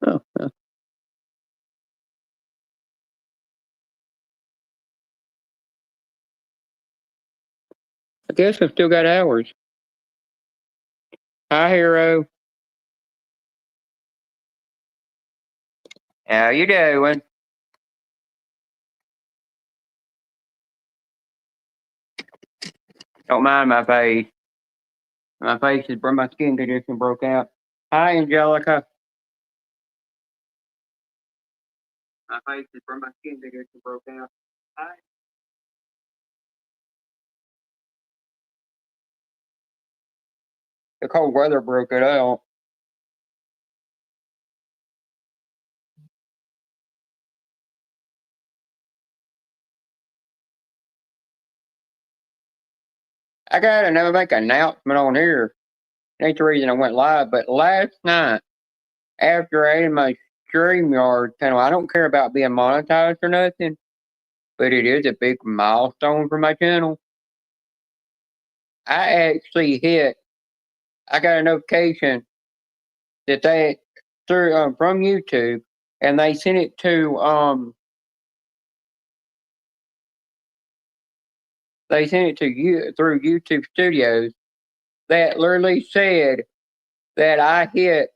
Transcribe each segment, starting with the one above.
Oh, I guess I've still got hours. Hi, Hero. How you doing? Don't mind my face. My face is my skin condition broke out. Hi, Angelica. My face is my skin condition broke out. Hi. The cold weather broke it out. I got to make an announcement on here. Ain't the reason I went live, but last night after I added my StreamYard channel, I don't care about being monetized or nothing, but it is a big milestone for my channel. I actually hit. I got a notification that they through from YouTube, and they sent it to you through YouTube Studios. That literally said that I hit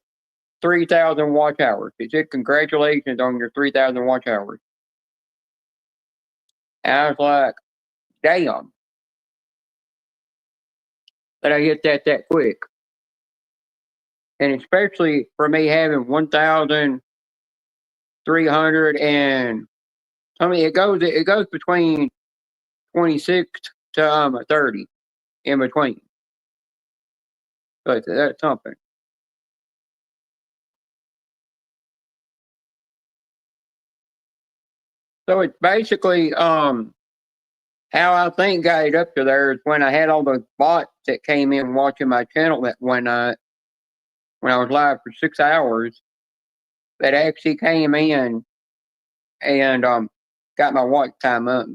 3,000 watch hours. It said congratulations on your 3,000 watch hours. And I was like, damn, that I hit that quick. And especially for me having 1,300 and I mean it goes between 26 to 30 in between. But that's something. So it's basically how I think got it up to there is when I had all those bots that came in watching my channel that one night when I was live for 6 hours that actually came in and got my watch time up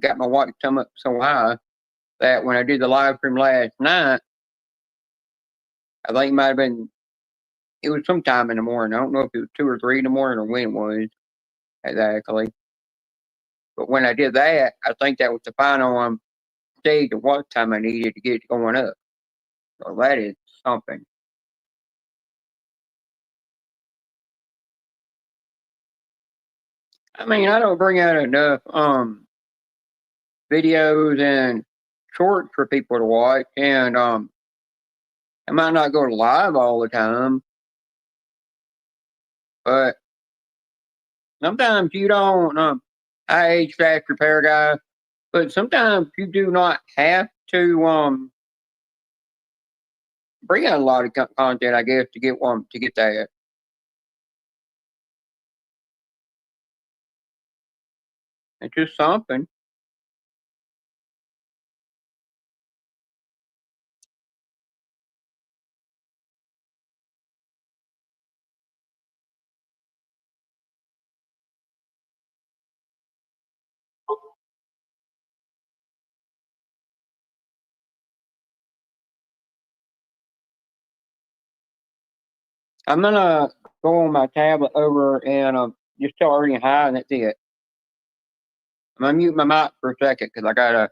so high that when I did the live stream last night, I think it might have been it was sometime in the morning. I don't know if it was 2 or 3 in the morning or when it was exactly. But when I did that, I think that was the final stage of watch time I needed to get it going up. So that is something. I mean, I don't bring out enough videos and shorts for people to watch, and I might not go live all the time, but sometimes you don't. I HVAC repair guy, but sometimes you do not have to bring out a lot of content, I guess, to get that. It's just something. I'm gonna go on my tablet over and just tell Ernie hi, and that's it. I'm gonna mute my mic for a second because I gotta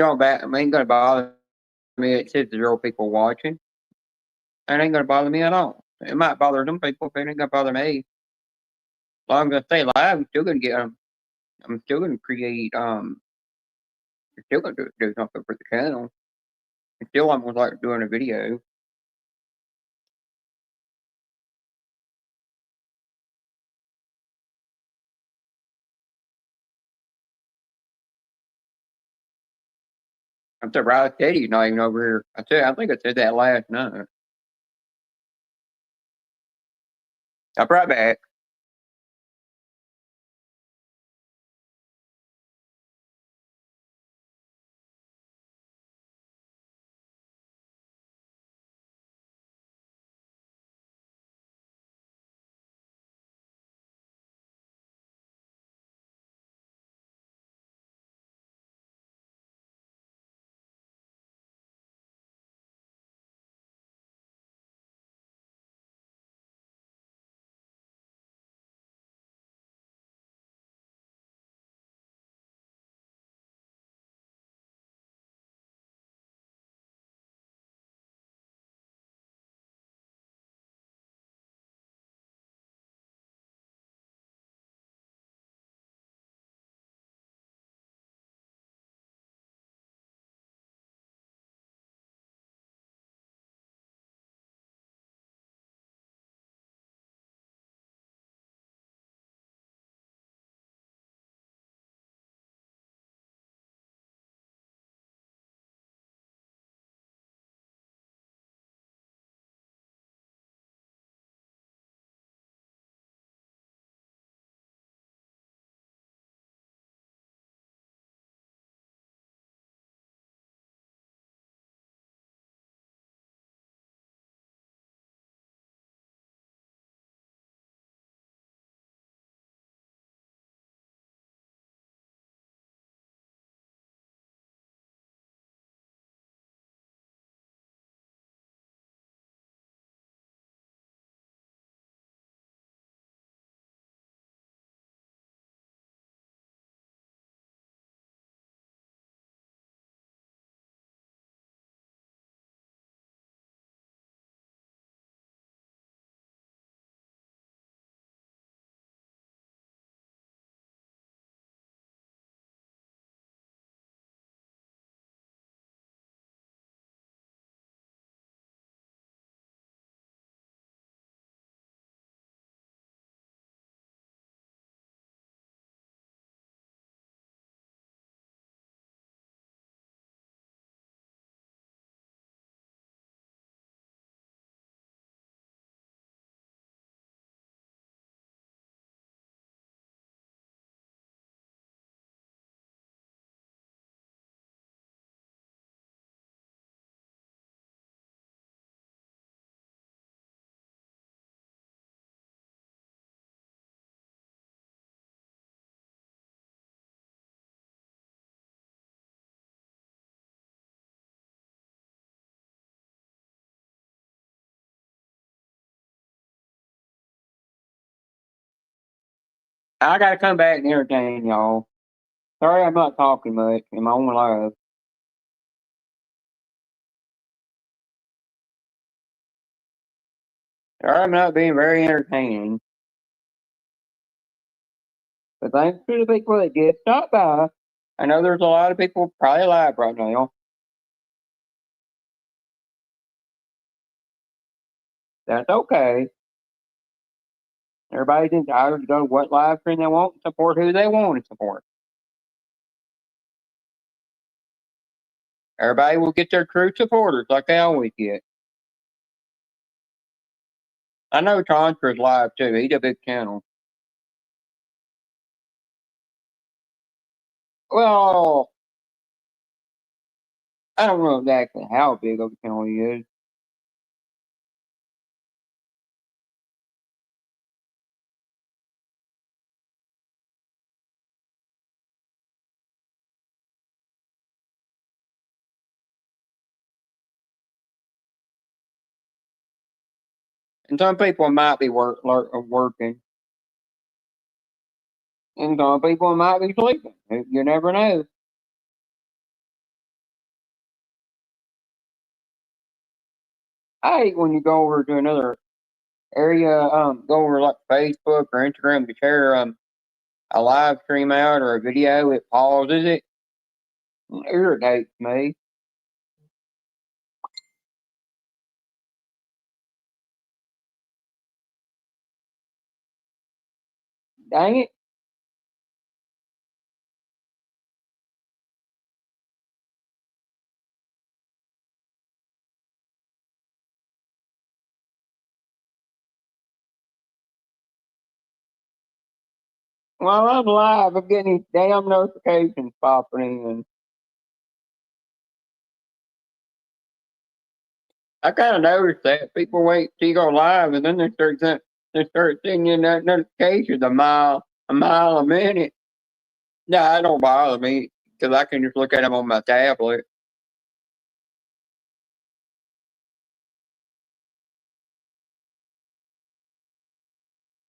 ain't gonna bother me. It says 0 people watching. It ain't gonna bother me at all. It might bother them people, but it ain't gonna bother me. As long as I stay live, I'm still gonna get them. I'm still gonna create. I'm still gonna do something for the channel. And still, I'm gonna like doing a video. I'm surprised Teddy's not even over here. I think I said that last night. I'll be right back. I gotta come back and entertain y'all. Sorry, I'm not talking much in my own life. Sorry, I'm not being very entertaining. But thanks to the people that did stop by. I know there's a lot of people probably live right now. That's okay. Everybody's entitled to go to what live stream they want and support who they want to support. Everybody will get their true supporters like they always get. I know Tronstra's live too. He's a big channel. Well, I don't know exactly how big of a channel he is. And some people might be working. And some people might be sleeping. You never know. I hate when you go over to another area, go over like Facebook or Instagram to share a live stream out or a video. It pauses it. It irritates me. Dang it. While I'm live, I'm getting these damn notifications popping in. I kind of noticed that people wait till you go live, and then they start sending you that notification a mile a minute. No, that don't bother me because I can just look at them on my tablet.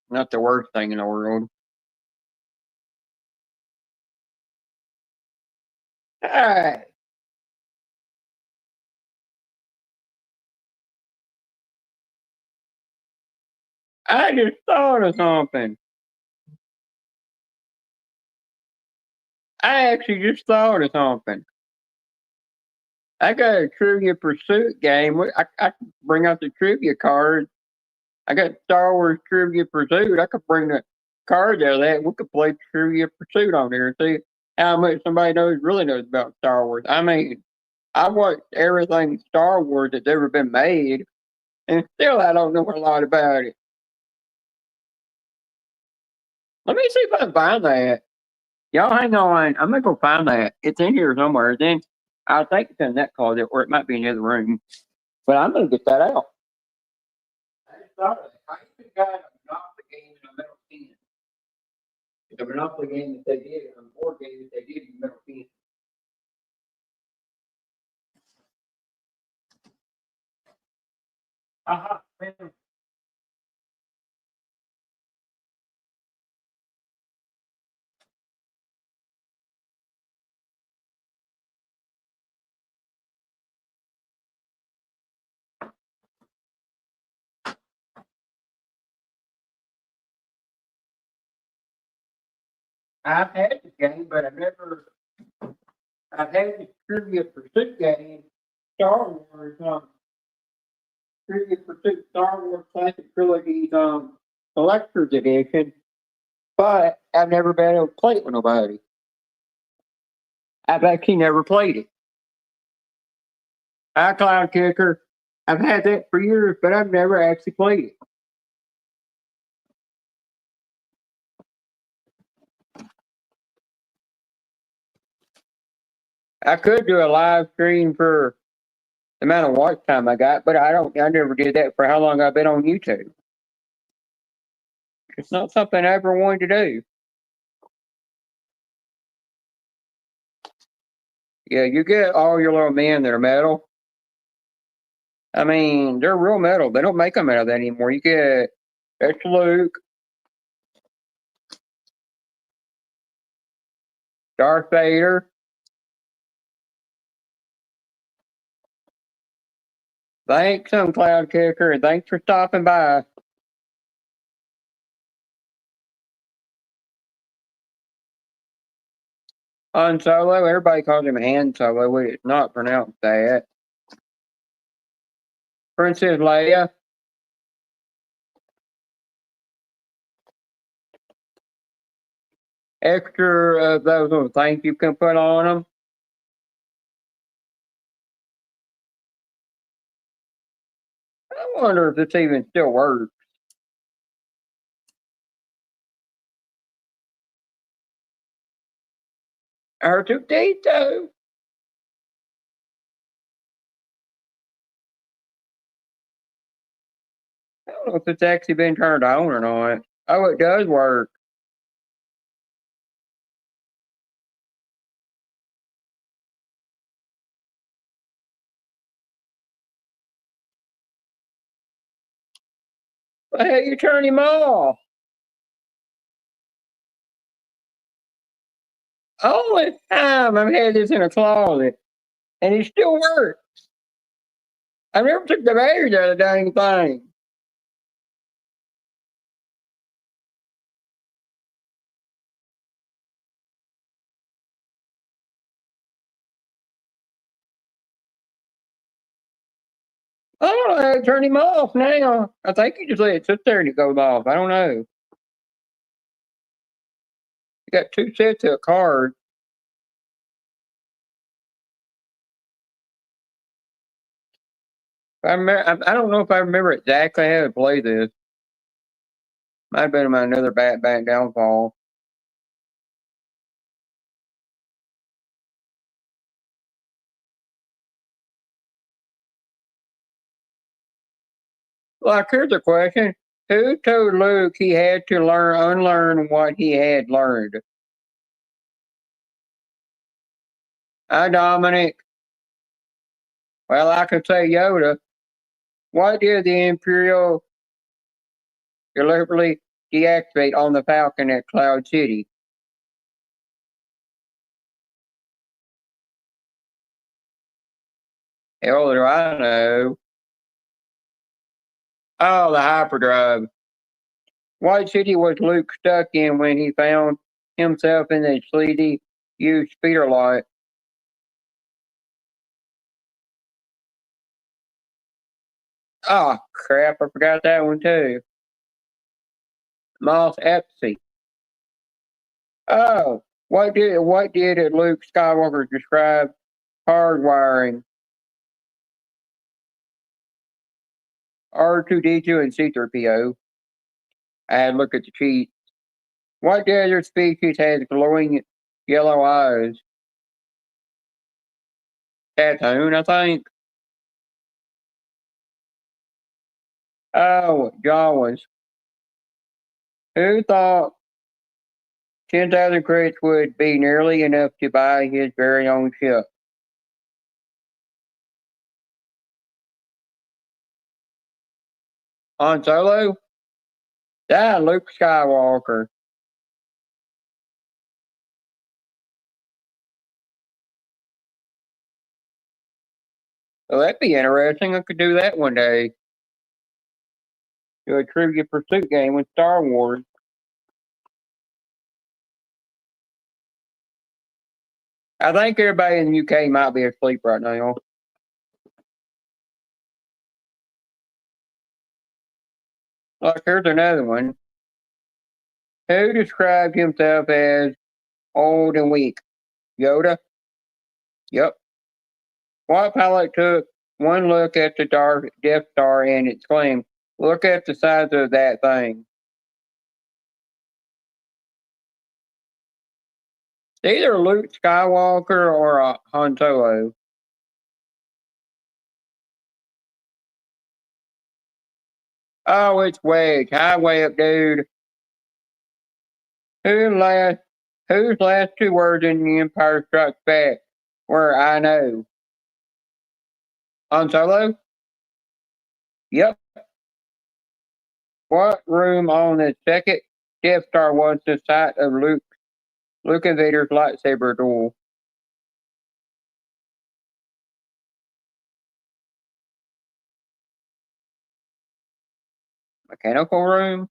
Not the worst thing in the world. All right, I just thought of something. I actually just thought of something. I got a Trivia Pursuit game. I could bring out the trivia cards. I got Star Wars Trivia Pursuit. I could bring the cards out of that. We could play Trivia Pursuit on there and see how much somebody really knows about Star Wars. I mean, I watched everything Star Wars that's ever been made, and still I don't know a lot about it. Let me see if I can find that. Y'all hang on. I'm gonna go find that. It's in here somewhere. Then I think it's in that closet, or it might be in the other room. But I'm gonna get that out. I just thought of it. I even got a Monopoly game in a metal tin. It's a Monopoly game that they did, a board game that they did in metal tin. Uh-huh. I've had this game, but I've had this Trivia Pursuit game, Star Wars, Trivia Pursuit Star Wars Classic Trilogies, Collector's Edition, but I've never been able to play it with nobody. I've actually never played it. iCloud Kicker, I've had that for years, but I've never actually played it. I could do a live stream for the amount of watch time I got, but I never did that for how long I've been on YouTube. It's not something I ever wanted to do. Yeah, you get all your little men that are metal. I mean, they're real metal. They don't make them out of that anymore. You get that's Luke, Darth Vader. Thanks, Cloud Kicker, and thanks for stopping by. Han Solo, everybody calls him Han Solo, but it's not pronounced that. Princess Leia. Extra of those little things you can put on them. I wonder if this even still works. R2D2. I don't know if it's actually been turned on or not. Oh, it does work. Well, hell, you turn him off. All the time I've had this in a closet, and it still works. I never took the batteries out of the dang thing. I don't know how to turn him off now. I think you just let it sit there and it goes off. I don't know. You got two sets of cards. I don't know if I remember exactly how to play this. Might have been my another back downfall. Like, here's a question. Who told Luke he had to unlearn what he had learned? Dominic. Well, I could say Yoda. Why did the Imperial deliberately deactivate on the Falcon at Cloud City? Hell do I know. Oh, the hyperdrive. What city was Luke stuck in when he found himself in the sleety used speeder lot? Oh, crap, I forgot that one too. Mos Eisley. Oh, what did Luke Skywalker describe hardwiring R2D2 and C3PO? I had to look at the cheat. What desert species has glowing yellow eyes? Tatooine, I think. Oh, Jawas. Who thought 10,000 credits would be nearly enough to buy his very own ship? Han Solo? Luke Skywalker. Well, that'd be interesting. I could do that one day. Do a trivia pursuit game with Star Wars. I think everybody in the UK might be asleep right now. Look, here's another one. Who described himself as old and weak? Yoda? Yep. What pilot took one look at the Death Star and exclaimed, "Look at the size of that thing"? It's either Luke Skywalker or Han Solo. Oh, it's Wedge. Highway up, dude. Who last, whose last two words in The Empire Strikes Back were "I know"? Han Solo? Yep. What room on the second Death Star was the site of Luke and Vader's lightsaber duel? Mechanical room?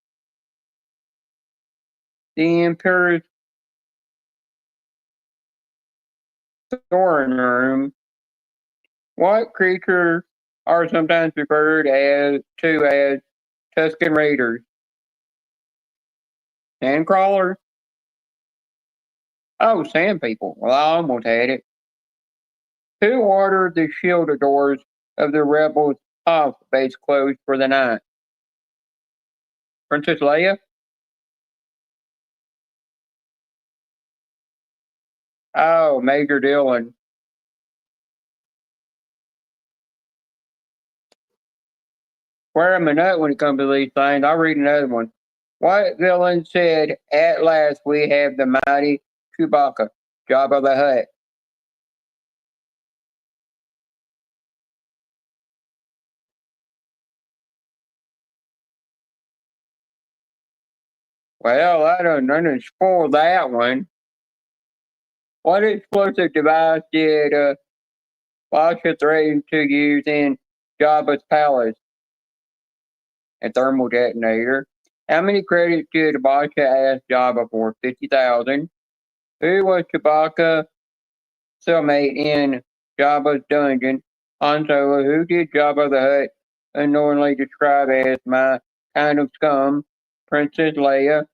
The Emperor's throne room? What creatures are sometimes referred as Tusken Raiders? Sandcrawlers? Oh, sand people. Well, I almost had it. Who ordered the shield doors of the rebels' off base closed for the night? Princess Leia? Oh, Major Dillon. Where am I nut when it comes to these things? I'll read another one. What villain said, "At last we have the mighty Chewbacca, Jabba the Hutt"? Well, I done spoiled that one. What explosive device did Basha threaten to use in Jabba's palace and thermal detonator? How many credits did Chewbacca ask Jabba for? 50,000. Who was Chewbacca cellmate in Jabba's dungeon? Han Solo. Who did Jabba the Hutt unknowingly describe as my kind of scum? Princess Leia.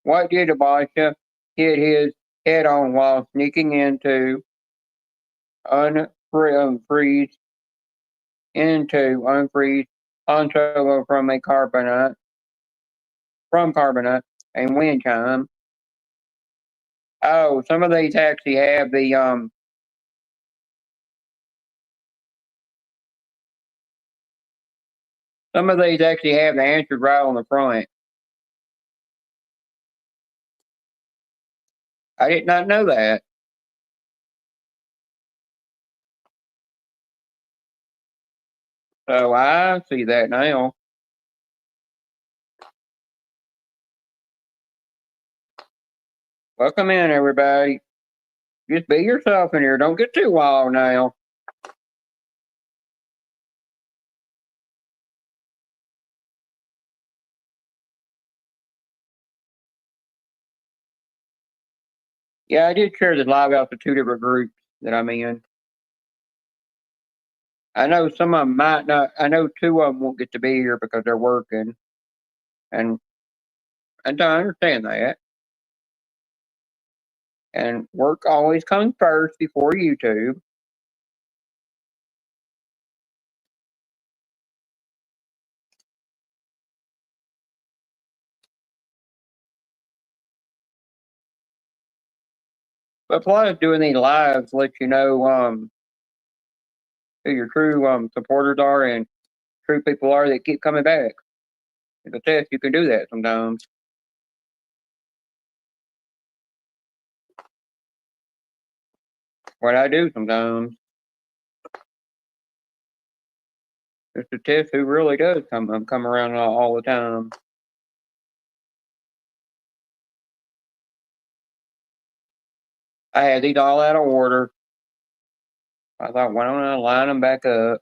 What did Chewbacca hit his head on while sneaking into unfreeze Han Solo from carbonite and wind chime? Oh, some of these actually have the some of these actually have the answers right on the front. I did not know that. So I see that now. Welcome in, everybody. Just be yourself in here. Don't get too wild now. Yeah, I did share this live out to 2 different groups that I'm in. I know some of them might not. I know 2 of them won't get to be here because they're working, and I understand that. And work always comes first before YouTube. But plus, doing these lives lets you know who your true supporters are and true people are that keep coming back. It's a test. You can do that sometimes. What I do sometimes. It's a test who really does come around all the time. I had these all out of order. I thought, why don't I line them back up?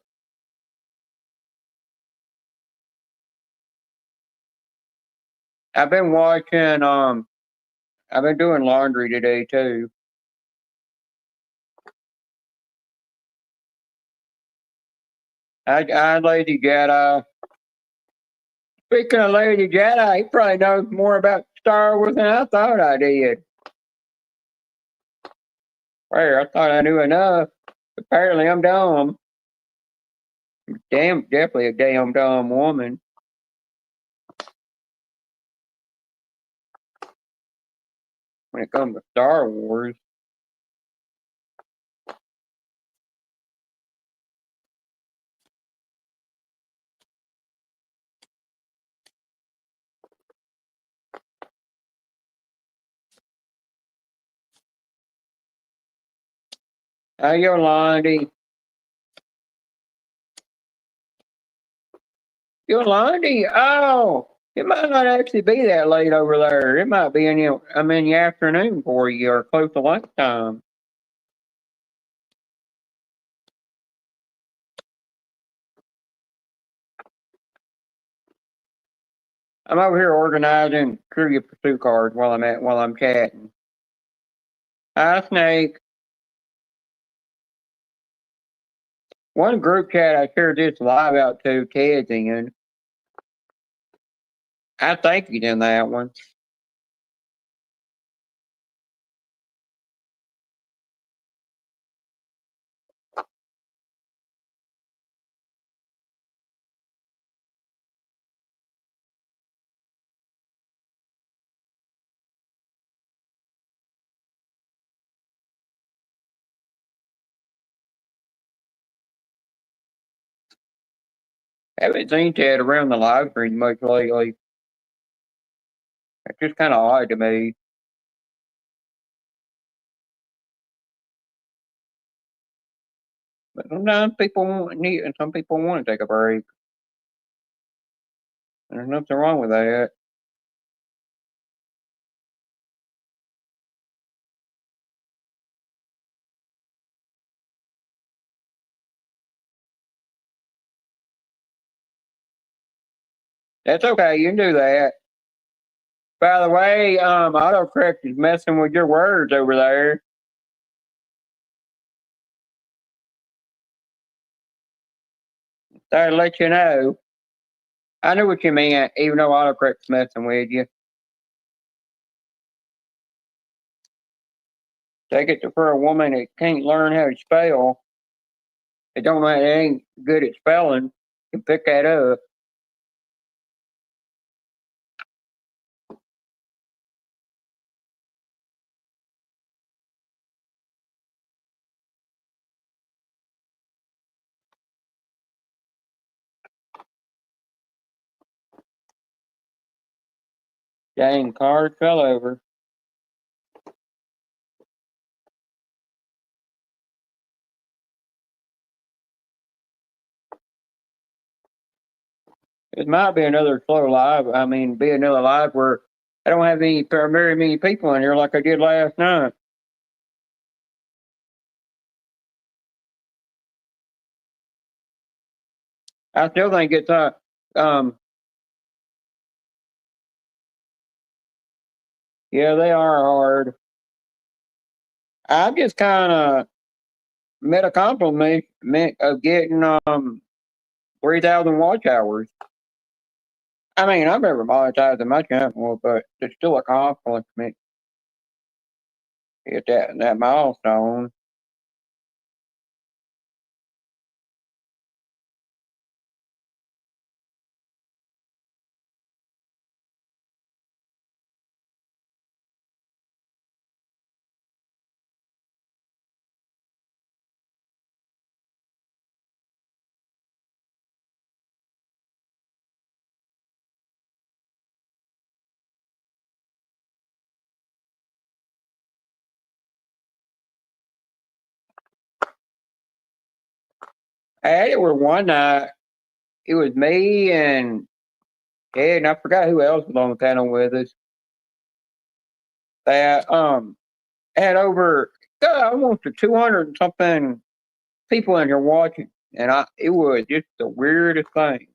I've been watching. I've been doing laundry today too. I Lady Jedi. Speaking of Lady Jedi, he probably knows more about Star Wars than I thought I did. Where I thought I knew enough. Apparently, I'm dumb. Definitely a damn dumb woman. When it comes to Star Wars. Yolandi. Yolandi. Oh, it might not actually be that late over there. It might be in the afternoon for you or close to lunchtime. I'm over here organizing trivia pursuit cards while I'm chatting. Hi, Snake. One group chat I shared this live out to, Ted's in. I think he's in that one. Haven't seen Ted around the live stream much lately. It's just kind of odd to me. But sometimes people need, and some people want to take a break. There's nothing wrong with that. That's okay. You can do that. By the way, autocorrect is messing with your words over there. I'll let you know. I knew what you meant, even though autocorrect's messing with you. Take it for a woman that can't learn how to spell. It don't matter, it ain't good at spelling. You can pick that up. Dang, card fell over. It might be another slow live. I mean, be another live where I don't have very many people in here like I did last night. I still think it's um yeah, they are hard. I just kind of met a compliment of getting 3,000 watch hours. I mean, I've never monetized my channel, but it's still a compliment to hit that milestone. I had it where one night it was me and Ed, and I forgot who else was on the panel with us. That had over almost 200 and something people in here watching, and it was just the weirdest thing.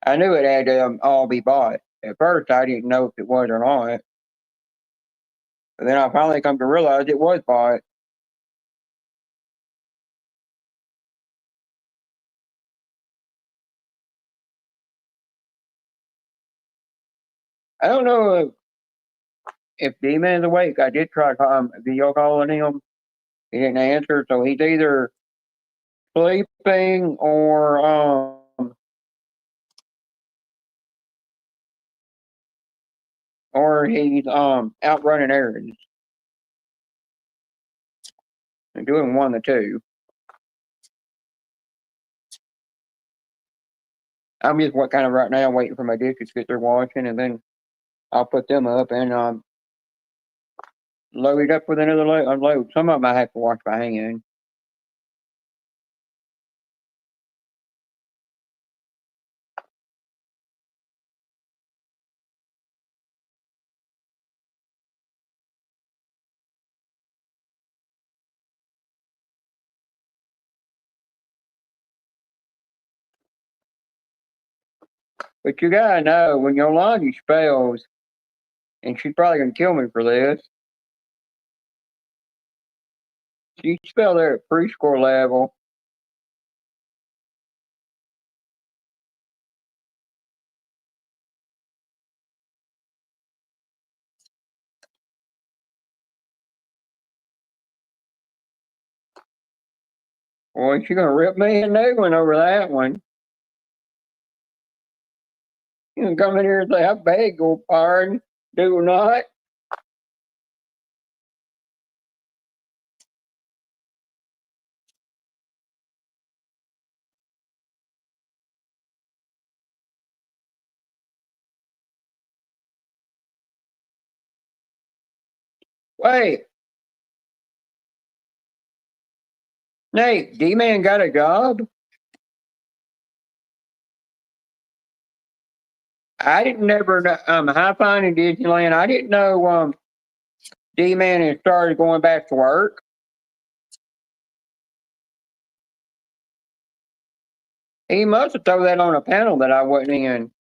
I knew it had to all be bought. At first, I didn't know if it was or not. But then I finally come to realize it was bought. I don't know if Demon is awake. I did try video calling him. He didn't answer, so he's either sleeping or he's out running errands. And doing one of the two. I'm just what kind of right now waiting for my dishes to get their washing, and then I'll put them up and load it up with another load. Unload. Some of them I have to wash by hand. But you gotta know when Yolandi spells, and she's probably gonna kill me for this. She spelled there at preschool level. Boy, she's gonna rip me a new one over that one. You can come in here and say, I beg your pardon, do not. Wait, Nate, D-Man got a job? I didn't never know, High Fine in Disneyland. I didn't know D-Man had started going back to work. He must have thrown that on a panel that I wasn't in.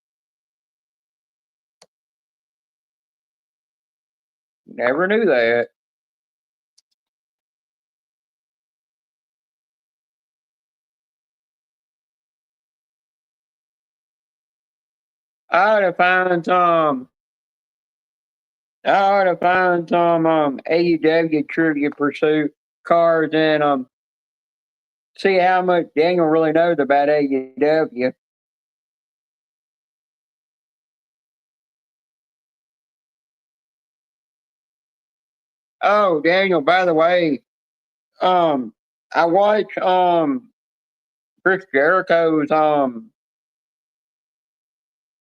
Never knew that. I ought to find some. I ought to find some AEW Trivia Pursuit cards and see how much Daniel really knows about AEW. Oh, Daniel, by the way, um, I watch Chris Jericho's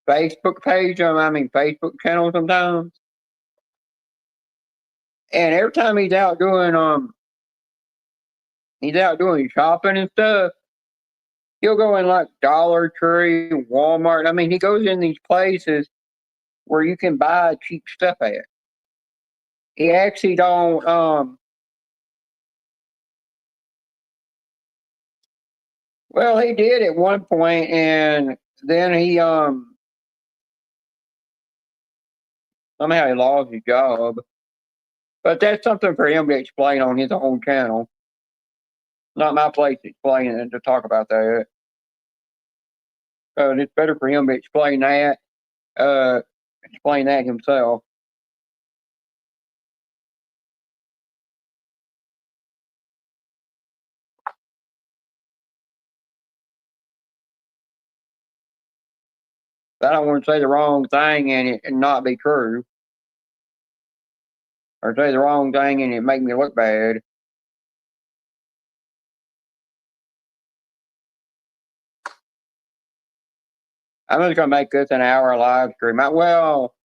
Facebook page. Facebook channel sometimes, and every time he's out doing shopping and stuff. He'll go in like Dollar Tree, Walmart. I mean, he goes in these places where you can buy cheap stuff at. He actually don't. Well, he did at one point, and then he somehow he lost his job. But that's something for him to explain on his own channel. Not my place to explain it and to talk about that. It's better for him to explain that himself. I don't want to say the wrong thing and it and not be true, or say the wrong thing and it make me look bad. I'm just gonna make this an hour live stream. Well,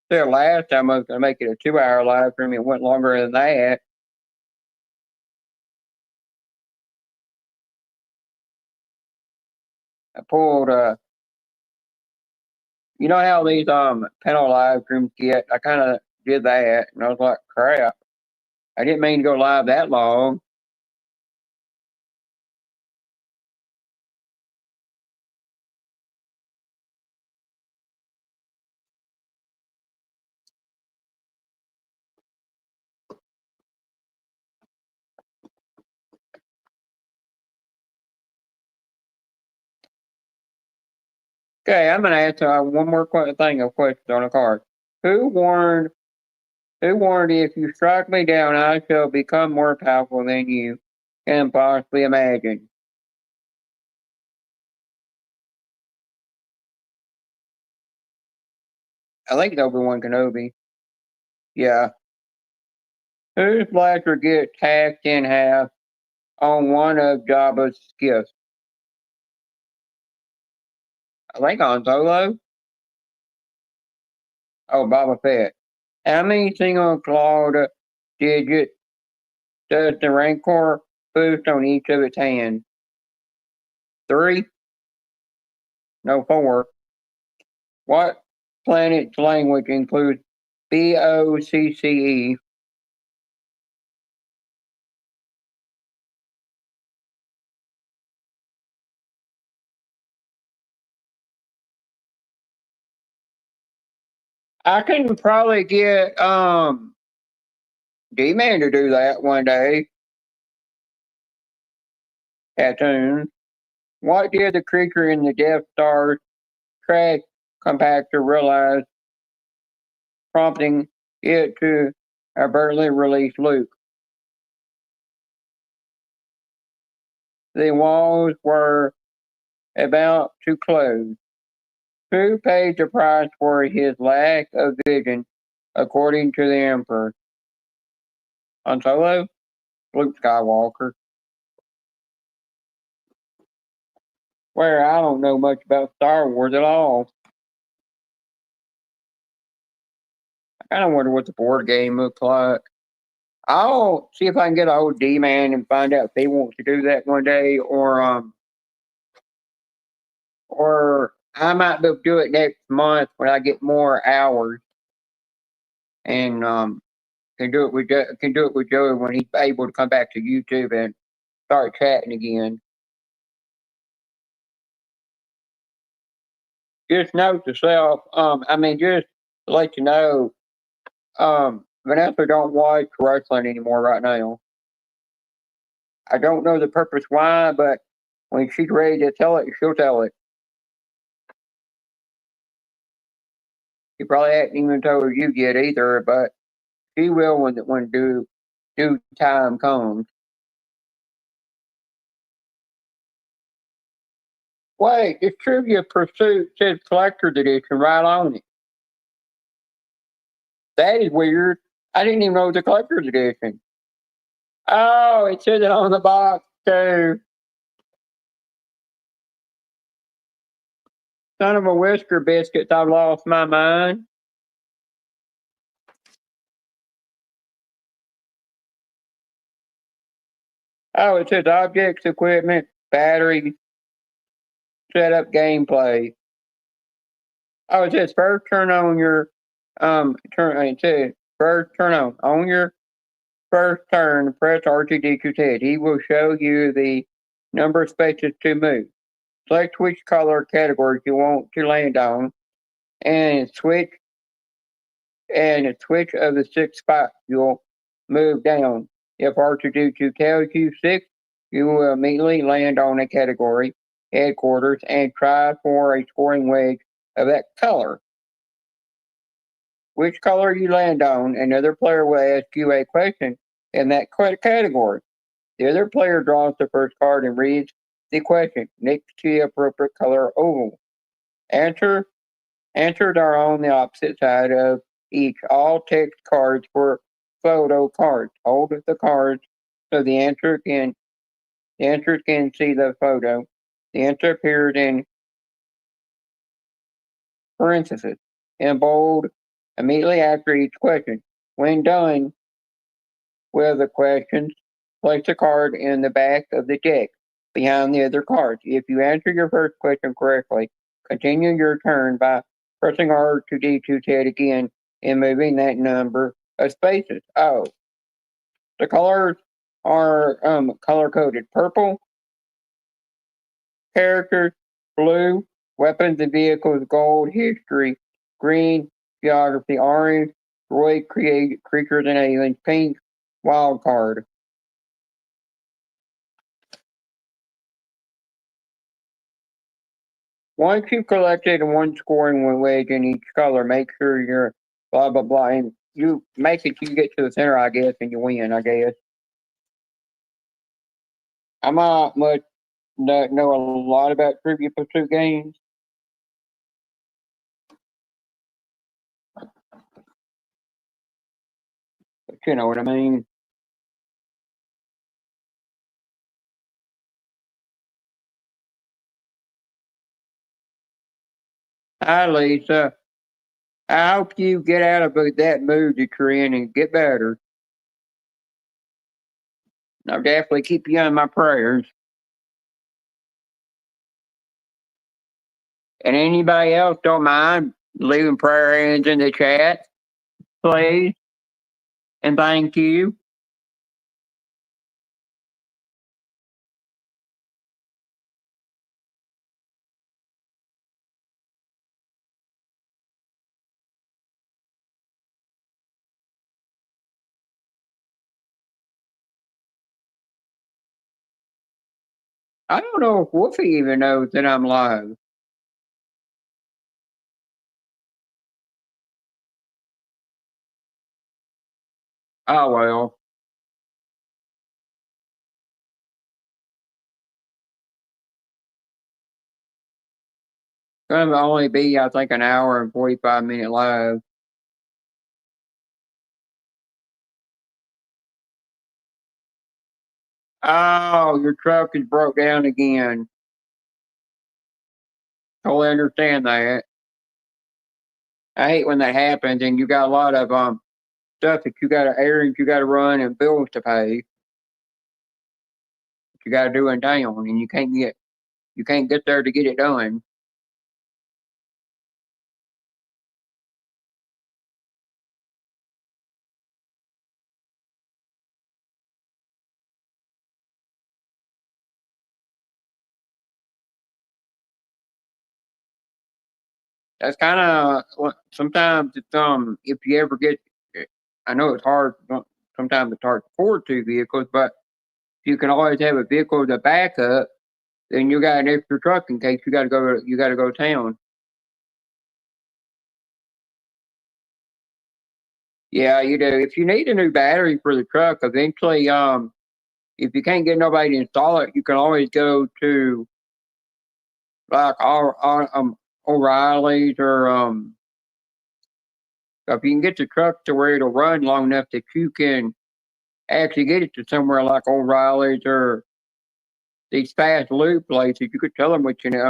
still last time I was gonna make it a 2 hour live stream. It went longer than that. I pulled you know how these panel live streams get? I kinda did that and I was like, crap. I didn't mean to go live that long. Okay, I'm gonna ask one more thing of questions on a card. Who warned who warned if you strike me down I shall become more powerful than you can possibly imagine? I think it's Obi-Wan Kenobi. Yeah. Whose blaster gets hacked in half on one of Jabba's skiffs? I think Han Solo. Oh, Boba Fett. How many single clawed digits does the Rancor boost on each of its hands? 3? No, 4. What planet's language includes BOCCE? I can probably get D-Man to do that one day. Cartoon. What did the creature in the Death Star trash compactor realize, prompting it to abruptly release Luke? The walls were about to close. Who paid the price for his lack of vision, according to the Emperor? Han Solo? Luke Skywalker. Where I don't know much about Star Wars at all. I kind of wonder what the board game looks like. I'll see if I can get a hold D-Man and find out if he wants to do that one day, or I might be able to do it next month when I get more hours, and can do it with Joey when he's able to come back to YouTube and start chatting again. just note to self, just to let you know, Vanessa don't watch wrestling anymore right now. I don't know the purpose why, but when she's ready to tell it, she'll tell it. She probably hasn't even told you yet either, but she will when due time comes. Wait, it's Trivia Pursuit says collector's edition right on it. That is weird. I didn't even know it was a collector's edition. Oh, it says it on the box too. Son of a whisker biscuits, I've lost my mind. Oh, it says objects, equipment, battery, setup, gameplay. Oh, it says first turn on your it says first turn on your first turn, press R2D2 head. He will show you the number of spaces to move. Select which color categories you want to land on, and switch of the 6 spots you'll move down. If R2D2 tells you 6, you will immediately land on a category headquarters and try for a scoring wedge of that color. Which color you land on, another player will ask you a question in that category. The other player draws the first card and reads the question next to the appropriate color oval. Answers are on the opposite side of each. All text cards for photo cards. Hold the cards so the answer can see the photo. The answer appears in parentheses in bold immediately after each question. When done with the questions, place the card in the back of the deck behind the other cards. If you answer your first question correctly, continue your turn by pressing R2D2 head again and moving that number of spaces. Oh, the colors are color coded: purple, characters; blue, weapons and vehicles; gold, history; green, geography; orange, droid, creatures and aliens; pink, wild card. Once you've collected one scoring wedge in each color, make sure you're blah blah blah, and you make it. You get to the center, I guess, and you win. I guess. I might much not know a lot about Trivia Pursuit games. But you know what I mean. Hi, Lisa. I hope you get out of that mood that you're in and get better. I'll definitely keep you in my prayers. And anybody else don't mind leaving prayer hands in the chat, please. And thank you. I don't know if Wolfie even knows that I'm live. Oh well. Gonna only be, I think, an hour and 45-minute live. Oh, your truck is broke down again. Totally understand that. I hate when that happens and you got a lot of stuff that you got errands you got to run and bills to pay. You got to do in town, and you can't get there to get it done. That's kind of sometimes it's if you ever get, I know it's hard. Sometimes it's hard to afford two vehicles, but you can always have a vehicle to back up. Then you got an extra truck in case you got to go. You got to go to town. Yeah, you do. If you need a new battery for the truck, eventually, if you can't get nobody to install it, you can always go to like O'Reilly's or if you can get the truck to where it'll run long enough that you can actually get it to somewhere like O'Reilly's or these fast loop places, you could tell them what you can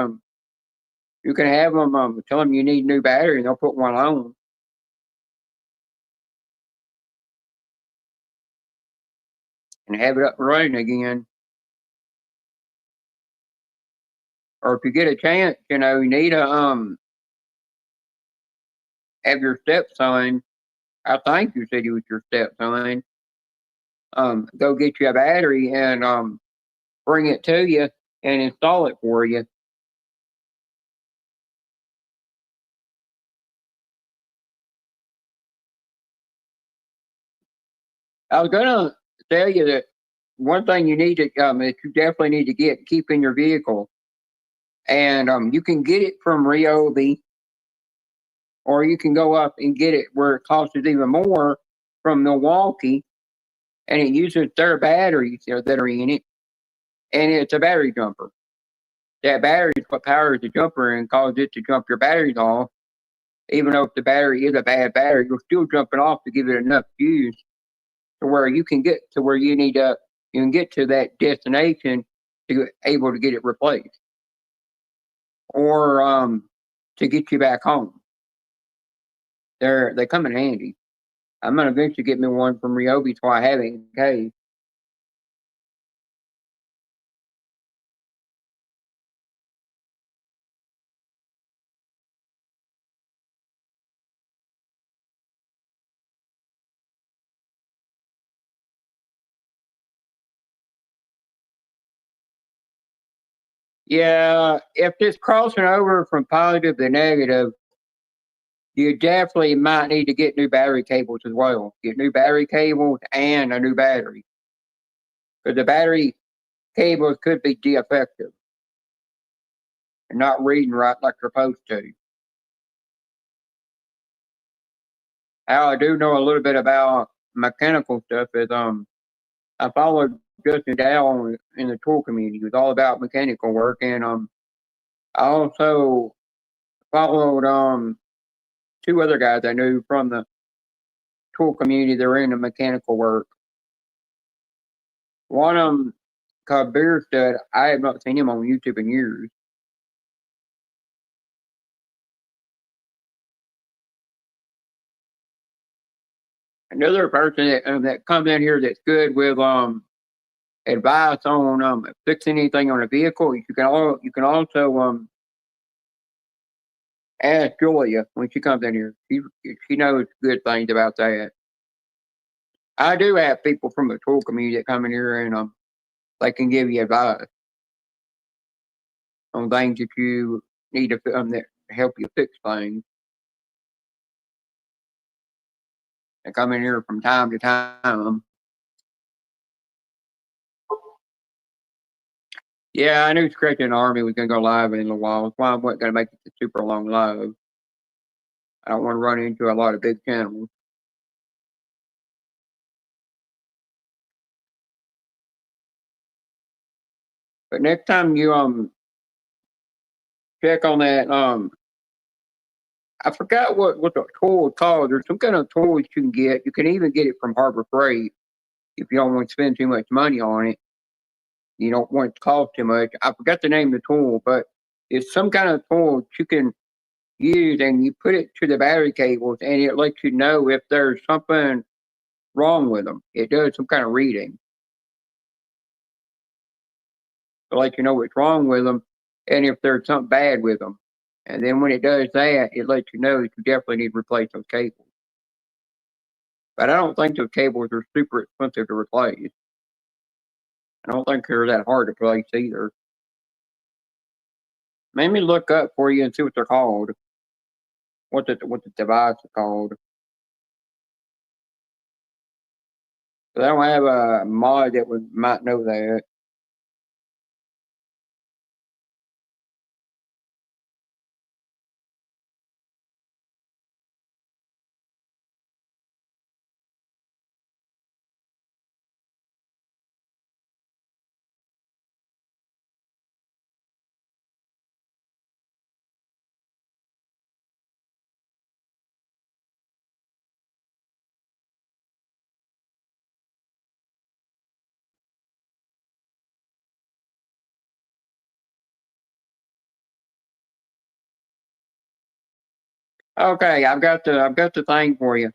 have them tell them you need a new battery and they'll put one on and have it up and running again. Or if you get a chance, you need to have your stepson. I think you said he was your stepson. Go get you a battery and bring it to you and install it for you. I was gonna tell you that one thing you need to that you definitely need to keep in your vehicle, and you can get it from Ryobi, or you can go up and get it where it costs even more from Milwaukee, and it uses their batteries that are in it, and it's a battery jumper. That battery is what powers the jumper and causes it to jump your batteries off. Even though if the battery is a bad battery, you'll still jump it off to give it enough juice to where you can get to where you can get to that destination to be able to get it replaced or to get you back home. They come in handy. I'm gonna eventually get me one from Ryobi so I have it in case. Yeah, if it's crossing over from positive to negative, you definitely might need to get new battery cables as well. Get new battery cables and a new battery. Because the battery cables could be defective and not reading right like they're supposed to. How I do know a little bit about mechanical stuff is I followed Justin Dow in the tool community. He was all about mechanical work, and I also followed two other guys I knew from the tool community that were into mechanical work. One of them called Beer Stud. I have not seen him on YouTube in years. Another person that comes in here that's good with advice on fixing anything on a vehicle. You can also ask Julia when she comes in here. She knows good things about that. I do have people from the tool community that come in here and they can give you advice on things that you need to that help you fix things. They come in here from time to time. Yeah, I knew Scratching Army was going to go live in a little while. That's why I wasn't going to make it a super long live. I don't want to run into a lot of big channels. But next time you check on that I forgot what the tool is called. There's some kind of tool you can get. You can even get it from Harbor Freight if you don't want to spend too much money on it. You don't want it to cost too much. I forgot the name of the tool, but it's some kind of tool that you can use and you put it to the battery cables and it lets you know if there's something wrong with them. It does some kind of reading to let you know what's wrong with them and if there's something bad with them. And then when it does that, it lets you know that you definitely need to replace those cables. But I don't think those cables are super expensive to replace. I don't think they're that hard to place either. Maybe look up for you and see what they're called. what the device is called. But I don't have a mod that might know that. Okay, I've got the thing for you.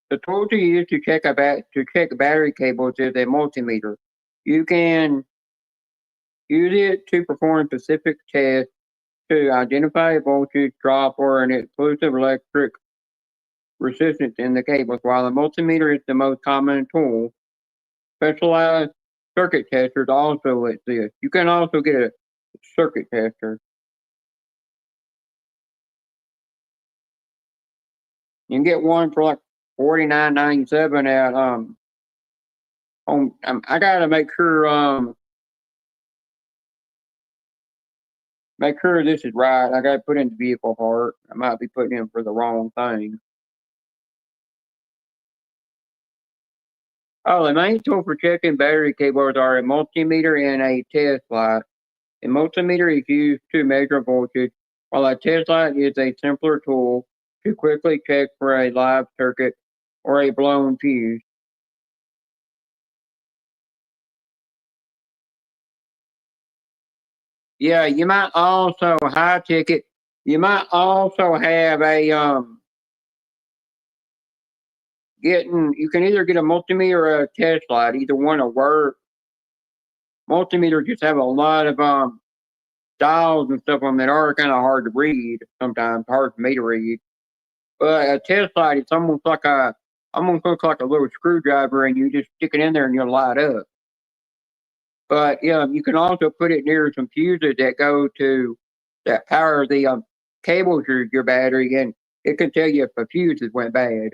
The tool to use to check battery cables is a multimeter. You can use it to perform specific tests to identify a voltage drop or an exclusive electric resistance in the cables. While a multimeter is the most common tool, specialized circuit testers also exist. You can also get a circuit tester. You can get one for like $49.97 at I gotta make sure this is right. I gotta put in the vehicle part. I might be putting in for the wrong thing. Oh, the main tool for checking battery cables are a multimeter and a test light. A multimeter is used to measure voltage, while a test light is a simpler tool to quickly check for a live circuit or a blown fuse. Yeah, you might also high ticket. You might also have a getting. You can either get a multimeter or a test light. Either one will work. Multimeters just have a lot of dials and stuff on them that are kind of hard to read sometimes, hard for me to read. But a test light, it's almost looks like a little screwdriver, and you just stick it in there and you'll light up. But yeah, you can also put it near some fuses that power the cables your battery, and it can tell you if a fuse has went bad.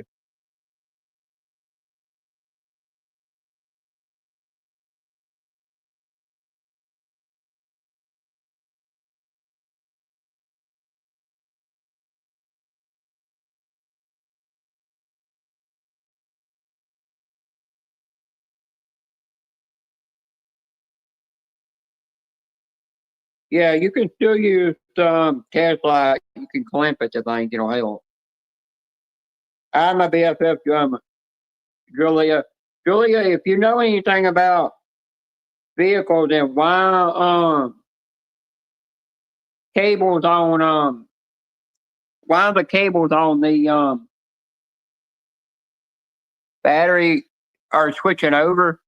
Yeah, you can still use test light. You can clamp it to things, help. I'm a BFF Julia. Julia, if you know anything about vehicles and cables on why the cables on the battery are switching over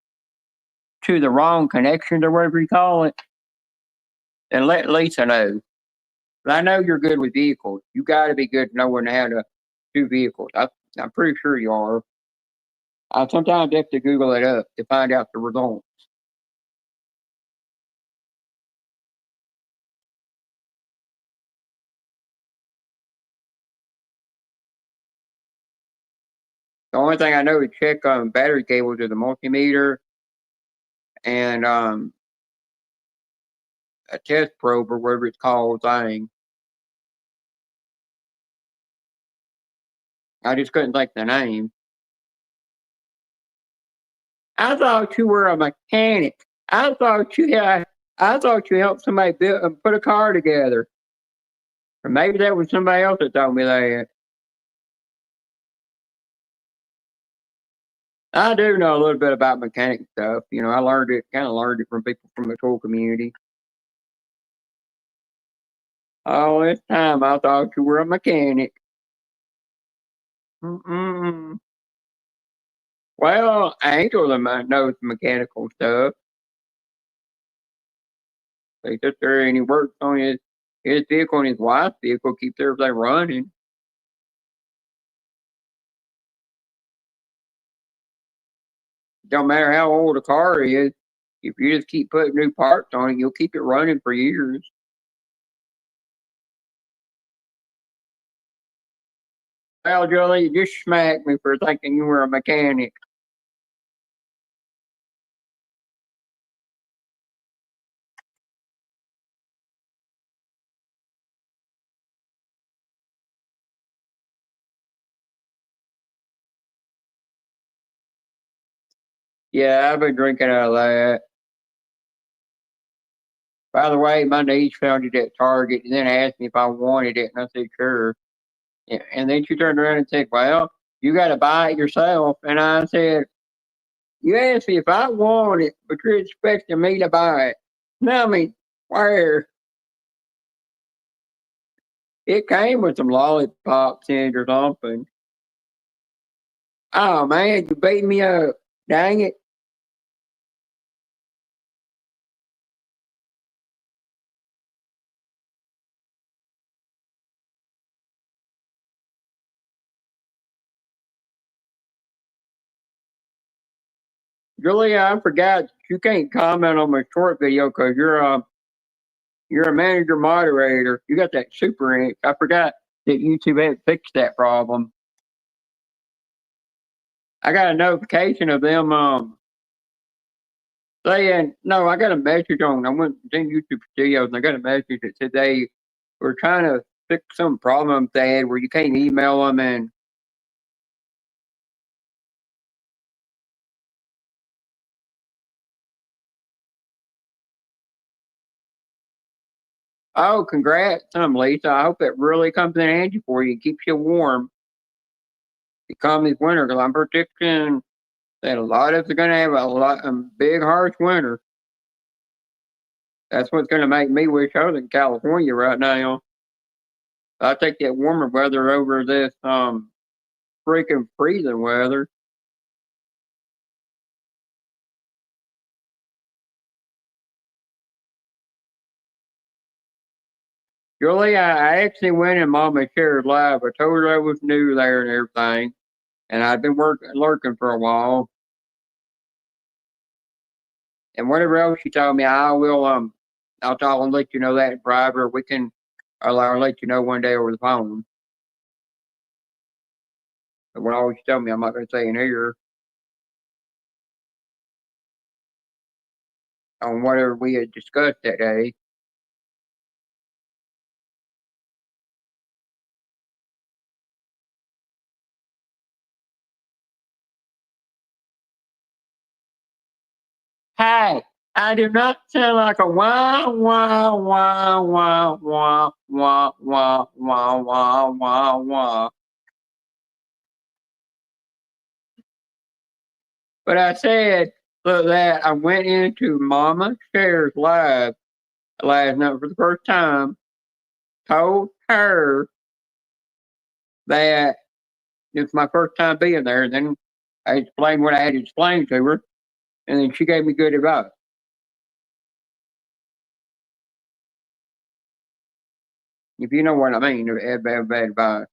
to the wrong connections or whatever you call it, then let Lisa know. But I know you're good with vehicles. You got to be good knowing how to do vehicles. I'm pretty sure you are. I sometimes have to Google it up to find out the results. The only thing I know to check battery cables is a multimeter and a test probe or whatever it's called thing. I just couldn't think the name. I thought you were a mechanic. I thought you had. I thought you helped somebody put a car together. Or maybe that was somebody else that told me that. I do know a little bit about mechanic stuff. I kind of learned it from people from the tool community. All this time, I thought you were a mechanic. Mm-mm. Well, Angel knows mechanical stuff. He sits there and he works on his vehicle and his wife's vehicle, keeps everything running. Don't matter how old a car is, if you just keep putting new parts on it, you'll keep it running for years. Well, Julie, you just smacked me for thinking you were a mechanic. Yeah, I've been drinking out of that. By the way, my niece found it at Target and then asked me if I wanted it, and I said sure. And then she turned around and said, "Well, you got to buy it yourself." And I said, "You asked me if I want it, but you're expecting me to buy it." Now, I mean, where it came with some lollipops in it or something. Oh man, you beat me up. Dang it. Julia, I forgot you can't comment on my short video because you're a manager moderator. You got that super ink. I forgot that YouTube had fixed that problem. I got a notification of them saying no, I got a message on I went to YouTube Studios and I got a message that said they were trying to fix some problem they had where you can't email them and oh, congrats, Lisa. I hope it really comes in handy for you. Keeps you warm. Come this winter, because I'm predicting that a lot of us are going to have a lot big, harsh winter. That's what's going to make me wish I was in California right now. I take that warmer weather over this freaking freezing weather. Julie, I actually went in Mama shared live. I told her I was new there and everything, and I'd been lurking for a while. And whatever else she told me, I will I'll tell and let you know that in private. Or we can, I'll let you know one day over the phone. But what all she told me, I'm not going to say in here on whatever we had discussed that day. Hey, I do not sound like a wah wah wah wah wah wah wah wah wah wah wah. But I said that I went into Mama Shares Live last night for the first time, told her that it's my first time being there, and then I explained what I had explained to her, and then she gave me good advice. If you know what I mean, bad advice.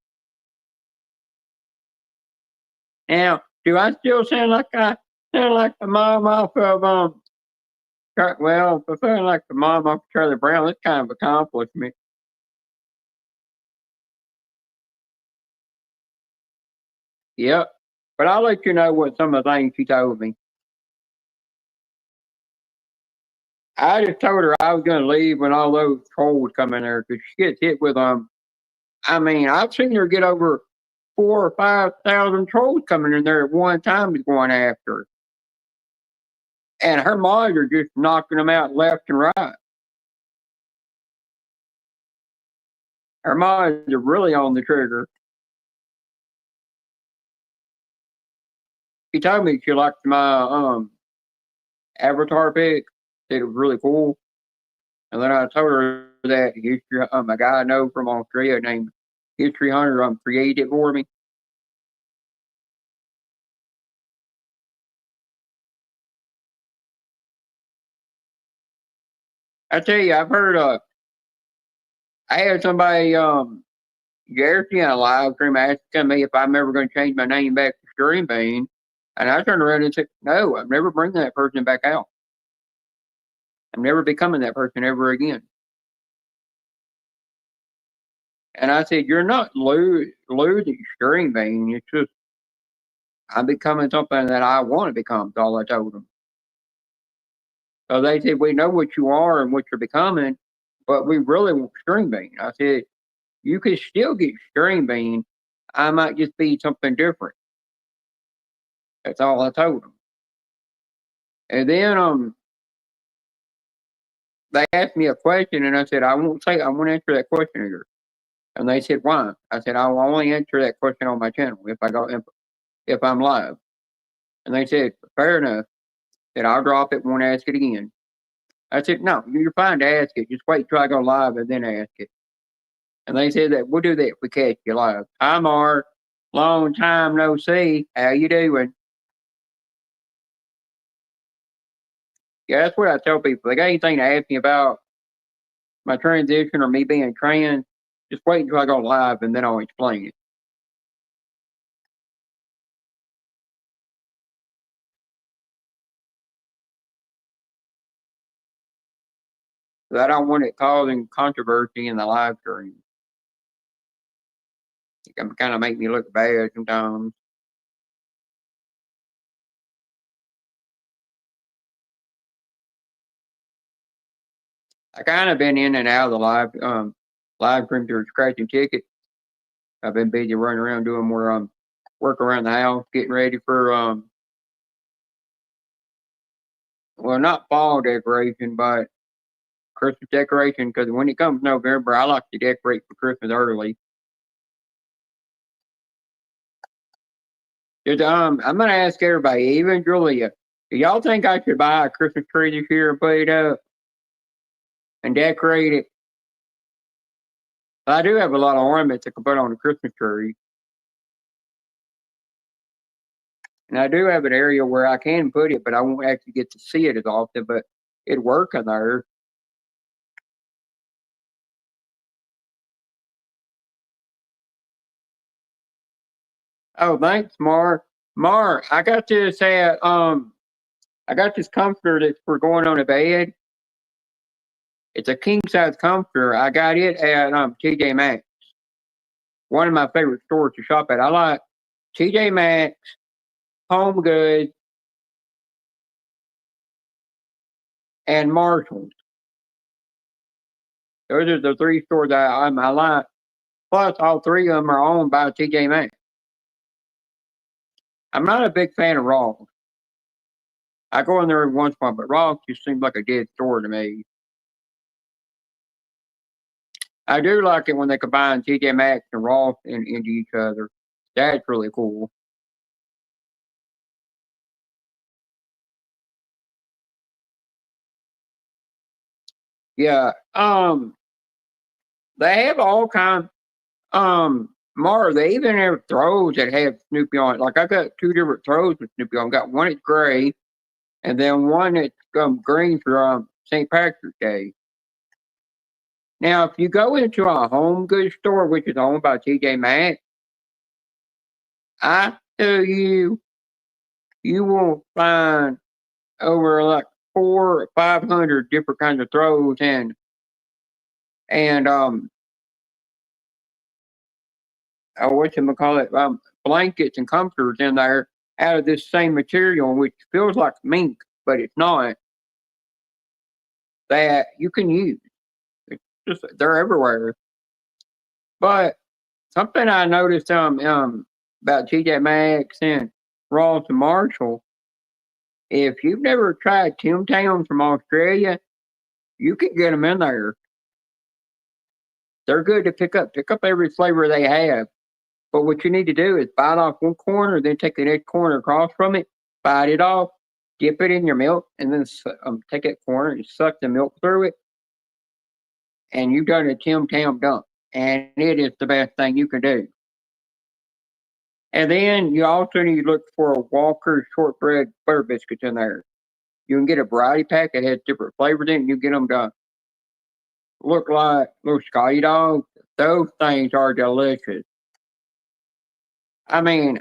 Now, do I still sound like the mom off of well, if I sound like the mom off Charlie Brown, that's kind of accomplished me. Yep. But I'll let you know what some of the things she told me. I just told her I was going to leave when all those trolls come in there because she gets hit with I mean, I've seen her get over 4 or 5 thousand trolls coming in there at one time is going after her. And her mods are just knocking them out left and right. Her mods are really on the trigger. She told me she liked my avatar pic. Said it was really cool. And then I told her that history a guy I know from Australia named History Hunter created for me. I tell you, I've heard I had somebody Garrity on a live stream asking me if I'm ever going to change my name back to Stream Bean. And I turned around and said, no, I'm never bringing that person back out. I'm never becoming that person ever again. And I said, you're not losing string bean. It's just, I'm becoming something that I want to become. That's all I told them. So they said, we know what you are and what you're becoming, but we really want string bean. I said, you could still get string bean. I might just be something different. That's all I told them. And then they asked me a question, and I said, I won't answer that question here. And they said, why? I said, I will only answer that question on my channel if I'm live. And they said, fair enough. That I'll drop it, won't ask it again. I said, no, you're fine to ask it. Just wait till I go live and then ask it. And they said that we'll do that if we catch you live. Hi, Mark. Long time no see. How you doing? Yeah, that's what I tell people. If they got anything to ask me about my transition or me being trans, just wait until I go live and then I'll explain it. So I don't want it causing controversy in the live stream. It can kind of make me look bad sometimes. I kind of been in and out of the live stream through scratching tickets. I've been busy running around doing more work around the house, getting ready for well, not fall decoration, but Christmas decoration. Because when it comes November, I like to decorate for Christmas early. I'm gonna ask everybody, even Julia, do y'all think I should buy a Christmas tree this year and put it up and decorate it? I do have a lot of ornaments I can put on a Christmas tree. And I do have an area where I can put it, but I won't actually get to see it as often, but it'd work in there. Oh, thanks, Mar. Mar, I got this I got this comforter that's for going on a bed. It's a king size comforter. I got it at TJ Maxx. One of my favorite stores to shop at. I like TJ Maxx, Home Goods, and Marshalls. Those are the three stores I like. Plus, all three of them are owned by TJ Maxx. I'm not a big fan of Ross. I go in there every once in a while, but Ross just seems like a dead store to me. I do like it when they combine TJ Maxx and Ross into each other. That's really cool. Yeah. They have all kinds. More, they even have throws that have Snoopy on it. Like I got two different throws with Snoopy on. I got one that's gray, and then one that's green for St. Patrick's Day. Now, if you go into a home goods store, which is owned by TJ Maxx, I tell you, you will find over like 400 or 500 different kinds of throws and what you call it, blankets and comforters in there out of this same material, which feels like mink, but it's not. That you can use. It's just they're everywhere. But something I noticed about TJ Maxx and Ross and Marshall, if you've never tried Tim Tams from Australia, you can get them in there. They're good to pick up. Pick up every flavor they have. But what you need to do is bite off one corner, then take the next corner across from it, bite it off, dip it in your milk, and then take that corner and suck the milk through it, and you've done a Tim Tam dunk. And it is the best thing you can do. And then you also need to look for a Walker's shortbread butter biscuits in there. You can get a variety pack that has different flavors in it. You get them to look like little Scotty dogs. Those things are delicious. I mean,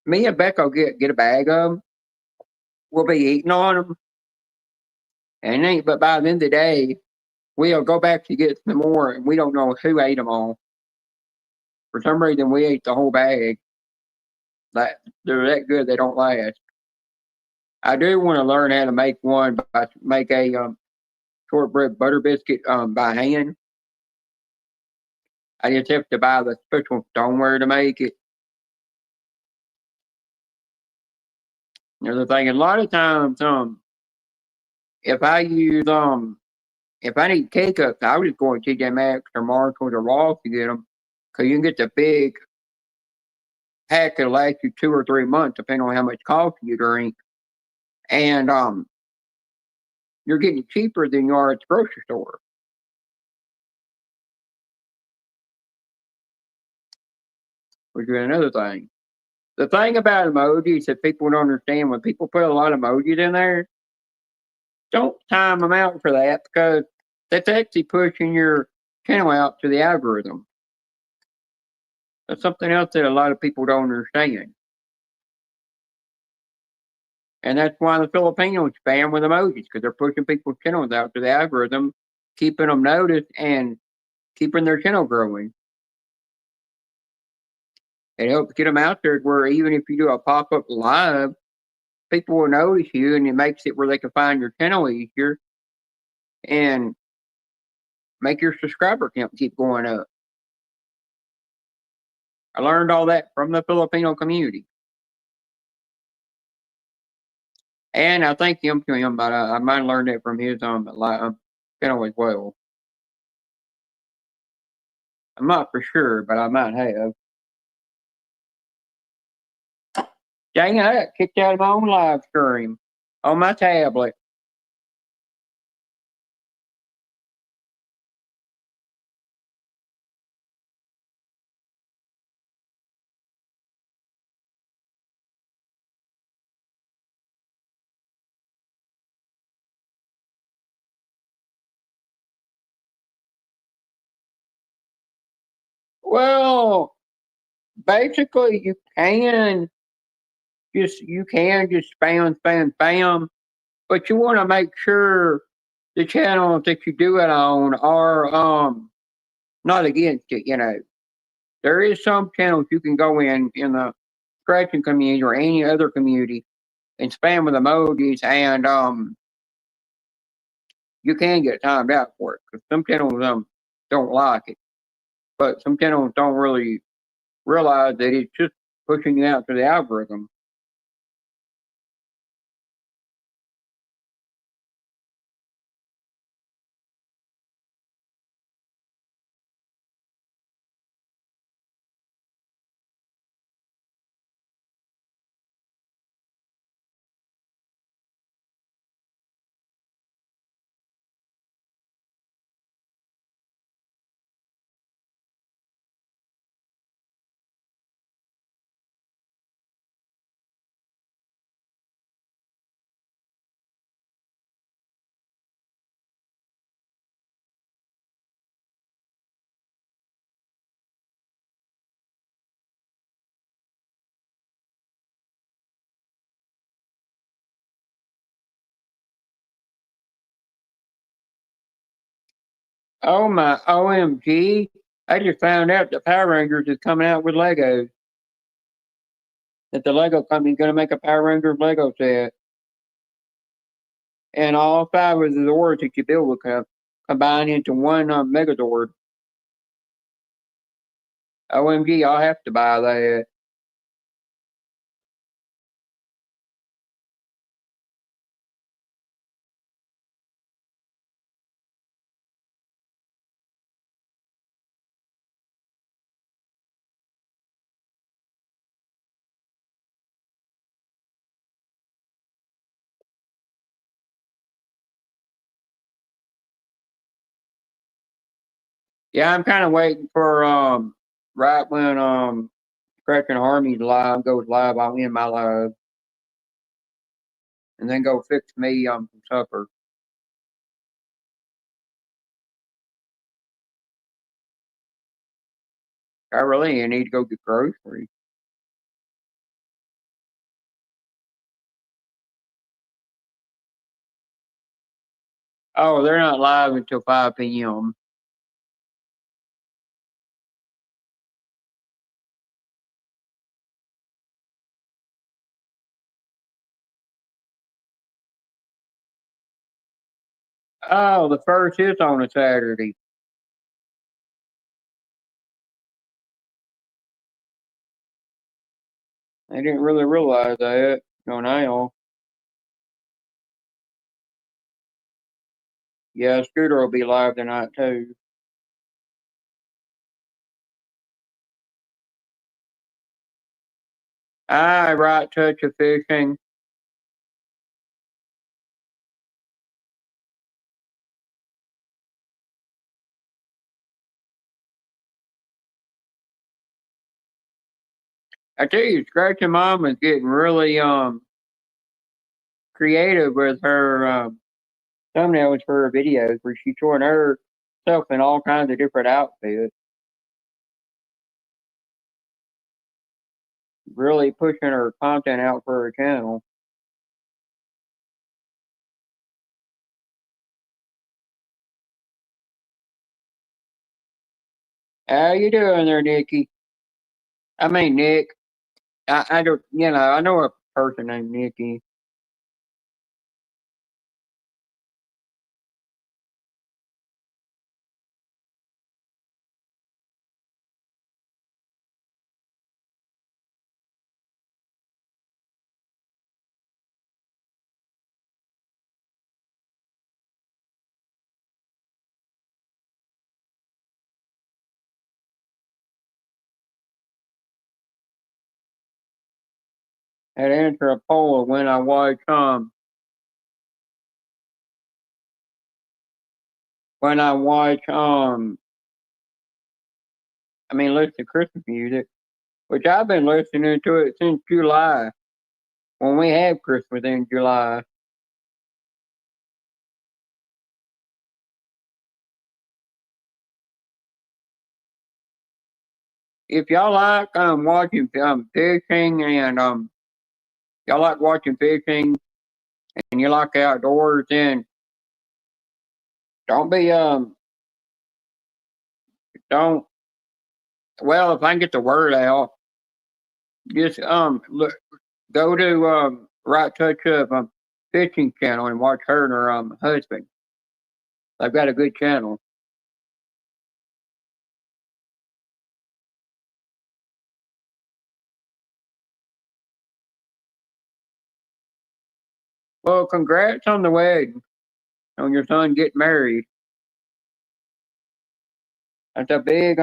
me and Becca get a bag of them. We'll be eating on them. And ain't but by the end of the day, we'll go back to get some more, and we don't know who ate them all. For some reason, we ate the whole bag. That they're that good, they don't last. I do want to learn how to make one, make a shortbread butter biscuit by hand. I just have to buy the special stoneware to make it. Another thing, a lot of times, if I use if I need K-cups, I would just go to TJ Maxx or Marshalls or Ross to get them, because you can get the big pack that'll last you 2 or 3 months, depending on how much coffee you drink, and you're getting it cheaper than you are at the grocery store. Which is another thing. The thing about emojis that people don't understand, when people put a lot of emojis in there, don't time them out for that, because that's actually pushing your channel out to the algorithm. That's something else that a lot of people don't understand. And that's why the Filipinos spam with emojis, because they're pushing people's channels out to the algorithm, keeping them noticed and keeping their channel growing. It helps get them out there where even if you do a pop up live, people will notice you, and it makes it where they can find your channel easier and make your subscriber count keep going up. I learned all that from the Filipino community. And I thank him to him, but I might have learned it from his channel as well. I'm not for sure, but I might have. Dang it, I got kicked out of my own live stream on my tablet. Well, basically, you can just spam, but you want to make sure the channels that you do it on are not against it. There is some channels you can go in the scratching community or any other community and spam with emojis, and you can get timed out for it, because some channels don't like it, but some channels don't really realize that it's just pushing you out to the algorithm. Oh my OMG! I just found out that Power Rangers is coming out with Legos. That the Lego company is going to make a Power Rangers Lego set, and all 5 of the Zords that you build will combine into one Megazord. OMG! I'll have to buy that. Yeah, I'm kind of waiting for right when Scratching Army's live goes live, I'll end my live and then go fix me some supper. I really need to go get groceries. Oh, they're not live until 5 p.m. Oh, the first is on a Saturday. I didn't really realize that. No, now. Yeah, Scooter will be live tonight too. Right touch of fishing. I tell you, Scratchy Mom is getting really creative with her thumbnails for her videos, where she's showing herself in all kinds of different outfits. Really pushing her content out for her channel. How you doing there, Nikki? I mean, Nick. I don't, I know a person named Nikki. Had answer a poll when I watch when I watch listen to Christmas music, which I've been listening to it since July, when we have Christmas in July. If y'all like watching fishing and y'all like watching fishing and you like outdoors, then don't be don't well, if I can get the word out, just look, go to Right Touch Up fishing channel and watch her and her husband. They've got a good channel. Well, congrats on the wedding, on your son getting married. That's a big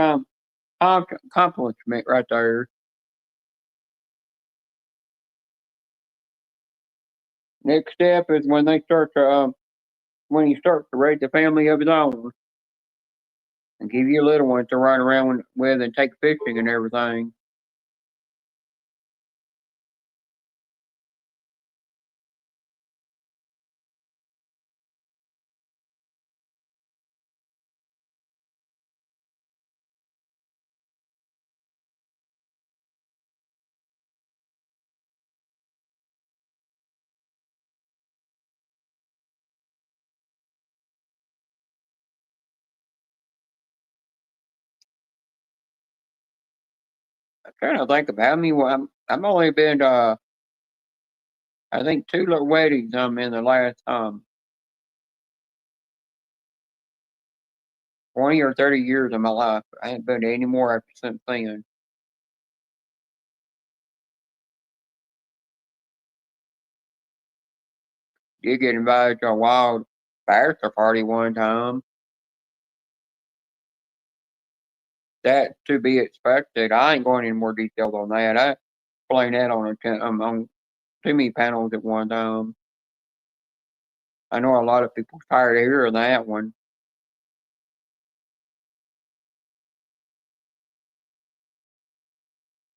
accomplishment right there. Next step is when they start to when he starts to raise a family of his own and give you a little one to run around with and take fishing and everything. I'm trying to think of how many. I'm only been to I think two little weddings in the last 20 or 30 years of my life. I ain't been to any more after since then. Did get invited to a wild bachelor party one time. That to be expected. I ain't going into more detail on that. I explained that on too many panels at one time. I know a lot of people tired of hearing that one.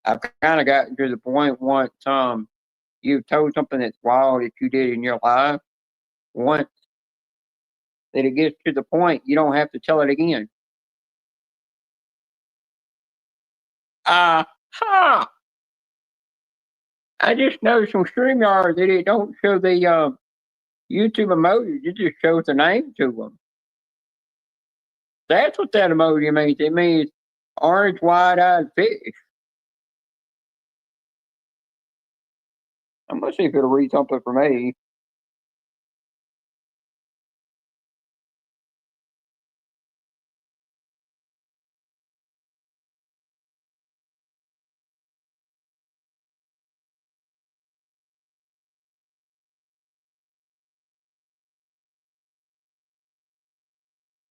I've kind of gotten to the point once you've told something that's wild that you did in your life once that it gets to the point you don't have to tell it again. Ha! I just noticed on StreamYard that it don't show the YouTube emojis. It just shows the name to them. That's what that emoji means. It means orange, wide-eyed fish. I'm gonna see if it'll read something for me.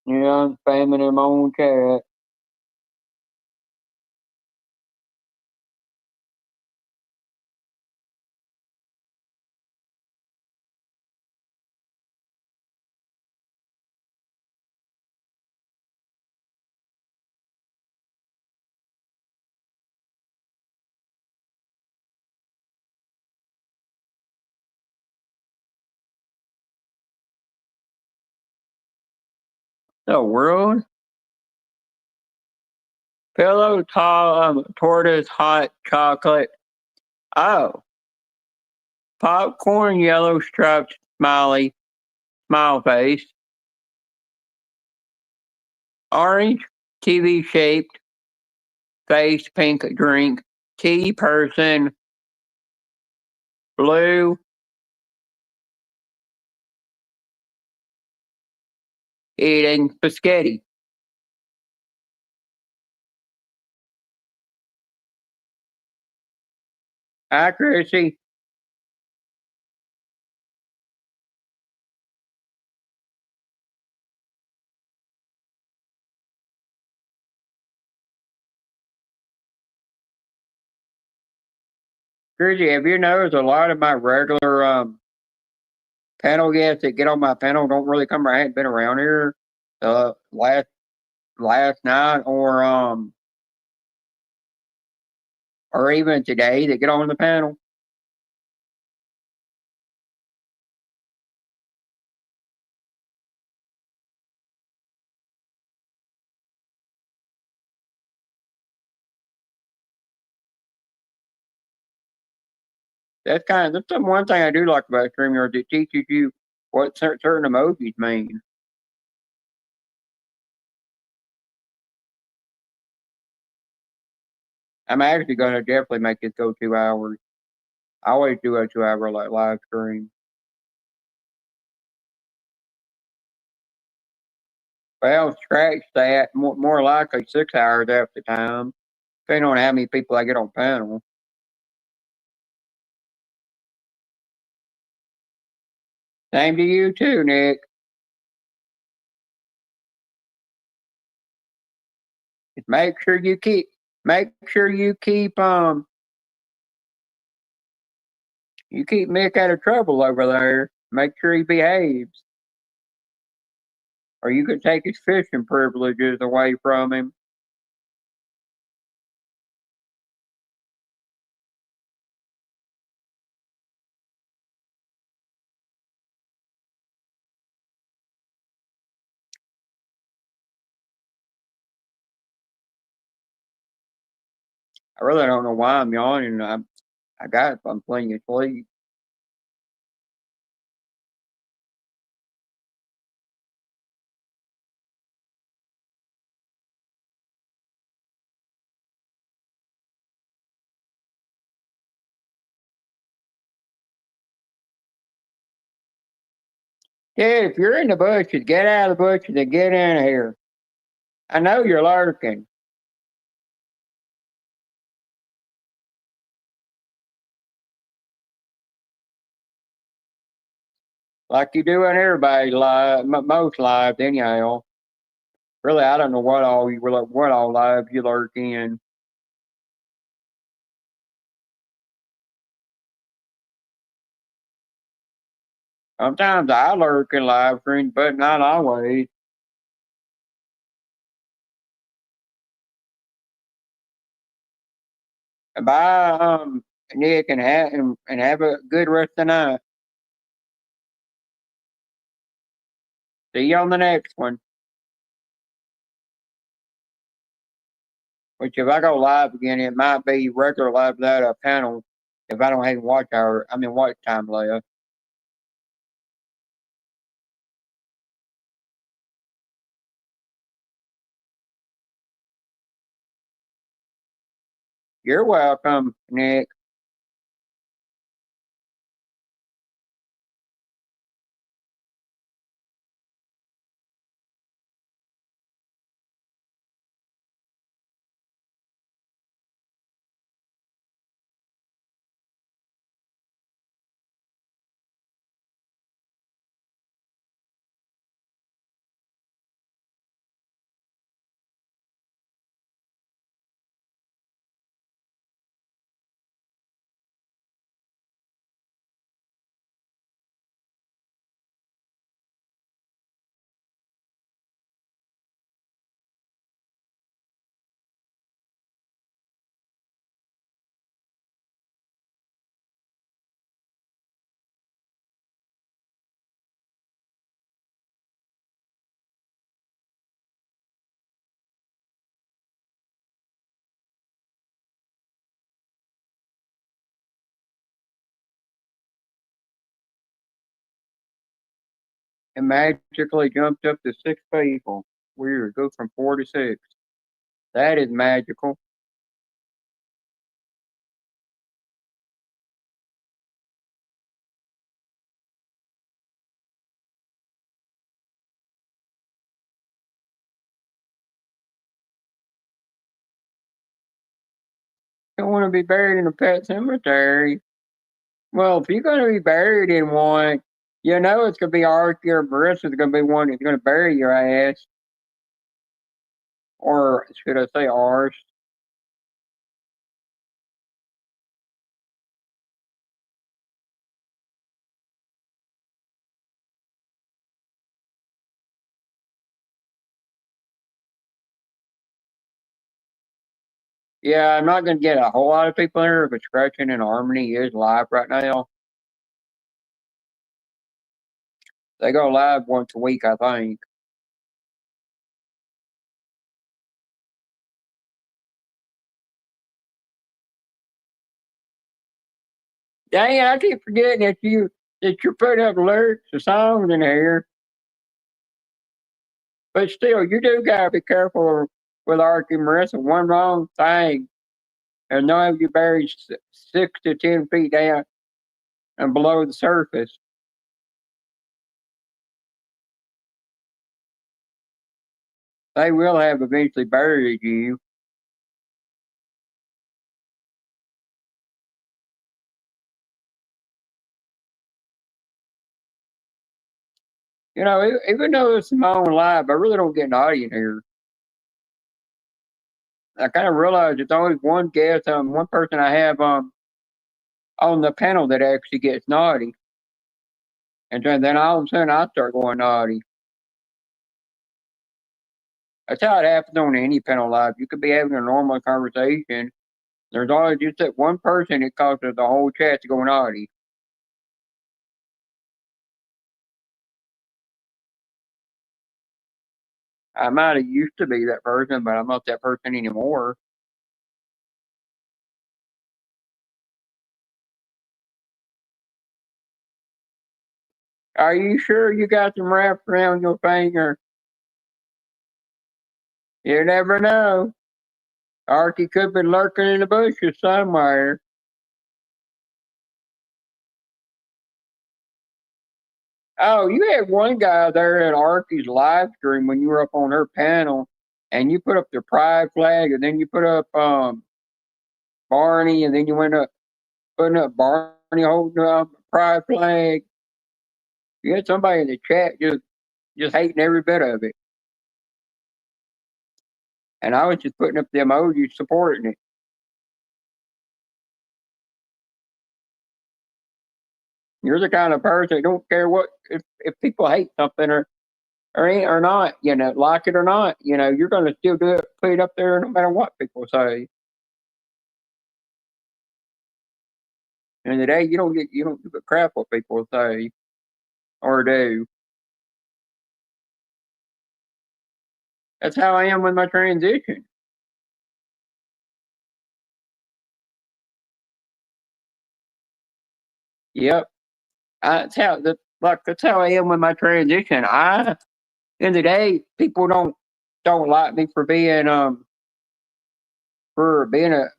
Yeah, I'm spamming in my own chat. The world? Pillow tortoise hot chocolate. Oh, popcorn yellow striped smile face. Orange TV shaped face pink drink. Tea person. Blue eating spaghetti. Accuracy. Accuracy. Have you noticed a lot of my regular panel guests that get on my panel don't really come around, hadn't been around here last night or even today that get on the panel. That's the one thing I do like about StreamYard. It teaches you what certain emojis mean. I'm actually going to definitely make this go 2 hours. I always do a 2 hour like live stream. Well, scratch that. More likely 6 hours after time, depending on how many people I get on panel. Same to you too, Nick. Just make sure you keep Mick out of trouble over there. Make sure he behaves, or you could take his fishing privileges away from him. I really don't know why I'm yawning. I'm plenty asleep. Yeah, if you're in the bushes, get out of the bushes and get in here. I know you're lurking. Like you do in everybody's live, most lives anyhow. Really, I don't know what all lives you lurk in. Sometimes I lurk in live streams, but not always. Bye, Nick, and have a good rest of the night. See you on the next one. Which if I go live again, it might be regular live without a panel if I don't have watch time left. You're welcome, Nick. and magically jumped up to 6 people. Weird. Go from 4 to 6. That is magical. Don't want to be buried in a pet cemetery. Well, if you're going to be buried in one, you know it's going to be Archie or Marissa's going to be one that's going to bury your ass. Or should I say ours? Yeah, I'm not going to get a whole lot of people there, but Scratching and Harmony is live right now. They go live once a week, I think. Dang it, I keep forgetting that you're putting up lyrics to songs in here. But still, you do gotta be careful with Archie and Marissa. One wrong thing, and know you buried 6 to 10 feet down and below the surface. They will have eventually buried you. You know, even though it's my own live, I really don't get naughty in here. I kind of realize it's always one guest, one person I have on the panel that actually gets naughty, and then all of a sudden I start going naughty. That's how it happens on any panel live. You could be having a normal conversation. There's always just that one person that causes the whole chat to go naughty. I might have used to be that person, but I'm not that person anymore. Are you sure you got them wrapped around your finger? You never know. Archie could be lurking in the bushes somewhere. Oh, you had one guy there at Archie's live stream when you were up on her panel, and you put up the pride flag, and then you put up Barney, and then you went up putting up Barney holding up a pride flag. You had somebody in the chat just hating every bit of it, and I was just putting up the emojis supporting it. You're the kind of person that don't care what if people hate something or ain't or not, like it or not, you're gonna still do it, put it up there no matter what people say. And today you don't give a crap what people say or do. That's how I am with my transition. Yep. That's how I am with my transition. In the day, people don't like me for being a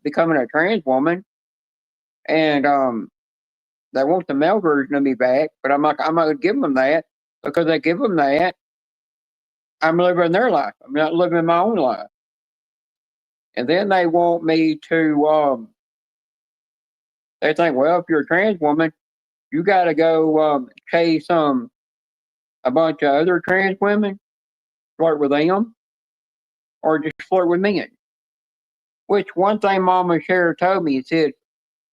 becoming a trans woman, and they want the male version of me back. But I'm not gonna give them that, because I give them that, I'm living their life. I'm not living my own life. And then they want me to. They think, well, if you're a trans woman, you got to go chase a bunch of other trans women, flirt with them, or just flirt with men. Which one thing Mama Cher told me, said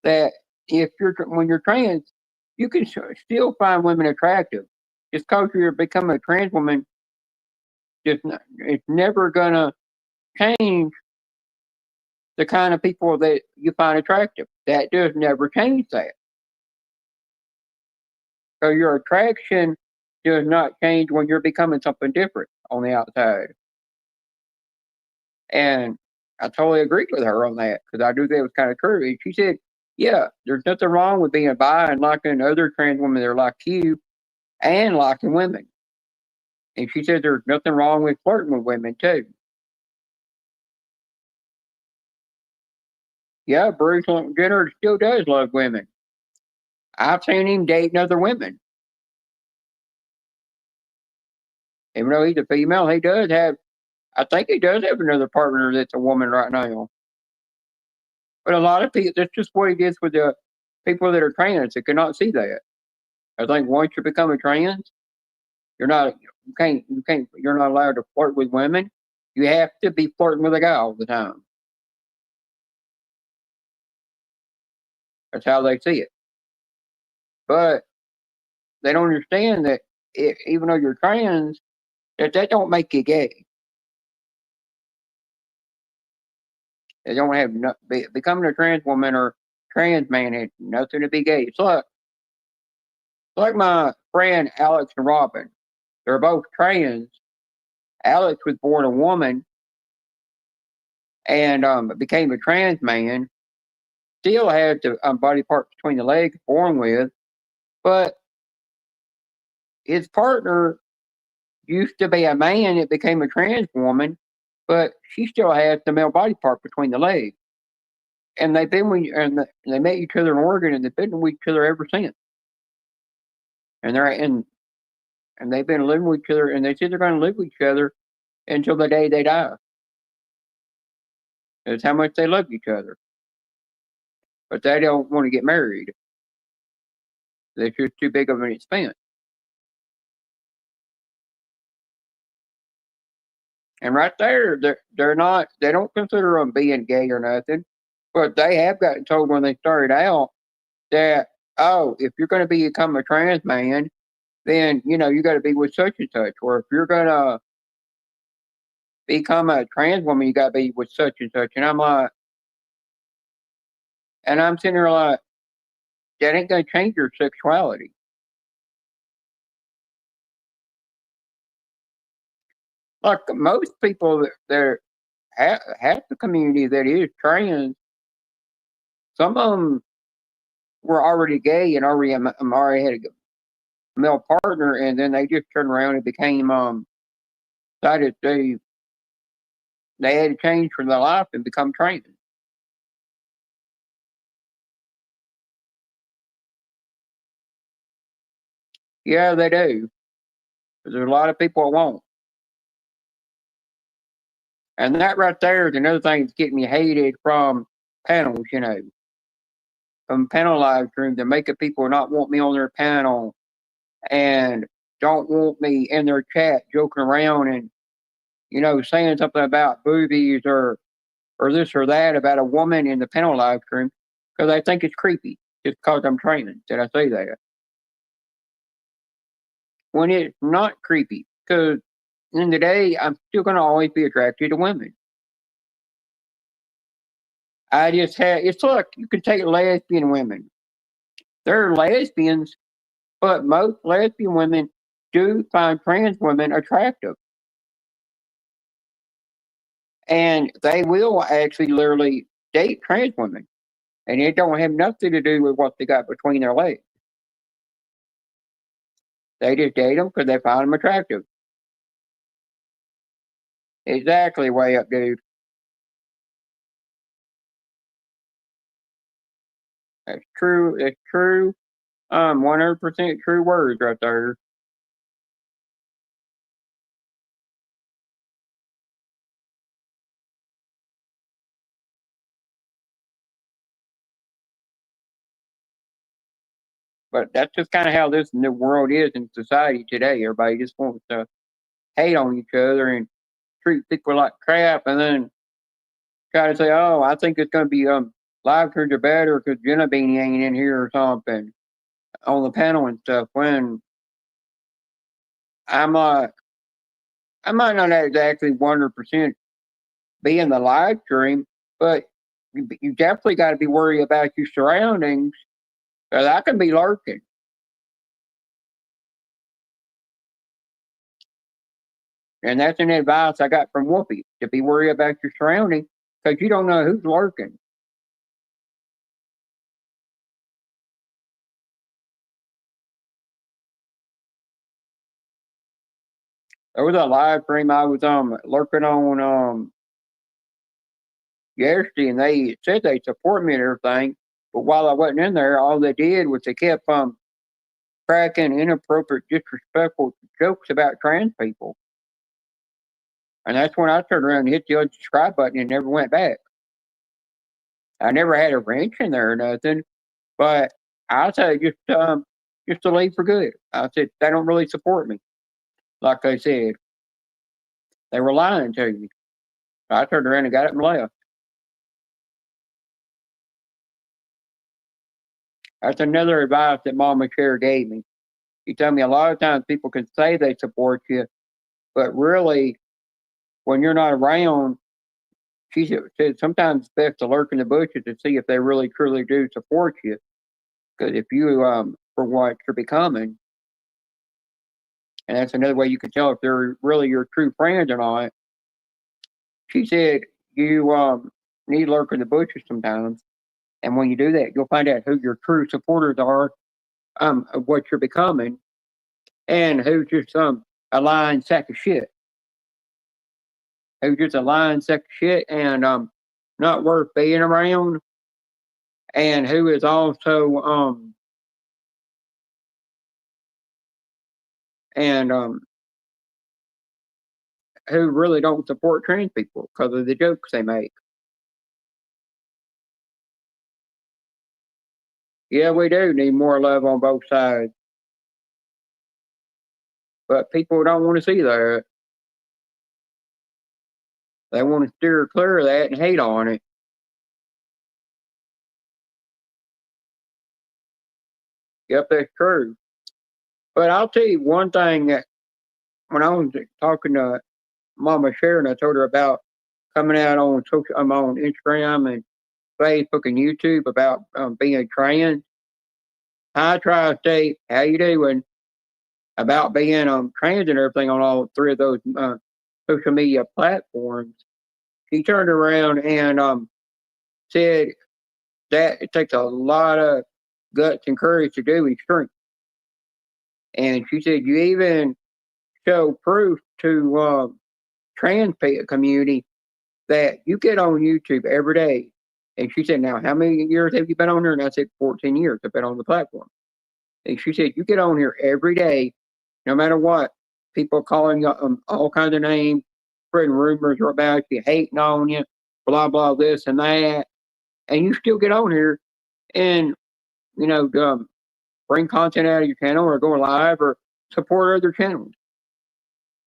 that if when you're trans, you can still find women attractive. Just because you're becoming a trans woman, it's never gonna change the kind of people that you find attractive. That does never change that. So your attraction does not change when you're becoming something different on the outside. And I totally agreed with her on that, because I do think it was kind of true. And she said, yeah, there's nothing wrong with being bi and liking other trans women that are like you and liking women. And she said there's nothing wrong with flirting with women too. Yeah, Bruce Jenner still does love women. I've seen him dating other women. Even though he's a female, he does have, I think he does have another partner that's a woman right now. But a lot of people, that's just what he gets with the people that are trans that cannot see that. I think once you become a trans, you're not allowed to flirt with women. You have to be flirting with a guy all the time. That's how they see it. But they don't understand that even though you're trans, that don't make you gay. They don't have becoming a trans woman or trans man has nothing to be gay. It's like my friend Alex and Robin. They're both trans. Alex was born a woman and became a trans man. Still has the body part between the legs born with, but his partner used to be a man that became a trans woman, but she still has the male body part between the legs. And they've been with, and they met each other in Oregon, and they've been with each other ever since. And they've been living with each other, and they said they're going to live with each other until the day they die. That's how much they love each other. But they don't want to get married. That's just too big of an expense. And right there, they don't consider them being gay or nothing, but they have gotten told when they started out that, oh, if you're going to become a trans man, then, you got to be with such and such. Or if you're going to become a trans woman, you got to be with such and such. And I'm sitting there like, that ain't going to change your sexuality. Like most people that half the community that is trans, some of them were already gay and already had a male partner, and then they just turned around and became decided they had to change for their life and become trans. Yeah, they do. There's a lot of people that won't. And that right there is another thing that's getting me hated from panels, from panel live streams and making people not want me on their panel and don't want me in their chat joking around and, saying something about boobies or this or that about a woman in the panel live stream because I think it's creepy just because I'm trans. Did I say that? When it's not creepy because in the day, I'm still going to always be attracted to women. It's like you can take lesbian women. They're lesbians, but most lesbian women do find trans women attractive. And they will actually literally date trans women. And it don't have nothing to do with what they got between their legs. They just date them because they find them attractive. Exactly, way up, dude. That's true. It's true. 100% true words right there. But that's just kind of how this new world is in society today. Everybody just wants to hate on each other and treat people like crap, and then try to say, "Oh, I think it's going to be live turns are better because Jenna Beanie ain't in here or something on the panel and stuff." When I'm like, I might not exactly 100% be in the live stream, but you definitely got to be worried about your surroundings because I can be lurking. And that's an advice I got from Whoopi to be worried about your surroundings because you don't know who's lurking. There was a live stream I was lurking on yesterday, and they said they support me and everything. But while I wasn't in there, all they did was they kept cracking inappropriate, disrespectful jokes about trans people. And that's when I turned around and hit the unsubscribe button and never went back. I never had a wrench in there or nothing, but I say just to leave for good. I said they don't really support me, like they said. They were lying to me. I turned around and got up and left. That's another advice that Mama Cher gave me. She told me a lot of times people can say they support you, but really, when you're not around, she said sometimes it's best to lurk in the bushes to see if they really truly do support you. Because if you, for what you're becoming, and that's another way you can tell if they're really your true friends or not. She said you need to lurk in the bushes sometimes, and when you do that, you'll find out who your true supporters are, of what you're becoming, and who's just a lying sack of shit. Who's just a lying sack of shit and not worth being around, and who is also and who really don't support trans people because of the jokes they make. Yeah, we do need more love on both sides. But people don't want to see that. They want to steer clear of that and hate on it. Yep, that's true. But I'll tell you one thing that when I was talking to Mama Sharon, I told her about coming out on I'm on Instagram and Facebook and YouTube about being trans. I try to say, how you doing? About being trans and everything on all three of those social media platforms. She turned around and said that it takes a lot of guts and courage to do and strength. And she said you even show proof to trans community that you get on YouTube every day. And she said, now, how many years have you been on there? And I said, 14 years I've been on the platform. And she said, you get on here every day, no matter what. People calling you all kinds of names, spreading rumors about you, hating on you, blah, blah, this and that. And you still get on here and, bring content out of your channel or go live or support other channels.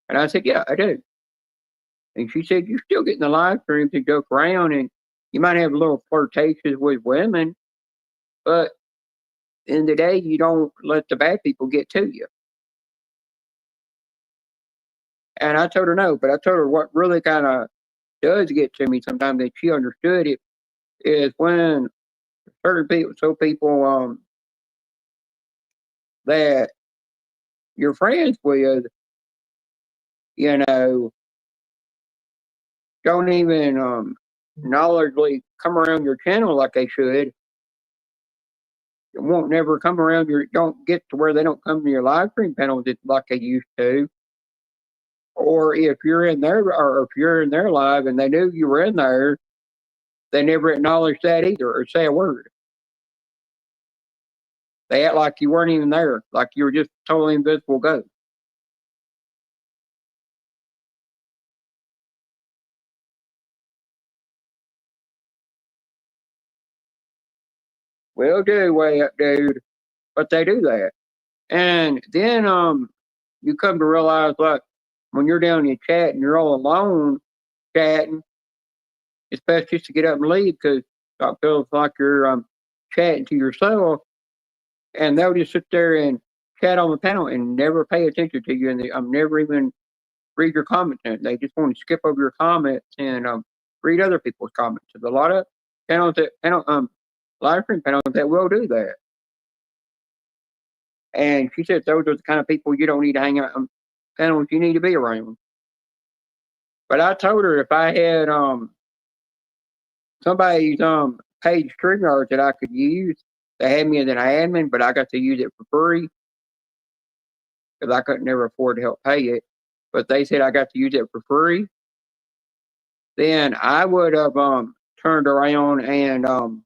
And I said, yeah, I do. And she said, you still get in the live streams and joke around and you might have a little flirtations with women, but in the day, you don't let the bad people get to you. And I told her no, but I told her what really kind of does get to me sometimes that she understood it is when certain people that you're friends with, don't even knowledgeably come around your channel like they should. It won't never come around don't get to where they don't come to your live stream panels like they used to. Or if you're in their live and they knew you were in there, they never acknowledge that either or say a word. They act like you weren't even there, like you were just totally invisible ghost. Well, do way up, dude. But they do that. And then you come to realize like when you're down in your chat and you're all alone chatting, it's best just to get up and leave because it feels like you're chatting to yourself, and they'll just sit there and chat on the panel and never pay attention to you, and never even read your comments. And they just want to skip over your comments and read other people's comments. There's a lot of live stream panels that will do that. And she said those are the kind of people you don't need to hang out on panels you need to be around. But I told her if I had somebody's paid StreamYard that I could use, they had me as an admin, but I got to use it for free because I couldn't never afford to help pay it. but they said I got to use it for free, then I would have turned around and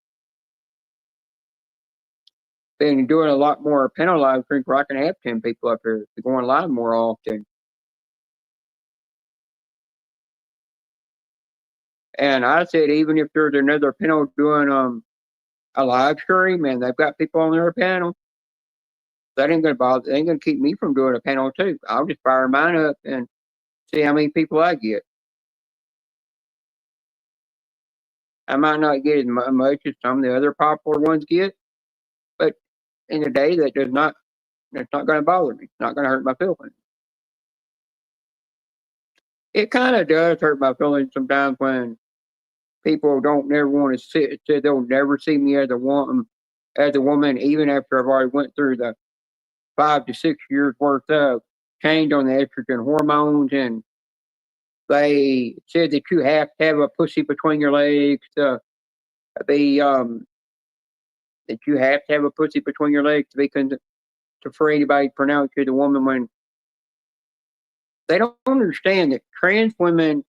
been doing a lot more panel live streams where I can have 10 people up here going live more often. And I said, even if there's another panel doing a live stream and they've got people on their panel, that ain't gonna bother. They ain't gonna keep me from doing a panel too. I'll just fire mine up and see how many people I get. I might not get as much as some of the other popular ones get, but in the day that's not going to bother me. It's not going to hurt my feelings. It kind of does hurt my feelings sometimes when people don't never want to sit. They'll never see me as a woman, even after I've already went through the 5 to 6 years worth of change on the estrogen hormones, and they said that you have to have a pussy between your legs to be that you have to have a pussy between your legs to be for anybody to pronounce you the woman, when they don't understand that trans women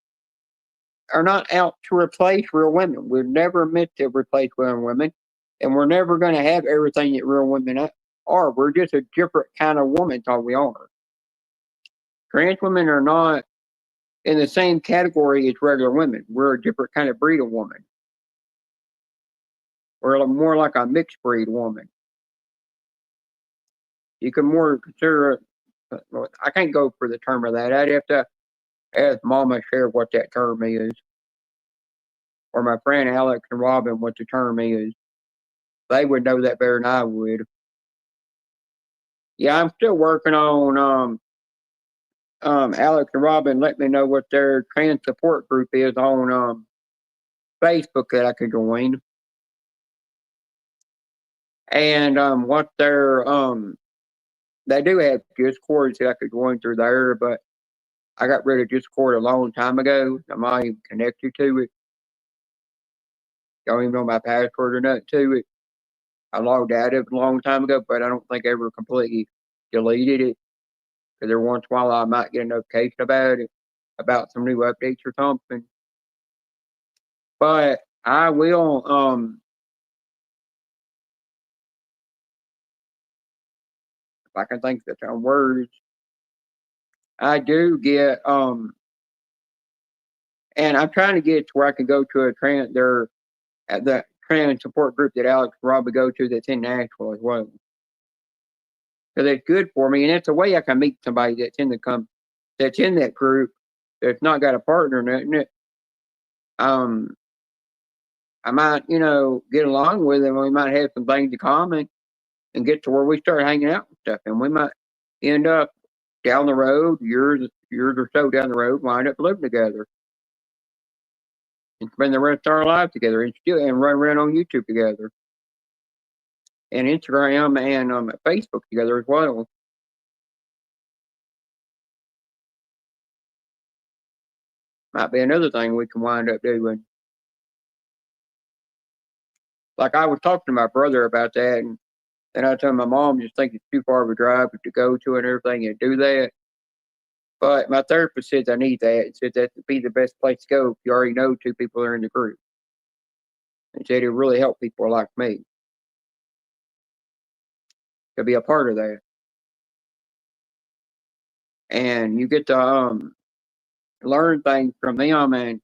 are not out to replace real women. We're never meant to replace real women, and we're never going to have everything that real women are. We're just a different kind of woman, that's all we are. Trans women are not in the same category as regular women. We're a different kind of breed of woman. We're more like a mixed breed woman. You can more consider, I can't go for the term of that. I'd have to ask Mama share what that term is, or my friend Alex and Robin what the term is. They would know that better than I would. Yeah, I'm still working on Alex and Robin let me know what their trans support group is on Facebook that I could join. And what their they do have Discord that I could join through there, but I got rid of Discord a long time ago. I'm not even connected to it. Don't even know my password or nothing to it. I logged out of it a long time ago, but I don't think I ever completely deleted it. Because every once in a while I might get a notification about it, about some new updates or something. But I will if I can think of some words, I do get and I'm trying to get to where I can go to the trans support group that Alex and Robbie go to that's in Nashville as well. Because it's good for me, and it's a way I can meet somebody that's in that group that's not got a partner in it. I might, get along with them. We might have some things in common and get to where we start hanging out and stuff. And we might end up down the road, years or so down the road, wind up living together and spend the rest of our lives together and run around on YouTube together and Instagram and Facebook together as well. Might be another thing we can wind up doing. Like I was talking to my brother about that, and I told my mom just think it's too far of a drive to go to and everything and do that. But my therapist says I need that. It said that would be the best place to go if you already know 2 people that are in the group. And said it really help people like me to be a part of that. And you get to learn things from them and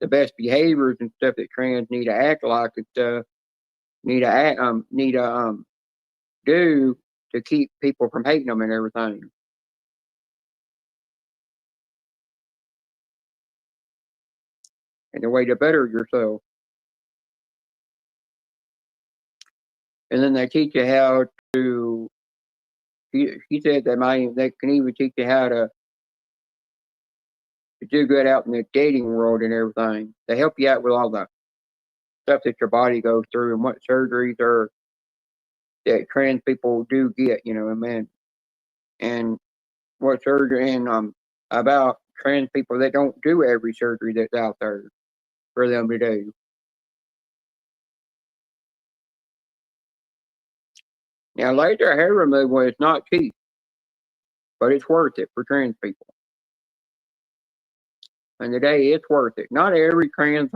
the best behaviors and stuff that trans need to act like and stuff, need to do to keep people from hating them and everything. And the way to better yourself. And then they teach you how to. She said they can even teach you how to do good out in the dating world and everything. They help you out with all the stuff that your body goes through and what surgeries are that trans people do get, and what surgery and about trans people that don't do every surgery that's out there for them to do. Now, laser hair removal is not cheap, but it's worth it for trans people. And today it's worth it. Not every trans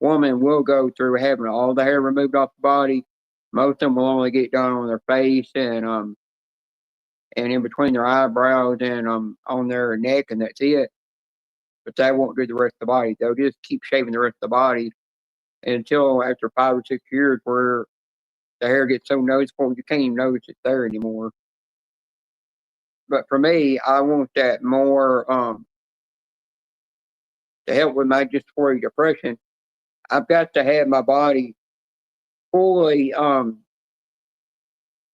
woman will go through having all the hair removed off the body. Most of them will only get done on their face and in between their eyebrows and on their neck, and that's it. But they won't do the rest of the body. They'll just keep shaving the rest of the body until after 5 or 6 years, where the hair gets so noticeable you can't even notice it's there anymore. But for me, I want that more to help with my dysphoria depression. I've got to have my body fully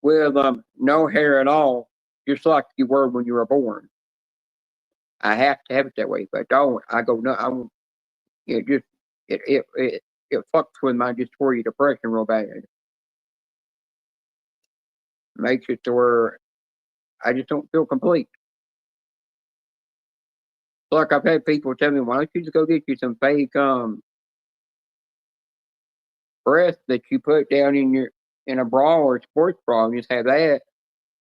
with no hair at all, just like you were when you were born. I have to have it that way. If I don't, I go no. I won't. It just it fucks with my dysphoria depression real bad. Makes it to where I just don't feel complete. Like I've had people tell me, why don't you just go get you some fake breasts that you put down in a bra or a sports bra and just have that.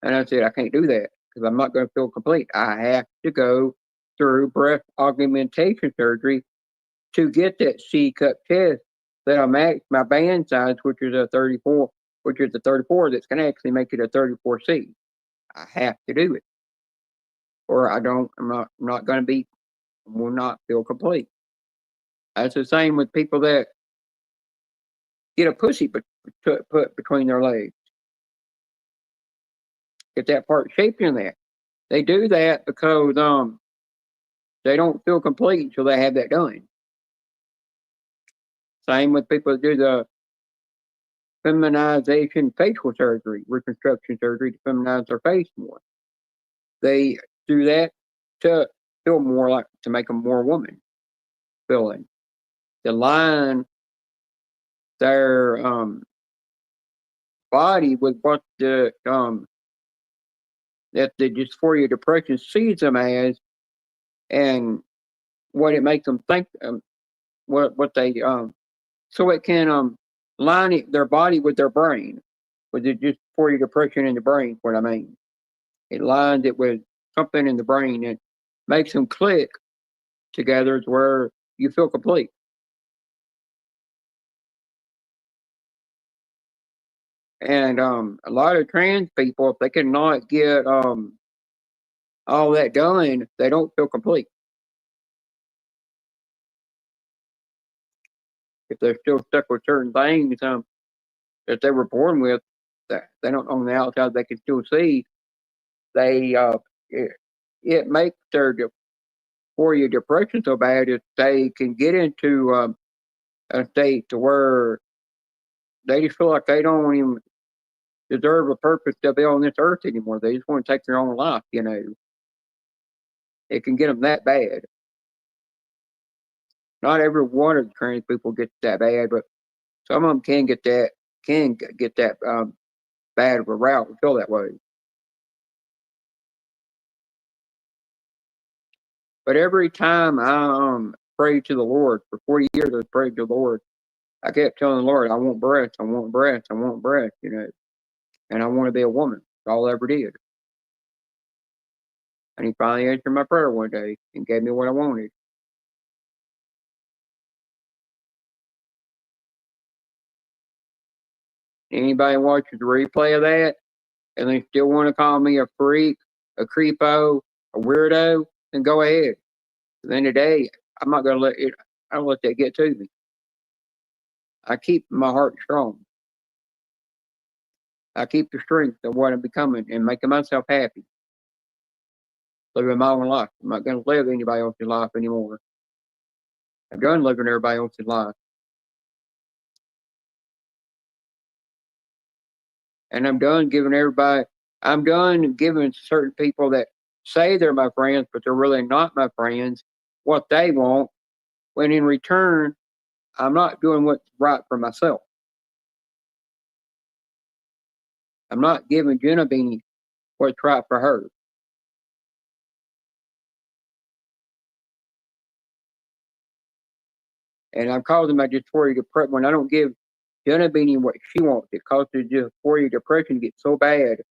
And I said, I can't do that because I'm not going to feel complete. I have to go through breast augmentation surgery to get that C cup chest that'll match my band size, which is a 34, which is the 34 that's going to actually make it a 34C. I have to do it, or I'm not going to will not feel complete. That's the same with people that get a pussy put between their legs. Get that part shaped in that. They do that because they don't feel complete until they have that done. Same with people that do the feminization facial surgery, reconstruction surgery to feminize their face more. They do that to feel more like, to make them more woman feeling. To line their body with what the that the dysphoria depression sees them as, and what it makes them think, what they so it can line their body with their brain, with the dysphoria depression in the brain. What I mean, it lines it with something in the brain that makes them click together to where you feel complete. And a lot of trans people, if they cannot get all that done, they don't feel complete. If they're still stuck with certain things that they were born with, that they don't on the outside they can still see, they it makes their dysphoria depression so bad that they can get into a state to where they just feel like they don't even deserve a purpose to be on this earth anymore. They just want to take their own life, you know. It can get them that bad. Not every one of the trans people gets that bad, but some of them can get that bad of a route and feel that way. But every time I prayed to the Lord for 40 years, I prayed to the Lord. I kept telling the Lord, I want breasts, I want breasts, I want breasts, you know, and I want to be a woman. That's all I ever did. And He finally answered my prayer one day and gave me what I wanted. Anybody watches the replay of that and they still want to call me a freak, a creepo, a weirdo, then go ahead. At the end of the day, I'm not going to I don't let that get to me. I keep my heart strong. I keep the strength of what I'm becoming and making myself happy. Living my own life. I'm not going to live anybody else's life anymore. I'm done living everybody else's life. And I'm done giving certain people that say they're my friends, but they're really not my friends, what they want, when in return, I'm not doing what's right for myself. I'm not giving Jenna Beanie what's right for her. And I'm causing my dysphoria depression. When I don't give Jenna Beanie what she wants, it causes dysphoria depression to get so bad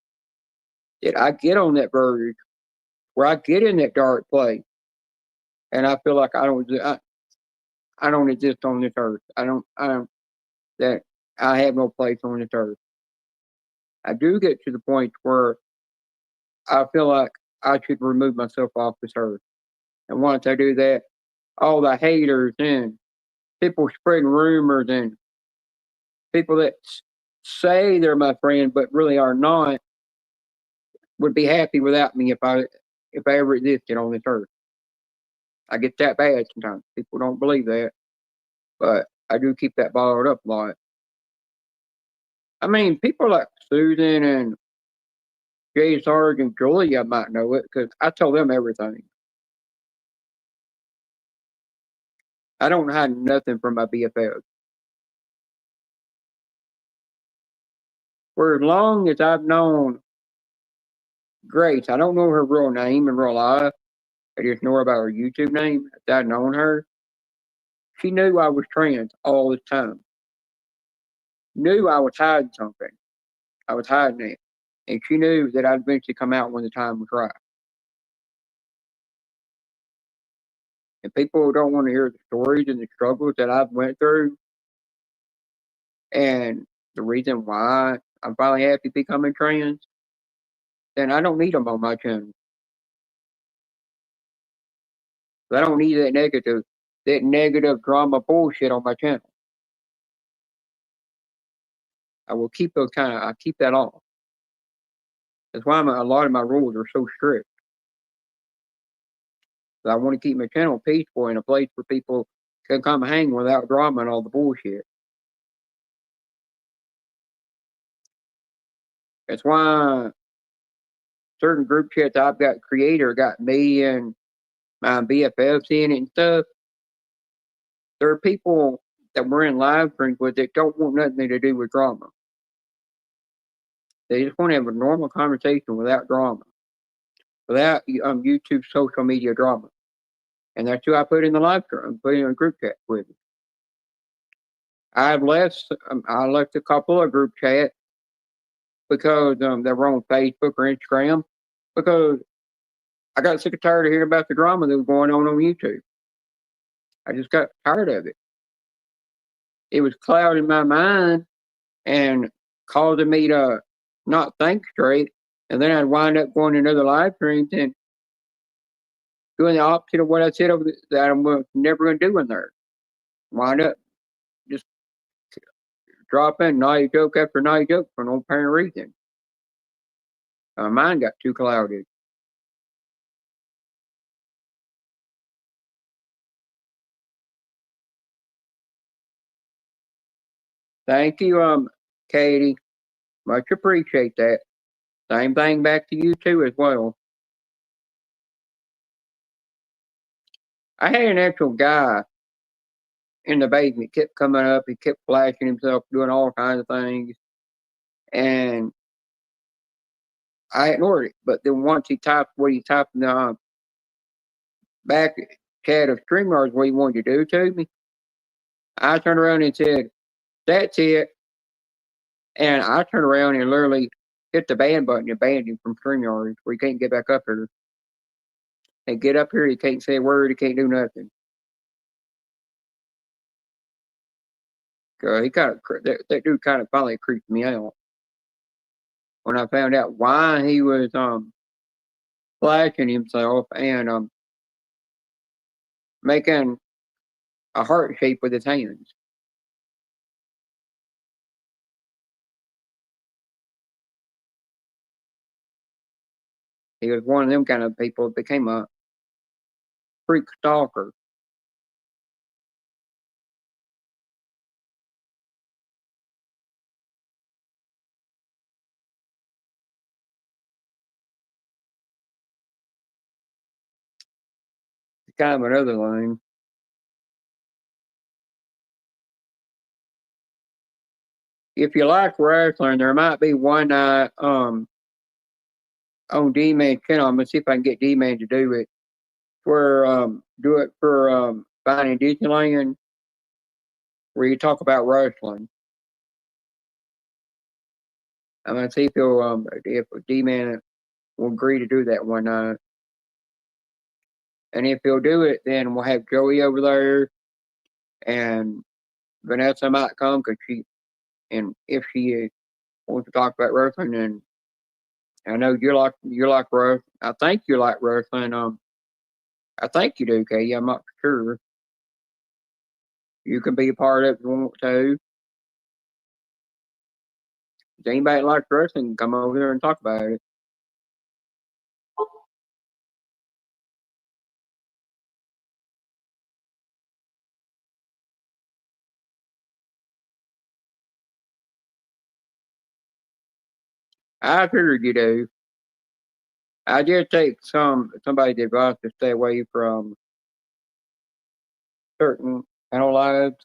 that I get on that verge where I get in that dark place and I feel like I don't exist on this earth. I don't that I have no place on this earth. I do get to the point where I feel like I should remove myself off this earth. And once I do that, all the haters and people spreading rumors and people that say they're my friend but really are not would be happy without me if I ever existed on this earth. I get that bad sometimes. People don't believe that, but I do keep that bottled up a lot. I mean, people like Susan and Jay Sarge and Julia might know it because I tell them everything. I don't hide nothing from my BFFs. For as long as I've known Grace, I don't know her real name in real life. I just know about her YouTube name. If I'd known her, she knew I was trans all the time. Knew I was hiding something. I was hiding it. And she knew that I'd eventually come out when the time was right. And people don't want to hear the stories and the struggles that I've went through and the reason why I'm finally happy becoming trans, then I don't need them on my channel. I don't need that negative drama bullshit on my channel. I will keep I keep that off. That's why a lot of my rules are so strict. I want to keep my channel peaceful in a place where people can come hang without drama and all the bullshit. That's why certain group chats I've got creator got me and my BFFs in it and stuff. There are people that we're in live streams with that don't want nothing to do with drama. They just want to have a normal conversation without drama, without YouTube social media drama. And that's who I put in the live stream, put in a group chat with. I left a couple of group chats because they were on Facebook or Instagram because I got sick and tired of hearing about the drama that was going on YouTube. I just got tired of it. It was clouding my mind and causing me to not think straight. And then I'd wind up going to another live streams and doing the opposite of what I said that I'm never going to do in there. Wind up just dropping naughty joke after naughty joke for no apparent reason. My mind got too clouded. Thank you, Katie. Much appreciate that. Same thing back to you too as well. I had an actual guy in the basement kept coming up. He kept flashing himself, doing all kinds of things, and I ignored it. But then once he typed what he typed in the back chat of StreamYards what he wanted to do to me, I turned around and said, "That's it." And I turned around and literally hit the ban button and banned him from StreamYards where he can't get back up here. And get up here, he can't say a word, he can't do nothing. He that dude kind of finally creeped me out when I found out why he was flashing himself and making a heart shape with his hands. He was one of them kind of people that became a freak stalker. It's kind of another thing. If you like wrestling, there might be one night on D-Man's channel. I'm gonna see if I can get D-Man to do it. Do it for Finding Disneyland, where you talk about wrestling. I'm gonna see if D-Man will agree to do that one night. And if he'll do it, then we'll have Joey over there, and Vanessa might come because and if she wants to talk about wrestling, and I know you like wrestling. I think you like wrestling. I think you do, Katie. I'm not sure. You can be a part of it if you want to. If anybody that likes wrestling, come over there and talk about it. I figured you do. I did take somebody's advice to stay away from certain channel lives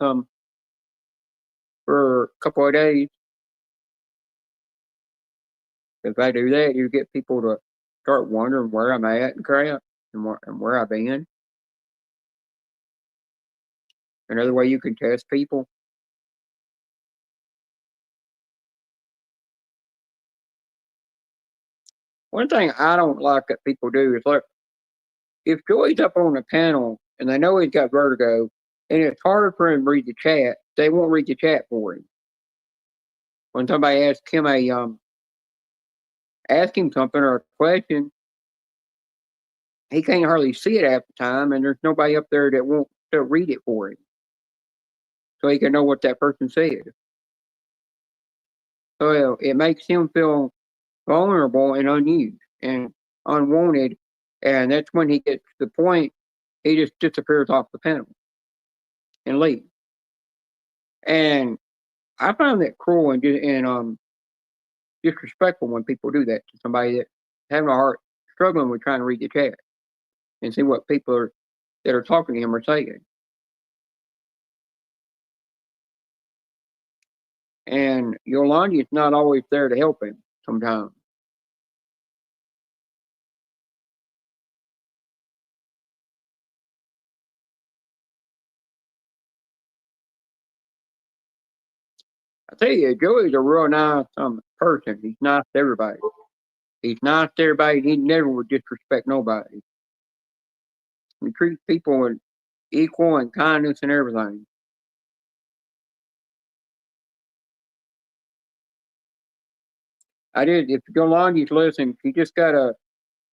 for a couple of days. If I do that, you get people to start wondering where I'm at and crap, and where I've been. Another way you can test people. One thing I don't like that people do is look, if Joey's up on the panel and they know he's got vertigo, and it's hard for him to read the chat, they won't read the chat for him. When somebody ask him something or a question, he can't hardly see it half the time, and there's nobody up there that won't to read it for him, so he can know what that person said. So it makes him feel vulnerable and unused and unwanted, and that's when he gets to the point he just disappears off the panel and leaves. And I find that cruel and disrespectful when people do that to somebody that having a heart struggling with trying to read the chat and see what people that are talking to him are saying. And Yolandi is not always there to help him sometimes. I tell you, Joey's a real nice person. He's nice to everybody. He's nice to everybody. He never would disrespect nobody. He treats people with equal and kindness and everything. I did. If Yolandi's listening, you just gotta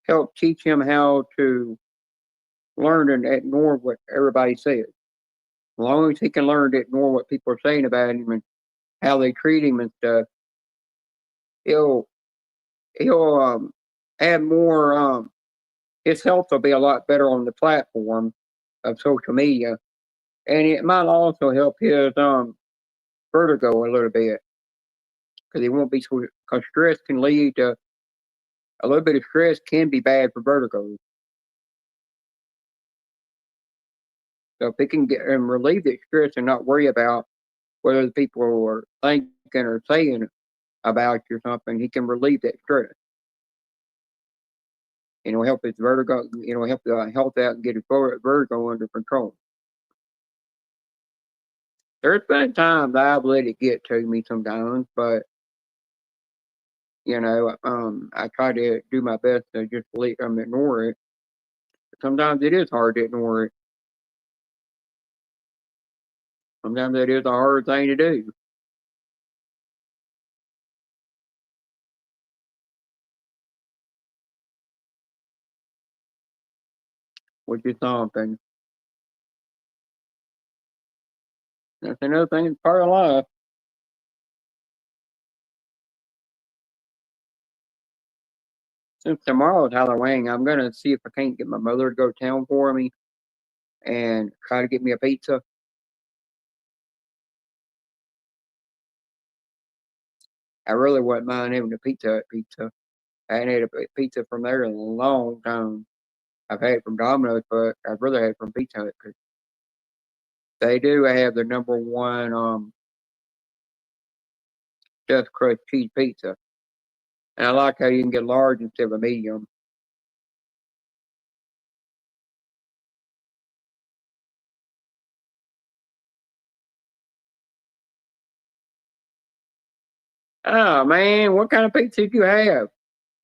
help teach him how to learn and ignore what everybody says. As long as he can learn to ignore what people are saying about him and how they treat him and stuff, he'll he'll have more. His health will be a lot better on the platform of social media, and it might also help his vertigo a little bit because he won't be so. Because stress can lead to a little bit of stress can be bad for vertigo. So if he can get and relieve that stress and not worry about whether the people are thinking or saying about you or something, he can relieve that stress. And it'll help his vertigo. It'll help the health out and get his vertigo under control. There's been times I've let it get to me sometimes, but I try to do my best to just ignore it. Sometimes it is hard to ignore it. Sometimes it is a hard thing to do. Which is something. That's another thing. It's part of life. Since tomorrow's Halloween, I'm gonna see if I can't get my mother to go to town for me and try to get me a pizza. I really wouldn't mind having a pizza. I hadn't had a pizza from there in a long time. I've had it from Domino's, but I'd rather have it from Pizza Hut because they do have the number one stuffed crust cheese pizza. And I like how you can get large instead of a medium. Oh man, what kind of pizza do you have?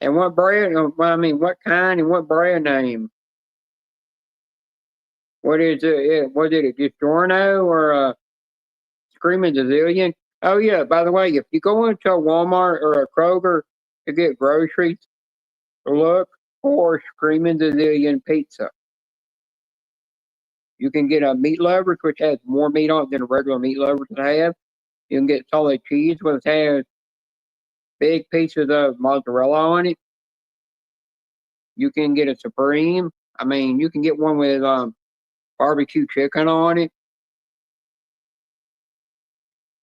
And what brand? I mean, what kind and what brand name? What is it? Was it a DiGiorno or a Screaming Gazillion? Oh yeah. By the way, if you go into a Walmart or a Kroger to get groceries, look for Screaming Gazillion pizza. You can get a meat lovers, which has more meat on it than a regular meat lovers would have. You can get solid cheese, which has big pieces of mozzarella on it. You can get a supreme. I mean, you can get one with barbecue chicken on it.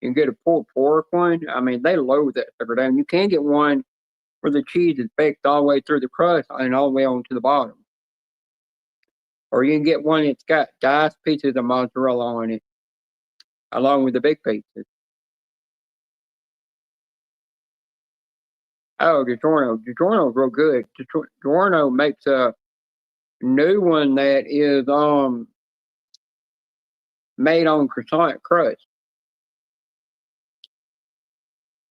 You can get a pulled pork one. I mean, they load that sucker down. You can get one where the cheese is baked all the way through the crust and all the way onto the bottom. Or you can get one that's got diced pieces of mozzarella on it, along with the big pieces. Oh, DiGiorno. DiGiorno's real good. DiGiorno makes a new one that is made on croissant crust.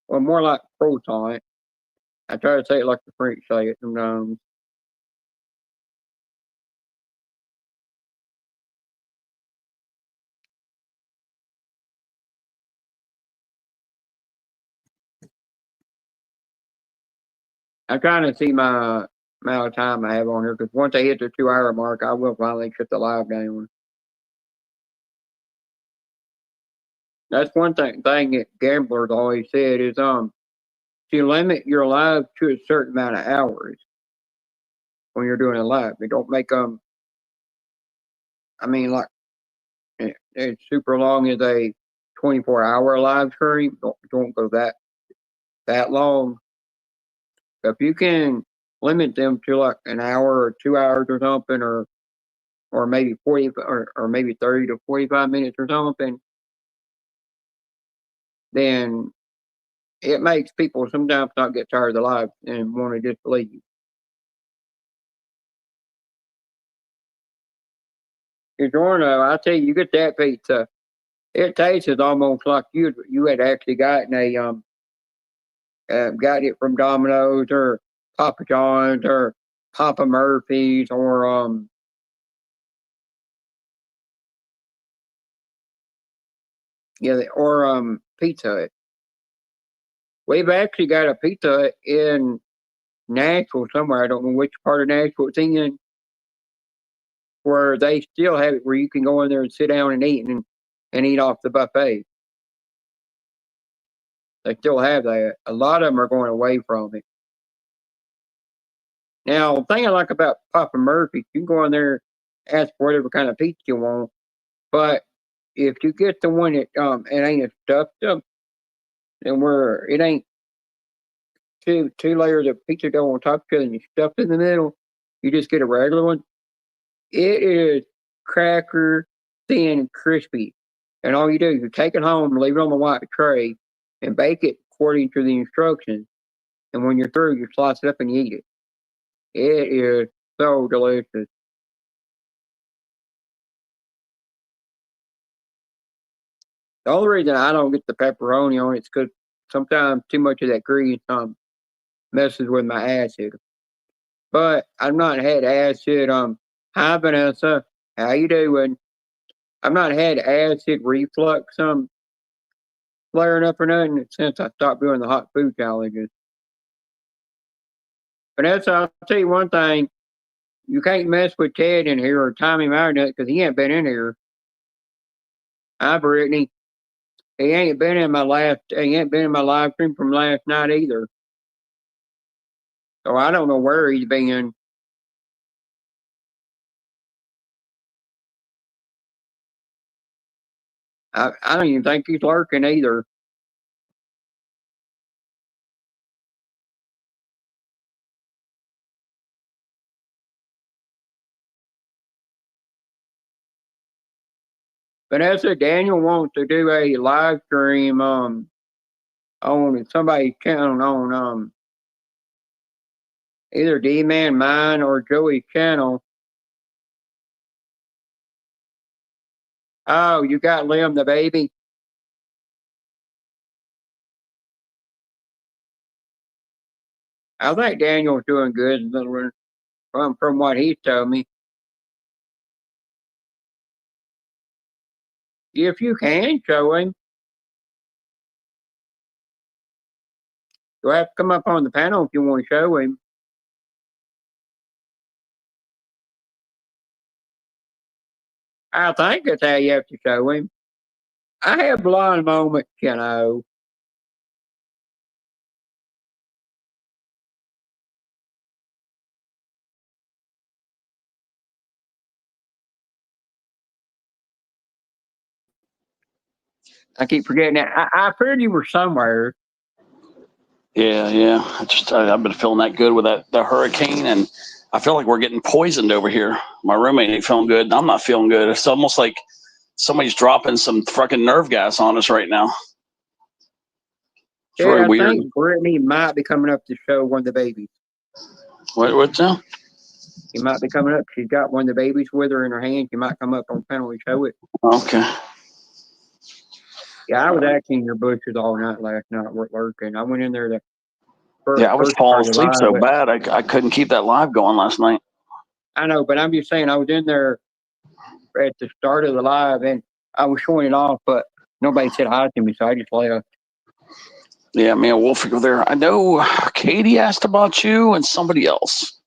Well, more like croissant. I try to say it like the French say it sometimes. I'm trying to see my amount of time I have on here because once I hit the 2 hour mark, I will finally shut the live down. That's one thing that gamblers always said is to limit your live to a certain amount of hours when you're doing a live. You don't make I mean like it's super long as a 24-hour live stream. Don't go that long. If you can limit them to like an hour or 2 hours or something, or maybe 40 or maybe 30 to 45 minutes or something, then it makes people sometimes not get tired of the live and want to just leave. DiGiorno, I tell you, you get that pizza, it tastes almost like you had actually gotten got it from Domino's or Papa John's or Papa Murphy's or Pizza Hut. We've actually got a Pizza Hut in Nashville somewhere. I don't know which part of Nashville it's in, where they still have it where you can go in there and sit down and eat and eat off the buffet. They still have that. A lot of them are going away from it. Now, the thing I like about Papa Murphy, you can go in there, ask for whatever kind of pizza you want, but if you get the one that it ain't a stuffed up, then where it ain't two layers of pizza dough on top of each other and you stuffed in the middle, you just get a regular one. It is cracker thin and crispy. And all you do is you take it home, leave it on the white tray, and bake it according to the instructions. And when you're through, you slice it up and you eat it. It is so delicious. The only reason I don't get the pepperoni on it is because sometimes too much of that grease messes with my acid. But I've not had acid. Hi Vanessa, how you doing? I've not had acid reflux flaring up or nothing since I stopped doing the hot food challenges. Vanessa, I'll tell you one thing: you can't mess with Ted in here or Tommy Marinette because he ain't been in here. Hi Brittany, he ain't been in my last. He ain't been in my live stream from last night either. So I don't know where he's been. I don't even think he's lurking either. Vanessa, Daniel wants to do a live stream on somebody's channel on either D Man mine or Joey's channel. Oh, you got Lim the baby? I think Daniel's doing good from what he's told me. If you can show him, you'll have to come up on the panel if you want to show him. I think that's how you have to show him. I have blind moments, you know. I keep forgetting that. I figured you were somewhere. Yeah. I've been feeling that good with the hurricane, and I feel like we're getting poisoned over here. My roommate ain't feeling good, and I'm not feeling good. It's almost like somebody's dropping some fucking nerve gas on us right now. It's really I weird. think Brittany might be coming up to show one of the babies. What's that? She might be coming up. She's got one of the babies with her in her hand. She might come up on panel and show it. Okay. Yeah, I was actually in your bushes all night last night working. I went in there to. I was falling asleep so bad I couldn't keep that live going last night. I know, but I'm just saying I was in there at the start of the live and I was showing it off, but nobody said hi to me, so I just left. Yeah, man, we'll figure there. I know Katie asked about you and somebody else.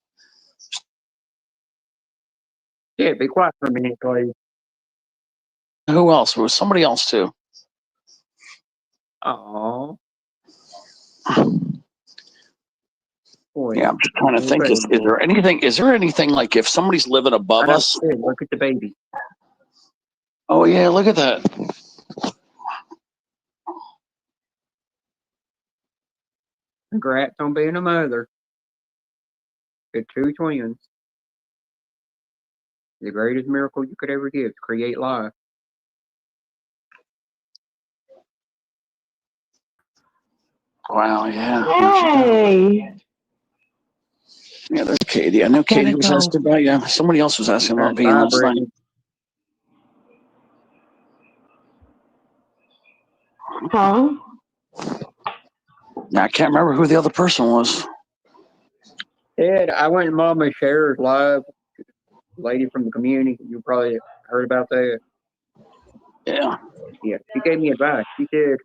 Yeah, be quiet for a minute, please. Who else? It was somebody else too. Oh. Yeah, I'm just trying to think. Is there anything? Is there anything like if somebody's living above us? Look at the baby. Oh yeah, look at that. Congrats on being a mother. Good 2 twins. The greatest miracle you could ever give, create life. Wow, yeah. Hey. Yeah, there's Katie. I know Katie was asking about you. Somebody else was asking about being last night. Huh? I can't remember who the other person was. Ed, I went to Mama Cher's live. Lady from the community. You probably heard about that. Yeah. Yeah. She gave me advice. She said,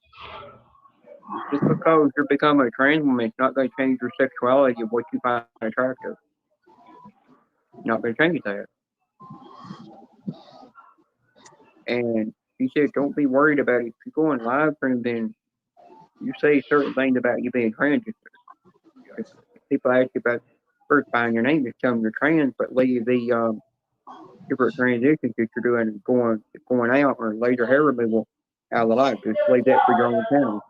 just because you're becoming a trans woman, it's not going to change your sexuality of what you find attractive. Not going to change that. And she said, don't be worried about it. If you go on live stream, then you say certain things about you being transgender. If people ask you about first buying your name, just tell them you're trans, but leave the different transitions that you're doing going out or laser hair removal out of the life. Just leave that for your own channel.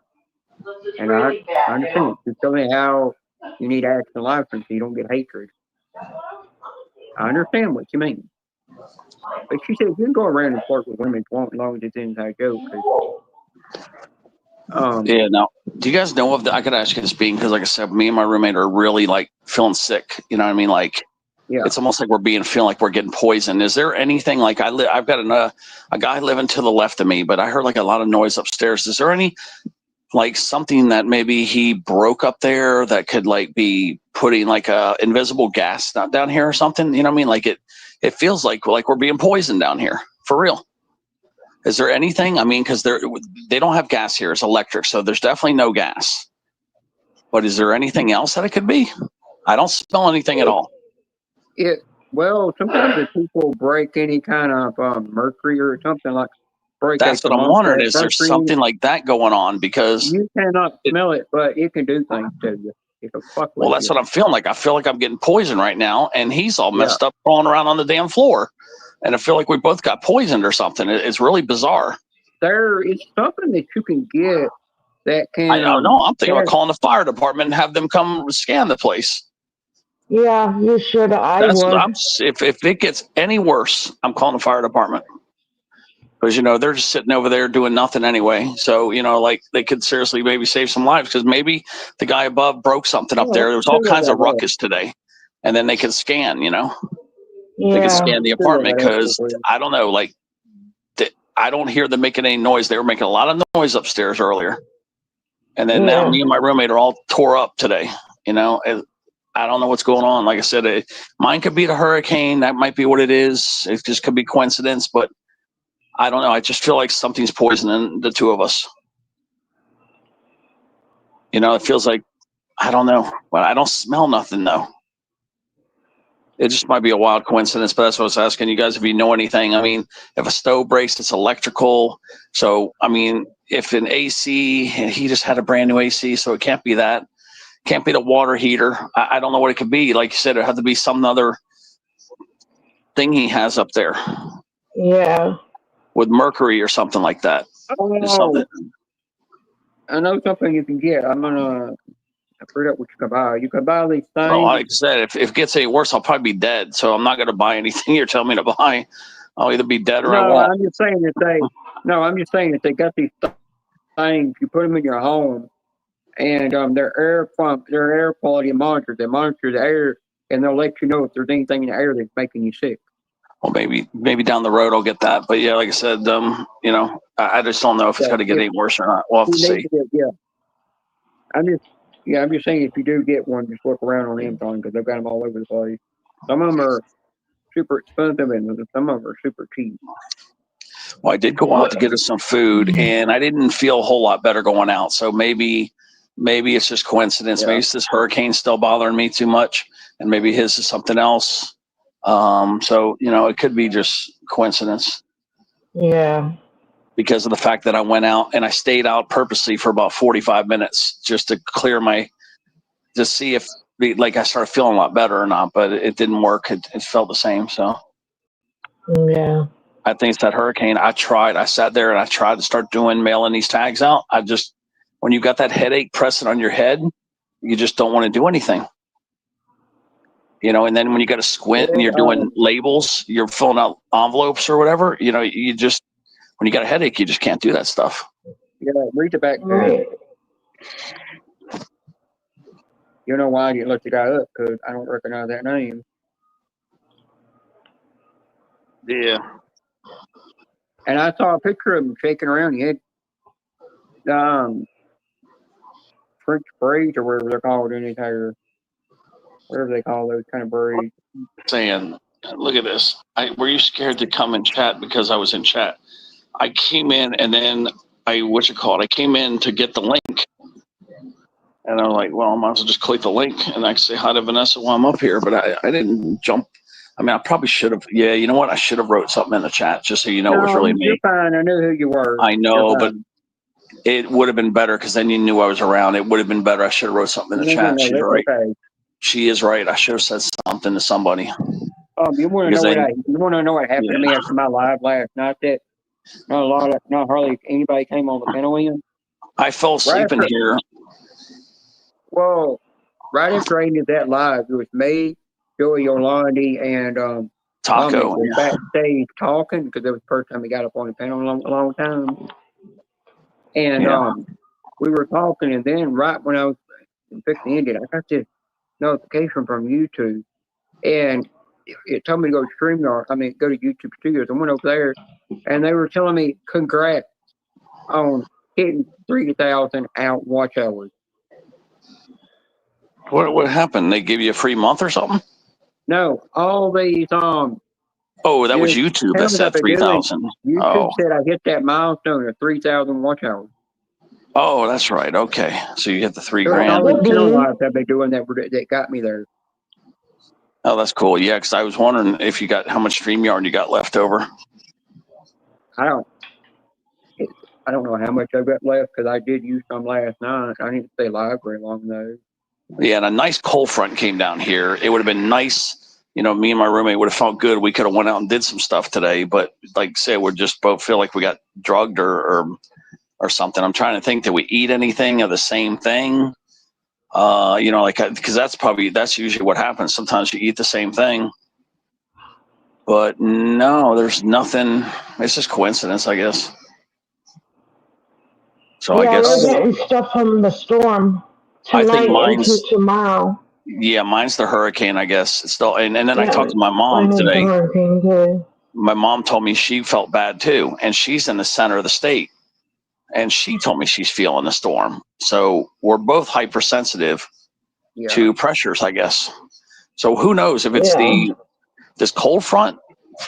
And I understand. Just tell me how you need to act in life so you don't get hatred. I understand what you mean. But she said you can go around and flirt with women as long as it's inside joke. Yeah, now, do you guys know of I could ask you this being, because like I said, me and my roommate are really like feeling sick. You know what I mean? Like, yeah. It's almost like feeling like we're getting poisoned. Is there anything like I've got a guy living to the left of me, but I heard like a lot of noise upstairs. Is there any like something that maybe he broke up there that could like be putting like a invisible gas down here or something? You know what I mean? Like it feels like we're being poisoned down here for real. Is there anything? I mean, because they don't have gas here; it's electric, so there's definitely no gas. But is there anything else that it could be? I don't smell anything at all. Well, sometimes if people break any kind of mercury or something like that's what I'm wondering. Is there something like that going on? Because you cannot smell it, but it can do things to you. Well, that's what I'm feeling like. I feel like I'm getting poisoned right now, and he's all messed up, crawling around on the damn floor. And I feel like we both got poisoned or something. It's really bizarre. There is something that you can get that can. I don't know. I'm thinking about calling the fire department and have them come scan the place. Yeah, you should. If it gets any worse, I'm calling the fire department. Because, they're just sitting over there doing nothing anyway. So, like they could seriously maybe save some lives, because maybe the guy above broke something up there. There was all kinds of ruckus today. And then they could scan, They could scan the apartment, because I don't know, like I don't hear them making any noise. They were making a lot of noise upstairs earlier. And then now me and my roommate are all tore up today. I don't know what's going on. Like I said, mine could be the hurricane. That might be what it is. It just could be coincidence, but I don't know. I just feel like something's poisoning the two of us. You know, it feels like, I don't know. Well, I don't smell nothing though. It just might be a wild coincidence, but that's what I was asking you guys if you know anything. I mean, if a stove breaks, it's electrical. So, I mean, if an AC, he just had a brand new AC, so it can't be that. Can't be the water heater. I don't know what it could be. Like you said, it had to be some other thing he has up there. Yeah. With mercury or something like that. Oh, I know something you can get. I'm gonna figure out what you can buy. You can buy these things. Well, like I said, if it gets any worse, I'll probably be dead. So I'm not going to buy anything you're telling me to buy. I'll either be dead or I won't. I'm just saying that they got these things. You put them in your home, and they're air quality monitors. They monitor the air, and they'll let you know if there's anything in the air that's making you sick. Well, maybe down the road I'll get that. But yeah, like I said, you know, I just don't know if it's going to get any worse or not. We'll have to see. I'm just saying if you do get one, just look around on Amazon because they've got them all over the place. Some of them are super expensive and some of them are super cheap. Well, I did go out to get us some food, and I didn't feel a whole lot better going out. So maybe it's just coincidence. Yeah. Maybe it's this hurricane still bothering me too much, and maybe his is something else. So, you know, it could be just coincidence. Yeah. Because of the fact that I went out and I stayed out purposely for about 45 minutes just to clear to see if like I started feeling a lot better or not, but it didn't work. It felt the same. So yeah, I think it's that hurricane. I sat there and I tried to start mailing these tags out. When you got that headache pressing on your head, you just don't want to do anything. You know, and then when you got to squint and you're doing labels, you're filling out envelopes or whatever, you know, when you got a headache, you just can't do that stuff. Yeah, read the back page. Right. You know why I didn't look the guy up? Because I don't recognize that name. Yeah. And I saw a picture of him shaking around. He had French braids or whatever they're called in his hair. Whatever they call those kind of braids. Saying, look at this. Were you scared to come and chat because I was in chat? I came in and then I came in to get the link. And I'm like, well, I might as well just click the link and I can say hi to Vanessa while I'm up here. But I didn't jump. I mean, I probably should have. Yeah, you know what? I should have wrote something in the chat just so you know it was really me. You're fine. I knew who you were. I know, but it would have been better because then you knew I was around. It would have been better. I should have wrote something in the chat. She's right. Okay. She is right. I should have said something to somebody. You want to know what happened to me after my live last night? That not hardly anybody came on the panel in. I fell asleep in here. Well, right after I ended that live, it was me, Joey Orlandi, and Taco backstage talking because it was the first time we got up on the panel in a long time. And we were talking, and then right when I was fixing to end it, I got this notification from YouTube, and it told me to go to StreamYard. Go to YouTube Studios. I went over there, and they were telling me congrats on hitting 3,000 watch hours. What happened? They gave you a free month or something? No, all these Oh, that was YouTube that said 3,000. YouTube said I hit that milestone of 3,000 watch hours. Oh, that's right. Okay, so you hit the $3,000. All these channel lives I've been doing that got me there. Oh, that's cool. Yeah, because I was wondering if you got how much StreamYard you got left over. I don't know how much I've got left because I did use some last night. I didn't stay live very long though. Yeah, and a nice cold front came down here. It would have been nice, you know, me and my roommate would have felt good. We could have went out and did some stuff today, but like I said, we just both feel like we got drugged or something. I'm trying to think, did we eat anything of the same thing? You know, because that's usually what happens. Sometimes you eat the same thing, but no, there's nothing. It's just coincidence, I guess. So I guess we're getting stuff from the storm tonight into tomorrow. Yeah, mine's the hurricane, I guess. It's still, and then I talked to my mom today. My mom told me she felt bad too, and she's in the center of the state, and she told me she's feeling the storm. So we're both hypersensitive to pressures, I guess. So who knows if it's this cold front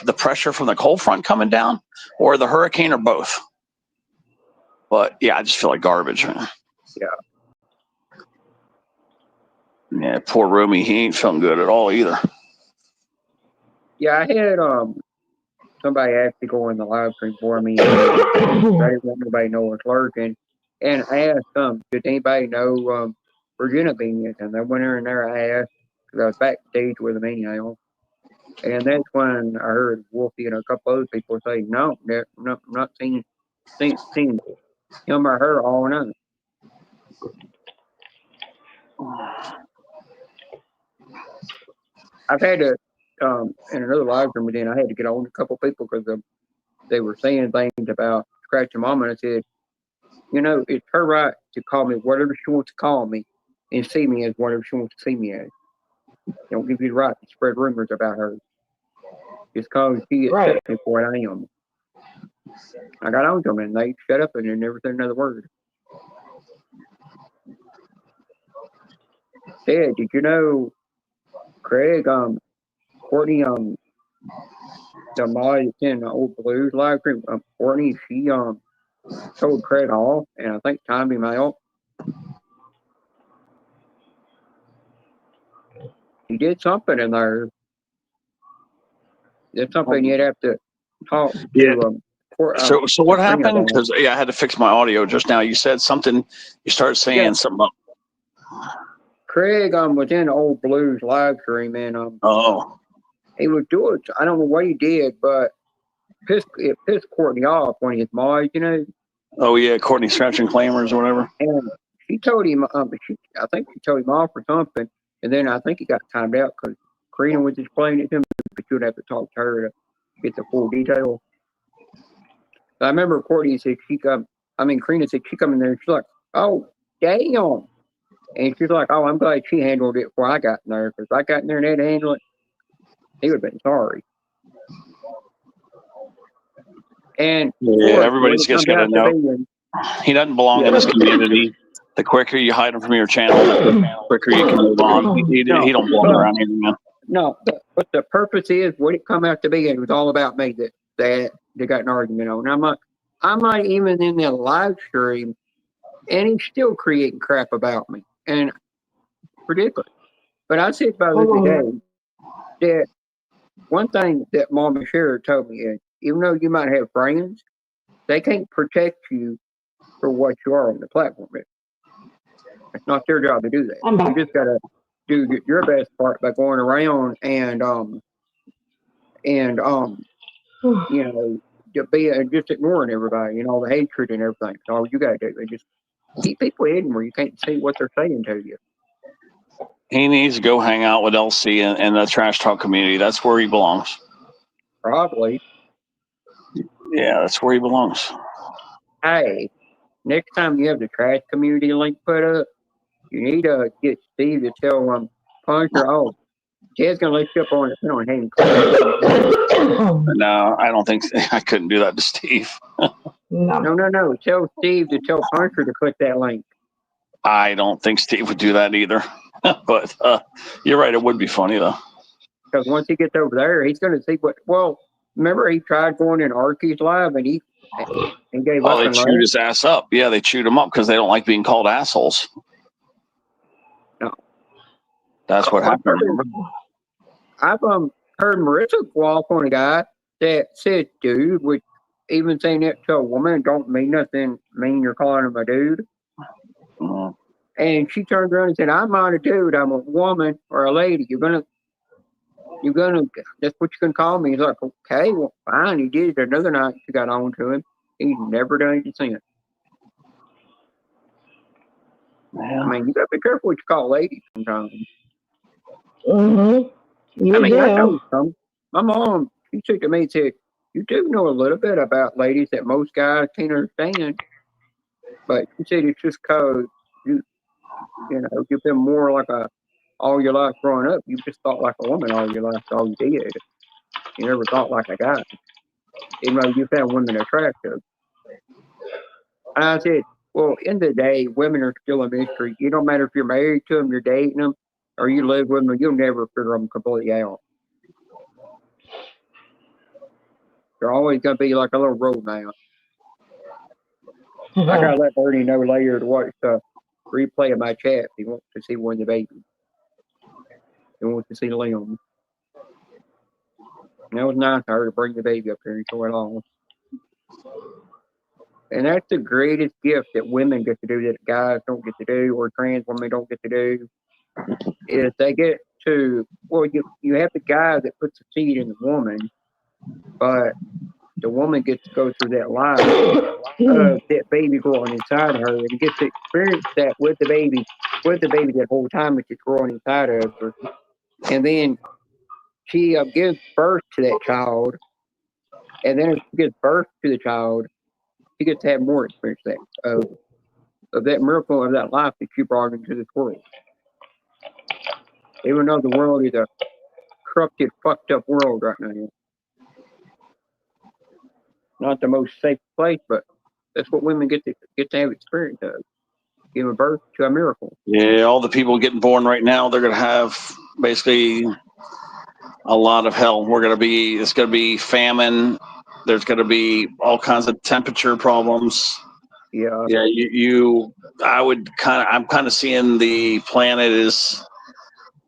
the pressure from the cold front coming down, or the hurricane, or both. But yeah, I just feel like garbage, man. Yeah. Yeah, poor Rumi, he ain't feeling good at all either. Yeah, I had somebody actually go in the live stream for me. I didn't want nobody to know what's lurking. And I asked them, did anybody know Virginia Beans? And I went in there, I asked, because I was backstage with them anyhow. And that's when I heard Wolfie and a couple other people say, no, not seen him or her all night. I've had to, in another live stream, then I had to get on a couple people because they were saying things about Scratchy Mama. And I said, you know, it's her right to call me whatever she wants to call me and see me as whatever she wants to see me as. Don't give you the right to spread rumors about her. Just because she accepts me for what I am. I got on to them and they shut up and they never said another word. Said, did you know Craig, Courtney, the Molly that's in the Old Blues live stream, Courtney, she told Craig off and I think timed him out. He did something in there. There's something you'd have to talk to. Yeah. So what happened? Because I had to fix my audio just now. You said something. You started saying something about Craig was in the Old Blues live stream and he was doing, I don't know what he did, but it pissed Courtney off when his mom, you know. Oh yeah, Courtney Scratching Clammers or whatever. And she told him, I think she told him off for something, and then I think he got timed out because Karina was explaining it to him, but you'd have to talk to her to get the full detail. I remember Courtney said Karina said she come in there and she's like, oh, damn. And she's like, oh, I'm glad she handled it before I got in there, because if I got in there and had to handle it, he would have been sorry. And yeah, everybody's just got to know he doesn't belong in this community. The quicker you hide him from your channel, the quicker you can move on. He don't belong around here, man. No, but the purpose is what it come out to be, and it was all about me that they got an argument on. And I'm not even in the live stream, and he's still creating crap about me, and ridiculous. But I said about this today that one thing that Mama Shara told me is, even though you might have friends, they can't protect you for what you are on the platform. It's not their job to do that. You just gotta do your best part by going around and you know, just ignoring everybody, you know, the hatred and everything. That's all you gotta do. They just keep people hidden where you can't see what they're saying to you. He needs to go hang out with LC and the trash talk community. That's where he belongs. Probably. Yeah, that's where he belongs. Hey, next time you have the trash community link put up, you need to get Steve to tell Puncher, oh, Ted's gonna let you up on hang. No, I don't think I couldn't do that to Steve. No. Tell Steve to tell Puncher to click that link. I don't think Steve would do that either. But you're right, it would be funny though. Because once he gets over there, he's gonna see what. Well, remember he tried going in Arky's live and he gave up. Oh, they chewed his ass up. Yeah, they chewed him up because they don't like being called assholes. No, that's what happened. I've heard Marissa go off on a guy that said dude, which even saying that to a woman don't mean nothing. Mean you're calling him a dude. And she turned around and said, I'm not a dude, I'm a woman or a lady. You're gonna that's what you can call me. He's like, okay, well fine. He did it another night. She got on to him. He's never done it since. Yeah. I mean, you gotta be careful what you call ladies sometimes. Mm-hmm. I know some. My mom, she said to me and said, you do know a little bit about ladies that most guys can't understand. But she said it's just because you know, you've been more like all your life growing up. You just thought like a woman all your life. That's all you did. You never thought like a guy. Even though you found women attractive. And I said, well, in the day, women are still a mystery. It don't matter if you're married to them, you're dating them, or you live with them, you'll never figure them completely out. They're always gonna be like a little road now. I gotta let Bernie know later to watch the replay of my chat if he wants to see one of the babies. He wants to see Liam. And that was nice of her to bring the baby up here and show it all. And that's the greatest gift that women get to do that guys don't get to do, or trans women don't get to do, is they get to, well, you have the guy that puts the seed in the woman, but the woman gets to go through that life of that baby growing inside of her and gets to experience that with the baby that whole time that it's growing inside of her. And then she gives birth to that child, and then if she gives birth to the child, she gets to have more experience of that miracle of that life that she brought into this world. Even though the world is a corrupted, fucked up world right now. Not the most safe place, but that's what women get to have experience of. Giving birth to a miracle. Yeah, all the people getting born right now, they're gonna have basically a lot of hell. It's gonna be famine. There's gonna be all kinds of temperature problems. Yeah. Yeah, I'm kind of seeing the planet is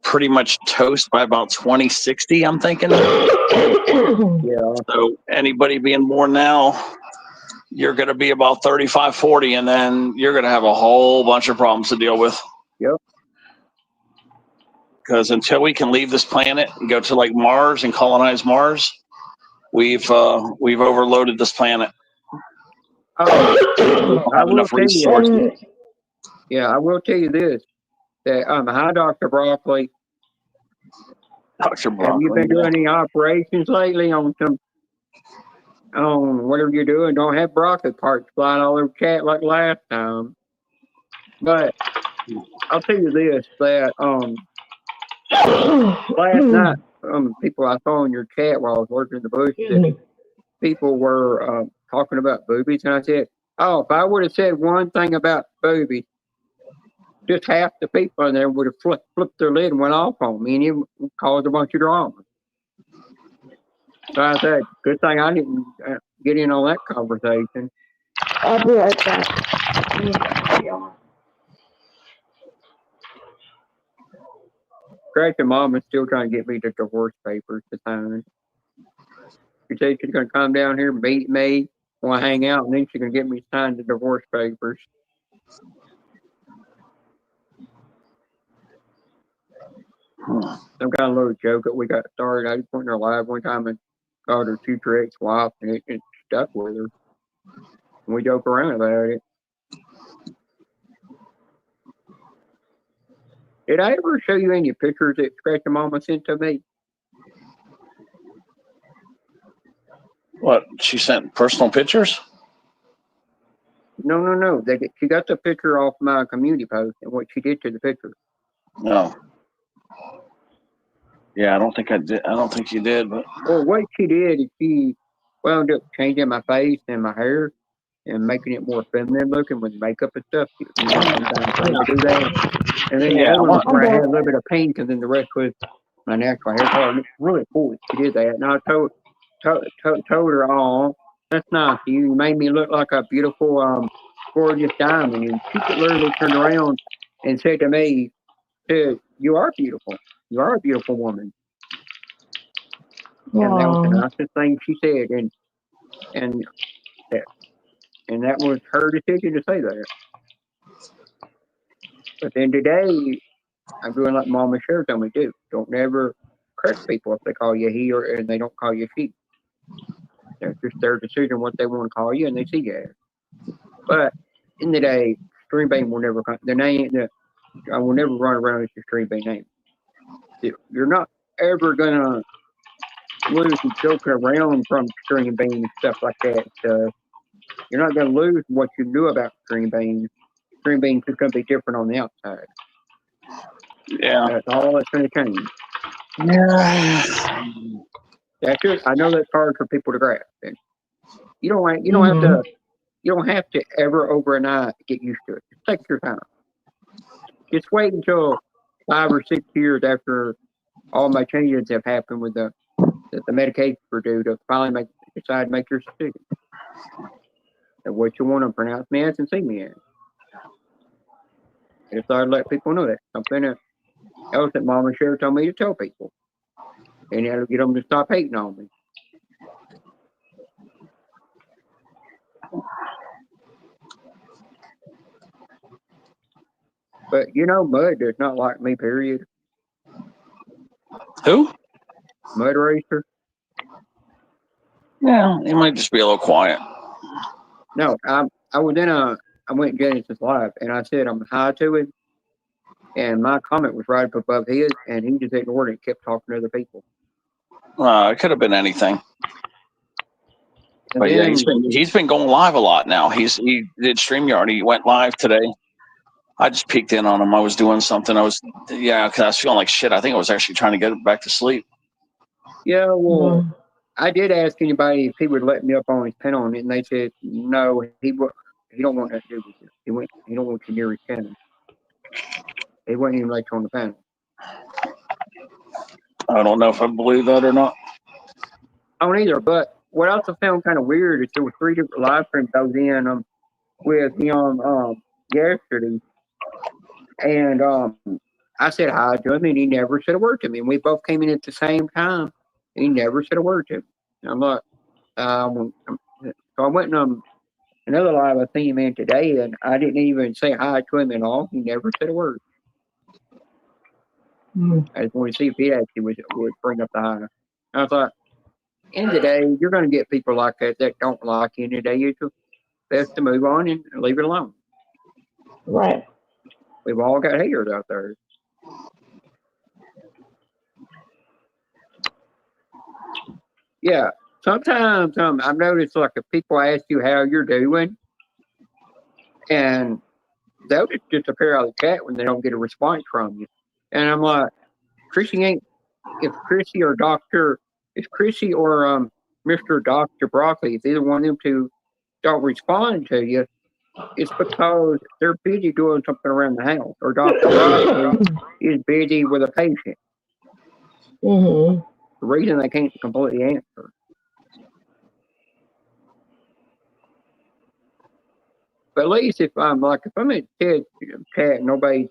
pretty much toast by about 2060, I'm thinking. Yeah. So anybody being born now, you're going to be about 35, 40, and then you're going to have a whole bunch of problems to deal with. Yep. Because until we can leave this planet and go to like Mars and colonize Mars, we've overloaded this planet. I will tell you. Yeah, I will tell you this: that hi, Dr. Broccoli. Dr. Broccoli. Have you been doing any operations lately on whatever you're doing? Don't have broccoli parts flying all over chat like last time. But I'll tell you this: that last night, people I saw in your chat while I was working in the bush, that people were talking about boobies, and I said, "Oh, if I would have said one thing about boobies, just half the people in there would have flipped their lid and went off on me, and it would cause a bunch of drama." So I said, "Good thing I didn't get in on that conversation." I'll be right back. Gretchen mom is still trying to get me the divorce papers to sign. She said she's going to come down here and meet me, want to hang out, and then she's going to get me to sign the divorce papers. Some kind of little joke that we got started. I just went in her live one time and called her future ex-wife, and it stuck with her. And we joke around about it. Did I ever show you any pictures that Scratchy Mama sent to me? What? She sent personal pictures? No. She got the picture off my community post and what she did to the picture. No. Yeah, I don't think I did. I don't think you did, but. Well, what she did is she wound up changing my face and my hair and making it more feminine looking with makeup and stuff. Sometimes do that. And then the other one where I had a little bit of pink, and then the rest was my natural hair color. It's really cool. She did that, and I told her, "Oh, that's nice. You made me look like a beautiful, gorgeous diamond." And she literally turned around and said to me, "You are beautiful. You are a beautiful woman." And that was the nicest thing she said, and that was her decision to say that. But then today, I'm doing like Mama Cher told me to do. Don't never correct people if they call you he and they don't call you she. That's just their decision what they want to call you, and they see you as. But in the day, Extreme Bane will never come. I will never run around with your Extreme Bane name. You're not ever gonna lose and joking around from Extreme Bane and stuff like that. You're not gonna lose what you knew about Extreme Bane. Extreme Bane is gonna be different on the outside. Yeah. That's all that's going to change. Yeah. That's it. I know that's hard for people to grasp. And you don't have to ever overnight get used to it. Just take your time. Just wait until 5 or 6 years after all my changes have happened with the medication for due to finally decide to make your decision of what you want to pronounce me as and see me as. I just thought I'd let people know that. Something else that Mama Sherry told me to tell people. And that'll get them to stop hating on me. But Mud does not like me, period. Who? Mud Racer. Yeah, he might just be a little quiet. No, I went Genesis Live and I said I'm hi to him. And my comment was right up above his, and he just ignored it and kept talking to other people. It could have been anything. But yeah, he's been going live a lot now. He did StreamYard. He went live today. I just peeked in on him. I was doing something. Because I was feeling like shit. I think I was actually trying to get back to sleep. Yeah, well, I did ask anybody if he would let me up on his panel, and they said no. He don't want that to do with it. He don't want you near his channel. He wouldn't even let you on the panel. I don't know if I believe that or not. I don't either. But what I also found kind of weird is there were 3 different live streams I was in with him yesterday, and I said hi to him, and he never said a word to me. And we both came in at the same time, and he never said a word to me. And I'm like, so I went and another live I seen him in today, and I didn't even say hi to him at all. He never said a word. I just wanted to see if he actually would bring up the hi. I thought, end of the day, you're going to get people like that don't like you. End of the day, it's best to move on and leave it alone. Right. We've all got haters out there. Yeah. Sometimes I've noticed like if people ask you how you're doing, and they'll just disappear out of the chat when they don't get a response from you. And I'm like, if Chrissy or Mr. Dr. Broccoli, if either one of them two don't respond to you, it's because they're busy doing something around the house, or Dr. Broccoli is busy with a patient. Mm-hmm. The reason they can't completely answer. But at least if I'm in chat, nobody's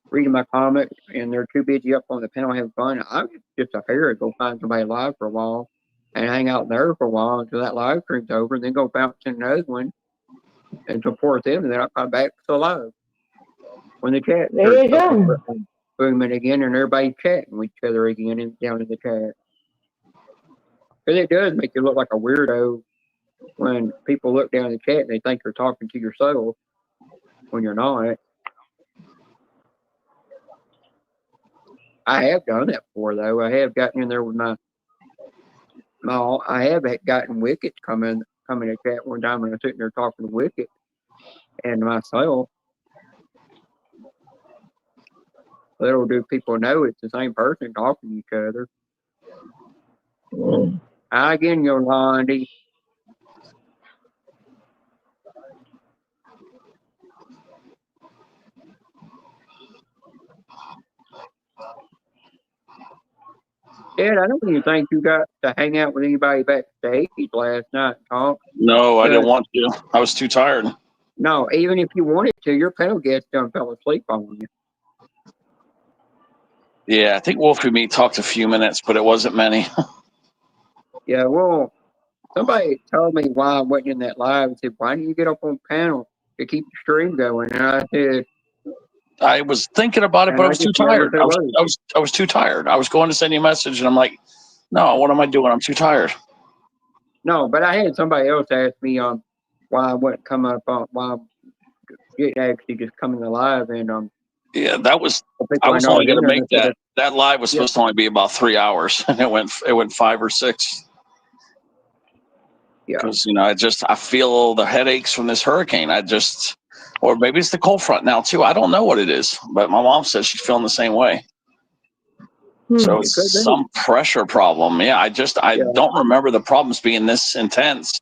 reading my comment, and they're too busy up on the panel having fun, I'm just a fair go find somebody live for a while and hang out there for a while until that live stream's over, and then go bounce in another one and support them, and then I'll come back to the live. When the chat starts booming again and everybody's chatting with each other again and down in the chat. Because it does make you look like a weirdo when people look down in the chat and they think you're talking to yourself when you're not. I have done that before, though. I have gotten in there with I have gotten Wicket come in to chat one time when I was sitting there talking to Wicket and myself. Little do people know it's the same person talking to each other. Hi again, Yolandi. Ed, I don't even think you got to hang out with anybody backstage last night and talk. No, I didn't want to. I was too tired. No, even if you wanted to, your panel guest done fell asleep on you. Yeah, I think Wolfie Me talked a few minutes, but it wasn't many. Yeah, well, somebody told me why I wasn't in that live and said, why didn't you get up on panel to keep the stream going? And I said, I was thinking about it, but I was too tired. I was too tired. I was going to send you a message, and I'm like, no, what am I doing? I'm too tired. No, but I had somebody else ask me why I wouldn't come up why it actually just coming to live, and yeah, I was only going to make that. That live was supposed to only be about 3 hours, and it went 5 or 6. Yeah, because I feel the headaches from this hurricane. Or maybe it's the cold front now too. I don't know what it is, but my mom says she's feeling the same way. So it's some pressure problem. Yeah, I don't remember the problems being this intense.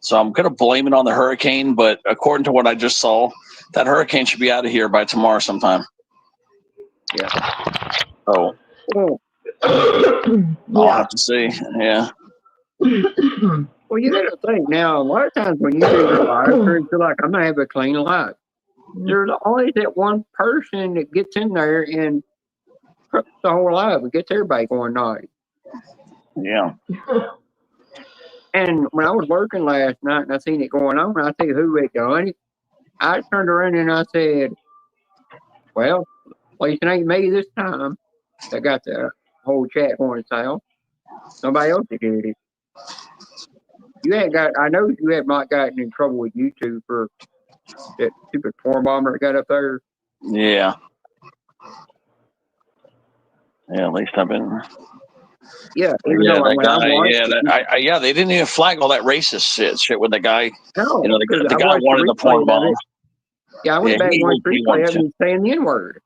So I'm going to blame it on the hurricane, but according to what I just saw, that hurricane should be out of here by tomorrow sometime. Yeah. Oh. I'll have to see. Yeah. Well, you got to think now. A lot of times when you do your live stream, you're like, I'm gonna have a clean live. There's always that one person that gets in there and corrupts the whole live and gets everybody going naughty. Yeah. And when I was working last night and I seen it going on, I tell you who had done it. I turned around and I said, well, at least it ain't me this time. I got the whole chat going south. Somebody else did it. You had got, I know you have not gotten in trouble with YouTube for that stupid porn bomber that got up there. Yeah. Yeah, at least I've been. Yeah, Yeah, that guy. Yeah, they didn't even flag all that racist shit with the guy. No, you know, the guy wanted the porn bomb. Yeah, I went back one replay of him saying the N-word.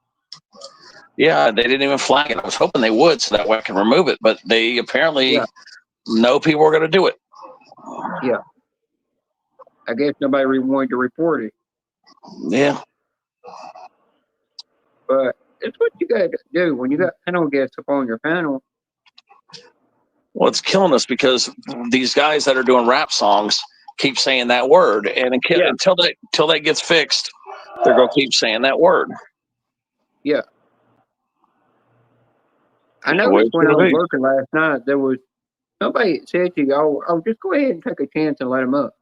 Yeah, they didn't even flag it. I was hoping they would, so that way I can remove it. But they apparently know people are going to do it. Yeah, I guess nobody really wanted to report it. Yeah, but it's what you got to do when you got panel guests up on your panel. Well, it's killing us because these guys that are doing rap songs keep saying that word, and until that gets fixed, they're going to keep saying that word. Yeah. I noticed when I was working last night, there was somebody said to you, oh, just go ahead and take a chance and let him up.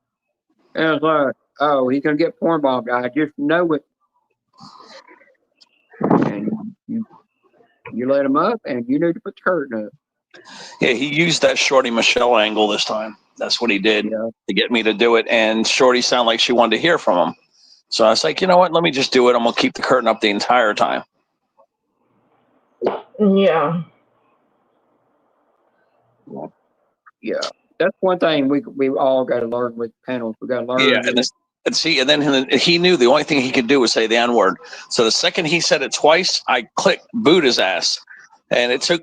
And I was like, oh, he's going to get porn bombed. I just know it. And you let him up, and you need to put the curtain up. Yeah, he used that Shorty Michelle angle this time. That's what he did to get me to do it. And Shorty sounded like she wanted to hear from him. So I was like, you know what? Let me just do it. I'm going to keep the curtain up the entire time. Yeah. Yeah. That's one thing we all got to learn with panels. We got to learn. Yeah, and then he knew the only thing he could do was say the N-word. So the second he said it twice, I clicked boot his ass. And it took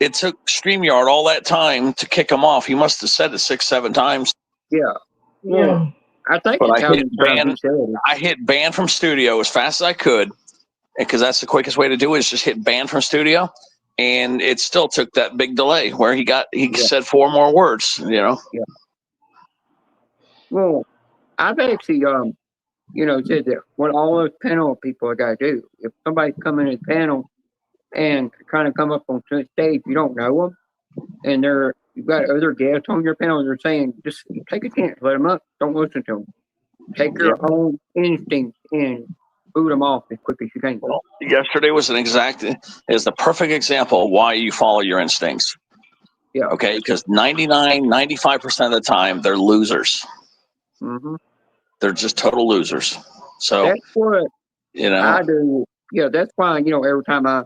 StreamYard all that time to kick him off. He must have said it 6-7 times. Yeah. Yeah. I think but I hit ban from studio as fast as I could, because that's the quickest way to do it, is just hit ban from studio. And it still took that big delay where he said 4 more words, you know? Yeah. Well, I've actually, said that what all those panel people are got to do. If somebody's coming in a panel and trying to come up on stage, you don't know them, and you've got other guests on your panel, they're saying, just take a chance, let them up, don't listen to them. Take your own instinct and boot them off as quick as you can. Well, yesterday was is the perfect example of why you follow your instincts. Yeah. Okay, because 95% of the time, they're losers. Mm-hmm. They're just total losers. So that's what I do. Yeah, that's why, every time I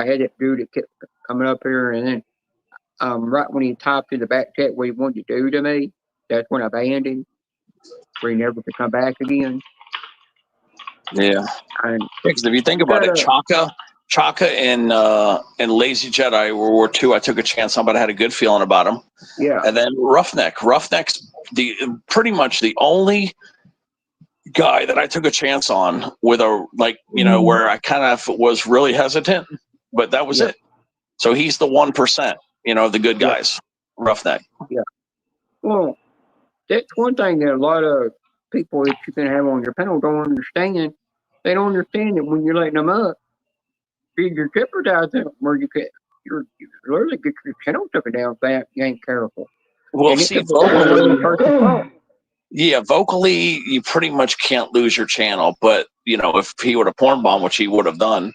had that dude that kept coming up here, and then right when he typed in the back chat what he wanted to do to me, that's when I banned him, where he never could come back again. Yeah. Because if you think about it, Chaka and Lazy Jedi World War II, I took a chance on, but I had a good feeling about him. Yeah. And then Roughneck's pretty much the only guy that I took a chance on with where I kind of was really hesitant, but that was it. So he's the 1%, the good guys. Roughneck. Yeah. Well, that's one thing that a lot of people that you can have on your panel don't understand. They don't understand that when you're letting them up, you're jeopardizing where you're literally get your channel taken down if you ain't careful. Well, see, vocally, you pretty much can't lose your channel. But if he would have porn bombed, which he would have done,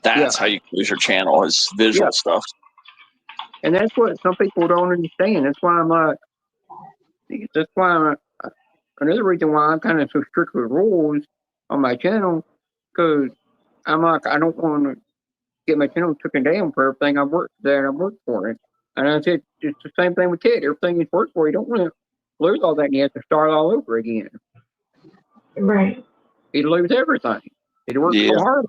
that's how you lose your channel, is visual stuff. And that's what some people don't understand. That's why another reason why I'm kind of so strict with rules on my channel, because I'm like, I don't want to get my channel taken down for everything I worked for it. And I said, it's the same thing with Ted. Everything he's worked for, you don't want to lose all that, and you have to start all over again. Right. He'd lose everything. He'd worked so hard.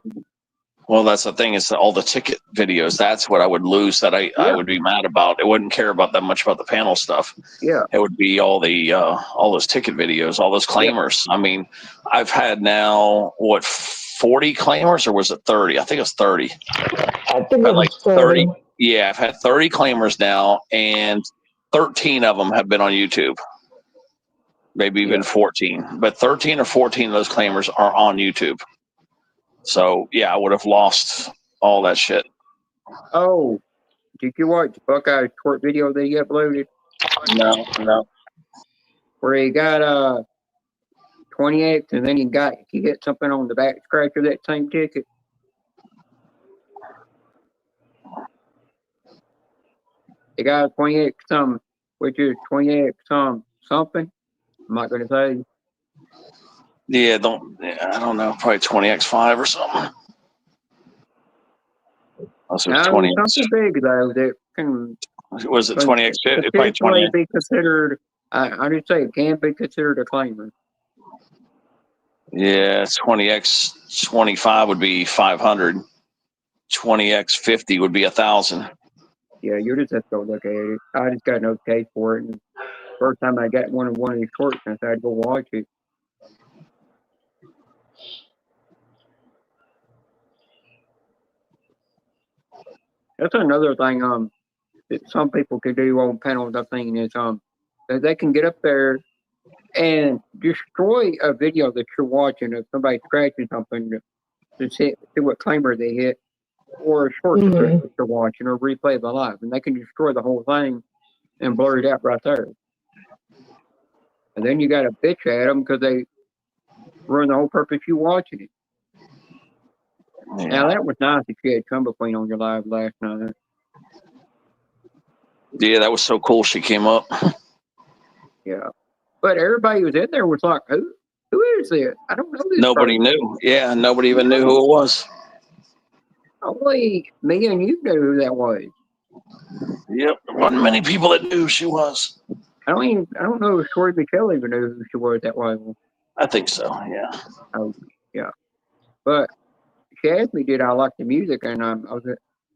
Well, that's the thing, is all the ticket videos. That's what I would lose, that I would be mad about. I wouldn't care about that much about the panel stuff. Yeah. It would be all those ticket videos, all those claimers. Yeah. I mean, I've had now, 40 claimers, or was it 30? I think it was 30. I think it was 30. Yeah, I've had 30 claimers now, and 13 of them have been on YouTube. Maybe even 14, but 13 or 14 of those claimers are on YouTube. So yeah, I would have lost all that shit. Oh, did you watch Buckeye's short video that he uploaded? No. Where he got 28th, and then he hit something on the back scratch of that same ticket. He got 28 something, which is 28 something. I'm not gonna say. Yeah, I don't know, probably 20x5 or something. Also, No, 20. something big though that can. Was it 20x50? Probably 20. Be considered. I just say it can be considered a claimer. Yeah, 20x25 would be 500. 20x50 would be 1,000. Yeah, you just have to go look at it. I just got a notification for it, and first time I got one of these shorts, I decided to go watch it. That's another thing that some people can do on panels. I think is that they can get up there and destroy a video that you're watching of somebody scratching something to see what claimer they hit, or a short that you're watching, or replay the live, and they can destroy the whole thing and blur it out right there. And then you got to bitch at them because they ruin the whole purpose you watching it. Yeah. Now that was nice that you had Chumba Queen on your live last night. Yeah, that was so cool. She came up. Yeah, but everybody who was in there was like, "Who is this? I don't know this." Nobody knew. Yeah, nobody even knew who it was. Only me and you knew who that was. Yep, there wasn't many people that knew who she was. I don't know if Shorty Michelle even knew who she was that way. I think so. Yeah. Oh, yeah. But she asked me, did I like the music, and I was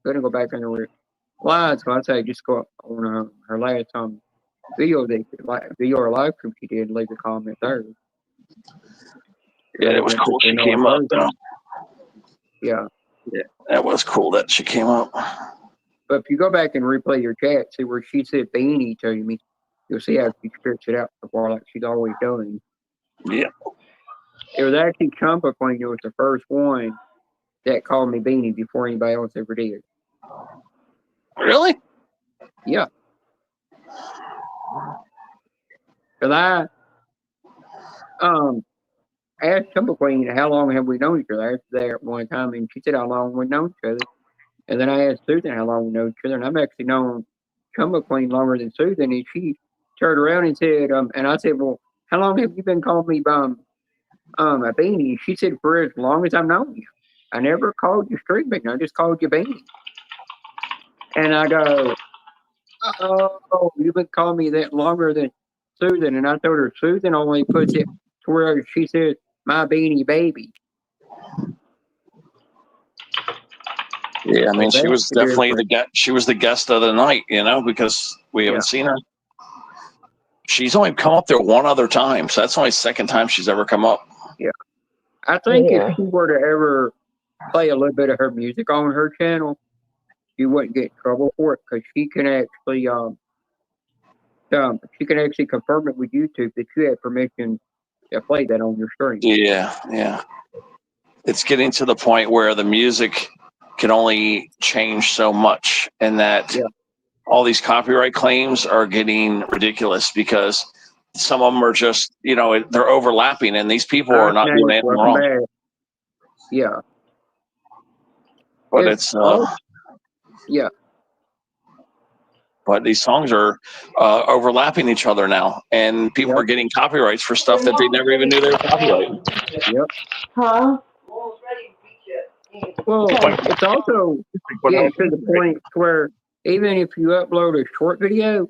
going to go back in the live, so I'd say just go on her last video or live stream she did, leave a comment there. Yeah, it was cool. She came up though. Yeah. Yeah, that was cool that she came up. But if you go back and replay your chat, see where she said beanie to me, you'll see how she stretched it out before, like she's always doing. Yeah. It was actually Chumba Queen who was the first one that called me beanie before anybody else ever did. Really? Yeah. Because I asked Chumba Queen how long have we known each other. I asked her there at one time, and she said how long we've known each other. And then I asked Susan how long we know each other, and I've actually known Chumba Queen longer than Susan. And she turned around and said, and I said, well, how long have you been calling me a beanie? She said, for as long as I've known you. I never called you street beanie. I just called you beanie. And I go, oh, you've been calling me that longer than Susan. And I told her Susan only puts it to where she says, my beanie baby. Yeah, I mean, she was definitely she was the guest of the night, because we haven't seen her. She's only come up there one other time, so that's only the second time she's ever come up. Yeah. I think if she were to ever play a little bit of her music on her channel, you wouldn't get in trouble for it, because she can actually confirm it with YouTube that you have permission to play that on your stream. Yeah. It's getting to the point where the music can only change so much, and that all these copyright claims are getting ridiculous because some of them are just, they're overlapping, and these people are not doing anything wrong. Yeah. But but these songs are overlapping each other now, and people are getting copyrights for stuff that they never even knew they were copyrighted. Yep. Huh? Well, it's also to the point where even if you upload a short video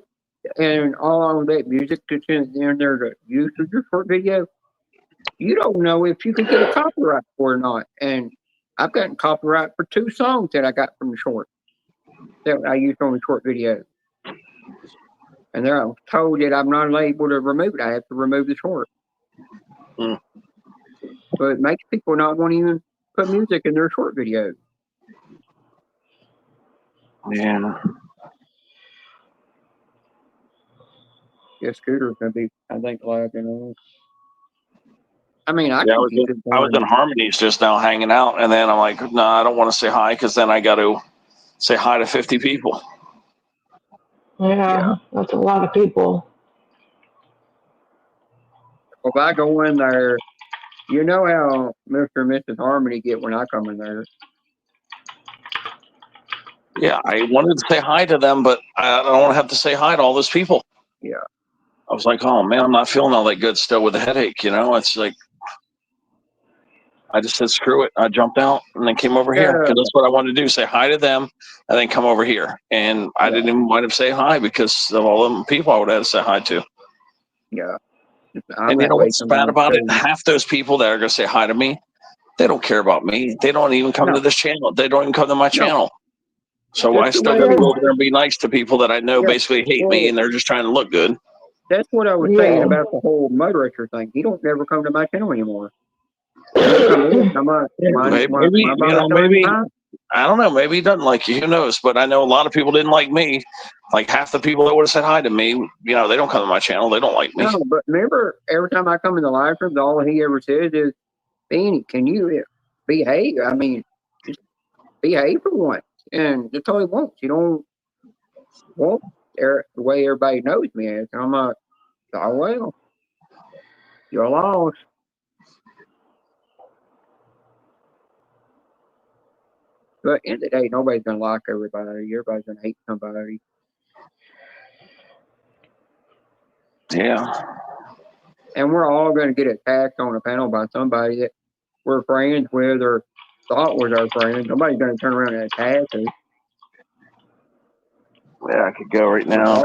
and all of that music that's in there to use with your short video, you don't know if you could get a copyright for it or not. And I've gotten copyright for 2 songs that I got from the short that I used on the short video. And they're told that I'm not able to remove it. I have to remove the short. Mm. But it makes people not want to even put music in their short videos. Yeah. Yeah, Scooter's gonna be, I think, live in. I mean, I Yeah, can keep this I was in going. Harmony's just now hanging out, and then I'm like, no, I don't want to say hi because then I got to say hi to 50 people. Yeah, that's a lot of people. If I go in there, you know how Mr. and Mrs. Harmony get when I come in there. Yeah, I wanted to say hi to them, but I don't want to have to say hi to all those people. Yeah. I was like, oh man, I'm not feeling all that good still with a headache. It's like, I just said, screw it. I jumped out and then came over here because that's what I wanted to do. Say hi to them and then come over here. And I didn't even wind up saying hi because of all them people I would have to say hi to. Yeah. And you know what's bad about it? Half those people that are going to say hi to me, they don't care about me. They don't even come to this channel. They don't even come to my channel. So I still got to go over there and be nice to people that I know basically hate me and they're just trying to look good. That's what I was saying about the whole motorist thing. He don't never come to my channel anymore. He'll come in, maybe I don't know. Maybe he doesn't like you. Who knows? But I know a lot of people didn't like me. Like half the people that would have said hi to me, they don't come to my channel. They don't like me. No, but remember, every time I come in the live streams, all he ever says is, "Beanie, can you behave? I mean, just behave for once." And that's all he wants. You don't want the way everybody knows me as. I'm like, oh well, you're lost. But in the day, nobody's gonna like everybody. Everybody's gonna hate somebody. Yeah. And we're all gonna get attacked on a panel by somebody that we're friends with or thought was our friend. Nobody's gonna turn around and attack us. Yeah, I could go right now.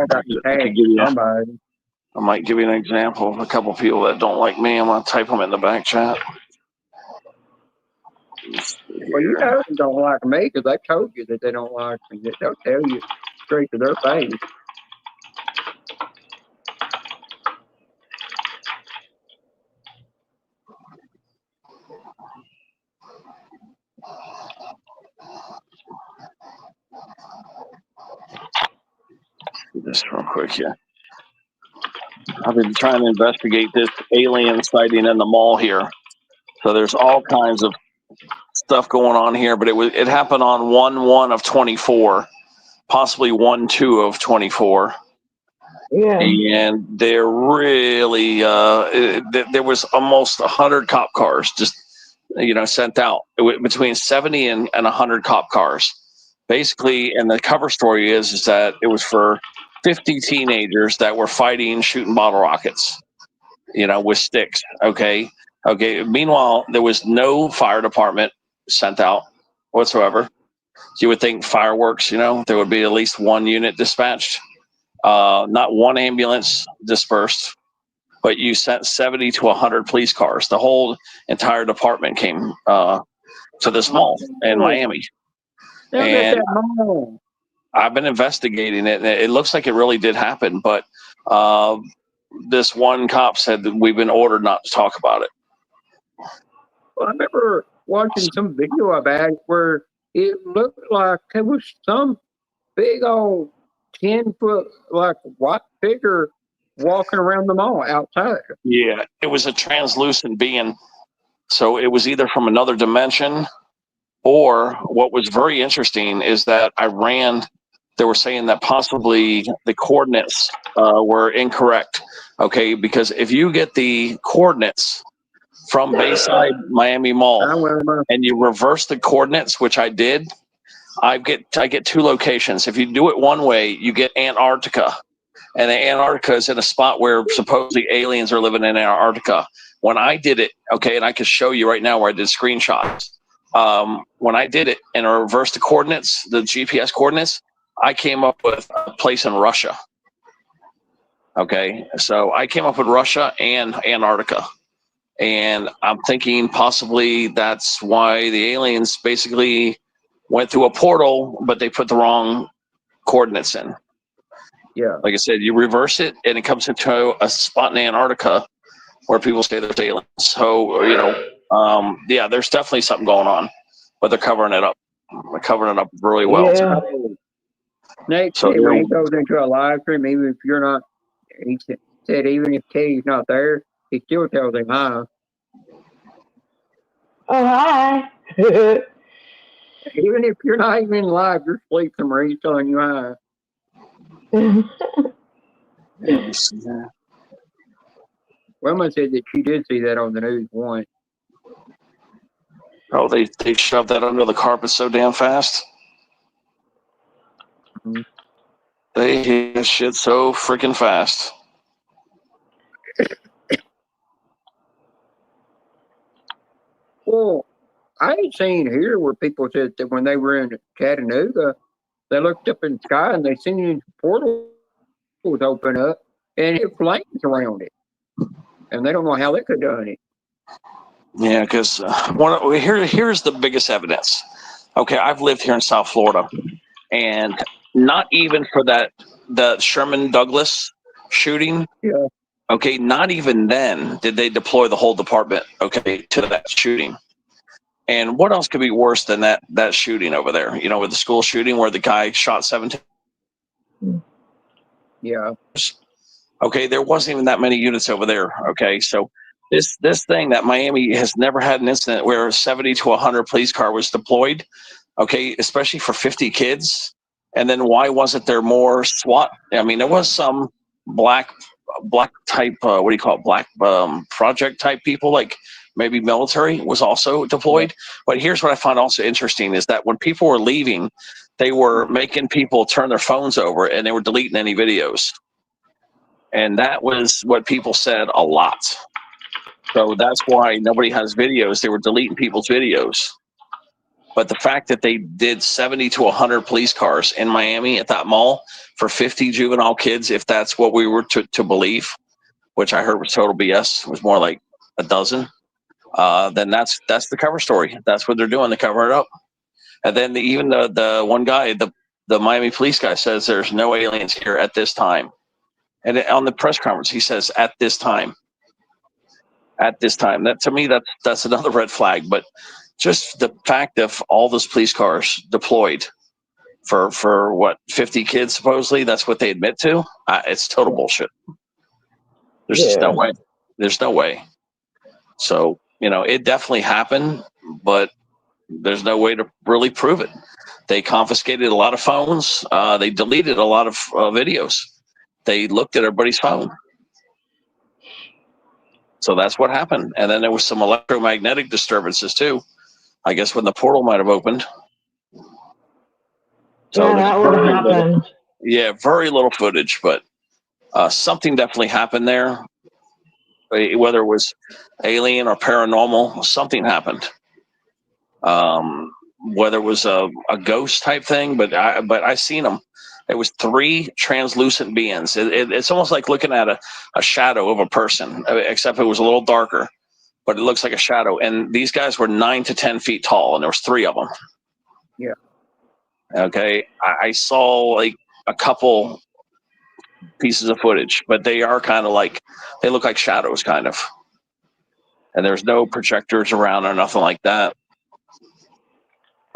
I might give you an example of a couple people that don't like me. I'm gonna type them in the back chat. Well, you know they don't like me because they told you that they don't like me. They'll tell you straight to their face. Just real quick here. I've been trying to investigate this alien sighting in the mall here. So there's all kinds of stuff going on here, but it happened on 1/1 of 24, possibly 1/2 of 24. Yeah. And they're really there was almost 100 cop cars just sent out between 70 and 100 cop cars. Basically, and the cover story is that it was for 50 teenagers that were fighting, shooting bottle rockets, with sticks. Okay. Meanwhile, there was no fire department sent out whatsoever. You would think fireworks, there would be at least one unit dispatched, not one ambulance dispersed, but you sent 70 to 100 police cars. The whole entire department came to this mall in Miami. And I've been investigating it, and it looks like it really did happen. But this one cop said that we've been ordered not to talk about it. Well, I remember watching some video about it where it looked like it was some big old 10-foot like white figure walking around the mall outside. Yeah, it was a translucent being. So it was either from another dimension, or what was very interesting is that they were saying that possibly the coordinates were incorrect. Okay, because if you get the coordinates from Bayside Miami Mall and you reverse the coordinates, which I did, I get two locations. If you do it one way, you get Antarctica, and Antarctica is in a spot where supposedly aliens are living in Antarctica. When I did it, okay, and I can show you right now where I did screenshots. When I did it and I reversed the coordinates, the GPS coordinates, I came up with a place in Russia. Okay, so I came up with Russia and Antarctica. And I'm thinking possibly that's why the aliens basically went through a portal, but they put the wrong coordinates in. Yeah. Like I said, you reverse it and it comes into a spot in Antarctica where people say there's aliens. So, yeah, there's definitely something going on, but they're covering it up. They're covering it up really well. Yeah. Nate, when he goes into a live stream, even if you're not He said even if Teddy's not there, he still tells him hi. Oh, hi. Even if you're not even live, you're asleep somewhere, he's telling you hi. Wilma said that she did see that on the news once. Oh, they shoved that under the carpet so damn fast. Mm-hmm. They hit shit so freaking fast. Well, I ain't seen here where people said that when they were in Chattanooga, they looked up in the sky and they seen portals open up and it flames around it. And they don't know how they could have done it. Yeah, because here's the biggest evidence. Okay, I've lived here in South Florida, and not even for the Sherman Douglas shooting. Yeah. Okay, not even then did they deploy the whole department. Okay, to that shooting. And what else could be worse than that shooting over there? You know, with the school shooting where the guy shot 17. Yeah. Okay, there wasn't even that many units over there. Okay, so this thing that Miami has never had an incident where 70 to 100 police car was deployed. Okay, especially for 50 kids. And then why wasn't there more SWAT? I mean, there was some black type, what do you call it? Black project type people, like maybe military was also deployed. Yeah. But here's what I found also interesting is that when people were leaving, they were making people turn their phones over and they were deleting any videos. And that was what people said a lot. So that's why nobody has videos. They were deleting people's videos. But the fact that they did 70 to 100 police cars in Miami at that mall for 50 juvenile kids, if that's what we were to believe, which I heard was total BS, was more like a dozen, then that's the cover story. That's what they're doing. They cover it up. And then even the one guy, the Miami police guy says there's no aliens here at this time. And on the press conference, he says, at this time. At this time. That, to me, that's another red flag. But just the fact of all those police cars deployed for what, 50 kids, supposedly, that's what they admit to. It's total bullshit. There's just no way. There's no way. So, you know, it definitely happened, but there's no way to really prove it. They confiscated a lot of phones. They deleted a lot of videos. They looked at everybody's phone. So that's what happened. And then there was some electromagnetic disturbances too. I guess when the portal might have opened. So yeah, that would have happened. Yeah, very little footage, but something definitely happened there. Whether it was alien or paranormal, something happened. Whether it was a ghost type thing, but I seen them. It was 3 translucent beings. It's almost like looking at a shadow of a person, except it was a little darker, but it looks like a shadow. And these guys were 9 to 10 feet tall, and there was 3 of them. Yeah. Okay. I saw like a couple pieces of footage, but they are kind of like, they look like shadows kind of. And there's no projectors around or nothing like that.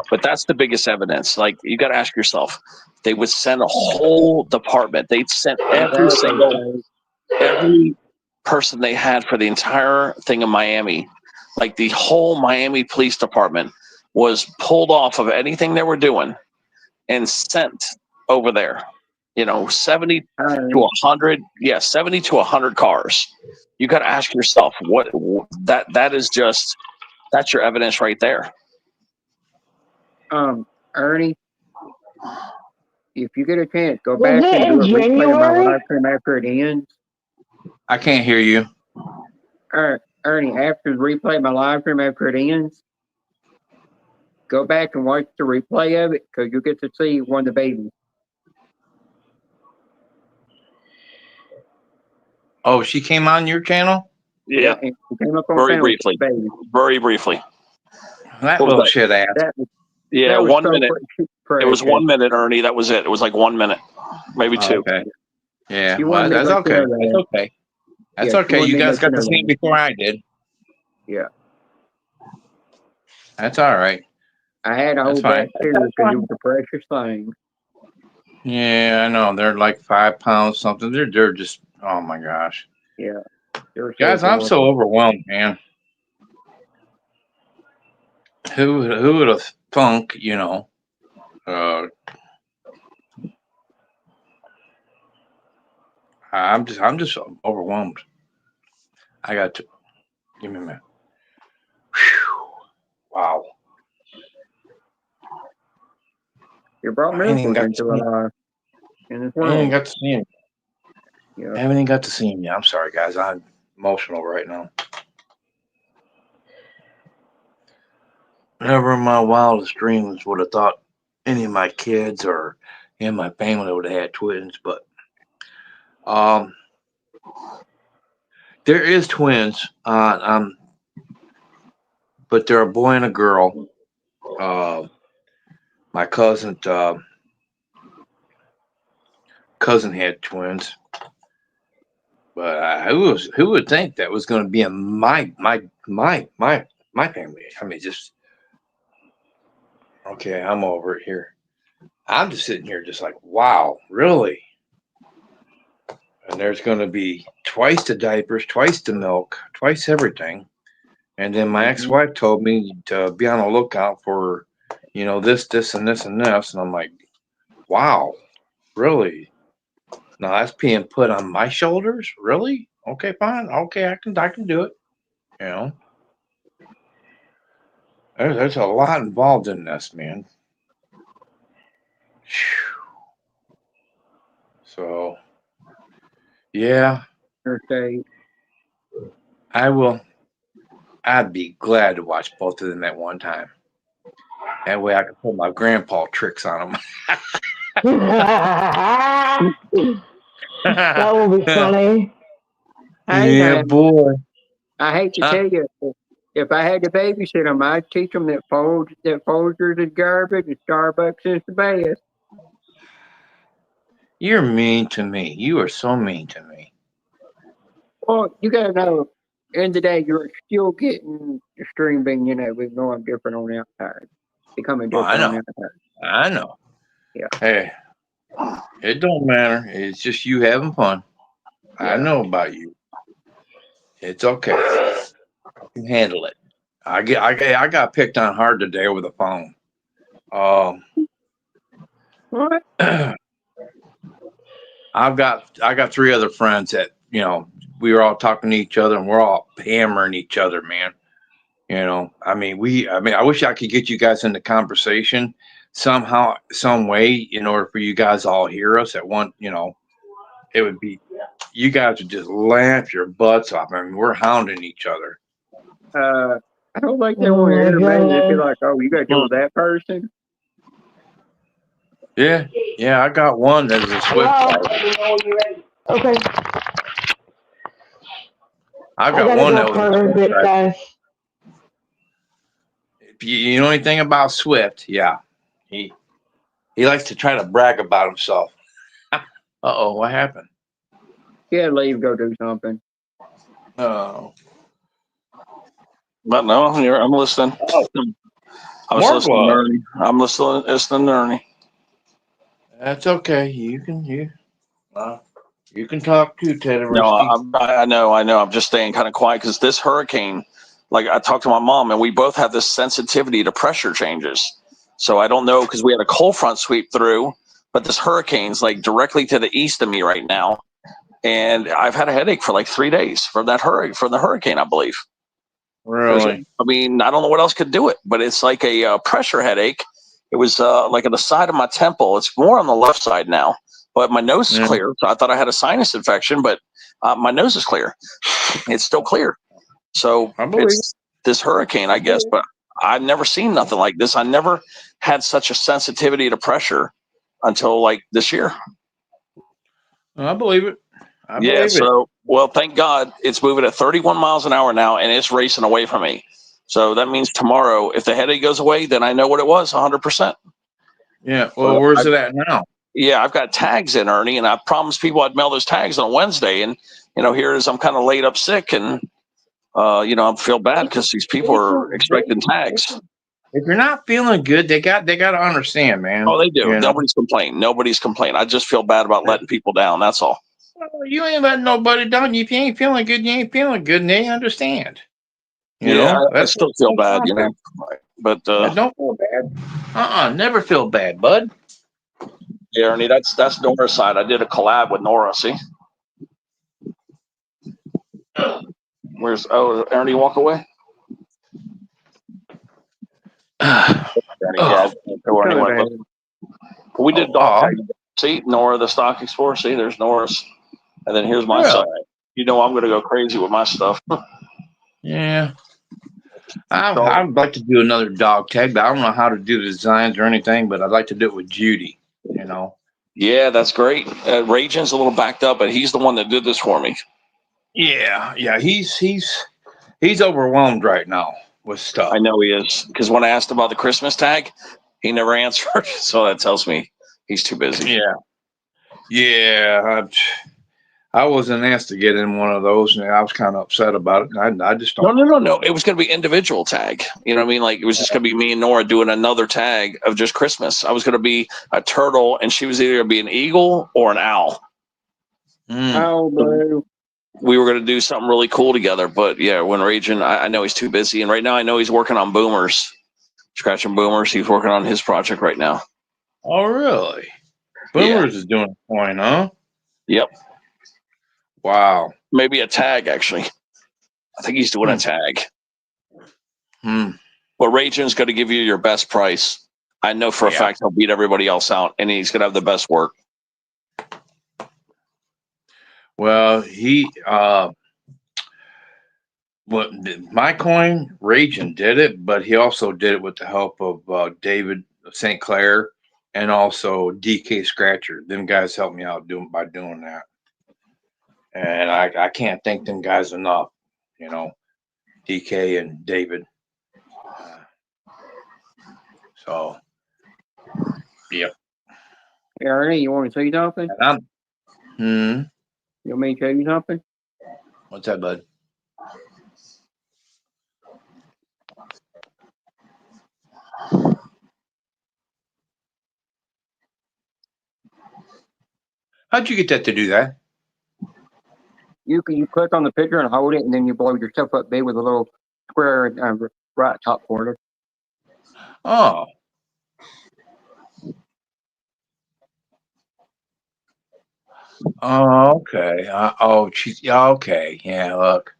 But that's the biggest evidence. Like, you got to ask yourself, they would send a whole department. They'd send every person they had for the entire thing in Miami. Like, the whole Miami Police Department was pulled off of anything they were doing and sent over there. You know, 70 to 100. Yeah, 70 to 100 cars. You got to ask yourself, what that is just, that's your evidence right there. Ernie, if you get a chance, go back and do a replay of my live stream after it ends. I can't hear you. Ernie, after the replay of my live stream after it ends, go back and watch the replay of it because you'll get to see one of the babies. Oh, she came on your channel? Yeah. She came up on very briefly. Very briefly. That little shit ass. Yeah, 1 minute. It was 1 minute, Ernie. That was it. It was like 1 minute, maybe 2. Okay. Yeah, well, that's okay. That's okay. That's okay. You guys got to see it before I did. Yeah. That's all right. I had a whole back too because it was a precious thing. Yeah, I know. They're like 5 pounds something. They're just Oh my gosh. Yeah. Guys, I'm so overwhelmed, man. Who would have thunk, you know? I'm just overwhelmed. I got to give me a minute. Whew. Wow. You brought miracles into our life. I ain't got to see him. Yeah. I haven't even got to see him yet. I'm sorry, guys. I'm emotional right now. Never in my wildest dreams would have thought any of my kids or in my family would have had twins, but there is twins. But they're a boy and a girl. My cousin had twins, but who would think that was going to be in my family? I mean, just okay. I'm over it here. I'm just sitting here, just like, wow, really? And there's going to be twice the diapers, twice the milk, twice everything. And then my ex-wife told me to be on the lookout for, you know, this, and this, and this. And I'm like, wow, really? Now that's being put on my shoulders? Really? Okay, fine. Okay, I can do it. You know, there's a lot involved in this, man. So, yeah. Okay. I'd be glad to watch both of them at one time. That way I can put my grandpa tricks on them. That would be funny. Yeah, boy. I hate to tell you, if I had to babysit them, I'd teach them that Folgers is garbage and Starbucks is the best. You're mean to me. You are so mean to me. Well, you gotta know, in the day, you're still getting the string bean, you know, we know I'm different on the outside. Becoming different on the outside. I know. Yeah. Hey, it don't matter. It's just you having fun. Yeah. I know about you. It's okay. I can handle it. I got picked on hard today over the phone. What? I got 3 other friends that, you know, we were all talking to each other and we're all hammering each other, man. You know, I mean, I wish I could get you guys in the conversation somehow, some way, in order for you guys all hear us at one, you know, it would be, you guys would just laugh your butts off. I mean, we're hounding each other. I don't like that one. It'd be like, oh, you got to deal with that person. Yeah, I got one that is a Swift driver. Okay. I got one that was if you know anything about Swift, yeah. He likes to try to brag about himself. Uh-oh, what happened? Yeah, leave, go do something. Oh. But no, I'm listening. I was listening to Ernie. I'm listening to Ernie. That's okay. You can talk too, Ted. No, I know. I'm just staying kind of quiet because this hurricane, like I talked to my mom, and we both have this sensitivity to pressure changes. So I don't know, because we had a cold front sweep through, but this hurricane's like directly to the east of me right now. And I've had a headache for like 3 days from the hurricane, I believe. Really? I mean, I don't know what else could do it, but it's like a pressure headache. It was like on the side of my temple. It's more on the left side now, but my nose is clear. So I thought I had a sinus infection, but my nose is clear. It's still clear. So it's this hurricane, I guess, but I've never seen nothing like this. I never had such a sensitivity to pressure until like this year. I believe it. Well, thank God it's moving at 31 miles an hour now, and it's racing away from me. So that means tomorrow, if the headache goes away, then I know what it was 100%. Yeah. Well, where's it at now? Yeah, I've got tags in, Ernie, and I promised people I'd mail those tags on Wednesday. And, you know, here is I'm kind of laid up sick, and, you know, I feel bad because these people are expecting tags. If you're not feeling good, they got to understand, man. Oh, they do. Nobody's complaining. I just feel bad about letting people down. That's all. Well, you ain't letting nobody down. If you ain't feeling good, you ain't feeling good, and they understand. You Yeah, know, I still feel bad, you know. But yeah, don't feel bad. Never feel bad, bud. yeah, Ernie, that's Nora's side. I did a collab with Nora. See, where's Ernie walk away? Ernie, yeah, go Kind of anywhere. bad. We did dog Oh, tag. See, Nora, the stock explorer. See, there's Nora's, and then here's my really? side. You know, I'm gonna go crazy with my stuff. Yeah. I'd like to do another dog tag, but I don't know how to do the designs or anything. But I'd like to do it with Judy. You know. Yeah, that's great. Raging's a little backed up, but he's the one that did this for me. Yeah. He's overwhelmed right now with stuff. I know he is, because when I asked about the Christmas tag, he never answered. So that tells me he's too busy. Yeah. I wasn't asked to get in one of those, and I was kind of upset about it. And I just don't. No. It was going to be individual tag. You know what I mean? Like, it was just going to be me and Nora doing another tag of just Christmas. I was going to be a turtle, and she was either going to be an eagle or an owl. Oh, boo. We were going to do something really cool together. But yeah, when Raging, I know he's too busy. And right now I know he's working on boomers, scratching boomers. He's working on his project right now. Oh, really? Boomers is doing a coin, huh? Yep. Wow. Maybe a tag, actually. I think he's doing a tag. But Raging's going to give you your best price. I know for a fact he'll beat everybody else out, and he's going to have the best work. Well, my coin, Raging did it, but he also did it with the help of David St. Clair and also DK Scratcher. Them guys helped me out by doing that. And I can't thank them guys enough, you know, DK and David. So, yep. Ernie, you want to say something? You want me to tell you something? What's that, bud? How'd you get that to do that? You click on the picture and hold it, and then you blow yourself up big with a little square right top corner. Oh. Oh, okay. Okay. Yeah, look.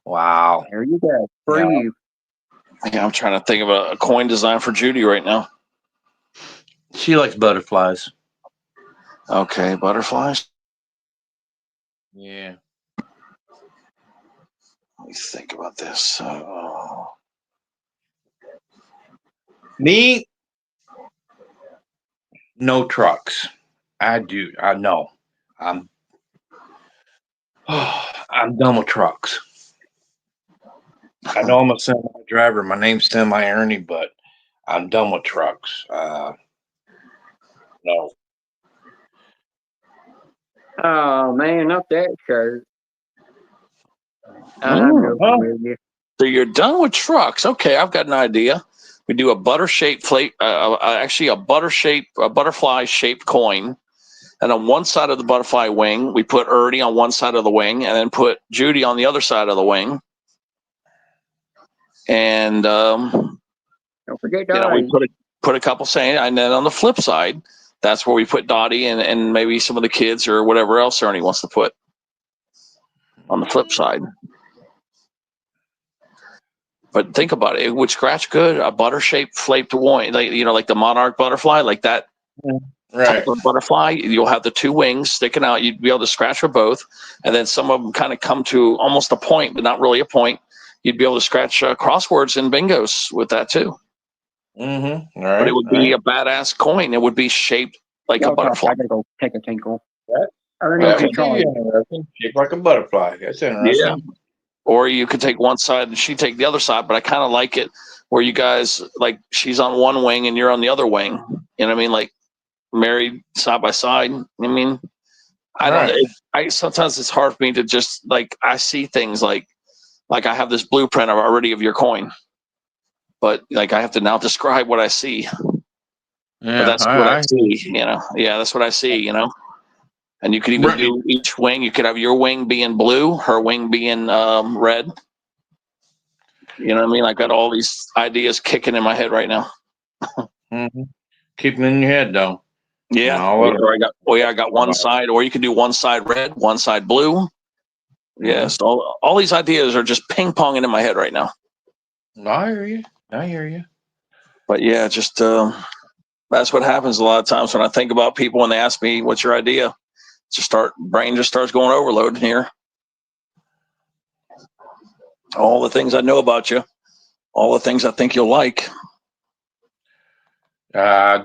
Wow. There you go. For you. Yeah, I'm trying to think of a coin design for Judy right now. She likes butterflies. Okay, butterflies. Yeah. Let me think about this. Me, no trucks. I know. I'm done with trucks. I know I'm a semi driver. My name's Semi Ernie, but I'm done with trucks. No. Oh man, not that shirt. I'm joking with you. So you're done with trucks. Okay, I've got an idea. We do a butter-shaped plate, actually a butterfly-shaped coin, and on one side of the butterfly wing, we put Ernie on one side of the wing, and then put Judy on the other side of the wing. And don't forget Dottie. we put a couple saying, and then on the flip side, that's where we put Dottie and maybe some of the kids or whatever else Ernie wants to put on the flip side. But think about it; it would scratch good. A butter-shaped flaped wing, like the monarch butterfly, like that type of butterfly. You'll have the two wings sticking out. You'd be able to scratch with both, and then some of them kind of come to almost a point, but not really a point. You'd be able to scratch crosswords and bingos with that too. Mm-hmm. Right. But it would be a badass coin. It would be shaped like a butterfly. I gotta go take a tinkle. Shaped like a butterfly. That's interesting. Yeah. Or you could take one side and she take the other side, but I kind of like it where you guys, like, she's on one wing and you're on the other wing. You know what I mean? Like married side by side. I mean, I don't. Sometimes it's hard for me to just, like, I see things like I have this blueprint already of your coin, but like I have to now describe what I see. Yeah, but that's what I see. You know. Yeah, that's what I see. You know. And you could even do each wing. You could have your wing being blue, her wing being red. You know what I mean? I've got all these ideas kicking in my head right now. Mm-hmm. Keep them in your head, though. Yeah. I got one side, or you could do one side red, one side blue. Yeah. So all these ideas are just ping ponging in my head right now. I hear you. But yeah, just that's what happens a lot of times when I think about people when they ask me, "What's your idea?" Brain just starts going overload here. All the things I know about you, all the things I think you'll like. I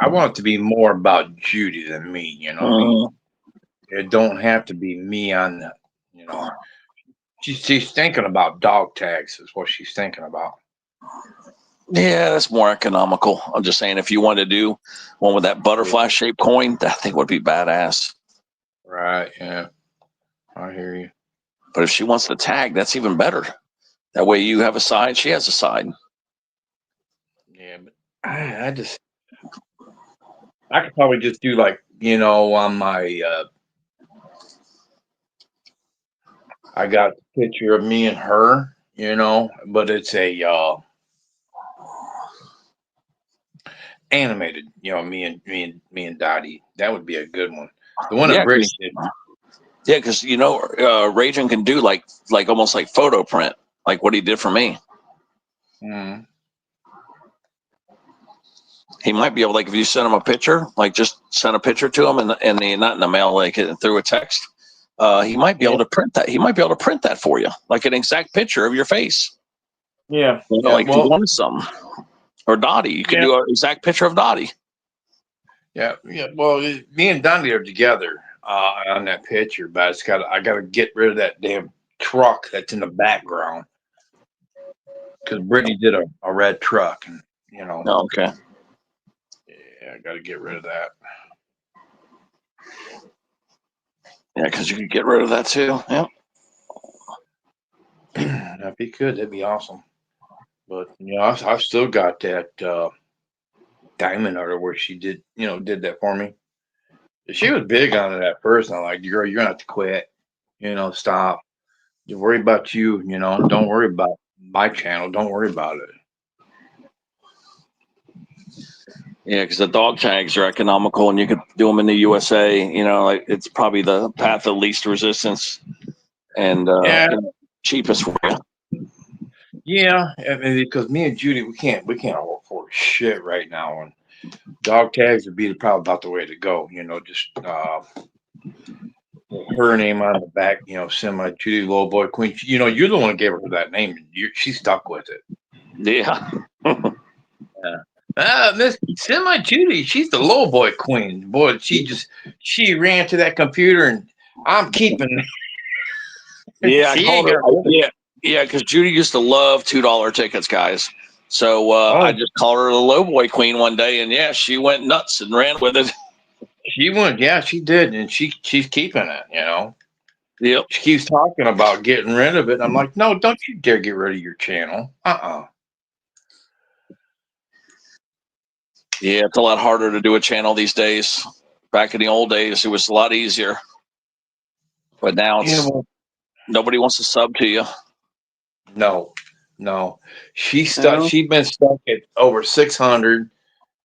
want it to be more about Judy than me, you know. What I mean? It don't have to be me on the, you know. She's thinking about dog tags is what she's thinking about. Yeah, that's more economical. I'm just saying, if you want to do one with that butterfly shaped coin, that thing would be badass. Right. Yeah. I hear you. But if she wants the tag, that's even better. That way you have a side, she has a side. Yeah, but I could probably just do like, you know, on my I got a picture of me and her, you know, but it's a animated, you know, me and Dottie. That would be a good one. The one that Brittany did. Yeah, because you know, Raging can do like almost like photo print, like what he did for me. Mm. He might be able, like, if you send him a picture, like just send a picture to him and not in the mail, like through a text. He might be able to print that. He might be able to print that for you, like an exact picture of your face. Yeah. You know, like if you wanted something. Or Dottie, you can do an exact picture of Dottie. Yeah. Well, me and Dottie are together on that picture, but I got to get rid of that damn truck that's in the background because Brittany did a red truck, and you know. Oh, okay. Yeah, I got to get rid of that. Yeah, because you could get rid of that too. Yeah. If you could, that'd be awesome. But you know, I've still got that diamond order where she did that for me. She was big on it at first. And I'm like, girl, you're gonna have to quit. You know, stop. You worry about you. You know, don't worry about my channel. Don't worry about it. Yeah, because the dog tags are economical, and you could do them in the USA. You know, like it's probably the path of least resistance and cheapest for you. Yeah, I mean, because me and Judy, we can't afford shit right now, and dog tags would be probably about the way to go. You know, just her name on the back. You know, semi Judy Low Boy Queen. You know, you're the one who gave her that name, and she stuck with it. Yeah. Miss Semi Judy, she's the low boy queen. Boy, she ran to that computer, and I'm keeping. Yeah, I called her. Yeah, because Judy used to love $2 tickets, guys. So I just called her the low boy queen one day, and yeah, she went nuts and ran with it. She went, yeah, she did, and she's keeping it. You know. Yep. She keeps talking about getting rid of it. I'm like, no, don't you dare get rid of your channel. Yeah, it's a lot harder to do a channel these days. Back in the old days, it was a lot easier. But now nobody wants to sub to you. No. She's been stuck at over 600.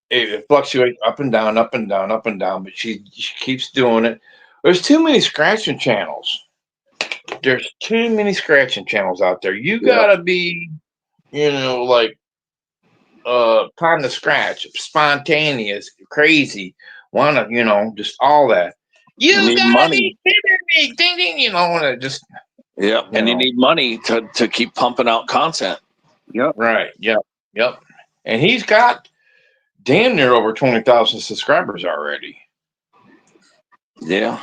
It fluctuates up and down, up and down, up and down, but she keeps doing it. There's too many scratching channels. There's too many scratching channels out there. You gotta be, you know, like time to scratch, spontaneous, crazy, wanna, you know, just all that. You need gotta money. Be ding ding, you know, just and you need money to keep pumping out content. Yep. Right. Yep. And he's got damn near over 20,000 subscribers already. Yeah.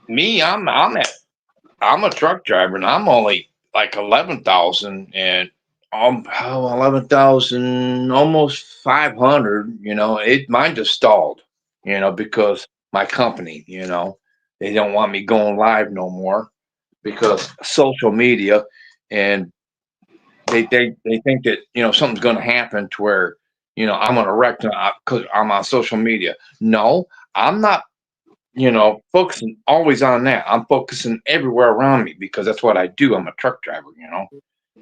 Me, I'm a truck driver, and I'm only like 11,000, and 11,000, almost 500. You know, mine just stalled. You know, because my company, you know, they don't want me going live no more because social media, and they think that, you know, something's going to happen to where, you know, I'm gonna wreck because I'm on social media. No, I'm not, you know, focusing always on that. I'm focusing everywhere around me because that's what I do. I'm a truck driver, you know.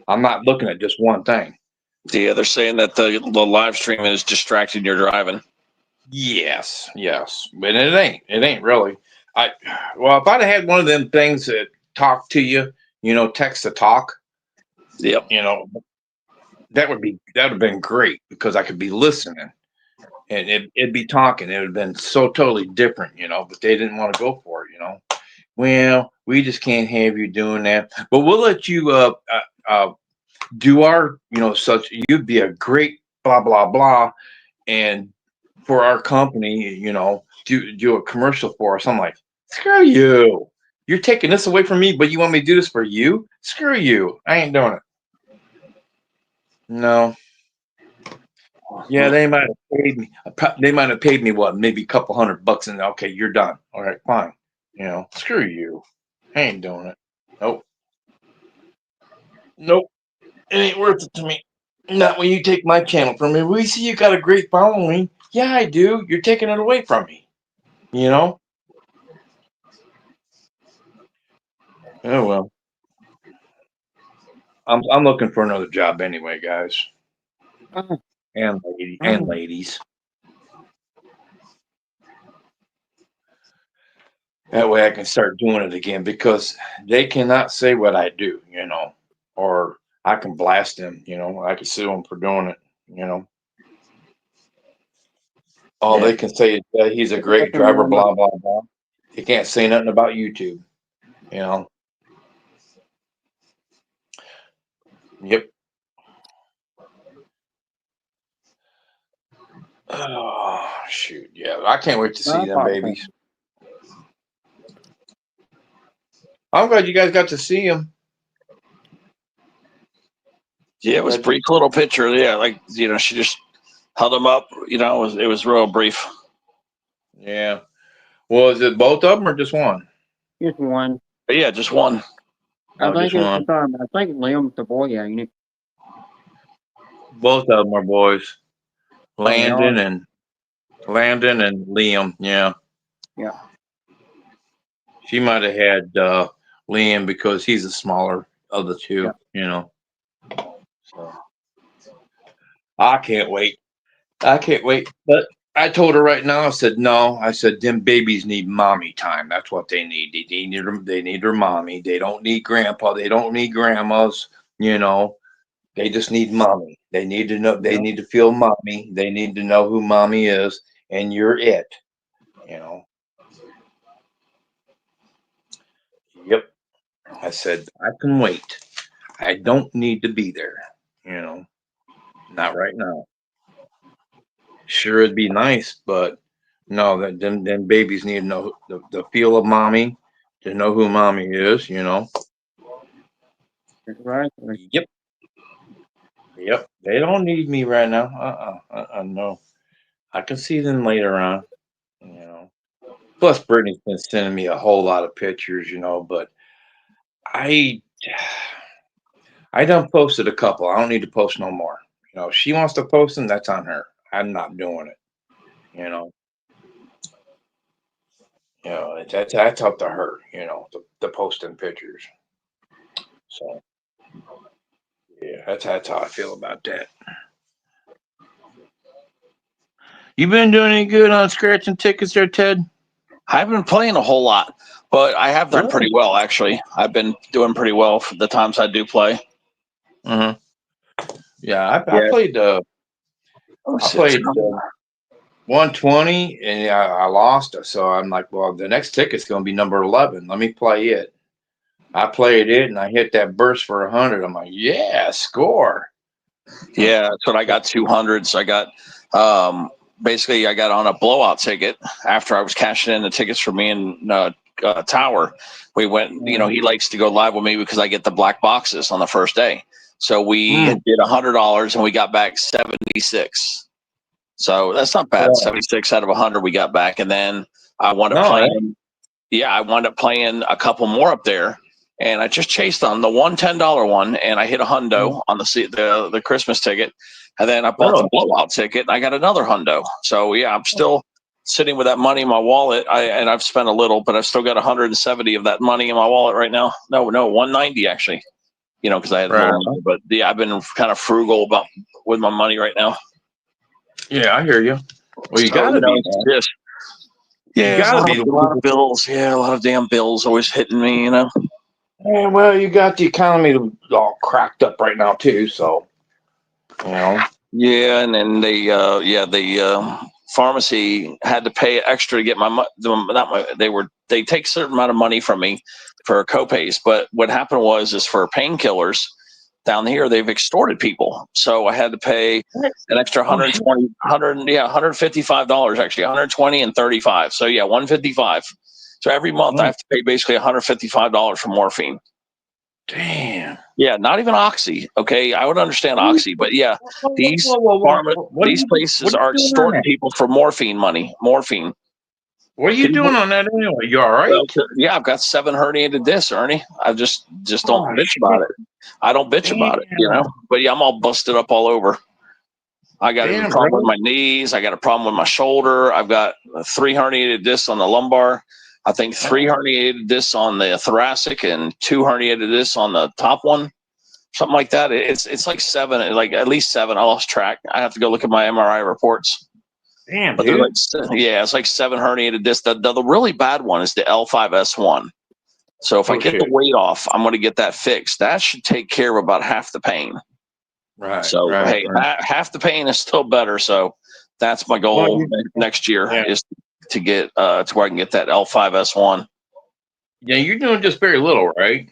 I'm not looking at just one thing. Yeah, they're saying that the live streaming is distracting your driving. Yes, but it ain't really. Well, if I'd have had one of them things that talk to you, you know, text to talk, yep, you know, that would have been great because I could be listening and it'd be talking. It would have been so totally different, you know, but they didn't want to go for it, you know. Well, we just can't have you doing that, but we'll let you do our, you know, such. You'd be a great blah blah blah, and for our company, you know, do a commercial for us. I'm like, screw you. You're taking this away from me, but you want me to do this for you? Screw you. I ain't doing it. No. Yeah, they might have paid me. They might have paid me what, maybe a couple $100, and okay, you're done. All right, fine. You know, screw you. I ain't doing it. Nope. Nope. It ain't worth it to me. Not when you take my channel from me. We see you got a great following. Yeah, I do. You're taking it away from me. You know? Oh well. I'm looking for another job anyway, guys. And ladies. That way I can start doing it again because they cannot say what I do, you know, or I can blast them, you know, I can sue them for doing it, you know. All they can say is that he's a great driver, blah, blah, blah. They can't say nothing about YouTube, you know. Yep. Oh, shoot. Yeah, I can't wait to see them babies. I'm glad you guys got to see them. Yeah, it was a brief little picture. Yeah, like, you know, she just held him up. You know, it was real brief. Yeah. Well, is it both of them or just one? Just one. But yeah, just one. I think Liam's the boy, ain't it? Both of them are boys. Landon and Liam. Yeah. Yeah. She might have had Liam because he's the smaller of the two, you know. So I can't wait. But I told her right now, I said, no. I said, them babies need mommy time. That's what they need. They need their mommy. They don't need grandpa. They don't need grandmas, you know. They just need mommy. They need to know. They need to feel mommy. They need to know who mommy is, and you're it. You know. Yep. I said I can wait. I don't need to be there. You know. Not right now. Sure, it'd be nice, but no. That them babies need to know the feel of mommy, to know who mommy is. You know. Right. Yep. Yep. They don't need me right now. No. I can see them later on. You know. Plus, Brittany's been sending me a whole lot of pictures, you know, but I done posted a couple. I don't need to post no more. You know, if she wants to post them, that's on her. I'm not doing it. You know. You know, that's up to her, you know, the posting pictures. So yeah, that's how I feel about that. You been doing any good on scratching tickets there, Ted? I haven't been playing a whole lot, but I have done pretty well, actually. I've been doing pretty well for the times I do play. Mm-hmm. Yeah, I played. I played 120, and I lost. So I'm like, well, the next ticket's going to be number 11. Let me play it. I played it, and I hit that burst for 100. I'm like, yeah, score. Yeah, that's what I got. 200. So I got. Basically, I got on a blowout ticket after I was cashing in the tickets for me and Tower. We went, you know, he likes to go live with me because I get the black boxes on the first day. So we did $100 and we got back 76. So that's not bad. 76 out of 100 we got back. And then I wound up playing. Yeah, I wound up playing a couple more up there. And I just chased on the $110 one, and I hit a hundo on the Christmas ticket. And then I bought the blowout ticket and I got another hundo. So yeah, I'm still sitting with that money in my wallet. And I've spent a little, but I've still got 170 of that money in my wallet right now. No, 190 actually. You know, because I had a little money. But yeah, I've been kind of frugal with my money right now. Yeah, I hear you. Well, you gotta be. Yes. Yeah, a lot of bills. Yeah, a lot of damn bills always hitting me. You know. Yeah, well, you got the economy all cracked up right now too. So, you know. Yeah, and then the pharmacy had to pay extra to get they take a certain amount of money from me for copays. But what happened is for painkillers down here, they've extorted people. So I had to pay an extra $155 actually, 120 and 35. So yeah, 155. So every month I have to pay basically $155 for morphine. Damn. Yeah, not even Oxy. Okay, I would understand Oxy, but yeah, these places are extorting people for morphine money. Morphine. What are you doing on that anyway? You all right? Well, yeah, I've got 7 herniated discs, Ernie. I just don't bitch about it. I don't bitch about it, you know. But yeah, I'm all busted up all over. I got a problem with my knees. I got a problem with my shoulder. I've got 3 herniated discs on the lumbar. I think 3 herniated discs on the thoracic and 2 herniated discs on the top one. Something like that. It's like 7, like at least 7. I lost track. I have to go look at my MRI reports. Damn, but dude. It's like 7 herniated discs. The really bad one is the L5S1. So if I get the weight off, I'm going to get that fixed. That should take care of about half the pain. Right. So half the pain is still better. So that's my goal next year is to get to where I can get that L5S1. Yeah, you're doing just very little, right?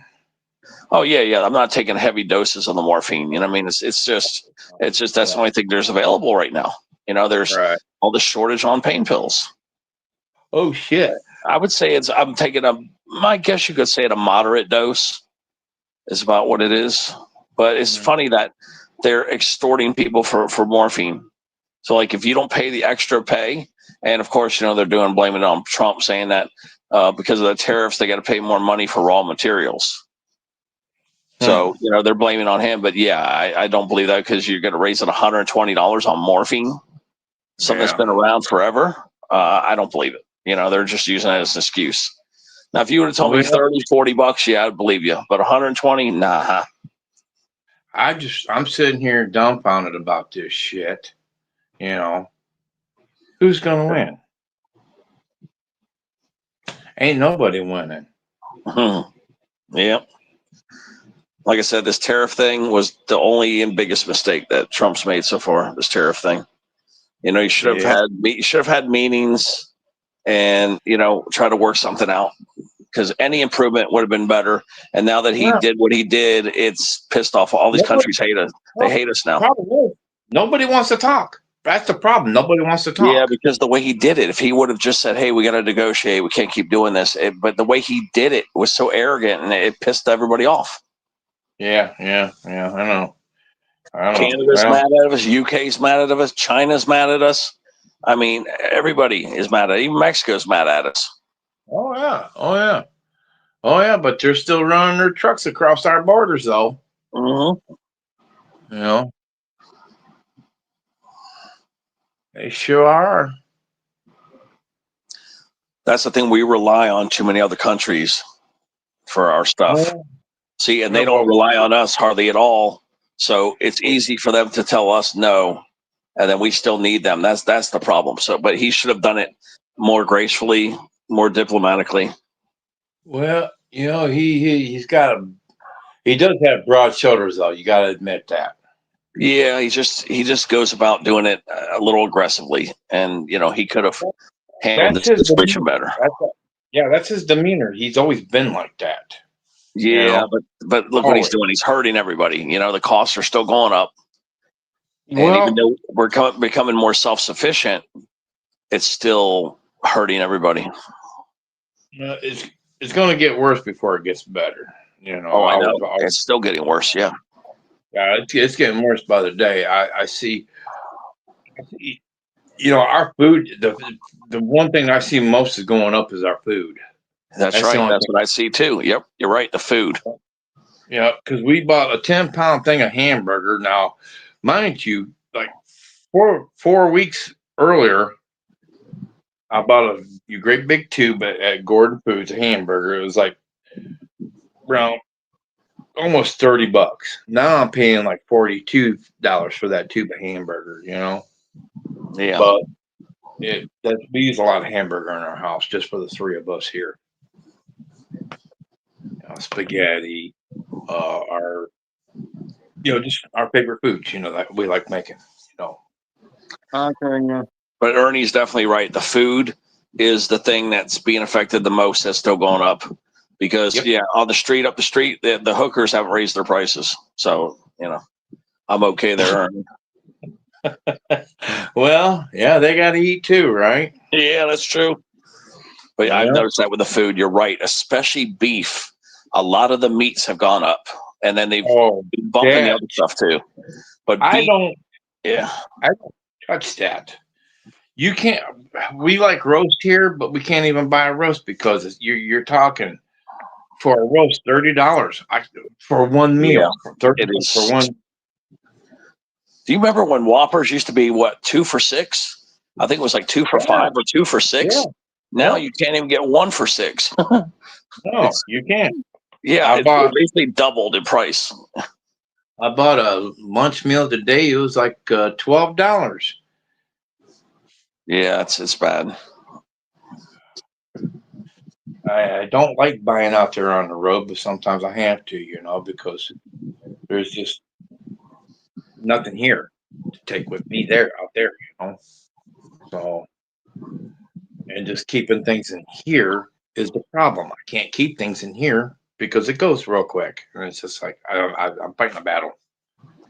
Oh yeah. I'm not taking heavy doses of the morphine. You know what I mean? It's just that's the only thing there's available right now. You know, there's all the shortage on pain pills. Oh shit. I would say I'm taking I guess you could say a moderate dose is about what it is. But it's funny that they're extorting people for morphine. So like if you don't pay the extra pay, and of course, you know, they're blaming it on Trump, saying that because of the tariffs, they got to pay more money for raw materials. So, you know, they're blaming on him. But yeah, I don't believe that, because you're going to raise it $120 on morphine, something that's been around forever. I don't believe it. You know, they're just using it as an excuse. Now, if you would have told me $30-$40, yeah, I'd believe you. But 120, nah. I'm sitting here dumbfounded about this shit. You know, who's gonna win? Ain't nobody winning. Yeah. Like I said, this tariff thing was the only and biggest mistake that Trump's made so far. This tariff thing. You know, you should have had meetings and, you know, try to work something out, because any improvement would have been better. And now that he did what he did, it's pissed off. All these countries hate us. They hate us now. Nobody wants to talk. That's the problem. Nobody wants to talk. Yeah, because the way he did it, if he would have just said, hey, we got to negotiate, we can't keep doing this. But the way he did it was so arrogant, and it pissed everybody off. Yeah, I know. Canada's mad at us. UK's mad at us. China's mad at us. I mean, everybody is mad at us. Even Mexico's mad at us. Oh yeah. But they're still running their trucks across our borders, though. Mm-hmm. You know, they sure are. That's the thing. We rely on too many other countries for our stuff. See, and they don't rely on us hardly at all. So it's easy for them to tell us no, and then we still need them. That's the problem. So, but he should have done it more gracefully, more diplomatically. Well, you know, he does have broad shoulders, though. You got to admit that. Yeah, he just goes about doing it a little aggressively, and you know, he could have handled the situation better. That's his demeanor. He's always been like that. Yeah, but look what he's doing. He's hurting everybody. You know, the costs are still going up. And even though we're becoming more self-sufficient, it's still hurting everybody. It's going to get worse before it gets better. You know. Oh, I know. It's still getting worse. Yeah. Yeah, it's getting worse by the day. I see. You know, our food. The one thing I see most is going up is our food. That's right. That's what I see too. Yep, you're right. The food. Yeah, because we bought a 10-pound thing of hamburger. Now, mind you, like 4 weeks earlier, I bought a great big tube at Gordon Foods, a hamburger. It was like around almost $30. Now I'm paying like $42 for that tube of hamburger, Yeah. But we use a lot of hamburger in our house just for the three of us here. Spaghetti, our just our favorite foods, that we like making, Okay, But Ernie's definitely right. The food is the thing that's being affected the most. That's still going up because on the street, up the street, the hookers haven't raised their prices. So I'm okay there, Ernie. Well, yeah, they got to eat too, right? Yeah, that's true. But I've noticed that with the food, you're right, especially beef. A lot of the meats have gone up, and then they've been bumping the other stuff too. But I don't touch that. You can't. We like roast here, but we can't even buy a roast because you're talking for a roast $30 for one meal. It is for one. Do you remember when Whoppers used to be 2 for $6? I think it was like 2 for $5 or 2 for $6. Yeah. Now you can't even get 1 for $6. No, you can't. Yeah, it's basically doubled in price. I bought a lunch meal today. It was like $12. Yeah, it's bad. I don't like buying out there on the road, but sometimes I have to, because there's just nothing here to take with me out there. So, and just keeping things in here is the problem. I can't keep things in here because it goes real quick, and it's just like I'm fighting a battle.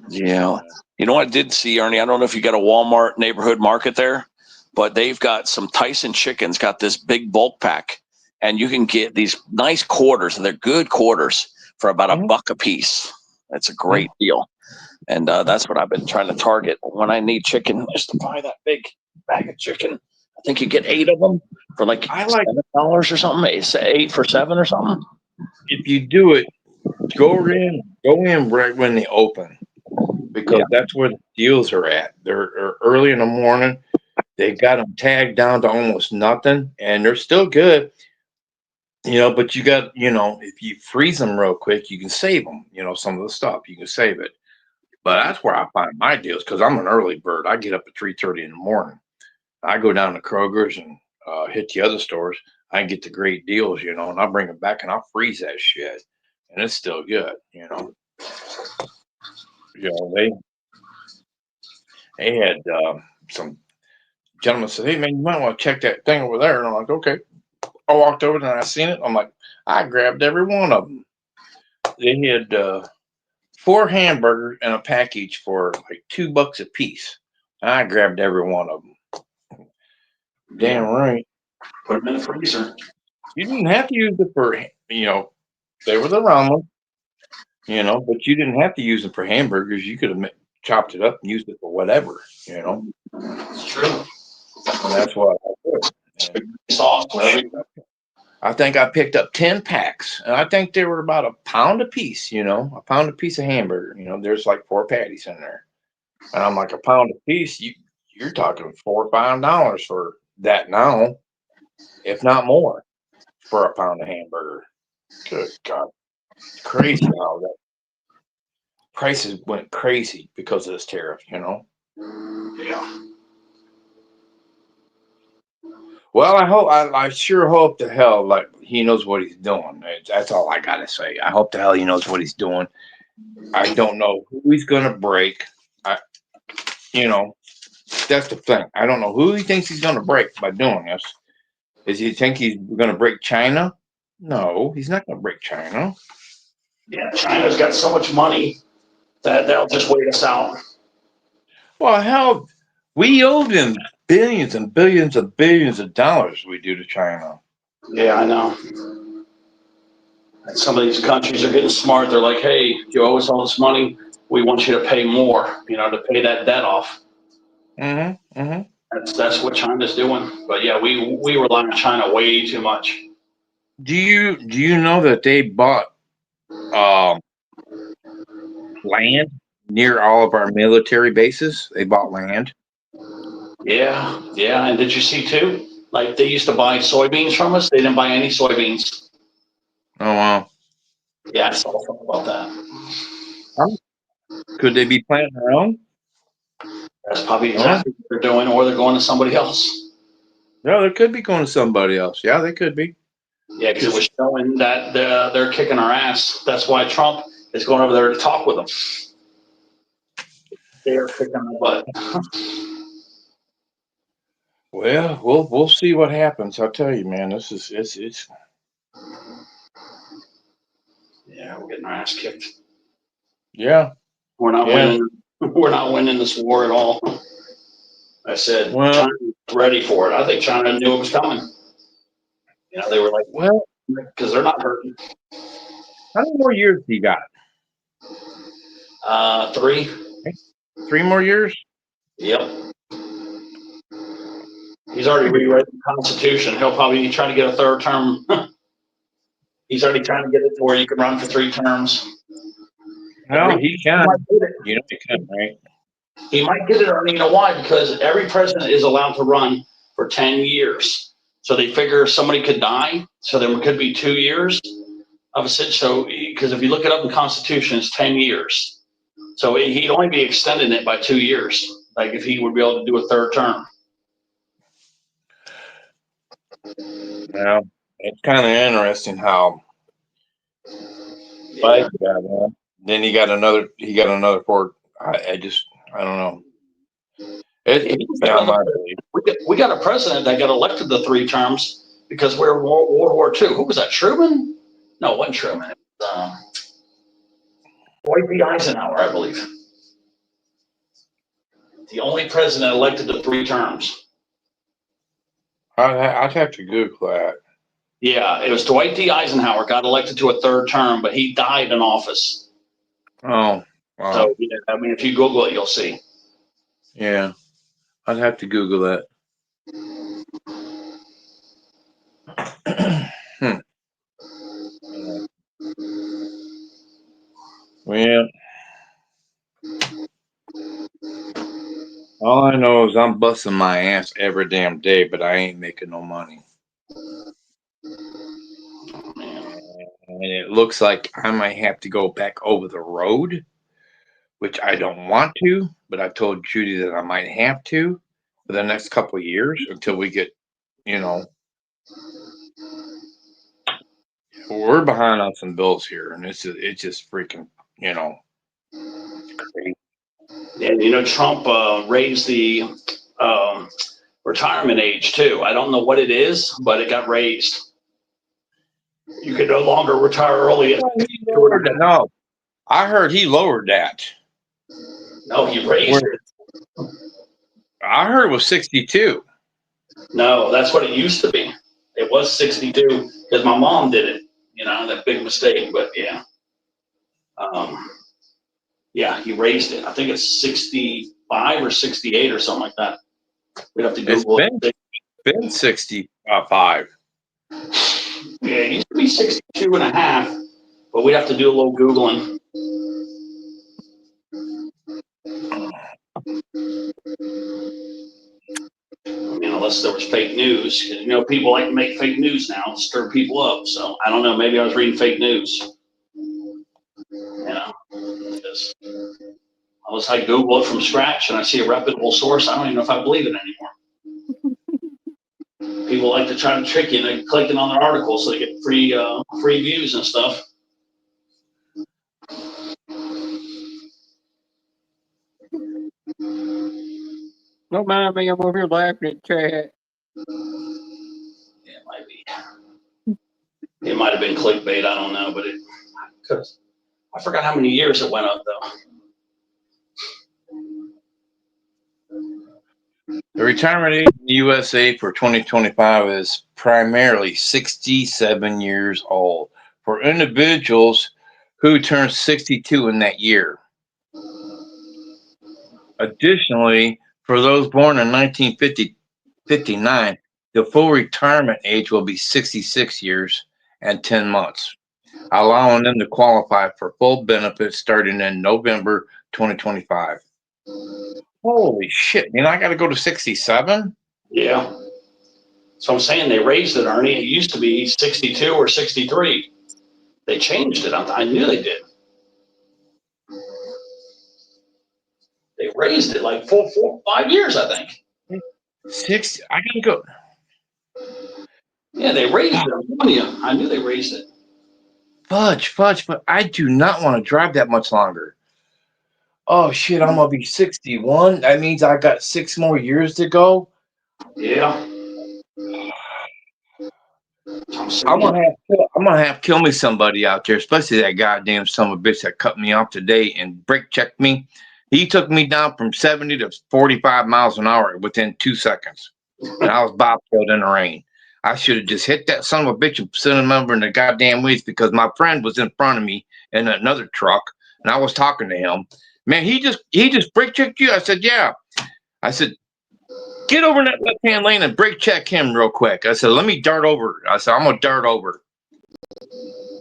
Yeah, you know what I did see, Ernie? I don't know if you got a Walmart neighborhood market there, but they've got some Tyson chickens. Got this big bulk pack, and you can get these nice quarters, and they're good quarters for about $1 a piece. That's a great deal. And that's what I've been trying to target when I need chicken, is to buy that big bag of chicken. I think you get 8 of them for like $7 or something. 8 for $7 or something. If you do it, go in right when they open, because that's where the deals are at. They're early in the morning. They've got them tagged down to almost nothing, and they're still good. But you got, if you freeze them real quick, you can save them. Some of the stuff you can save it. But that's where I find my deals, because I'm an early bird. I get up at 3:30 in the morning. I go down to Kroger's and hit the other stores. I can get the great deals, and I'll bring them back and I'll freeze that shit, and it's still good. They had some gentleman said, "Hey man, you might want to check that thing over there." And I'm like, "Okay." I walked over and I seen it. I'm like, I grabbed every one of them. They had 4 hamburgers and a package for like $2 a piece. I grabbed every one of them. Damn right. Put them in the freezer. You didn't have to use it for, they were the ramen, but you didn't have to use it for hamburgers. You could have chopped it up and used it for whatever, It's true. And that's what I did. Sauce. I think I picked up 10 packs, and I think they were about £1 a piece, a pound a piece of hamburger. There's like 4 patties in there. And I'm like, £1 a piece, you're talking $4 or $5 for that now, if not more, for a pound of hamburger. Good God. It's crazy how that prices went crazy because of this tariff, Yeah. Well, I sure hope to hell like he knows what he's doing. That's all I gotta say. I hope to hell he knows what he's doing. I don't know who he's gonna break. That's the thing. I don't know who he thinks he's gonna break by doing this. Does he think he's gonna break China? No, he's not gonna break China. Yeah, China's got so much money that they'll just wait us out. Well, hell, we owe them billions and billions and billions of dollars. We do to China. Yeah, I know. And some of these countries are getting smart. They're like, "Hey, you owe us all this money. We want you to pay more, to pay that debt off." That's what China's doing. But yeah, we rely on China way too much. Do you know that they bought land near all of our military bases? They bought land. Yeah, yeah. And did you see too? Like they used to buy soybeans from us. They didn't buy any soybeans. Oh wow. Yeah, I saw something about that. Could they be planting their own? That's probably exactly what they're doing, or they're going to somebody else. No, they could be going to somebody else. Yeah, they could be. Yeah, because it was showing that they're kicking our ass. That's why Trump is going over there to talk with them. They're kicking our butt. Well, we'll see what happens. I'll tell you, man. This is it's. Yeah, we're getting our ass kicked. Yeah. We're not winning. We're not winning this war at all. I said, Well, China's ready for it. I think China knew it was coming. You know, they were like, well, because they're not hurting. how many more years do you got? 3. 3 more years? Yep. He's already rewritten the Constitution. He'll probably try to get a 3rd term. He's already trying to get it to where you can run for 3 terms. Well, he can. You know, he can, right? He might get it, or you know why? Because every president is allowed to run for 10 years. So they figure somebody could die, so there could be 2 years of a so because if you look it up in the Constitution, it's 10 years. So he'd only be extending it by 2 years, like if he would be able to do a 3rd term. Well, it's kind of interesting how. Yeah. Then he got another. He got another 4. I don't know. It's beyond my belief. We got a president that got elected to 3 terms because we're in World War II. Who was that? Truman? No, it wasn't Truman. It was, Dwight D. Eisenhower, I believe. The only president elected to 3 terms. I'd have to Google that. Yeah, it was Dwight D. Eisenhower got elected to a 3rd term, but he died in office. Oh, wow. So, I mean, if you Google it, you'll see. Yeah, I'd have to Google that. Well, all I know is I'm busting my ass every damn day, but I ain't making no money. And it looks like I might have to go back over the road, which I don't want to, but I told Judy that I might have to for the next couple of years until we get, we're behind on some bills here, and it's just freaking, crazy. And Trump raised the retirement age too. I don't know what it is, but it got raised. You can no longer retire early. No, I heard he lowered that. No, he raised it. I heard it was 62. No, that's what it used to be. It was 62 because my mom did it. That big mistake. But yeah, yeah, he raised it. I think it's 65 or 68 or something like that. We'd have to Google it. It's been 65. Yeah, it used to be 62 and a half, but we'd have to do a little Googling. I mean, unless there was fake news, because people like to make fake news now, stir people up. So I don't know. Maybe I was reading fake news. Unless I Google it from scratch and I see a reputable source, I don't even know if I believe it anymore. People like to try to trick you into clicking on their articles so they get free views and stuff. Don't mind me, I'm over here laughing at chat. Yeah, it might be. It might have been clickbait, I don't know, but I forgot how many years it went up though. The retirement age in the USA for 2025 is primarily 67 years old for individuals who turn 62 in that year. Additionally, for those born in 1959, the full retirement age will be 66 years and 10 months, allowing them to qualify for full benefits starting in November 2025. Holy shit, man! I got to go to 67. Yeah. So I'm saying they raised it, Ernie. It used to be 62 or 63. They changed it. I knew they did. They raised it like 5 years, I think. 60. I gotta go. Yeah, they raised it. I'm telling you, I knew they raised it. Fudge, but I do not want to drive that much longer. Oh shit, I'm gonna be 61. That means I got 6 more years to go. Yeah. I'm gonna have to kill me somebody out there, especially that goddamn son of a bitch that cut me off today and brake checked me. He took me down from 70 to 45 miles an hour within 2 seconds. And I was bobtailed in the rain. I should have just hit that son of a bitch and sent him over in the goddamn weeds because my friend was in front of me in another truck and I was talking to him. Man, he just brake checked you. I said, yeah. I said, get over in that left-hand lane and brake check him real quick. I said, let me dart over. I said, I'm going to dart over.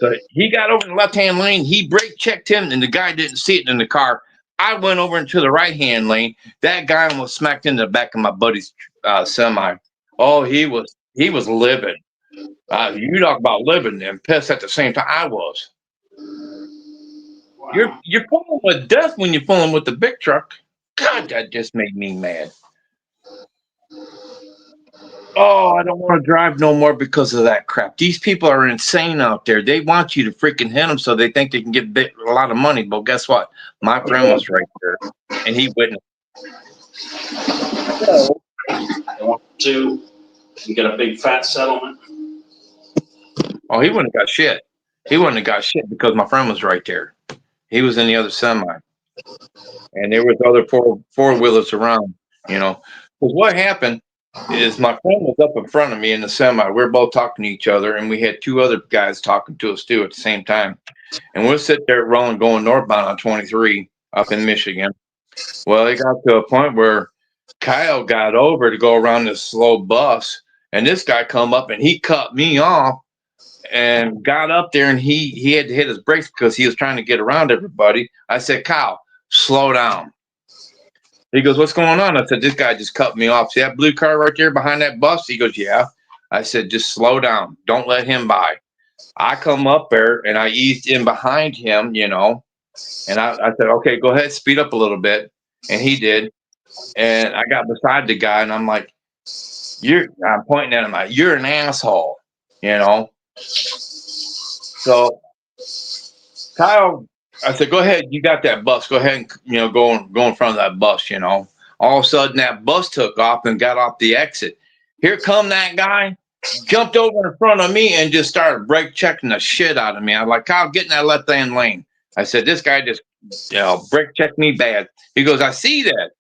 So he got over in the left-hand lane. He brake checked him, and the guy didn't see it in the car. I went over into the right-hand lane. That guy almost smacked into the back of my buddy's semi. Oh, he was livid. You talk about living and pissed at the same time. I was. Wow. You're fooling with death when you're fooling with the big truck. God, that just made me mad. Oh, I don't want to drive no more because of that crap. These people are insane out there. They want you to freaking hit them so they think they can get a lot of money. But guess what? My friend was right there, and he witnessed. So, I want to get a big fat settlement. Oh, he wouldn't have got shit. He wouldn't have got shit because my friend was right there. He was in the other semi, and there was other four-wheelers around. You know, because what happened is my friend was up in front of me in the semi. We're both talking to each other, and we had 2 other guys talking to us too at the same time. And we'll sit there rolling, going northbound on 23 up in Michigan. Well, it got to a point where Kyle got over to go around this slow bus, and this guy come up and he cut me off and got up there, and he had to hit his brakes because he was trying to get around everybody. I said, Kyle, slow down. He goes, what's going on? I said, this guy just cut me off. See that blue car right there behind that bus? He goes, yeah. I said, just slow down. Don't let him by. I come up there and I eased in behind him, you know, and I said, okay, go ahead, speed up a little bit. And he did. And I got beside the guy and I'm like, I'm pointing at him like, you're an asshole, you know. So Kyle, I said, go ahead, you got that bus. Go ahead and, you know, go in front of that bus, you know. All of a sudden that bus took off and got off the exit. Here come that guy, jumped over in front of me and just started brake checking the shit out of me. I'm like, Kyle, get in that left-hand lane. I said, this guy just, you know, brake checked me bad. He goes, I see that.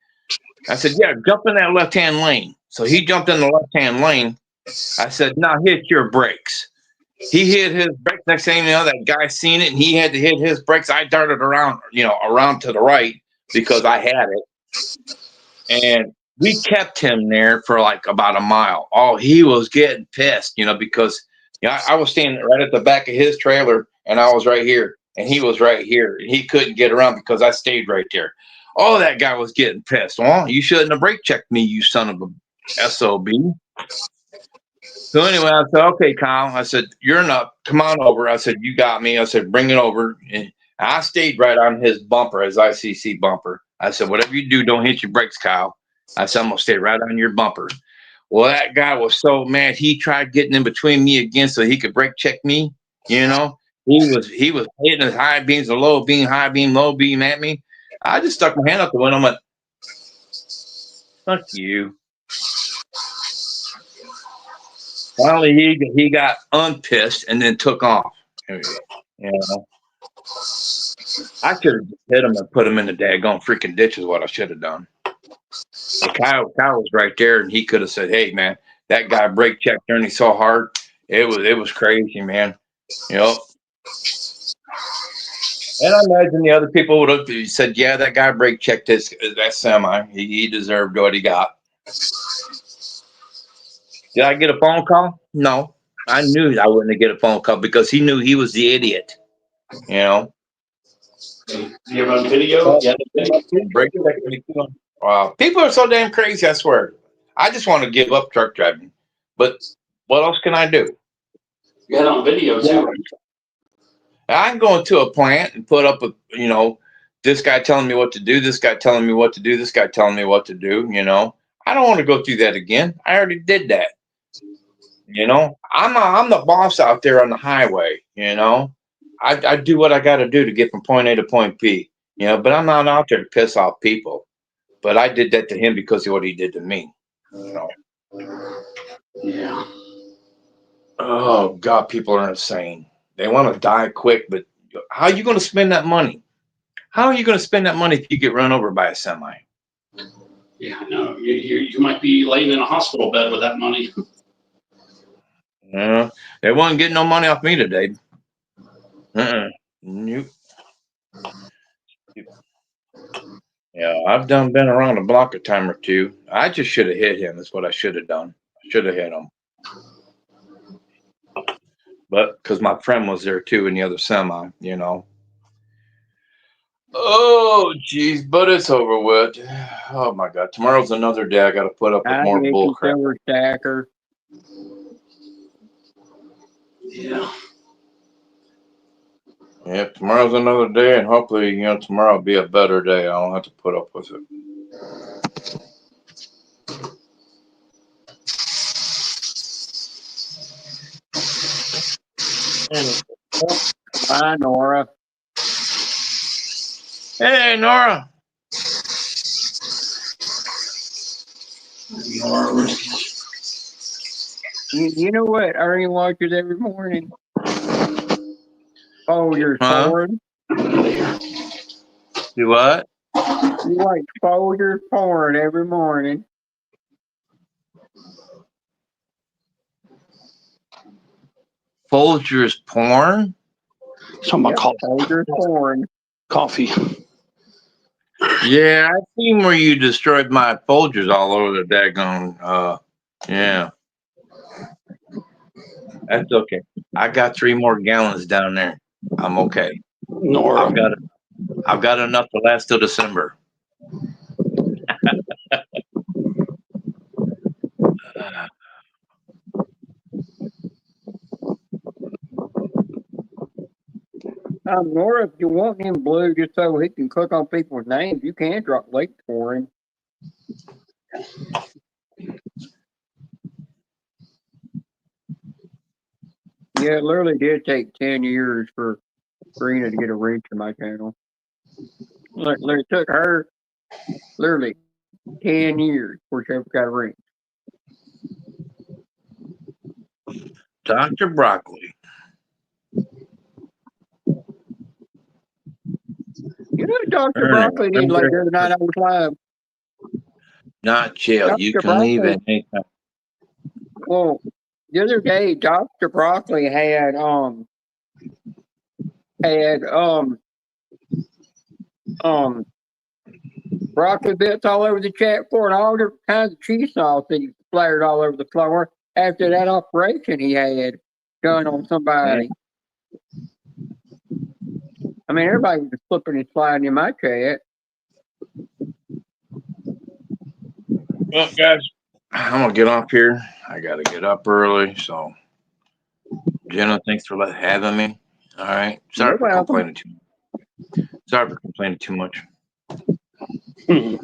I said, yeah, jump in that left-hand lane. So he jumped in the left-hand lane. I said, now hit your brakes. He hit his brakes. Next thing you know, that guy seen it and he had to hit his brakes. I darted around, you know, around to the right because I had it. And we kept him there for like about a mile. Oh, he was getting pissed, you know, because you know, I was standing right at the back of his trailer and I was right here and he was right here. And he couldn't get around because I stayed right there. Oh, that guy was getting pissed. Well, you shouldn't have brake checked me, you son of a SOB. So anyway, I said, okay, Kyle. I said, you're enough. Come on over. I said, you got me. I said, bring it over. And I stayed right on his bumper, his ICC bumper. I said, whatever you do, don't hit your brakes, Kyle. I said, I'm going to stay right on your bumper. Well, that guy was so mad. He tried getting in between me again so he could brake check me. You know, he was hitting his high beams, the low beam, high beam, low beam at me. I just stuck my hand up the window and went, fuck you. Finally, he got unpissed and then took off. You know, I should have hit him and put him in the daggone freaking ditch is what I should have done. Kyle was right there, and he could have said, "Hey, man, that guy brake checked Ernie so hard, it was crazy, man." You know. And I imagine the other people would have said, "Yeah, that guy brake checked that semi. He deserved what he got." Did I get a phone call? No. I knew I wouldn't get a phone call because he knew he was the idiot. You know. You have on video? Yeah. Wow, people are so damn crazy. I swear. I just want to give up truck driving, but what else can I do? You had on video too. I can go into a plant and put up a, this guy telling me what to do, this guy telling me what to do, this guy telling me what to do. I don't want to go through that again. I already did that. I'm the boss out there on the highway. I do what I got to do to get from point A to point B. But I'm not out there to piss off people. But I did that to him because of what he did to me. Yeah. Oh God, people are insane. They want to die quick, but how are you going to spend that money? How are you going to spend that money if you get run over by a semi? Yeah, no, you might be laying in a hospital bed with that money. Yeah, they won't get no money off me today. Nope. Yeah, I've been around the block a time or two. I just should have hit him. That's what I should have done. I should have hit him. But because my friend was there too in the other semi, Oh, geez, but it's over with. Oh my God, tomorrow's another day. I got to put up with more bullcrap. Stacker. Yeah. Yeah, tomorrow's another day, and hopefully, tomorrow will be a better day. I don't have to put up with it. Bye, Nora. Hey, Nora. You know what Ernie watches every morning? Folgers porn. You what? You watch Folgers porn every morning. Folgers porn? Talking about Folgers porn. Coffee. Yeah, I've seen where you destroyed my Folgers all over the daggone. Yeah. That's okay. I got 3 more gallons down there. I'm okay. Nora. I've got enough to last till December. Nora, if you want him blue just so he can click on people's names, you can drop links for him. Yeah, it literally did take 10 years for Karina to get a reach to my channel. It took her literally 10 years before she ever got a reach. Dr. Broccoli. You know, Dr. Broccoli did like the other night I was live. Not jail. Dr. You can Broccoli, leave at any time. Well, the other day, Dr. Broccoli had broccoli bits all over the chat floor and all different kinds of cheese sauce that he splattered all over the floor after that operation he had done on somebody. I mean, everybody was flipping and sliding in my chat. Well, guys, I'm going to get off here. I got to get up early. So, Jenna, thanks for having me. All right. Sorry for complaining too much. Hey,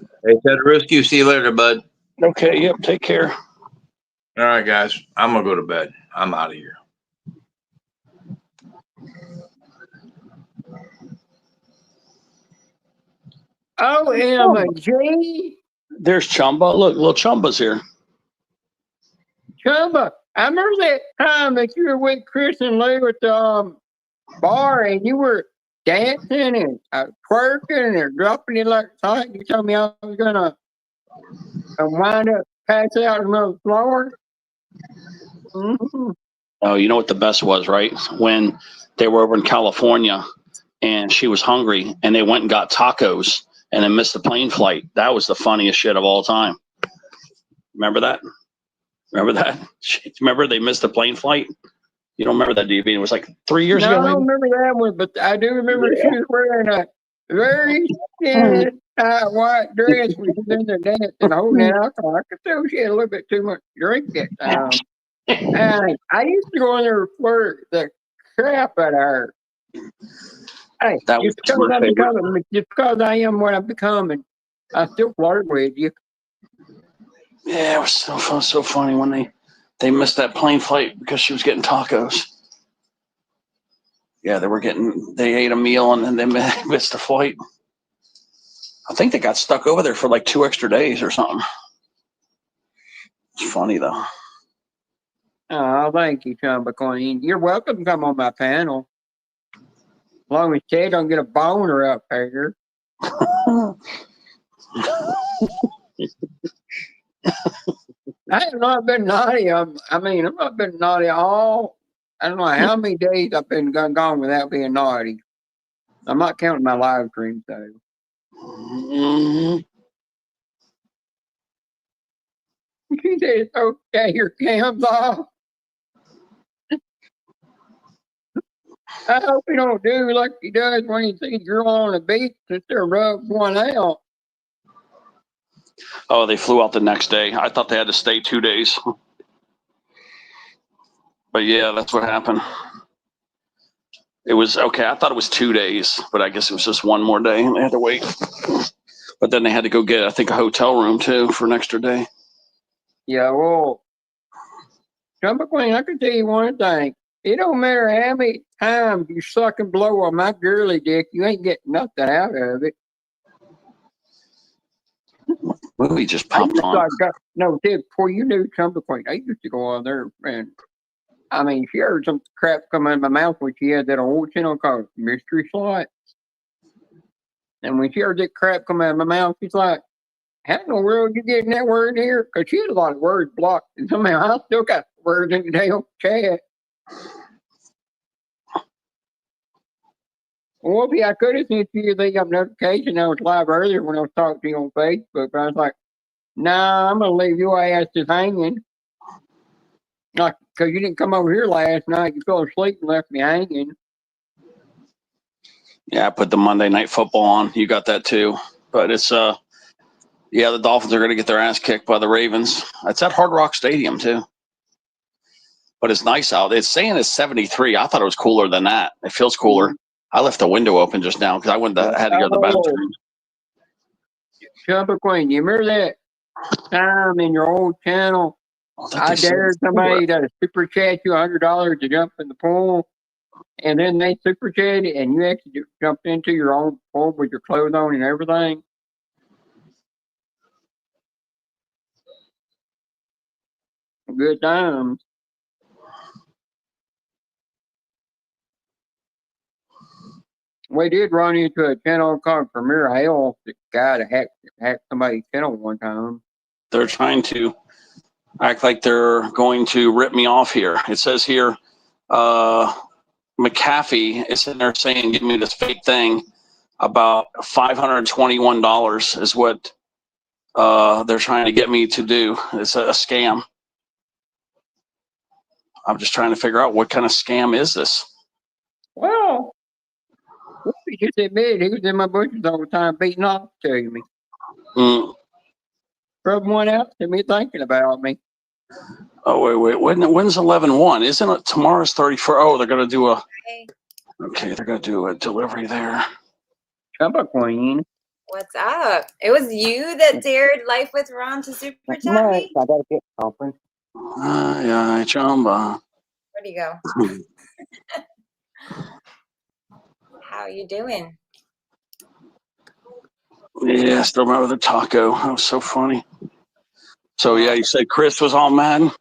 Ted Rescue. See you later, bud. Okay. Yep. Take care. All right, guys. I'm going to go to bed. I'm out of here. OMG. There's Chumba. Look, little Chumba's here. Chumba, I remember that time that you were with Chris and Lou at the bar and you were dancing and twerking and dropping it like hot. You told me I was going to wind up, pass out on the floor. Mm-hmm. Oh, you know what the best was, right? When they were over in California and she was hungry and they went and got tacos and then missed the plane flight. That was the funniest shit of all time. Remember that? Remember they missed the plane flight? You don't remember that, do you? It was like 3 years ago. I don't remember that one, but I do remember she was wearing a very thin white dress when she's in there dancing, holding alcohol. I could tell she had a little bit too much to drink that time. And I used to go in there and flirt the crap out of her. Hey, just because I am what I'm becoming, I still flirt with you. Yeah, it was so funny when they missed that plane flight because she was getting tacos. Yeah, they ate a meal and then they missed the flight. I think they got stuck over there for like 2 extra days or something. It's funny though. Oh, thank you, Chumba Queen. You're welcome to come on my panel. As long as Ted don't get a boner up here. I have not been naughty. I've not been naughty all. I don't know how many days I've been gone without being naughty. I'm not counting my live streams though. Mm-hmm. She said it's okay. Your cam's off. I hope he don't do like he does when he sees a girl on the beach and there rubs one out. Oh, they flew out the next day. I thought they had to stay 2 days. But yeah, that's what happened. It was okay. I thought it was 2 days, but I guess it was just one more day and they had to wait. But then they had to go get, I think, a hotel room too for an extra day. Yeah, well, Chumba Queen, I can tell you one thing. It don't matter how many times you suck and blow on my girly dick, you ain't getting nothing out of it. Movie just popped on. No, before you knew Chumba Queen, I used to go on there and she heard some crap come out of my mouth when she had that old channel called Mystery Slot. And when she heard that crap come out of my mouth, she's like, how in the world you getting that word here? Because she had a lot of words blocked. And somehow I still got words in the damn chat. Well, I could have sent you the notification. I was live earlier when I was talking to you on Facebook. But I was like, nah, I'm going to leave your ass just hanging. Like, because you didn't come over here last night. You fell asleep and left me hanging. Yeah, I put the Monday Night Football on. You got that too. But it's, the Dolphins are going to get their ass kicked by the Ravens. It's at Hard Rock Stadium too. But it's nice out. It's saying it's 73. I thought it was cooler than that. It feels cooler. Mm-hmm. I left the window open just now because I had to go to the bathroom. Chumba Queen, you remember that time in your old channel? I dared somebody to super chat you $100 to jump in the pool, and then they super chatted, and you actually jumped into your own pool with your clothes on and everything. Good times. We did run into a channel called Premier Hell. The guy that hacked somebody's channel one time. They're trying to act like they're going to rip me off here. It says here, McAfee is sitting there saying, give me this fake thing about $521 is what they're trying to get me to do. It's a scam. I'm just trying to figure out what kind of scam is this. Well, he just admitted he was in my bushes all the time beating off to me. Rubbing one out to me, thinking about me. Oh, wait. When's 11/1? Isn't it tomorrow's 34? Oh, they're going to do they're going to do a delivery there. Chumba Queen. What's up? It was you that dared Life with Ron to super chat me? I got to get something. Yeah, Chumba. Where'd he go? How you doing? Yeah, still remember the taco. That was so funny. So yeah, you said Chris was all mad?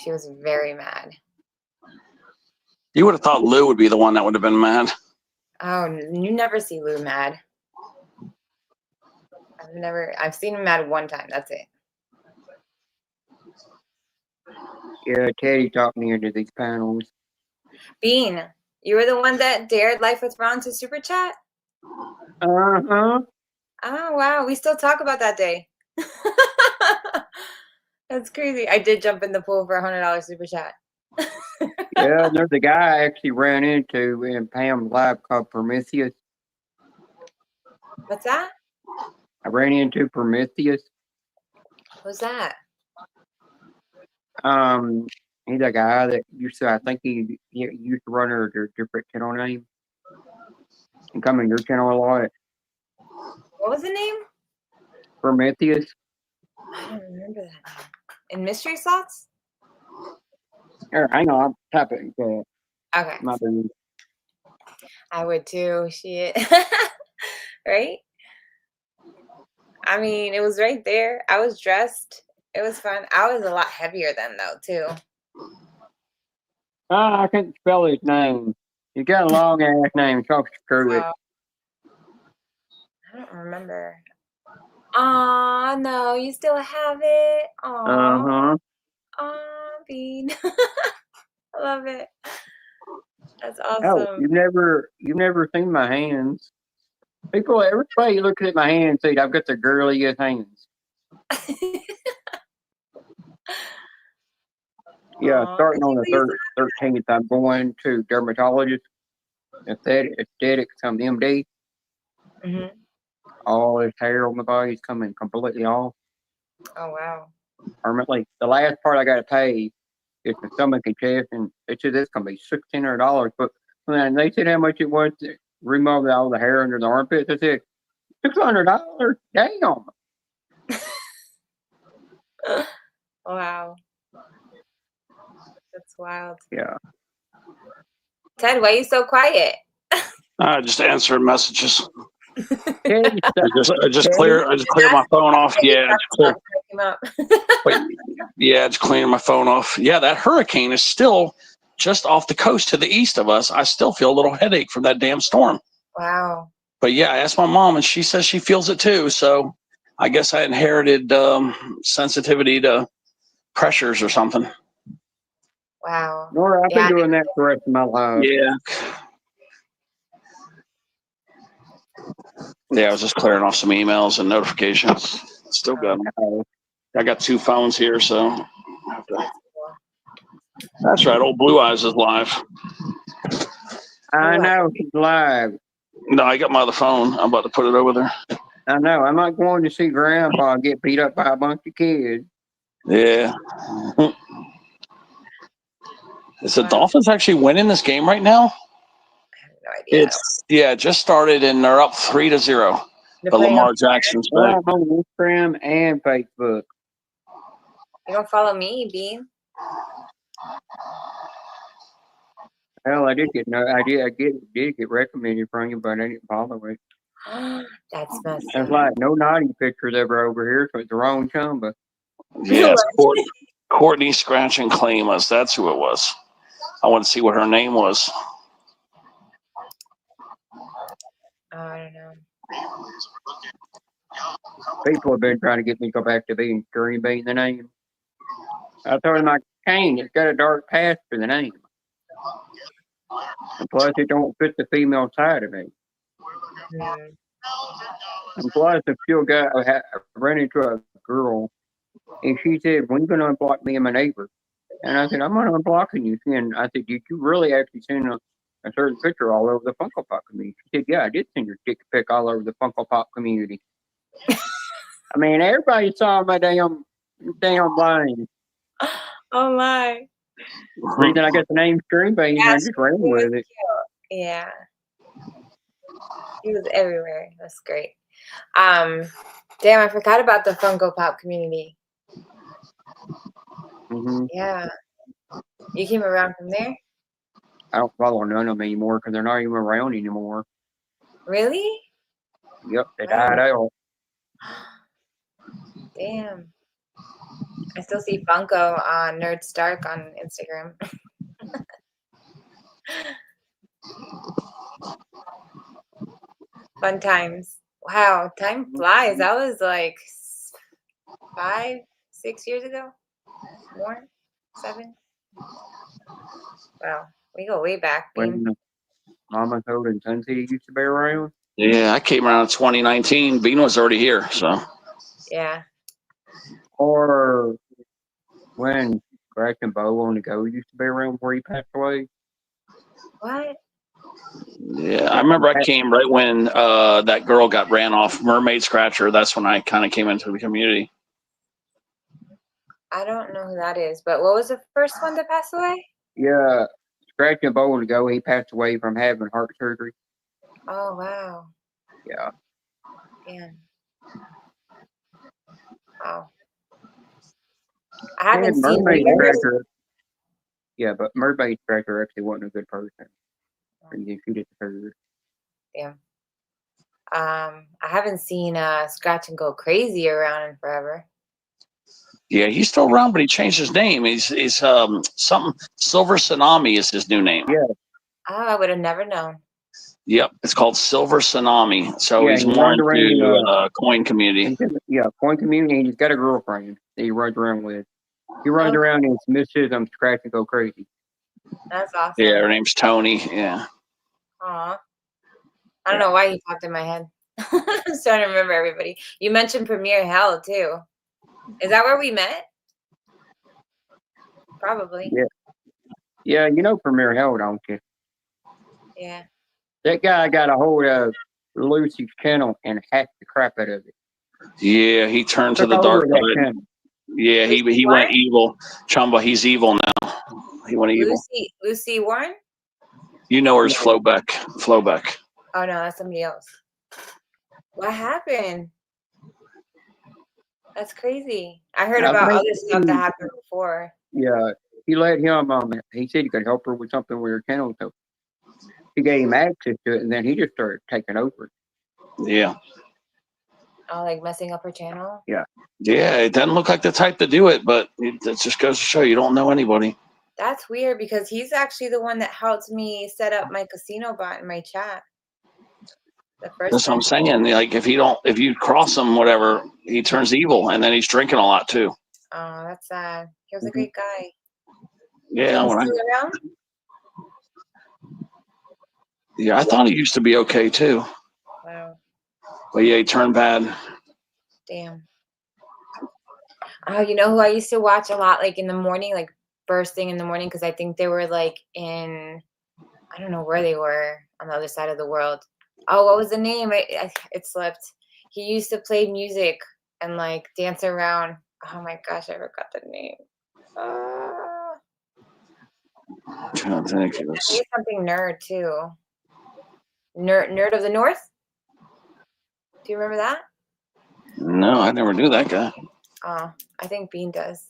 She was very mad. You would have thought Lou would be the one that would have been mad. Oh, you never see Lou mad. I've seen him mad one time. That's it. Yeah, Teddy talked me into these panels. Bean, you were the one that dared Life with Ron to super chat? Uh-huh. Oh, wow. We still talk about that day. That's crazy. I did jump in the pool for $100 super chat. Yeah, there's a guy I actually ran into in Pam's live called Prometheus. What's that? I ran into Prometheus. Who's that? He's a guy that used to, I think he used to run a different channel name and come in your channel a lot. What was the name? Prometheus. I don't remember that. In Mystery Slots? Here, hang on, I'll type it. Okay. My bad. I would too. Shit. Right? I mean, it was right there. I was dressed. It was fun. I was a lot heavier then, though, too. I can't spell his name. He got a long ass name, so screw it. I don't remember. Aw, no, you still have it. Aw. Aw, Bean. I love it. That's awesome. Oh, you've never seen my hands. Everybody looks at my hands and say I've got the girliest hands. Yeah, starting on the 13th, I'm going to dermatologist, aesthetics, I'm MD. Mm-hmm. All his hair on my body is coming completely off. Oh, wow. Permanently. The last part I got to pay is the stomach and chest, and they said it's going to be $1,600. But when they said how much it was to remove all the hair under the armpits, I said, $600? Damn. Wow. That's wild. Yeah. Ted, why are you so quiet? Just answering messages. I just clear my phone off. Yeah, it's cleaning my phone off. Yeah, that hurricane is still just off the coast to the east of us. I still feel a little headache from that damn storm. Wow. But yeah, I asked my mom, and she says she feels it too. So I guess I inherited sensitivity to pressures or something. Wow. Nora, I've been doing that for the rest of my life. Yeah. Yeah, I was just clearing off some emails and notifications. Still got them. I got 2 phones here, so that's right. Old Blue Eyes is live. I know he's live. No, I got my other phone. I'm about to put it over there. I know. I'm not going to see Grandpa get beat up by a bunch of kids. Yeah. Is the Dolphins actually winning this game right now? I have no idea. It just started and they're up 3-0. But Lamar Jackson's back. I'm on Instagram and Facebook. You don't follow me, Bean? Hell, I did get recommended from you, but I didn't follow it. That's messed It's like no naughty pictures ever over here, so it's the wrong chumba. Yes, Courtney Scratch and Claim Us. That's who it was. I want to see what her name was. I don't know. People have been trying to get me to go back to being Green Bean the name. I told him, Kane, it's got a dark past for the name. And plus, it don't fit the female side of me. And plus, if you I ran into a girl, and she said, when are you going to unblock me and my neighbor? And I said, I'm not unblocking you. And I said, did you really actually send a certain picture all over the Funko Pop community? She said, yeah, I did send your dick pic all over the Funko Pop community. I mean, everybody saw my damn line. Oh my. Reason I got the name Green Bean, I just ran with it. Yeah. He was everywhere. That's great. Damn, I forgot about the Funko Pop community. Mm-hmm. Yeah. You came around from there? I don't follow none of them anymore because they're not even around anymore. Really? Yep, they died out. Damn. I still see Funko on Nerd Stark on Instagram. Fun times. Wow, time flies. That was like 5, 6 years ago. More? 7? Wow, we go way back. When Mama Toad and Sun City used to be around? Yeah, I came around in 2019. Bean was already here, so. Yeah. Or when Crack and Bo on the Go used to be around before he passed away. What? Yeah, I remember I came right when that girl got ran off Mermaid Scratcher. That's when I kind of came into the community. I don't know who that is, but what was the first one to pass away? Yeah, scratching a bowl ago, he passed away from having heart surgery. Oh wow. Yeah. Damn. Wow. I haven't seen Mermaid Scratcher. Yeah, but Mermaid Scratcher actually wasn't a good person. She did her. Damn. I haven't seen Scratch and Go Crazy around in forever. Yeah, he's still around, but he changed his name. He's something Silver Tsunami is his new name. Yeah. Oh, I would have never known. Yep, it's called Silver Tsunami. So yeah, he's more into coin community. Yeah, coin community. He's got a girlfriend that he runs around with. He runs around and misses them Scratch and Go Crazy. That's awesome. Yeah, her name's Tony. Yeah. Aw. I don't know why he popped in my head. I'm starting to remember everybody. You mentioned Premier Hell too. Is that where we met? Probably. Yeah. Yeah, you know Premier Hell, don't you? Yeah. That guy got a hold of Lucy's channel and hacked the crap out of it. Yeah, he turned to the dark side. Yeah, he went evil. Chumba, he's evil now. He went evil. Lucy Warren? You know her as Flowbeck. Flowbeck. Oh no, that's somebody else. What happened? That's crazy. I heard about other stuff that happened before. Yeah, he let him. He said he could help her with something with her channel, so he gave him access to it, and then he just started taking over. Yeah. Oh, like messing up her channel? Yeah. Yeah, it doesn't look like the type to do it, but it just goes to show you don't know anybody. That's weird because he's actually the one that helped me set up my casino bot in my chat. That's what I'm saying. Like if you cross him, whatever, he turns evil, and then he's drinking a lot too. Oh, that's sad. He was a great guy. Yeah, Is he still around? Yeah, I thought he used to be okay too. Wow. But yeah, he turned bad. Damn. Oh, you know who I used to watch a lot, like in the morning, like first thing in the morning, because I think they were like I don't know where they were on the other side of the world. Oh, what was the name? It slipped. He used to play music and like dance around. Oh my gosh, I forgot the name. I'm trying to think. He's something nerd too. Nerd of the North. Do you remember that? No, I never knew that guy. Oh, I think Bean does.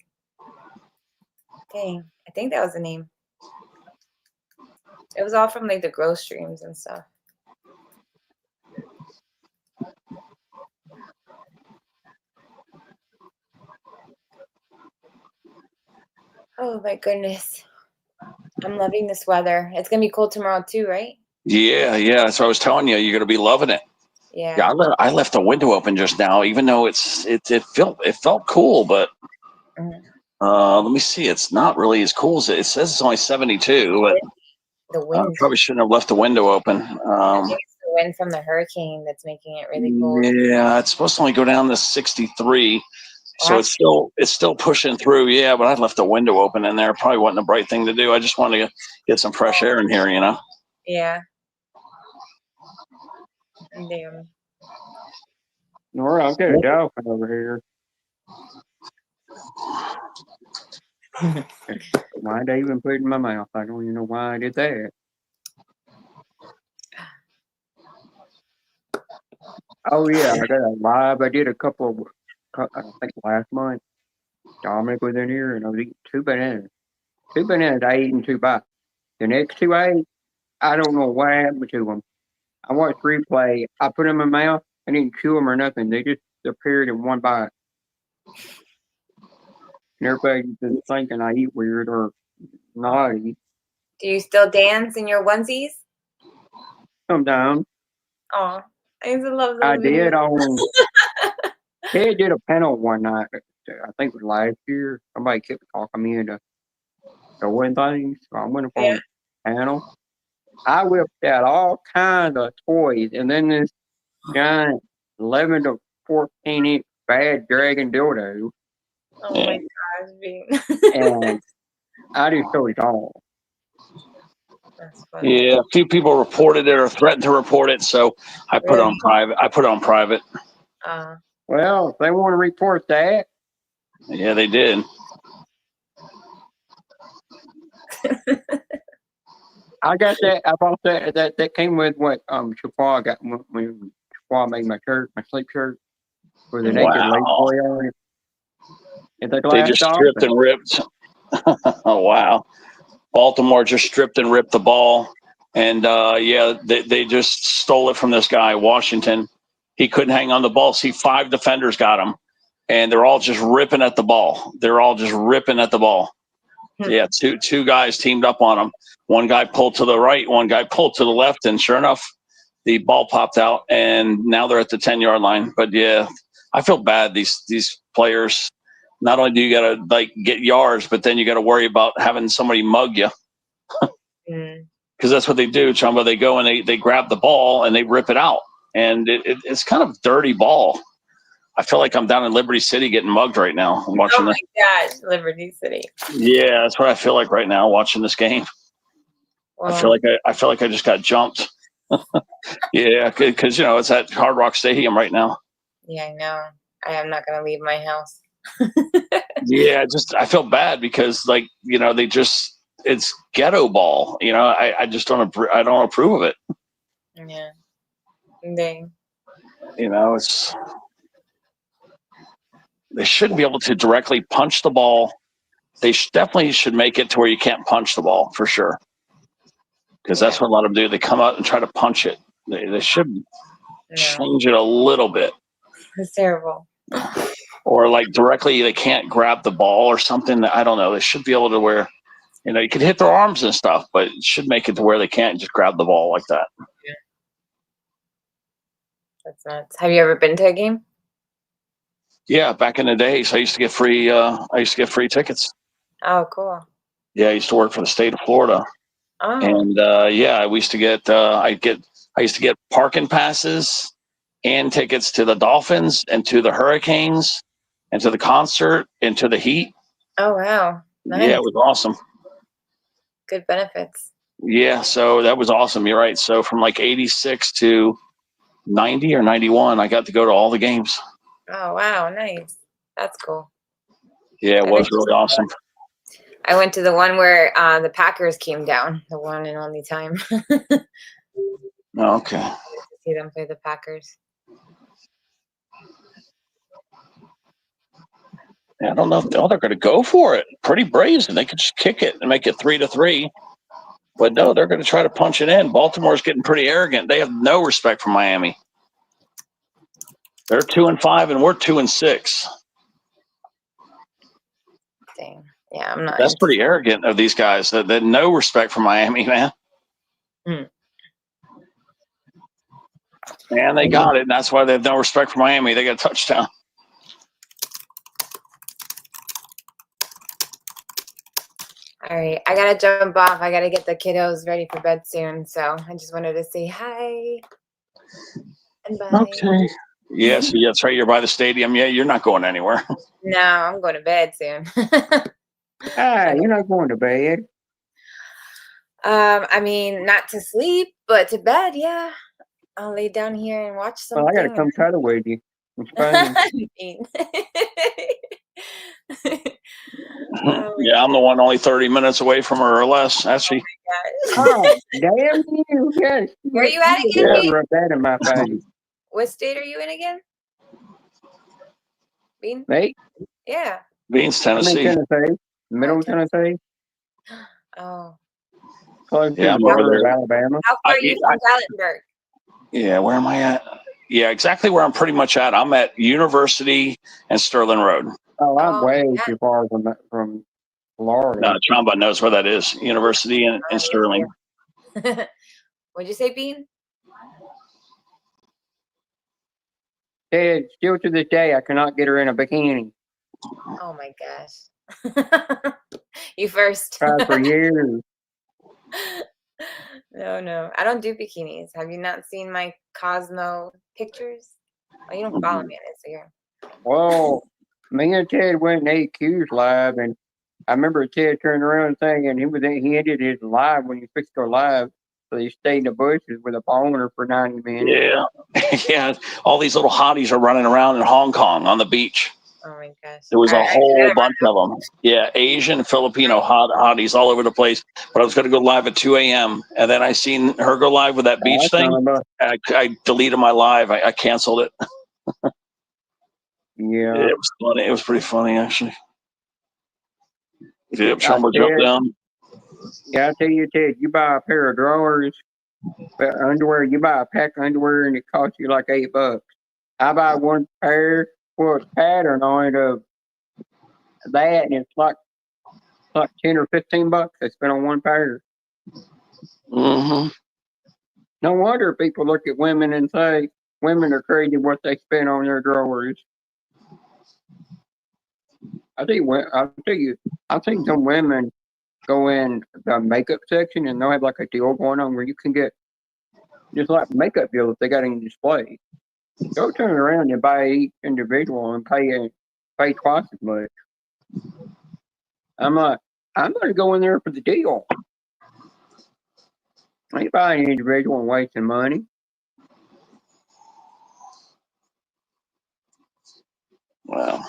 Dang, I think that was the name. It was all from like the growth streams and stuff. Oh my goodness. I'm loving this weather. It's gonna be cold tomorrow too, right? Yeah. That's what I was telling you. You're gonna be loving it. Yeah. I left the window open just now, even though it felt cool, but let me see. It's not really as cool as it says. It's only 72, but the wind. Probably shouldn't have left the window open. I think it's the wind from the hurricane that's making it really cold. Yeah, it's supposed to only go down to 63. So it's still pushing through. Yeah, but I left the window open in there. Probably wasn't a bright thing to do. I just wanted to get some fresh air in here, you know? Yeah. Damn. Nora, I've got a dolphin over here. Why'd I even put it in my mouth? I don't even know why I did that. Oh yeah, I got a live. I did a couple of, I think last month. Dominic was in here, and I was eating 2 bananas. 2 bananas I ate in 2 bites. The next 2 I ate, I don't know what happened to them. I watched replay. I put them in my mouth. I didn't chew them or nothing. They just appeared in 1 bite. And everybody's been thinking I eat weird or not eat. Do you still dance in your onesies? Sometimes. Oh, I used to love those. I did on. They did a panel one night. I think it was last year. Somebody kept talking me into doing things. So I went up on the panel. I whipped out all kinds of toys, and then this giant 11 to 14 inch bad dragon dildo. Oh my gosh, Bean. And I just showed it all. That's funny. Yeah, a few people reported it or threatened to report it, so I put it on private. I put it on private. Well, if they want to report that, Yeah, they did. I got that. I bought that. That came with what Chafar got when Chafar made my shirt, my sleep shirt, with a naked lady boy on it. And They just stripped and ripped. Oh wow! Baltimore just stripped and ripped the ball, and yeah, they just stole it from this guy, Washington. He couldn't hang on the ball. See, 5 defenders got him, and they're all just ripping at the ball. They're all just ripping at the ball. Yeah, two guys teamed up on him. One guy pulled to the right, one guy pulled to the left, and sure enough, the ball popped out, and now they're at the 10-yard line. But yeah, I feel bad. These players. Not only do you got to like get yards, but then you got to worry about having somebody mug you. Because that's what they do, Chumba. They go and they grab the ball and they rip it out, and it's kind of dirty ball. I feel like I'm down in Liberty City getting mugged right now. I'm watching my gosh, Liberty City. Yeah, that's what I feel like right now watching this game. Wow. I feel like I just got jumped. Yeah, because it's at Hard Rock Stadium right now. Yeah, I know. I am not going to leave my house. Yeah, I feel bad because it's ghetto ball. I just don't approve of it. Yeah. Dang. They shouldn't be able to directly punch the ball. They definitely should make it to where you can't punch the ball for sure. Because that's what a lot of them do. They come out and try to punch it. They should change it a little bit. It's terrible. Or like directly, they can't grab the ball or something. I don't know. They should be able to where, you could hit their arms and stuff, but it should make it to where they can't just grab the ball like that. Yeah. That's nuts. Have you ever been to a game? Yeah, back in the days, I used to get free. I used to get free tickets. Oh, cool. Yeah, I used to work for the state of Florida, and we used to get. I used to get parking passes and tickets to the Dolphins and to the Hurricanes and to the concert and to the Heat. Oh wow! Nice. Yeah, it was awesome. Good benefits. Yeah, so that was awesome. You're right. So from like 86 to 90 or 91, I got to go to all the games. Oh, wow. Nice. That's cool. Yeah, it was really awesome. I went to the one where the Packers came down, the one and only time. Okay. To see them play the Packers. Yeah, I don't know if they're going to go for it. Pretty brazen. They could just kick it and make it 3-3. But no, they're going to try to punch it in. Baltimore's getting pretty arrogant. They have no respect for Miami. They're 2-5 and we're 2-6. Dang. Yeah, I'm not. That's pretty arrogant of these guys. That no respect for Miami, man. And they got it. And that's why they have no respect for Miami. They got a touchdown. All right, I gotta jump off. I gotta get the kiddos ready for bed soon. So I just wanted to say hi and bye. Okay. Yes, that's right. You're by the stadium. Yeah, you're not going anywhere. No, I'm going to bed soon. You're not going to bed. I mean, not to sleep, but to bed. Yeah, I'll lay down here and watch something. Well, I gotta come cuddle with you. Yeah, I'm the one only 30 minutes away from her or less. Actually. Oh, damn you! Yes. Where are you at again? Yeah, rub that in my face. What state are you in again? Bean? Me? Yeah. Beans, Tennessee. I'm in Tennessee. Middle Tennessee. Oh. Close to the border of Alabama. How far are you from Gatlinburg? Yeah, where am I at? Yeah, exactly where I'm pretty much at. I'm at University and Sterling Road. Oh, I'm way too far from Florida. No, Chamba knows where that is. University and Sterling. What'd you say, Bean? Ted, still to this day, I cannot get her in a bikini. Oh my gosh. You first. Tried for years. No. I don't do bikinis. Have you not seen my Cosmo pictures? Oh, you don't follow me on Instagram. Well, me and Ted went to AQ's live, and I remember Ted turning around saying, and he ended his live when he fixed to go live. So he stayed in the bushes with a boner for 90 minutes. Yeah. Yeah. All these little hotties are running around in Hong Kong on the beach. Oh my gosh. There was a whole bunch of them. Yeah. Asian, Filipino hotties all over the place. But I was going to go live at 2 a.m. And then I seen her go live with that beach thing. I deleted my live. I canceled it. Yeah. It was funny. It was pretty funny, actually. Yep, Chumber jumped down. Yeah, I tell you, Ted, you buy a pair of drawers, underwear, you buy a pack of underwear and it costs you like $8. I buy one pair with a pattern on it of that and it's like 10 or $15 I spent on one pair. Mm-hmm. No wonder people look at women and say women are crazy what they spend on their drawers. I've seen some women go in the makeup section and they'll have like a deal going on where you can get just like makeup deal if they got any display. Go turn around and buy each individual and pay twice as much. I'm like, I'm gonna go in there for the deal. I ain't buying individual and wasting money. Wow.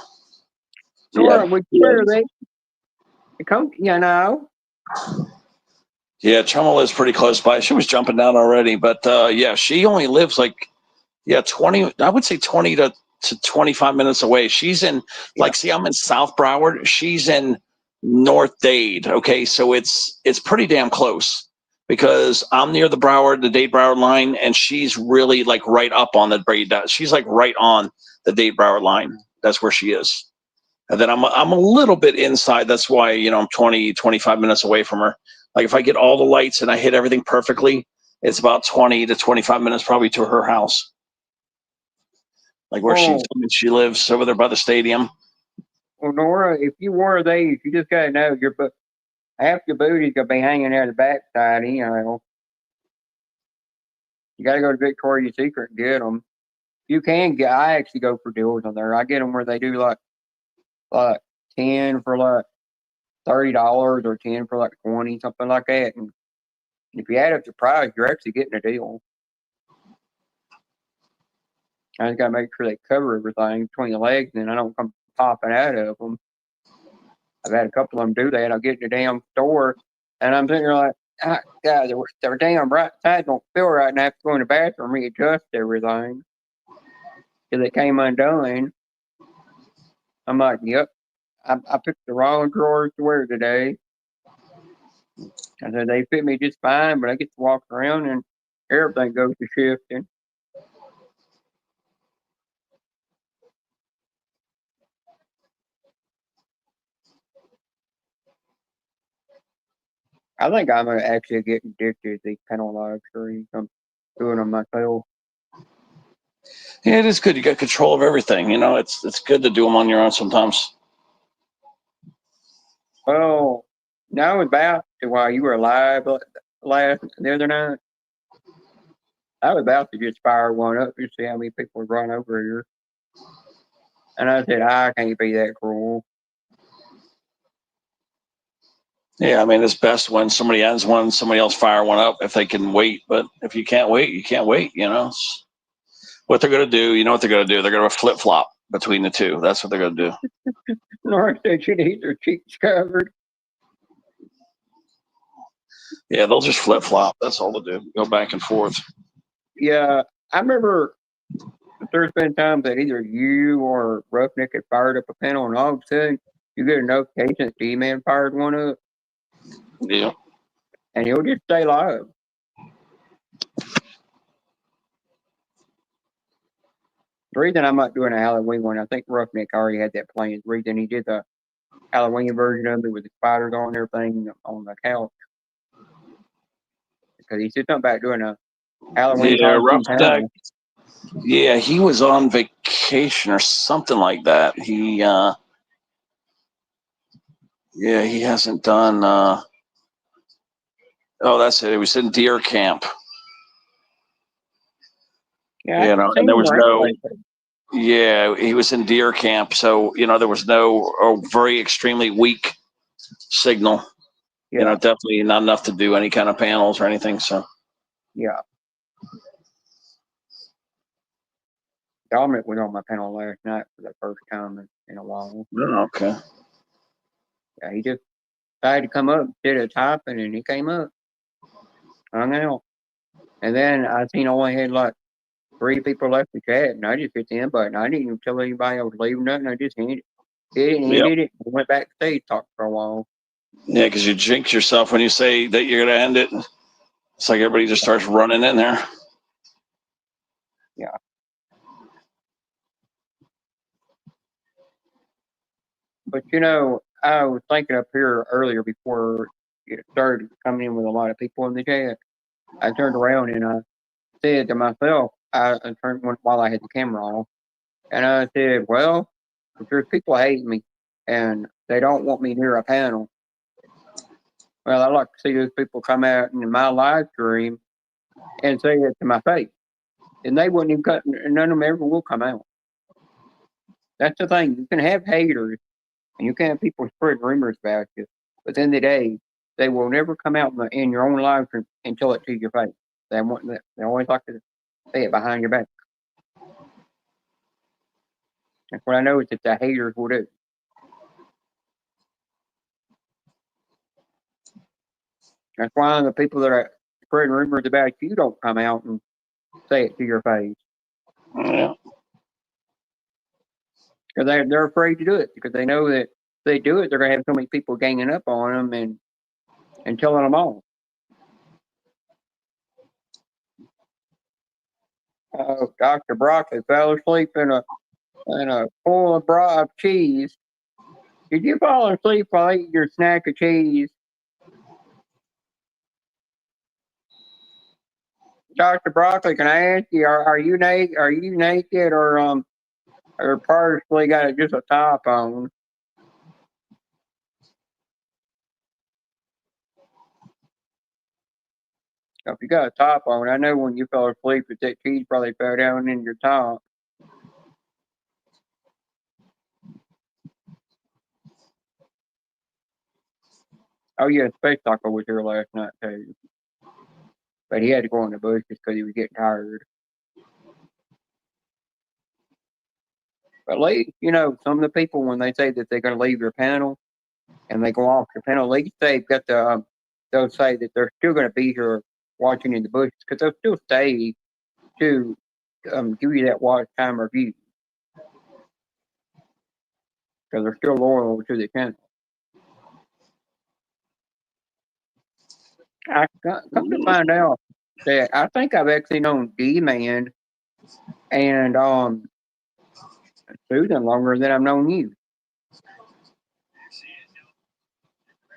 Nora, would you wear they come, you know? Yeah, Chumel is pretty close by. She was jumping down already, but yeah, she only lives like 20. I would say 20 to 25 minutes away. She's in see, I'm in South Broward. She's in North Dade. Okay, so it's pretty damn close because I'm near the Dade Broward line, and she's really like right up on the Dade. She's like right on the Dade Broward line. That's where she is. And then I'm a little bit inside. That's why, I'm 20, 25 minutes away from her. Like if I get all the lights and I hit everything perfectly, it's about 20 to 25 minutes probably to her house. Like where she lives over there by the stadium. Well, Nora, if you wore these, you just gotta know half your booty's gonna be hanging out the backside. You gotta go to Victoria's Secret and get them. You can get. I actually go for deals on there. I get them where they do like 10 for like $30 or 10 for like 20, something like that. And if you add up the price, you're actually getting a deal. I just gotta make sure they cover everything between the legs, and I don't come popping out of them. I've had a couple of them do that. I'll get in the damn store, and I'm sitting there like, God, their damn right side don't feel right, and I have to go in the bathroom and readjust everything because it came undone. I'm like, yep, I picked the wrong drawers to wear today. I said they fit me just fine, but I get to walk around and everything goes to shifting. I think I'm actually getting addicted to these penalized screens. I'm doing them myself. Yeah, it is good. You got control of everything. It's good to do them on your own sometimes. Well, now about to while you were live the other night, I was about to just fire one up to see how many people would run over here. And I said, I can't be that cruel. Yeah, I mean, it's best when somebody ends one, somebody else fire one up if they can wait. But if you can't wait, you can't wait. It's what they're going to do. You know what they're going to do? They're going to flip flop between the two. That's what they're going to do. Nora said she needs her cheeks covered. Yeah, they'll just flip flop. That's all they'll do. Go back and forth. Yeah, I remember there's been times that either you or Roughneck had fired up a panel, and all of a sudden you get a notification that D-Man fired one up. Yeah. And he'll just stay live. The reason I'm not doing a Halloween one, I think Roughneck already had that planned. The reason he did the Halloween version of it with the spiders on everything on the couch. Because he said something about doing a Halloween Roughneck. Yeah, he was on vacation or something like that. He he hasn't done oh, that's it. He was in deer camp. Yeah, and there was he was in deer camp, so there was no very extremely weak signal. Yeah. You know, definitely not enough to do any kind of panels or anything. So yeah. Dominic was on my panel last night for the first time in a while. okay. Yeah, he just decided to come up, did a typing, and he came up, hung out. And then I seen only had like 3 people left to chat, and I just hit the end button. I didn't even tell anybody I was leaving nothing. I just hit it and ended it. Went back to stage, talked for a while. Yeah, because you jinx yourself when you say that you're going to end it. It's like everybody just starts running in there. Yeah. But you know, I was thinking up here earlier before it started coming in with a lot of people in the chat. I turned around and I said to myself, I turned while I had the camera on, and I said, "Well, if there's people hating me and they don't want me near a panel, well, I like to see those people come out in my live stream and say it to my face, and they wouldn't even cut. None of them ever will come out. That's the thing. You can have haters, and you can have people spread rumors about you, but at the end of the day, they will never come out in your own live stream and tell it to your face. They always like to say it behind your back. That's what I know is that the haters will do. That's why the people that are spreading rumors about you don't come out and say it to your face. Yeah. Because they're afraid to do it, because they know that if they do it, they're going to have so many people ganging up on them and telling them all. Dr. Broccoli fell asleep in a bowl of cheese. Did you fall asleep while eating your snack of cheese? Dr. Broccoli, can I ask you, are you naked? Are you naked or partially got just a top on? If you got a top on, I know when you fell asleep that cheese probably fell down in your top. Oh yeah, Space Taco was here last night too, but he had to go in the bushes because he was getting tired. But you know, some of the people when they say that they're going to leave your panel and they go off your panel, at least they've got the they'll say that they're still going to be here watching in the bushes because they'll still stay to give you that watch time review because they're still loyal to the channel. I come to find out that I think I've actually known D-Man and Susan longer than I've known you.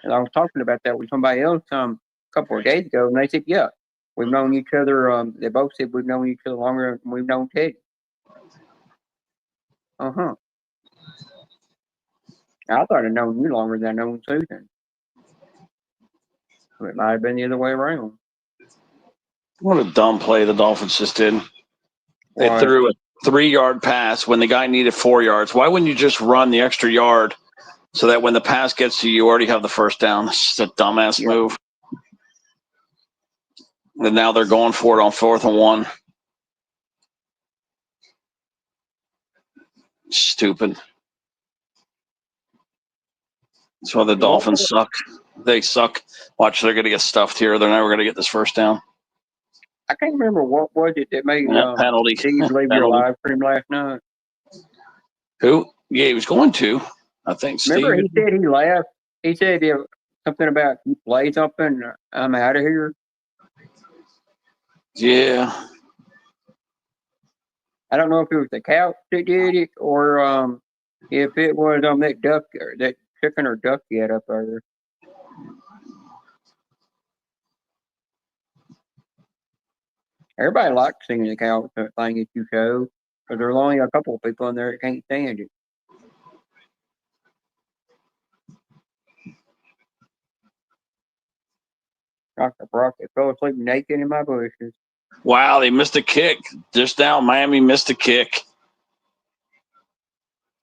And I was talking about that with somebody else a couple of days ago, and they said, "Yeah, we've known each other." They both said we've known each other longer than we've known Teddy. I thought I'd known you longer than I known Susan. It might have been the other way around. What a dumb play the Dolphins just did. They threw a 3-yard pass when the guy needed 4 yards. Why wouldn't you just run the extra yard so that when the pass gets to you, you already have the first down? It's just a dumbass move. And now they're going for it on 4th and 1. Stupid. That's why the Dolphins suck. They suck. Watch, they're going to get stuffed here. They're never going to get this first down. I can't remember what was it that made penalty. Steve leave your live stream last night. Who? Yeah, he was going to. I think Remember Steve. he said he left. He said something about you play something. I'm out of here. Yeah. I don't know if it was the couch that did it or if it was that duck or that chicken or duck you had up there. Everybody likes seeing the couch thing that you show, because there's only a couple of people in there that can't stand it. Dr. Broccoli fell asleep naked in my bushes. Wow, they missed a kick. Just now, Miami missed a kick.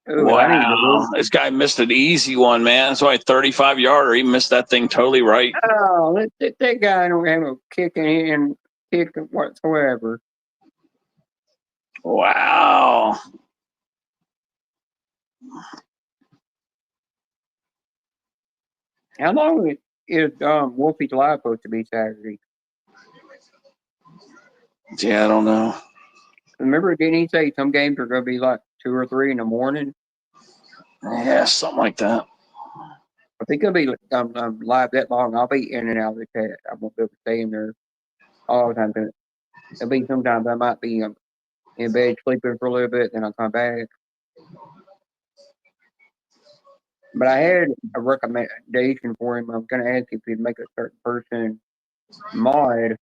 Ooh, I need to Wow, do. this guy missed an easy one, man. It's only 35-yarder. He missed that thing totally right. Oh, that guy don't have a kick in kick whatsoever. Wow. How long is Wolfie's Live supposed to be Saturday? Yeah, I don't know. Remember, didn't he say some games are going to be like 2 or 3 in the morning? Yeah, something like that. If he could be live that long, I'll be in and out of the chat. I won't be able to stay in there all the time. There'll be sometimes I might be in bed sleeping for a little bit, then I'll come back. But I had a recommendation for him. I'm going to ask if he'd make a certain person mod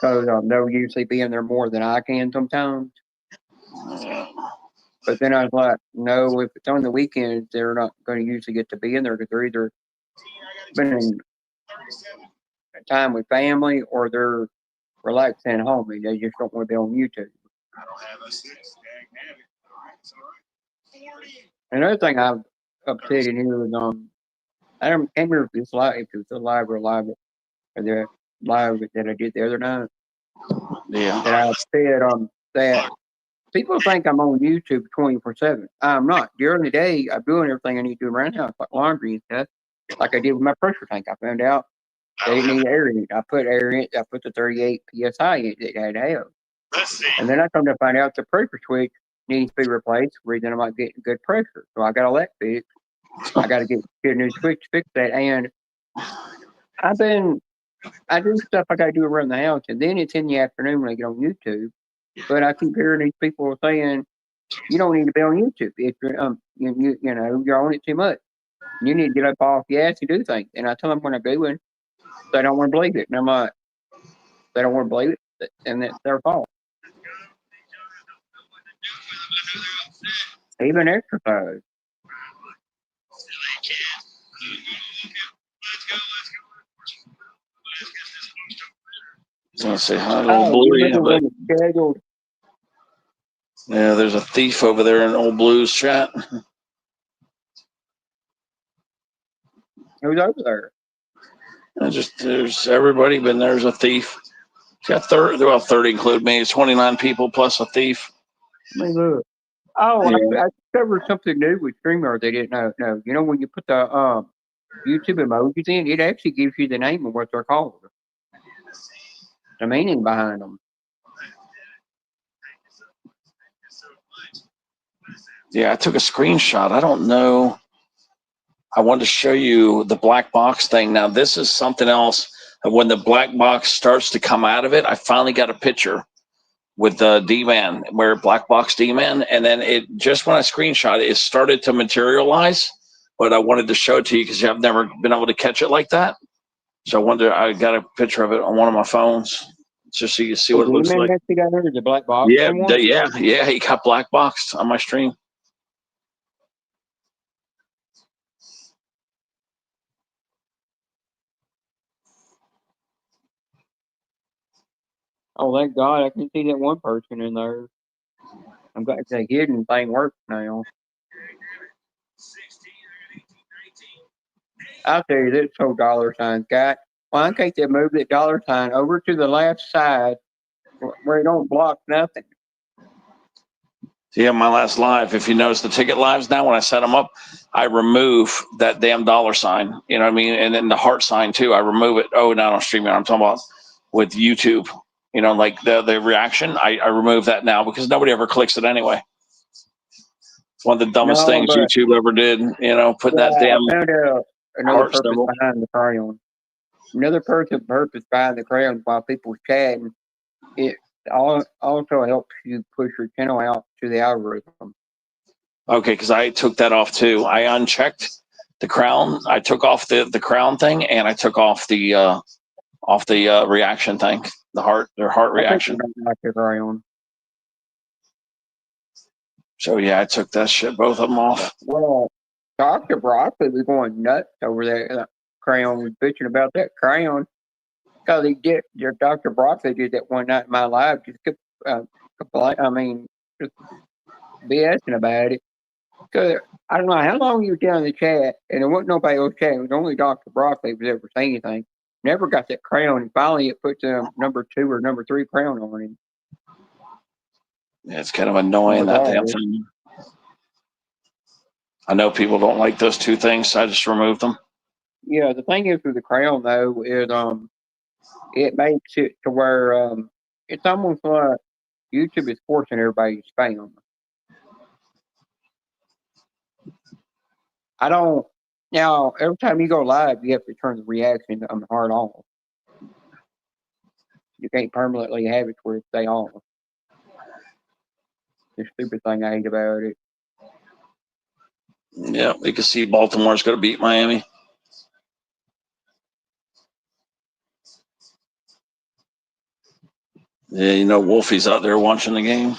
because they'll usually be in there more than I can sometimes. But then I was like, no, if it's on the weekends, they're not going to usually get to be in there because they're either spending time with family or they're relaxing at home and they just don't want to be on YouTube. Another thing I've upset in here is I can't remember if it's live, if it's a live or the live that I did the other night. Yeah. That I said that people think I'm on YouTube 24/7. I'm not. During the day, I'm doing everything I need to do around the house, like laundry and stuff, like I did with my pressure tank. I found out they didn't need air in it. I put air in it. I put the 38 psi in it that it had to have. And then I come to find out the pressure switch needs to be replaced. Reason I'm not getting good pressure, so I got all that fixed. I got to get a new switch to fix that. And I do stuff I got to do around the house, and then it's in the afternoon when I get on YouTube. But I keep hearing these people saying, "You don't need to be on YouTube. If you're you know you're on it too much. You need to get up off your ass and do things." And I tell them what I'm doing. They don't want to believe it, and I'm like, they don't want to believe it, and that's their fault. Even exercise. I was gonna say hi to Old Blue, yeah, but yeah, there's a thief over there in Old Blue's chat. Who's over there? There's everybody, but there's a thief. It's got 30 include me. It's 29 people plus a thief. Let me look. Oh, Yeah. I discovered something new with StreamYard they didn't know. No, you know when you put the YouTube emojis in, it actually gives you the name of what they're called, the meaning behind them. Yeah, I took a screenshot. I don't know. I wanted to show you the black box thing. Now, this is something else. When the black box starts to come out of it, I finally got a picture with the D-Man, where black box D-Man, and then it just when I screenshot it, it started to materialize. But I wanted to show it to you because I've never been able to catch it like that. So I got a picture of it on one of my phones just so you can see what it looks like. The black box. Yeah, he got black boxed on my stream. Oh, thank God! I can see that one person in there. I'm glad the hidden thing works now. I'll tell you this whole dollar sign guy. Why can't they move the dollar sign over to the left side where it don't block nothing? Yeah, my last live. If you notice the ticket lives now, when I set them up, I remove that damn dollar sign. You know what I mean? And then the heart sign too. I remove it. Oh, not on StreamYard. I'm talking about with YouTube. You know, like the reaction. I remove that now because nobody ever clicks it anyway. It's one of the dumbest things YouTube ever did. You know, put that damn. I found out another purpose behind the crayon. Another purpose behind the crayon while people chatting. It also helps you push your channel out to the algorithm. Okay, because I took that off too. I unchecked the crown. I took off the crown thing, and I took off the reaction thing, the heart reaction. So yeah, I took that shit, both of them off. Well, Dr. Broccoli was going nuts over there. Crayon was bitching about that crayon because Dr. Broccoli did that one night in my live. Just kept just BSing about it. Cause I don't know how long you were down in the chat, and there wasn't nobody else chatting. It was only Dr. Broccoli was ever saying anything. Never got that crown, and finally it puts number 2 or number 3 crown on him. Yeah, it's kind of annoying that damn thing. I know people don't like those 2 things, so I just removed them. Yeah, the thing is with the crown though is it makes it to where it's almost like YouTube is forcing everybody to spam. I don't. Now, every time you go live, you have to turn the reaction hard off. You can't permanently have it where it stay on. The stupid thing I hate about it. Yeah, you can see Baltimore's going to beat Miami. Yeah, you know Wolfie's out there watching the game.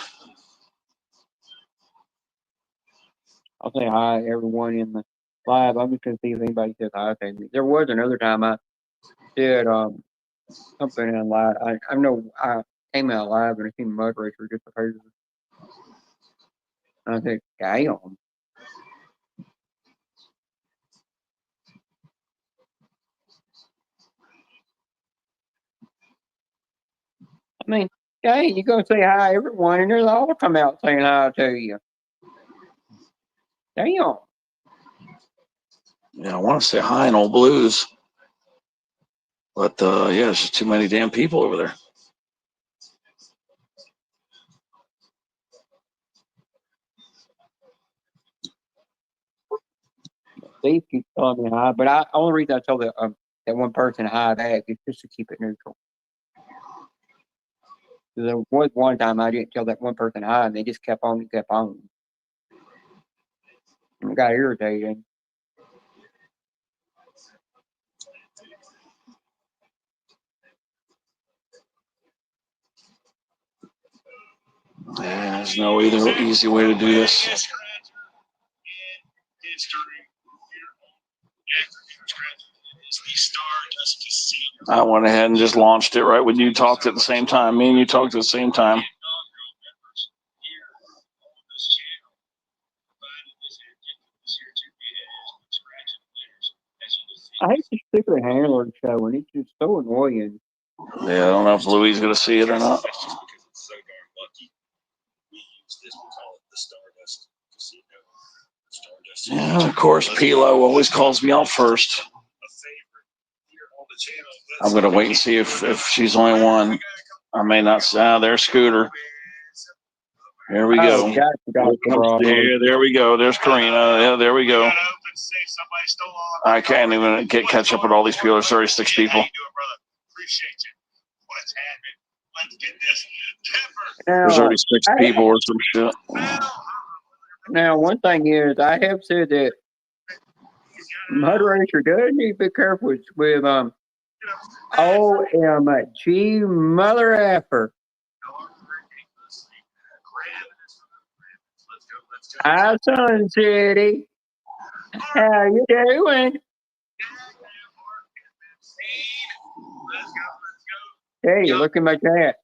I'll say hi to everyone in the live. I'm just going to see if anybody says hi to me. There was another time I did something in live. I know I came out live and I seen the mud racer just appeared. I said, damn. I mean, hey, you go say hi to everyone, and they'll all come out saying hi to you. Damn. Yeah, I want to say hi in Old Blues. But, yeah, there's just too many damn people over there. Steve keeps telling me hi, but the only reason I tell that one person hi back is just to keep it neutral. There was one time I didn't tell that one person hi, and they just kept on and kept on. And it got irritating. Yeah, there's no easy way to do this. I went ahead and just launched it right when you talked at the same time. Me and you talked at the same time. I hate the stupid handler show, and it's just so annoying. Yeah, I don't know if Louis is going to see it or not. Yeah, of course, Pilo always calls me out first. I'm going to wait and see if she's only one. I may not. There's Scooter. Here we go. Yeah, there we go. There's Karina. Yeah, there we go. I can't even catch up with all these people. There's 36 people. There's already 6 people or some shit. Now, one thing is, I have said that Mud Racer does need to be careful with OMG mother effer. Hi, Sun City. How you doing? Hey, look at my chat.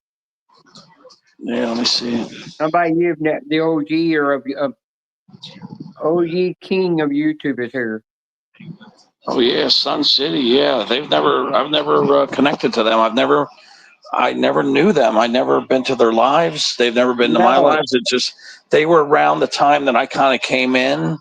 Yeah, let me see. Somebody you've the OG or of OG king of YouTube is here. Oh yeah, Sun City. Yeah, I've never connected to them. I never knew them. I never been to their lives. They've never been to my lives. It just they were around the time that I kind of came in,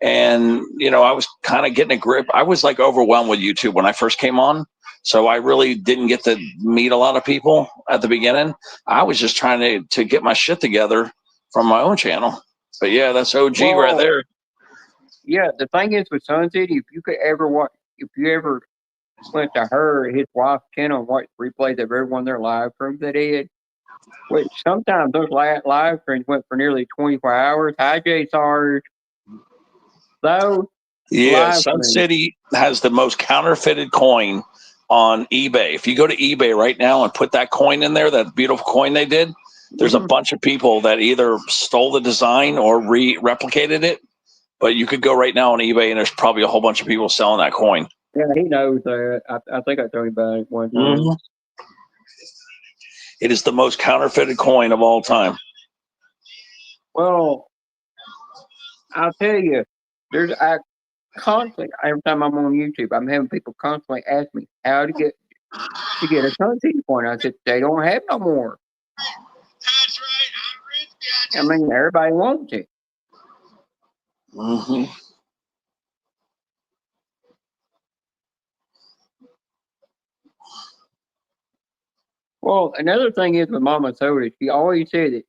and I was kind of getting a grip. I was like overwhelmed with YouTube when I first came on, so I really didn't get to meet a lot of people at the beginning. I was just trying to get my shit together from my own channel. But yeah, that's OG right there. Yeah, the thing is with Sun City, if you ever went to his wife's channel and watched replays of every one of their live streams they did, which sometimes those live streams went for nearly 24 hours. Hi, Jay Sarge. Though, yeah, Sun City has the most counterfeited coin on eBay. If you go to eBay right now and put that coin in there, that beautiful coin they did, there's a bunch of people that either stole the design or replicated it. But you could go right now on eBay, and there's probably a whole bunch of people selling that coin. Yeah, he knows that. I think I told you about it one time. Mm-hmm. It is the most counterfeited coin of all time. Well, I'll tell you, I constantly, every time I'm on YouTube, I'm having people constantly ask me how to get a Sun City coin. I said, they don't have no more. That's right. I mean, everybody wants it. Mm-hmm. Well, another thing is with Mama Soda, she always said it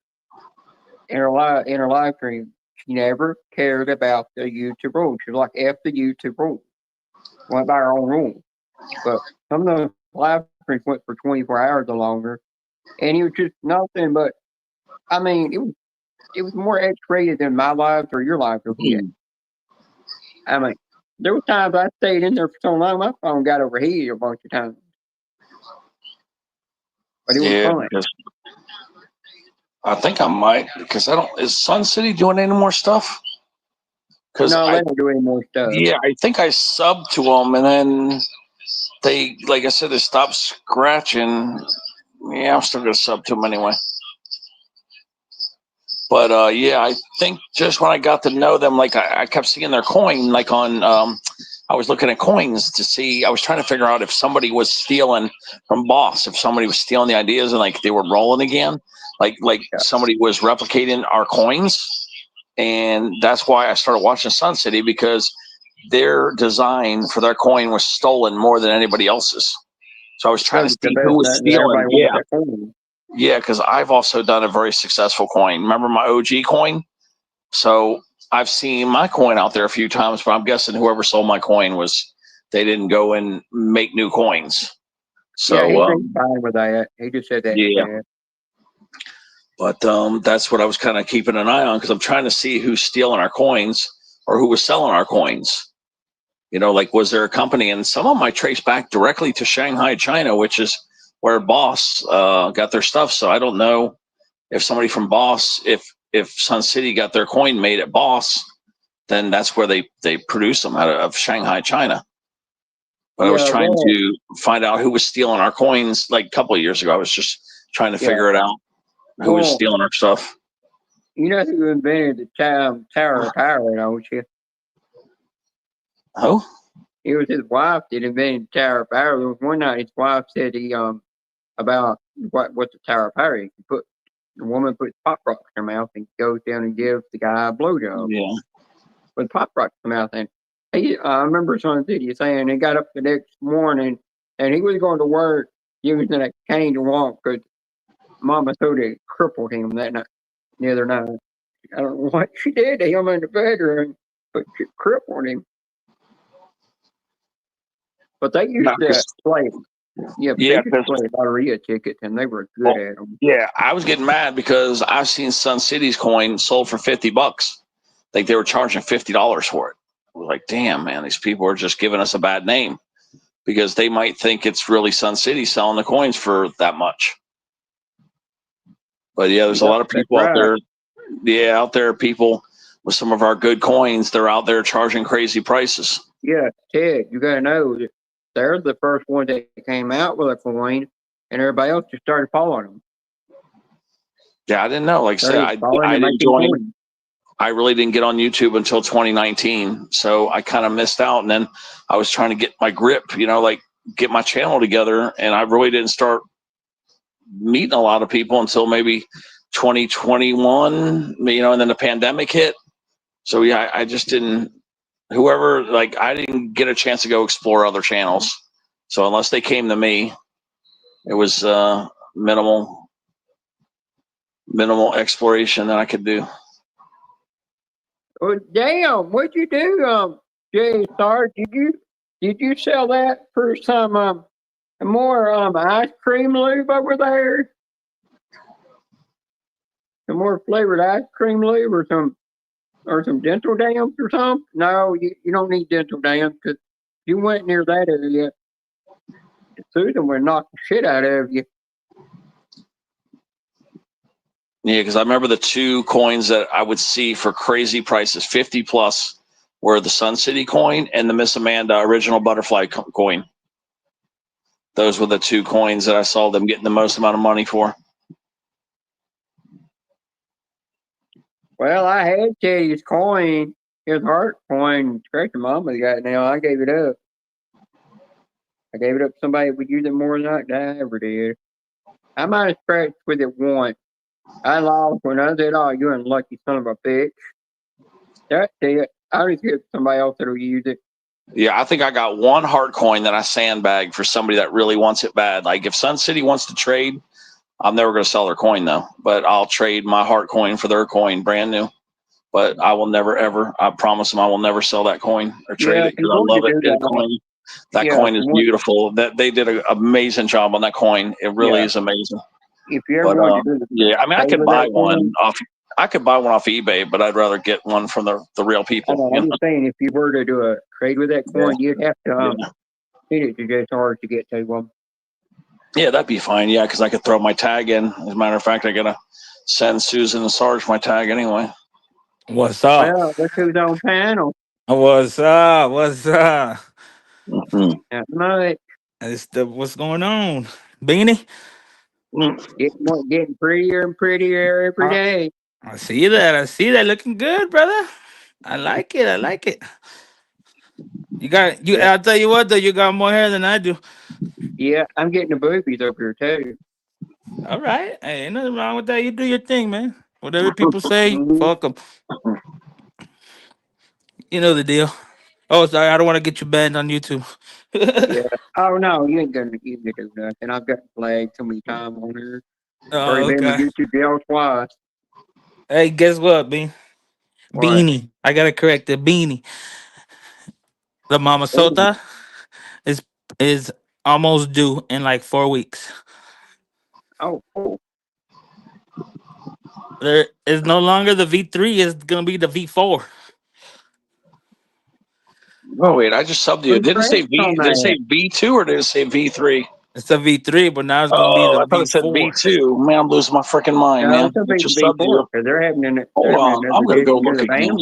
in her live stream. She never cared about the YouTube rules. She was like, F the YouTube rules. Went by her own rules. But some of those live streams went for 24 hours or longer. And it was just nothing but, I mean, it was more X-rated than my lives or your lives will get. I mean, there were times I stayed in there for so long, my phone got overheated a bunch of times. But it was fun. I think I might, because is Sun City doing any more stuff? No, they don't do any more stuff. Yeah, I think I subbed to them, and then they, like I said, they stopped scratching. Yeah, I'm still gonna sub to them anyway. But yeah, I think just when I got to know them, like I kept seeing their coin, like on I was looking at coins to see. I was trying to figure out if somebody was stealing from Boss, if somebody was stealing the ideas and like they were rolling again, like somebody was replicating our coins. And that's why I started watching Sun City, because their design for their coin was stolen more than anybody else's. So I was trying to see who was stealing. Yeah, because I've also done a very successful coin. Remember my OG coin? So I've seen my coin out there a few times, but I'm guessing whoever sold my coin they didn't go and make new coins. So yeah, he's fine with that. He just said that. Yeah. But that's what I was kind of keeping an eye on, because I'm trying to see who's stealing our coins or who was selling our coins. You know, like, was there a company? And some of them I trace back directly to Shanghai, China, which is where Boss got their stuff. So I don't know if somebody from Boss, if Sun City got their coin made at Boss, then that's where they produce them out of Shanghai, China. But I was trying to find out who was stealing our coins like a couple of years ago. I was just trying to figure it out. Who was stealing our stuff? You know who invented the Tower of Power, don't you? Who? It was his wife that invented the Tower of Power. There was one night his wife said about what the Tower of Power is. The woman puts pop rocks in her mouth and goes down and gives the guy a blowjob. Yeah. With pop rocks in her mouth. And I remember Sun City saying he got up the next morning and he was going to work using a cane to walk because Mama Soda crippled him the other night. I don't know what she did to him in the bedroom, but she crippled him. But they used to play. Yeah, they used to play lottery tickets, and they were good at them. Yeah, I was getting mad because I've seen Sun City's coin sold for $50. Like they were charging $50 for it. I was like, damn, man, these people are just giving us a bad name, because they might think it's really Sun City selling the coins for that much. But yeah, there's a lot of people out there. Yeah, out there, people with some of our good coins, they're out there charging crazy prices. Yeah, Ted, you got to know that they're the first one that came out with a coin, and everybody else just started following them. Yeah, I didn't know. Like I said, I didn't join. I really didn't get on YouTube until 2019, so I kind of missed out. And then I was trying to get my grip, like get my channel together, and I really didn't start meeting a lot of people until maybe 2021, and then the pandemic hit. So yeah, I just didn't. I didn't get a chance to go explore other channels. So unless they came to me, it was minimal exploration that I could do. Oh, damn, what'd you do, Jay Star? Did you sell that for some more ice cream lube over there? Some more flavored ice cream lube or some dental dams or something? No, you don't need dental dams, because you went near that area, Susan would knock the shit out of you. Yeah, because I remember the two coins that I would see for crazy prices, 50 plus, were the Sun City coin and the Miss Amanda original butterfly coin. Those were the two coins that I saw them getting the most amount of money for. Well, I had Teddy's coin, his heart coin. Scratcher Mama's got it now. I gave it up. I gave it up to somebody who would use it more than I ever did. I might have scratched with it once. I lost when I said, "Oh, you unlucky son of a bitch." That's it. I'll just give it to somebody else that'll use it. Yeah, I think I got one heart coin that I sandbagged for somebody that really wants it bad. Like if Sun City wants to trade, I'm never going to sell their coin though. But I'll trade my heart coin for their coin, brand new. But I will never ever. I promise them I will never sell that coin or trade it because I love it. That coin is beautiful. That they did an amazing job on that coin. It really is amazing. If you ever want to do yeah, I mean, I could buy one off. I could buy one off eBay, but I'd rather get one from the real people. I'm just saying, if you were to do a trade with that coin, you'd have to hit it to just hard to get to them. Yeah, that'd be fine. Yeah, because I could throw my tag in. As a matter of fact, I gotta send Susan and Sarge my tag anyway. What's up? Well, look who's on panel. What's up? What's up? Mm-hmm. Not much. What's going on, Beanie? Getting prettier and prettier every day. I see that. I see that. Looking good, brother. I like it. I like it. You got you. I'll tell you what, though. You got more hair than I do. Yeah, I'm getting the boobies up here too. All right. Hey, ain't nothing wrong with that. You do your thing, man. Whatever people say, fuck them. You know the deal. Oh, sorry. I don't want to get you banned on YouTube. Yeah. Oh no, you ain't gonna do nothing. I've got flagged so many times on here. Oh, been with YouTube jail twice. Hey, guess what, Bean? What? Beanie. I gotta correct the Beanie. The Mama Sota is almost due in like 4 weeks. Oh, cool. There is no longer the V3. It's gonna be the V4. Oh wait, I just subbed you. Did it say V? Did it say V2 or did it say V3? It's a V3, but now it's gonna be the I thought it said V2. Man, I'm losing my freaking mind, man. It's just V4 because they're having an. Hold on, I'm gonna go look again.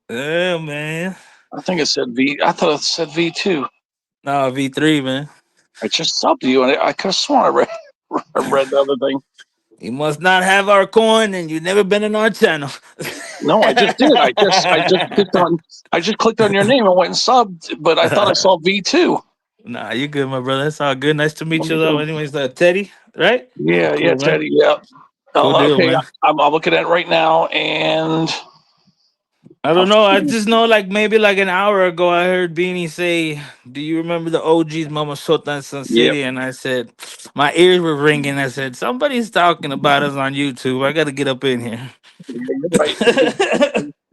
Yeah, man. I think it said V. I thought it said V2. No, V3, man. I just subbed you, and I could have sworn I read the other thing. You must not have our coin, and you've never been in our channel. No, I just did. I just clicked on your name and went and subbed, but I thought I saw V2. Nah, you good, my brother. It's all good.Ce to meet you, though. Anyways, Teddy, right? Yeah, cool, yeah, Teddy. Yeah. Cool okay, I'm looking at it right now, and I don't know. I just know, like maybe like an hour ago, I heard Beanie say, "Do you remember the OGs, Mama Sota in Sun City?" Yep. And I said, my ears were ringing. I said, somebody's talking about us on YouTube. I got to get up in here. Right.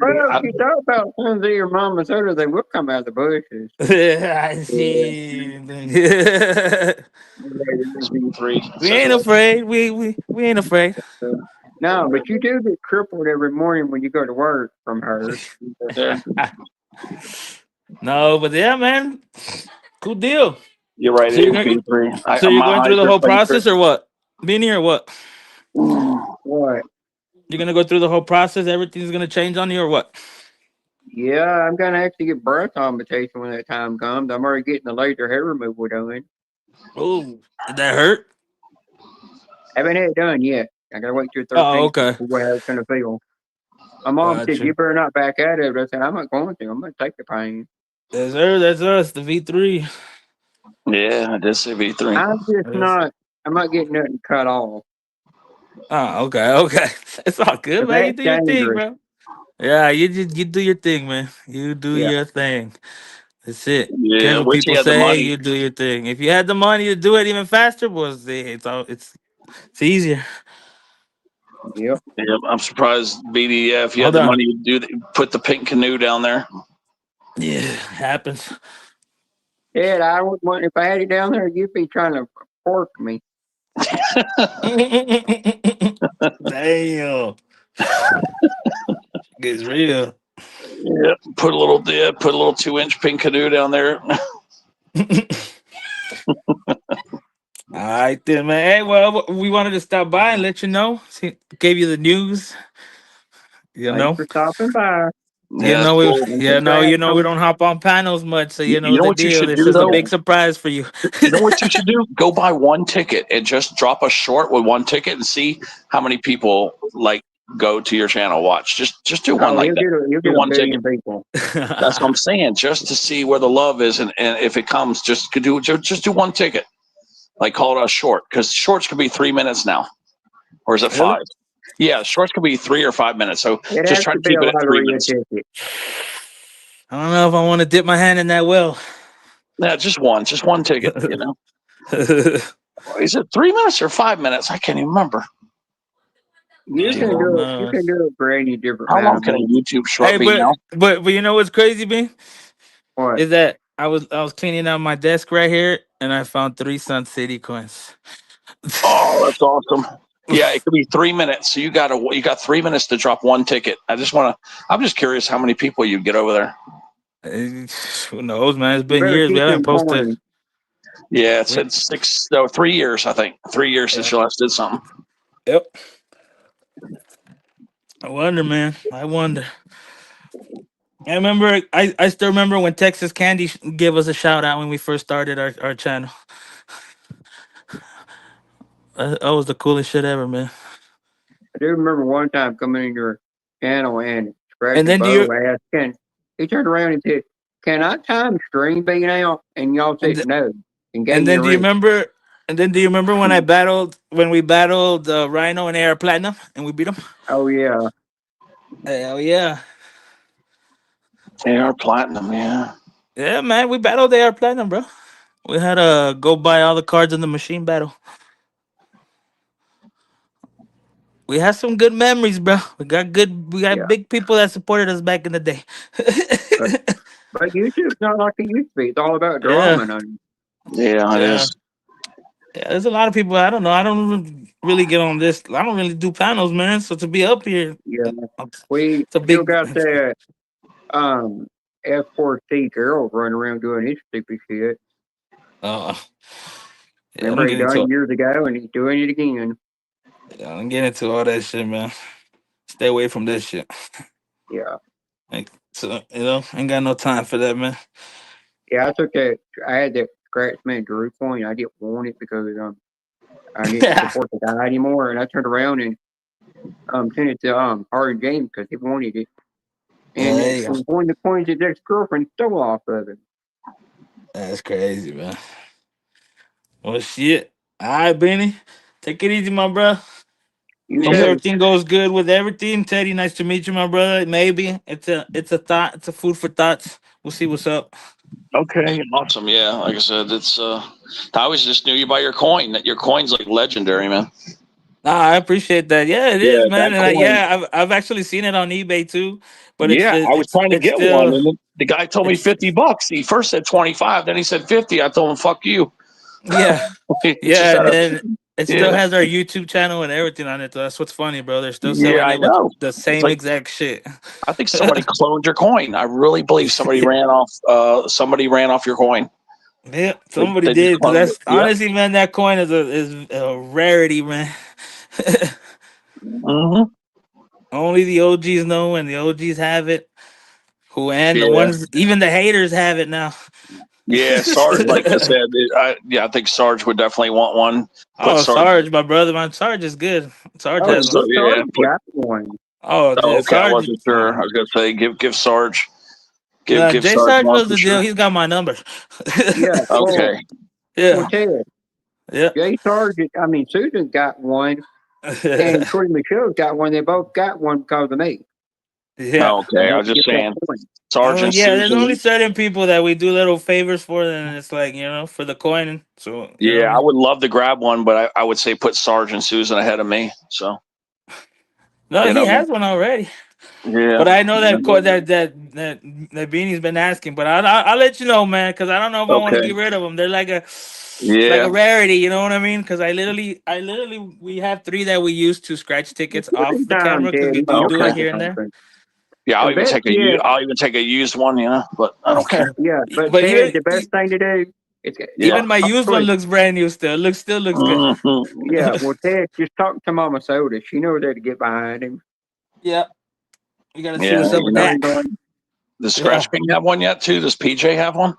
Well, if you talk about sons of your Mama Sota, they will come out of the bushes. Yeah, I see. We ain't afraid. We ain't afraid. No, but you do get crippled every morning when you go to work from her. No, but yeah, man. Cool deal. You're right. So you're going through the whole process or what? Beanie or what? What? You're going to go through the whole process? Everything's going to change on you or what? Yeah, I'm going to actually get breath augmentation when that time comes. I'm already getting the laser hair removal done. Oh, did that hurt? Haven't had it done yet. I gotta wait till 13. Oh, okay. To see how it's gonna feel. My mom said, "You better not back out of it." I said, "I'm not going to. I'm gonna take the pain." Yes, sir. That's us, the V3. Yeah, I did say V3. I'm not getting nothing cut off. Oh, okay. It's all good, man. You do your thing, bro. Yeah, you do your thing, man. You do your thing. That's it. Yeah, what people say, you do your thing. If you had the money to do it even faster, it's easier. Yep. Yeah, I'm surprised, BD. Yeah, if you had the money to put the pink canoe down there. Yeah, it happens. Dad, I would want if I had it down there, you'd be trying to fork me. Damn. It's real. Yeah, put a little 2-inch pink canoe down there. All right, then, man. Hey, well, we wanted to stop by and let you know. Gave you the news. Thanks for stopping by. We don't hop on panels much, so you know the deal. This is a big surprise for you. You know what you should do? Go buy one ticket and just drop a short with one ticket and see how many people go to your channel, watch. Just do one Oh, like you'll that. get Do a one billion ticket. people. That's what I'm saying. Just to see where the love is, and if it comes, just do one ticket. Like call it a short, because shorts could be 3 minutes now, or is it Really? 5? Yeah, shorts could be 3 or 5 minutes. So It just has try to to be keep a it at 3 lottery minutes. ticket. I don't know if I want to dip my hand in that well. Yeah, just one ticket. You know, is it 3 minutes or 5 minutes? I can't even remember. You Yeah, can who do it. You knows? can do it for any different How amount long of can a money. YouTube short Hey, be now? but you know what's crazy, B? What? Is that I was cleaning out my desk right here, and I found 3 Sun City coins. Oh, that's awesome. Yeah, it could be 3 minutes. So you got 3 minutes to drop one ticket. I'm just curious how many people you get over there. Who knows, man? It's You been better years. We keep haven't them posted. coins. Yeah, We, it's 3 years, I think. 3 years since yeah. you last did something. Yep. I wonder, man. I wonder. I remember. I still remember when Texas Candy gave us a shout out when we first started our channel. That was the coolest shit ever, man. I do remember one time coming in your channel and And scratching then do Bo you? asked, he turned around and said, "Can I time stream being out?" And y'all And, said no, and gave and me then a do you ring. remember? And then do you remember when we battled Rhino and AR Platinum and we beat them? Oh yeah, Hell yeah. AR Platinum, yeah. Yeah, man, we battled AR Platinum, bro. We had to go buy all the cards in the machine battle. We had some good memories, bro. We got yeah. big people that supported us back in the day. But, but YouTube's not like it used to be. It's all about Yeah, drama now. Yeah, it yeah. is. Yeah, there's a lot of people. I don't know. I don't really get on this. I don't really do panels, man. So to be up here, Yeah, it's we a still big. got that F4C girl running around doing his stupid shit. Uh, yeah, I don't Remember he get done into. it years ago and he's doing it again. Yeah, I don't get into all that shit, man. Stay away from that shit. Yeah. Like, so ain't got no time for that, man. Yeah, I took that. I had that Scratchman Drew coin. I didn't want it because I didn't support the guy anymore. And I turned around and sent it to Harden James because he wanted it. Yeah, And there it you go. was one of the coins his ex girlfriend stole off of him. That's crazy, man. Well, shit. All right, Benny. Take it easy, my bro. You Hope Okay. too. everything goes good with everything. Teddy, nice to meet you, my brother. Maybe it's a thought. It's a food for thoughts. We'll see what's up. Okay. Awesome. Yeah. Like I said, I always just knew you by your coin. That your coin's like legendary, man. Nah, I appreciate that. Yeah, it Yeah, is, that man. And coin. I've actually seen it on eBay too. But Yeah, I was trying to it's get one, still and the guy told me it's $50. He first said 25, then he said 50. I told him, "Fuck you." yeah. He just Yeah, had and a then it still yeah, has our YouTube channel and everything on it. That's what's funny, bro. They're still yeah. selling I it with know. the It's same like exact shit. I think somebody cloned your coin. I really believe somebody ran off. Somebody ran off your coin. Yeah, somebody They just did because cloned it. that's Yep. honestly, man. That coin is a rarity, man. Hmm. Only the OGs know, and the OGs have it. Who and the Yeah. ones, even the haters have it now. Yeah. Sarge, like I said, I think Sarge would definitely want one. Put Oh, Sarge. Sarge, my brother, man. Sarge is good. Sarge Oh, Put has you one. just Yeah. started got one. Oh, Oh, yeah, okay. I Sarge. wasn't sure. I was gonna say give Sarge give Jay Sarge Sarge one knows for the deal. sure. He's got my number. Yeah. Well, Okay. Yeah, Ted, yeah. Jay Sargent, Susan got one and Cody Michelle's got one. They both got one because of me. Yeah. Okay. And I they was just get that saying, coin. Sarge and Yeah, there's only Susan. certain people that we do little favors for, and it's like, for the coin. So, Yeah, I would love to grab one, but I would say put Sarge and Susan ahead of me. So No, you he know, has one already. yeah, But I know yeah. that Beanie's been asking. But I'll let you know, man, because I don't know if I want to Okay, get rid of them. They're it's like yeah. a rarity. You know what I mean? Because we have 3 that we use to scratch tickets off the Time, camera because we Ted. do You'll do Okay, it think of here and there. something. yeah. The best, yeah, I'll even take a used one, but I don't care. yeah. But But Ted, the best thing to do is Yeah. even talk, my talk used to one it. looks brand new still. Still looks good. Mhm. Yeah, well, Ted, just talk to Mama Soda. She knows how to get behind him. Yeah, we gotta see Yeah, what's up You with know, that. he's going, does Yeah, Scratch King have one yet too? Does PJ have one?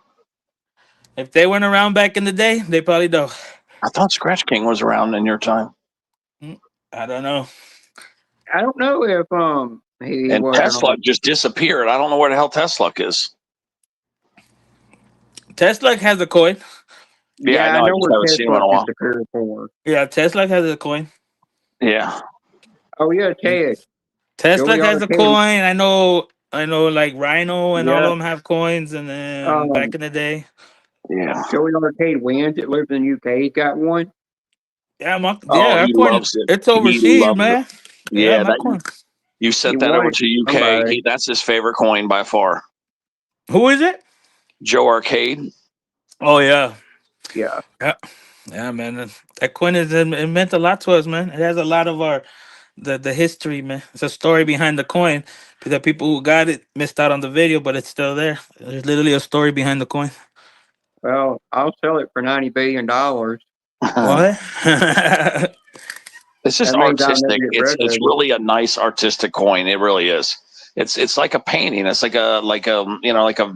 if they weren't around back in the day, they probably don't. I thought Scratch King was around in your time. I don't know. I don't know if he And was or Tesla not. just disappeared. I don't know where the hell Tesla is. Tesla has a coin. Yeah, I I know. I know just where haven't seen him in Tesla a while. disappeared for. Yeah, Tesla has a coin. Yeah. Oh yeah, Ted. Tesla Joey has a Arcade. coin. I know, like Rhino and all Yeah. of them have coins. And then back in the day, Yeah. Joey Arcade wins. It lives in the UK. He's got one. yeah, Oh, our he coin. loves it. It's He overseas, loves it. man. Yeah, Yeah, my that coin. you He sent that won over it to UK. somebody. That's his favorite coin by far. Who is it? Joe Arcade. Oh yeah, Yeah. yeah, man. That coin it meant a lot to us, man. It has a lot of our the history, man. It's a story behind the coin. The people who got it missed out on the video, but it's still there. There's literally a story behind the coin. Well, I'll sell it for $90 billion. What? It's just That means I'll never artistic. get It's rid of it. really a nice artistic coin. It really is. It's like a painting. It's like a like a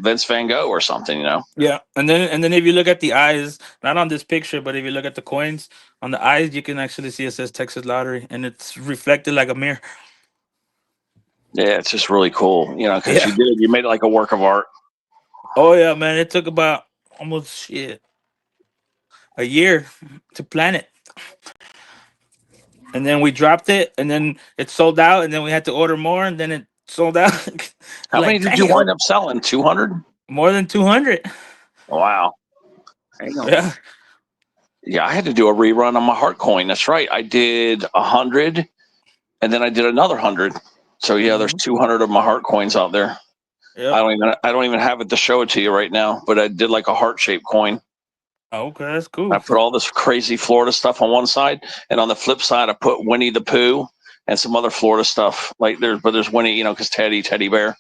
Vince Van Gogh or something. Yeah, and then if you look at the eyes, not on this picture, but if you look at the coins on the eyes, you can actually see it says Texas Lottery, and it's reflected like a mirror. Yeah, it's just really cool. Because Yeah. you made it like a work of art. Oh yeah, man. It took about almost a year to plan it, and then we dropped it, and then it sold out, and then we had to order more, and then it sold out. How many Like, did you damn, wind up selling? 200? more than 200. Wow. Hang on. Yeah. Yeah, I had to do a rerun on my heart coin. That's right. I did 100, and then I did another 100. So yeah, there's 200 of my heart coins out there. Yep. I don't even have it to show it to you right now, but I did like a heart shaped coin. Okay, that's cool. I put all this crazy Florida stuff on one side, and on the flip side, I put Winnie the Pooh and some other Florida stuff. Like there's Winnie, because teddy bear.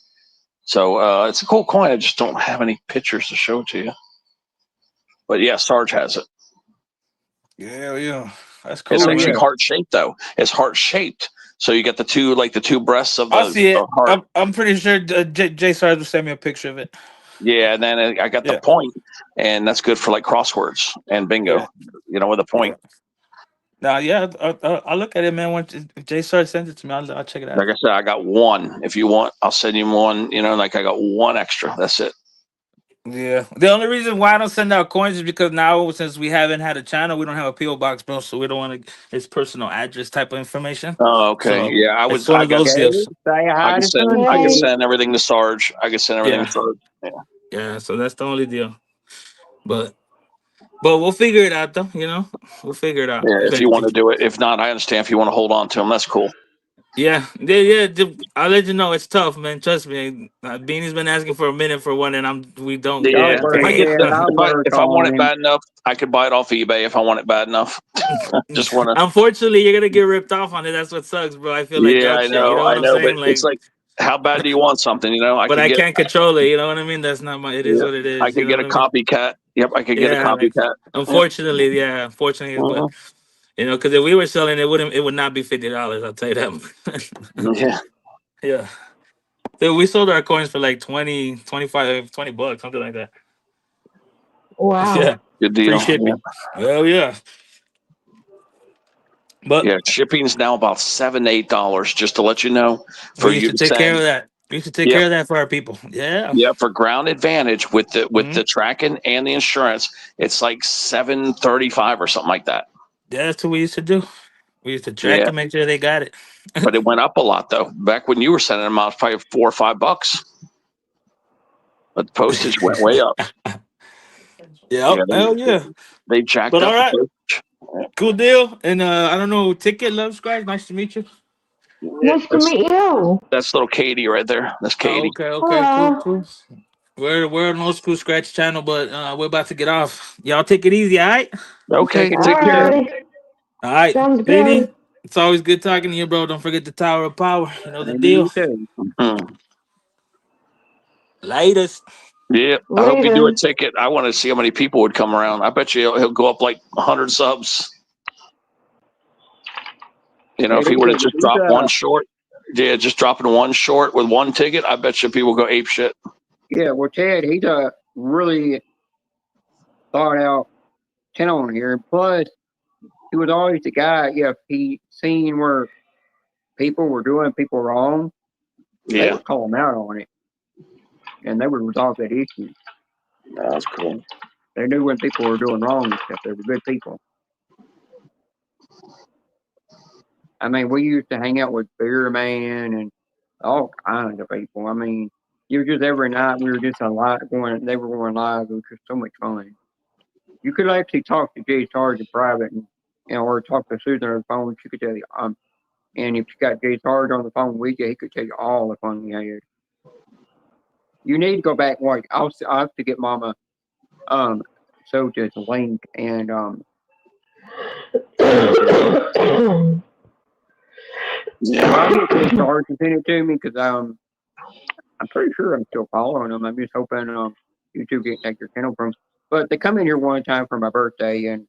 So it's a cool coin. I just don't have any pictures to show to you. But yeah, Sarge has it. Yeah, that's cool. It's man. actually heart shaped though. It's heart shaped. So you get the two breasts of I'll see it. the heart. I'm pretty sure Jay Sarge will send me a picture of it. Yeah, and then I got the point, and that's good for like crosswords and bingo. With a point. Now, yeah, I'll look at it, man. Once if Jay Sarge sends it to me, I'll check it out. Like I said, I got one. If you want, I'll send you one. Like I got one extra. That's it. Yeah. The only reason why I don't send out coins is because now, since we haven't had a channel, we don't have a PO box, bro. So we don't want his personal address type of information. Oh, okay. So yeah, it's one of those deals. I can send everything to Sarge. I can send everything to Sarge. Yeah. Yeah. So that's the only deal. But we'll figure it out, though. We'll figure it out. Yeah, if you want to do it. If not, I understand. If you want to hold on to them, that's cool. Yeah. I'll let you know. It's tough, man. Trust me. Beanie's been asking for a minute for one, and we don't. Yeah. If I want it him. bad enough, I could buy it off eBay. If I want it bad enough, just want to. Unfortunately, you're gonna get ripped off on it. That's what sucks, bro. I feel like yeah, I know. You know what I know, I'm saying? but it's like, how bad do you want something? But I can't control it. You know what I mean? That's not my. It is what it is. I could get a copycat. Yep, I could get a copycat. Unfortunately, unfortunately, but because if we were selling, it would not be $50. I'll tell you that. Yeah. Yeah. Dude, we sold our coins for like 20, 25, $20, something like that. Wow. Yeah. Good deal. Free shipping. Well, yeah. But yeah, shipping's now about $7 to $8, just to let you know. For you to take care of that. We should take care of that for our people. Yeah. Yeah, for Ground Advantage with the tracking and the insurance, it's like $7.35 or something like that. Yeah, that's what we used to do. We used to track and make sure they got it. But it went up a lot though. Back when you were sending them out, probably $4 or $5. But the postage went way up. They jacked but up. All right. Cool deal. And I don't know, Ticket Love Scratch. Nice to meet you. Nice to meet you. That's little Katie right there. That's Katie. Okay, cool. We're an old school Scratch channel, but we're about to get off. Y'all take it easy, all right? Okay, take care. All right. Sounds Benny, good. it's always good talking to you, bro. Don't forget the Tower of Power. You know the deal. Latest. Yeah, I hope you do a ticket. I want to see how many people would come around. I bet you he'll go up like 100 subs. If he would have just dropped one short, just dropping one short with one ticket, I bet you people go ape shit. Yeah, well, Ted, he's a really thought out channel on here. Plus, he was always the guy, if he seen where people were doing people wrong, they Yeah, would call them out on it, and they would resolve that issue. that's cool. They knew when people were doing wrong and stuff. They were good people. I mean, we used to hang out with Beer Man and all kinds of people. I mean, you were just every night we were just on live going. They were going live. It was just so much fun. You could actually talk to Jay Sarge in private, and or talk to Susan on the phone. She could tell you. And if you got Jay Sarge on the phone with you, he could tell you all the fun he had. You need to go back and watch. I'll have to get Mama so just link and Yeah. well, I'll get Jay Sarge to send it to me because I'm pretty sure I'm still following them. I'm just hoping YouTube didn't take their channel from. But they come in here one time for my birthday and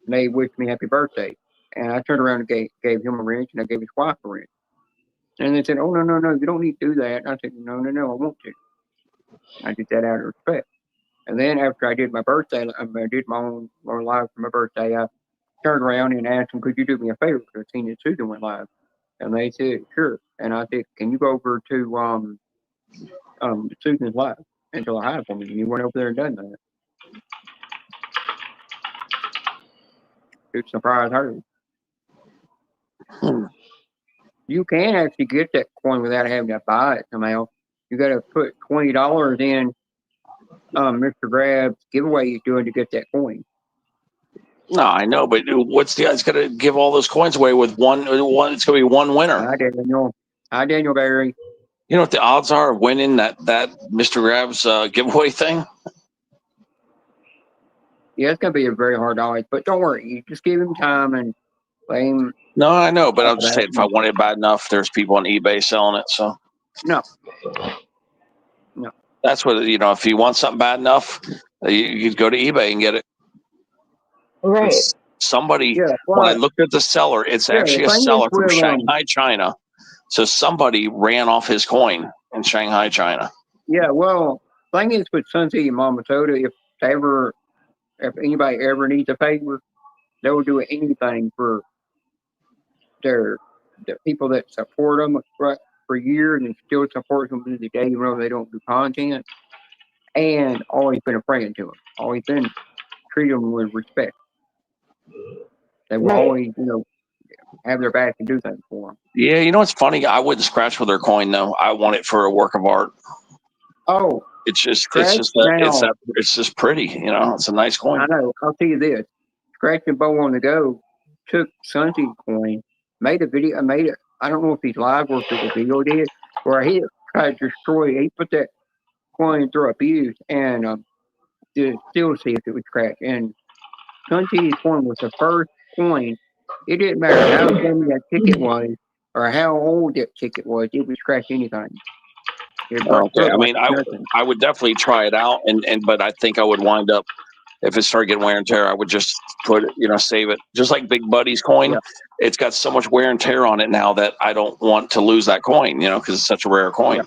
they wished me happy birthday. And I turned around and gave him a wrench and I gave his wife a wrench. And they said, "Oh no, you don't need to do that." And I said, No, I want to. I did that out of respect. And then after I did my birthday, I did my own live for my birthday. I turned around and asked them, "Could you do me a favor?" Because I seen that Susan went live, and they said, "Sure." And I said, "Can you go over to Susan's live until I hide for me?" And you went over there and done that. To surprise her. You can actually get that coin without having to buy it somehow. You got to put $20 in Mr. Grab's giveaway he's doing to get that coin. No, I know, but what's the? It's gonna give all those coins away with one. It's gonna be one winner. Hi, Daniel Barry. You know what the odds are of winning that Mr. Grab's giveaway thing? Yeah, it's gonna be a very hard odds, but don't worry. You just give him time and let him. No, I know, but I'm just saying, if I want it bad enough, there's people on eBay selling it. So no. That's what if you want something bad enough, you go to eBay and get it. Right. Somebody, Yeah, when I looked at the seller, it's actually a seller from Shanghai, China. So somebody ran off his coin in Shanghai, China. Yeah, well, thing is with Sun City Mama Soda, if anybody ever needs a favor, they will do anything for the people that support them for years and still support them to the day, even though they don't do content. And always been a friend to them. Always been treat them with respect. They will always, have their back and do things for them. Yeah, you know what's funny? I wouldn't scratch with their coin though. I want it for a work of art. Oh, it's just pretty. It's a nice coin. I know. I'll tell you this: Scratch and Bow on the Go took Sunseed coin, made a video. I don't know if he's live or if it was video did, where he tried to destroy. He put that coin through a fuse and to still see if it would scratch. And Sunseed's coin was the first coin. It didn't matter how heavy that ticket was or how old that ticket was. It would scratch anything. Okay, I mean, I would definitely try it out, but I think I would wind up, if it started getting wear and tear, I would just put it, save it. Just like Big Buddy's coin, it's got so much wear and tear on it now that I don't want to lose that coin, because it's such a rare coin. Yeah.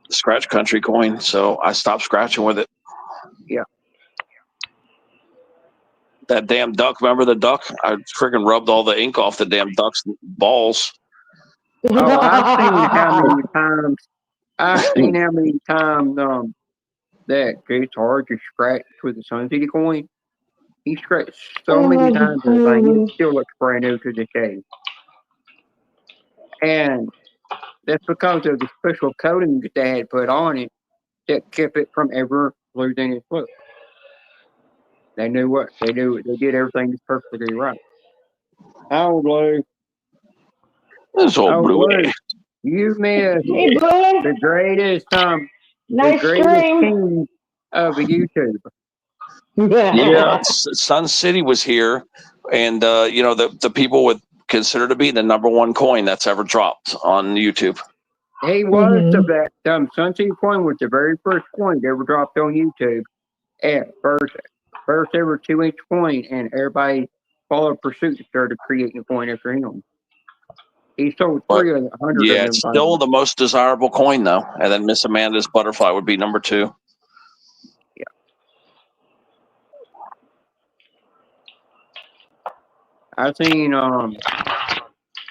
Scratch Country coin, so I stopped scratching with it. Yeah. That damn duck, remember the duck? I freaking rubbed all the ink off the damn duck's balls. Oh, I've seen how many times that Jay Sarge is scratched with the Sun City coin. He scratched so many times with the thing, it still looks brand new to this day. And that's because of the special coating that they had put on it that kept it from ever losing its look. They knew what they do. They did everything perfectly right. Oh, Blue. This old Blue. You missed the greatest king of YouTube. Yeah, Sun City was here, and the people would consider to be the #1 coin that's ever dropped on YouTube. He was that Sun City coin was the very first coin that ever dropped on YouTube. At first ever 2-inch coin, and everybody followed pursuit and started creating a coin after him. He sold 300. Yeah, it's still the most desirable coin though, and then Miss Amanda's butterfly would be #2. Yeah. I've seen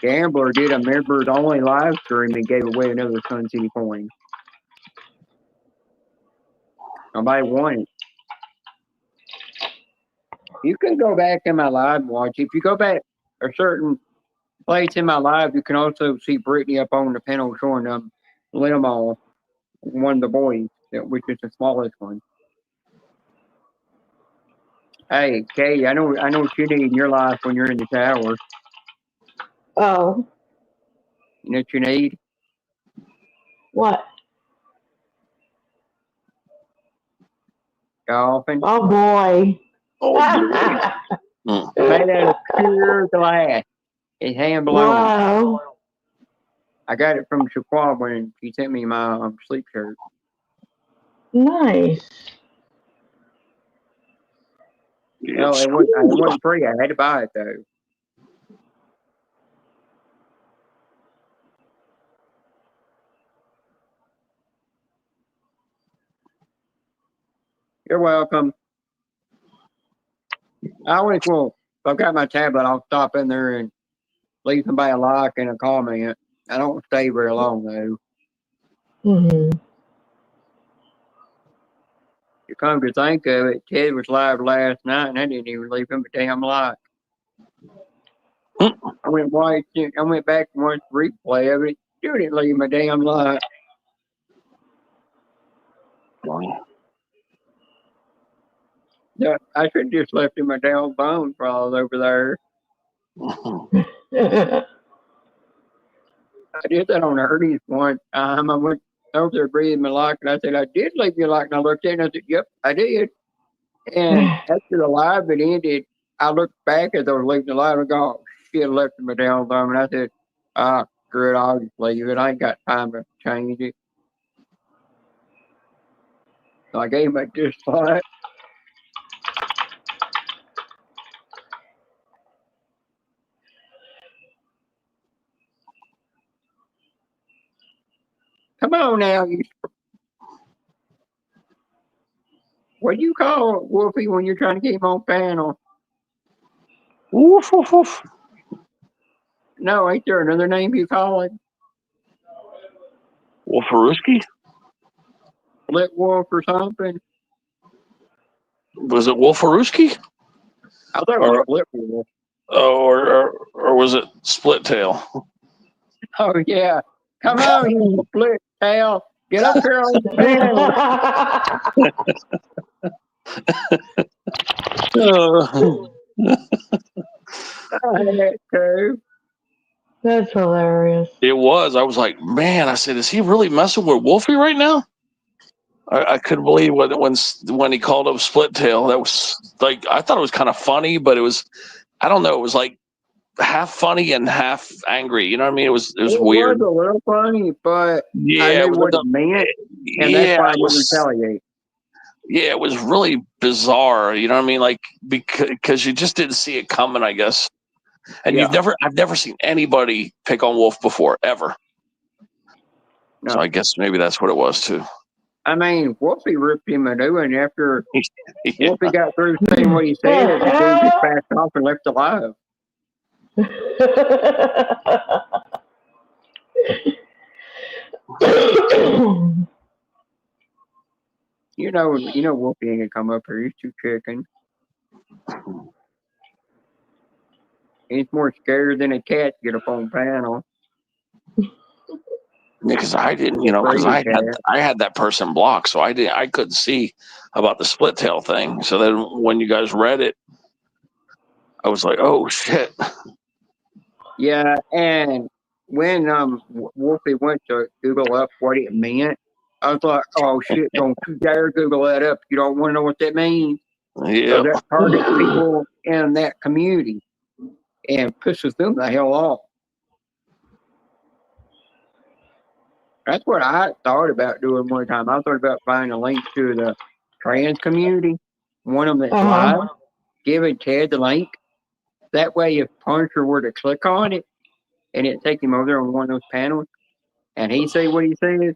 Gambler did a members only live stream and gave away another Sun City coin. Nobody won it. You can go back in my live and watch. If you go back a certain place in my live, you can also see Brittany up on the panel showing them Limo, one of the boys, which is the smallest one. Hey, Kay, I know what you need in your life when you're in the shower. Oh. You know what you need? What? Golfing. Oh boy. Oh, Made out of pure glass. It's hand blown. Wow. I got it from Shaquan when she sent me my sleep shirt. Nice. No, it wasn't free. I had to buy it though. You're welcome. I always will. If I've got my tablet, I'll stop in there and leave somebody a like and a comment. I don't stay very long though. Mm-hmm. You come to think of it, Ted was live last night and I didn't even leave him a damn like. I went back and watched the replay of it. You didn't leave him a damn like. Yeah, I should have just left him a damn bone for all over there. I did that on Ernie's one time. I went over there breathing my like, and I said, I did leave you a like. And I looked at it and I said, yep, I did. And after the live had ended, I looked back as I was leaving the live and go, she had left him a damn bone. And I said, screw it, I'll just leave it. I ain't got time to change it. So I gave him a dislike. Come on now. What do you call Wolfie when you're trying to keep him on panel? Woof, woof, woof. No, ain't there another name you call it? Wolferuski? Split wolf or something? Was it Wolferuski? I thought it was split wolf. Or was it split tail? Oh yeah. Come on, you split tail. Get up here on the panel. That's hilarious. It was. I was like, man, I said, is he really messing with Wolfie right now? I couldn't believe when he called him split tail. That was like, I thought it was kind of funny, but it was, I don't know, it was like half funny and half angry. You know what I mean? It was weird. It was a little funny, but yeah, I knew what it meant, and that's why I didn't retaliate. Yeah, it was really bizarre. You know what I mean? Like, because you just didn't see it coming, I guess. And I've never seen anybody pick on Wolf before, ever. No. So I guess maybe that's what it was too. I mean, Wolfie ripped him a new one after Wolfie got through saying what he said. The dude just backed off and left alive. You know, Wolfie ain't gonna come up here. He's too chicken. He's more scared than a cat to get up on panel. Because I didn't, because I had that person blocked, so I couldn't see about the split tail thing. So then when you guys read it, I was like, oh shit. Yeah, and when Wolfie went to Google up what it meant, I was like, oh shit, don't you dare Google that up. You don't want to know what that means. Yeah. That targets people in that community and pisses them the hell off. That's what I thought about doing one time. I thought about finding a link to the trans community, one of them that's live, giving Ted the link. That way, if Puncher were to click on it and it take him over there on one of those panels, and he say what he says,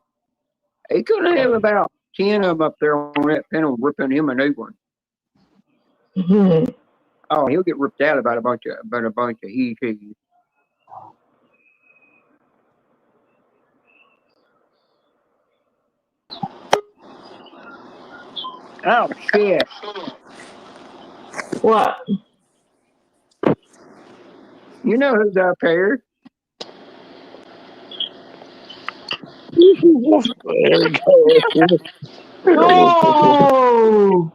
he could have about 10 of them up there on that panel ripping him a new one. Mm-hmm. Oh, he'll get ripped out about a bunch of he. Oh shit! What? You know who's up here? There we go. Oh!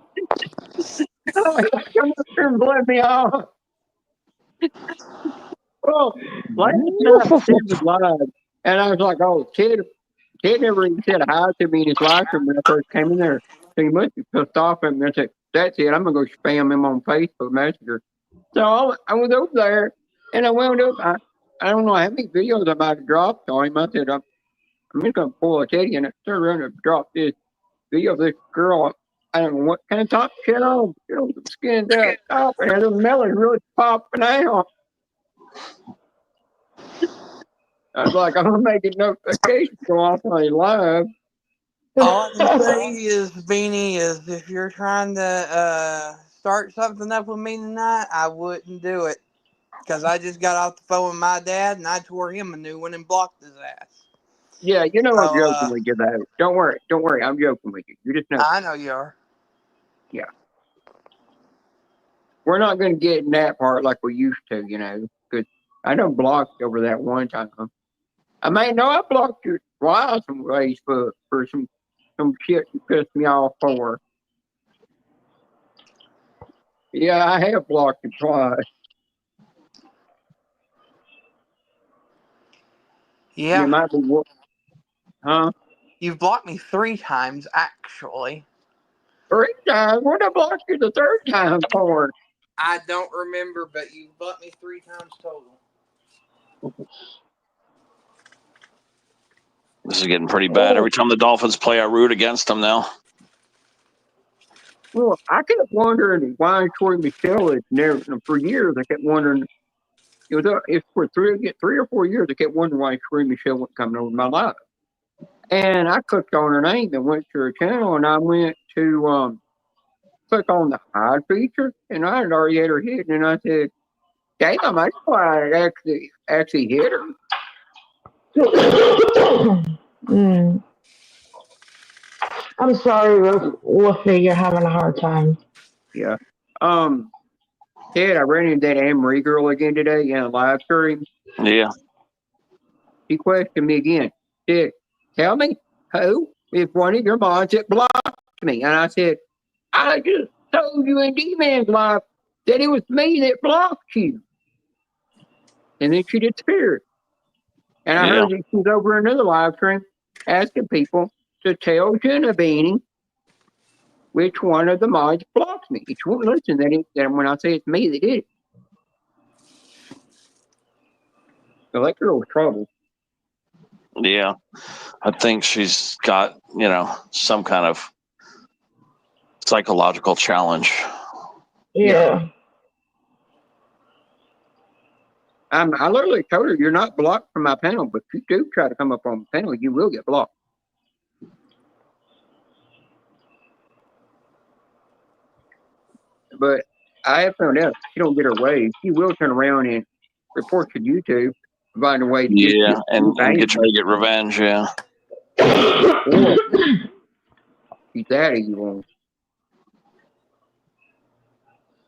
Oh, come up here and blow me off. Well, last night Ted was live, and I was like, "Oh, Ted never even said hi to me in his live stream when I first came in there. So he must be pissed off at me." I said, "That's it. I'm gonna go spam him on Facebook Messenger." So I was over there, and I wound up. I don't know how many videos I might have dropped on him. I said, "I'm just gonna pull a Teddy and turn around and drop this video of this girl. I don't know what kind of top shit on. You know, skinned out top, and the melon really popping out." I was like, "I'm gonna make a notification go off on a live." All I can say is, Beanie, is if you're trying to start something up with me tonight, I wouldn't do it. Because I just got off the phone with my dad, and I tore him a new one and blocked his ass. Yeah, you know I'm So, joking with you though. Don't worry, I'm joking with you. You just know. I know you are. Yeah. We're not going to get in that part like we used to, you know, because I done blocked over that one time. I may know I blocked you twice on Facebook for some shit you pissed me off for. Yeah, I have blocked you twice. Yeah. You might be, huh? You've blocked me 3 times, actually. 3 times? What did I block you the 3rd time for? I don't remember, but you've blocked me 3 times total. This is getting pretty bad. Every time the Dolphins play, I root against them now. Well, I kept wondering why Troy Michelle is never, for years, I kept wondering, it's for 3 or 4 years, I kept wondering why Troy Michelle wasn't coming over my life. And I clicked on her name and went to her channel, and I went to click on the hide feature, and I had already had her hidden, and I said, "Damn, that's why I actually hit her." I'm sorry, Wolfie, you're having a hard time. Yeah. Ted, I ran into that Anne-Marie girl again today in a live stream. Yeah. She questioned me again. Said, "Tell me who is one of your mods that blocked me?" And I said, "I just told you in D-Man's live that it was me that blocked you." And then she disappeared. And I heard that she was over another live stream asking people to tell Jenna Beanie which one of the mods blocked me. She won't listen that when I say it's me that did it. So that girl was trouble. Yeah. I think she's got, some kind of psychological challenge. Yeah. I literally told her, "You're not blocked from my panel, but if you do try to come up on the panel, you will get blocked." But I have found out if she don't get her way, she will turn around and report to YouTube, find a way to get you. And get try to get revenge, yeah. She's that evil.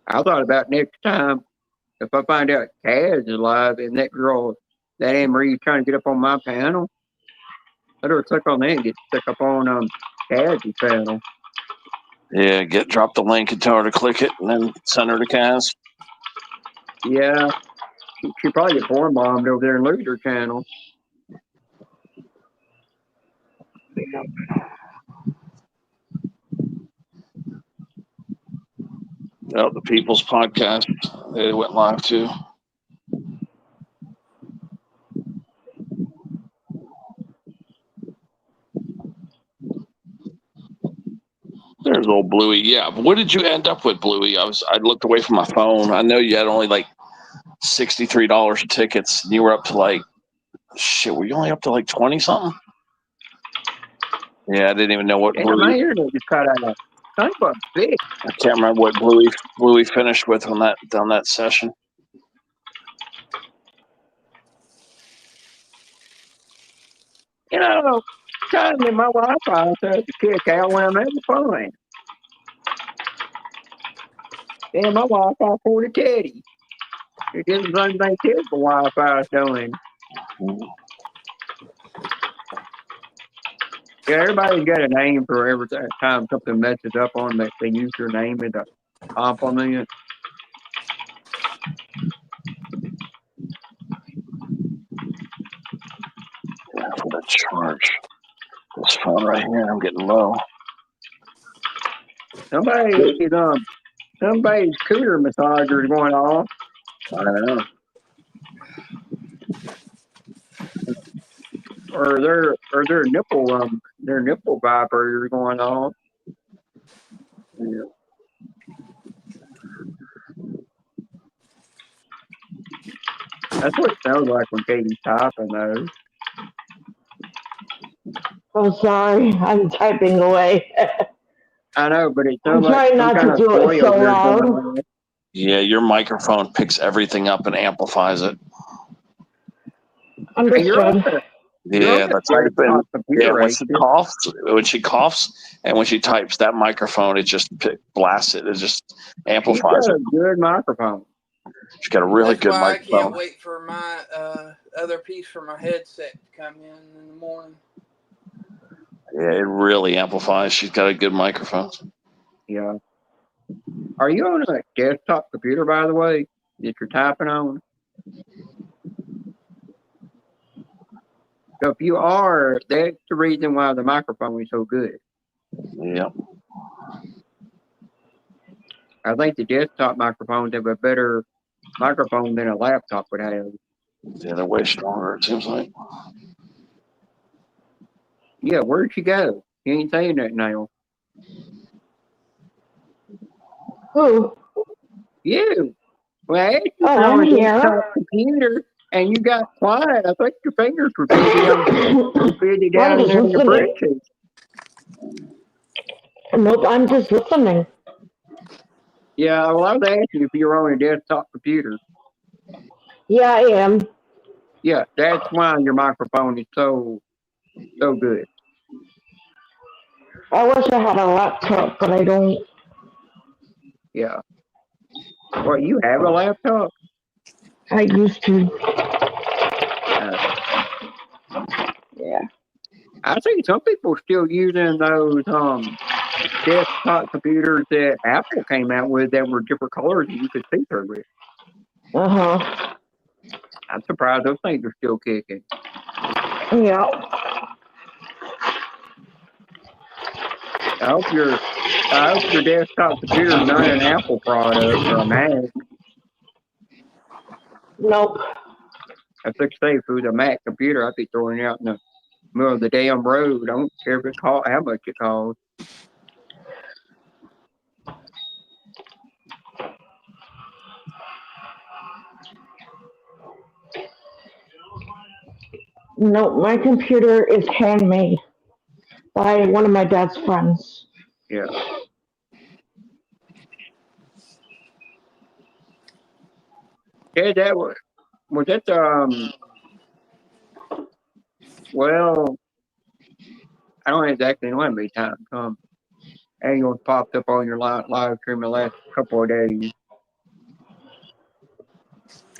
I thought about next time, if I find out Kaz is alive and that girl, that Anne-Marie, is trying to get up on my panel, let her click on that and get stuck up on Kaz's panel. Yeah, drop the link and tell her to click it and then send her to Kaz. Yeah. She probably get porn bombed over there and lose her channel. Oh, the People's Podcast. They went live too. There's old Bluey. Yeah, but what did you end up with, Bluey? I looked away from my phone. I know you had only like $63 of tickets, and you were up to like, shit, were you only up to like 20 something? Yeah, I didn't even know what Bluey. My internet just cut out. Son of a bitch. I can't remember what Bluey finished with on that session. Telling me my Wi-Fi starts to kick out when I'm having fun. Yeah, my Wi-Fi for the Teddy. It did the same thing Ted's Wi-Fi is doing. Yeah, everybody's got a name for every time something messes up on them. They use their name as a compliment. Yeah, for the charge. This phone right here, I'm getting low. Somebody's cooter massager is going off. I know. Or their nipple vibrator going off. Yeah. That's what it sounds like when Katie's typing, though. Oh, sorry. I'm typing away. I know, but it I'm sounds like trying some not kind to of do it so spoil is going loud. on. Yeah, your microphone picks everything up and amplifies it. Hey, you're on Understood. Yeah, that's how you've been. computer, Yeah, right? when she coughs, and when she types, that microphone it just blasts it. It just She's amplifies got it. a good microphone. She's got a really That's good why I can't microphone. wait for my other piece for my headset to come in the morning. Yeah, it really amplifies. She's got a good microphone. Yeah. Are you on a desktop computer, by the way, that you're typing on? So if you are, that's the reason why the microphone is so good. Yeah. I think the desktop microphones have a better microphone than a laptop would have. Yeah, they're way stronger, it seems like. Yeah, where'd she go? You ain't saying that now. Who? You. Well, I asked you Oh, if you're I'm on a here. desktop computer, and you got quiet. I think your fingers were busy down I'm just there in your listening. breadsheet. Nope, I'm just listening. Yeah, well, I was asking if you were on a desktop computer. Yeah, I am. Yeah, that's why your microphone is so good. I wish I had a laptop, but I don't. Yeah. Well, you have a laptop? I used to. Yeah. I see some people still using those desktop computers that Apple came out with that were different colors that you could see through it. Uh-huh. I'm surprised those things are still kicking. Yeah. I hope your desktop computer is not an Apple product or a Mac. Nope. I think say if it was a Mac computer, I'd be throwing it out in the middle of the damn road. I don't care if it costs how much it costs. Nope, my computer is handmade by one of my dad's friends. Yeah. Yeah, that was that well, I don't exactly know how many times Angels popped up on your live stream the last couple of days.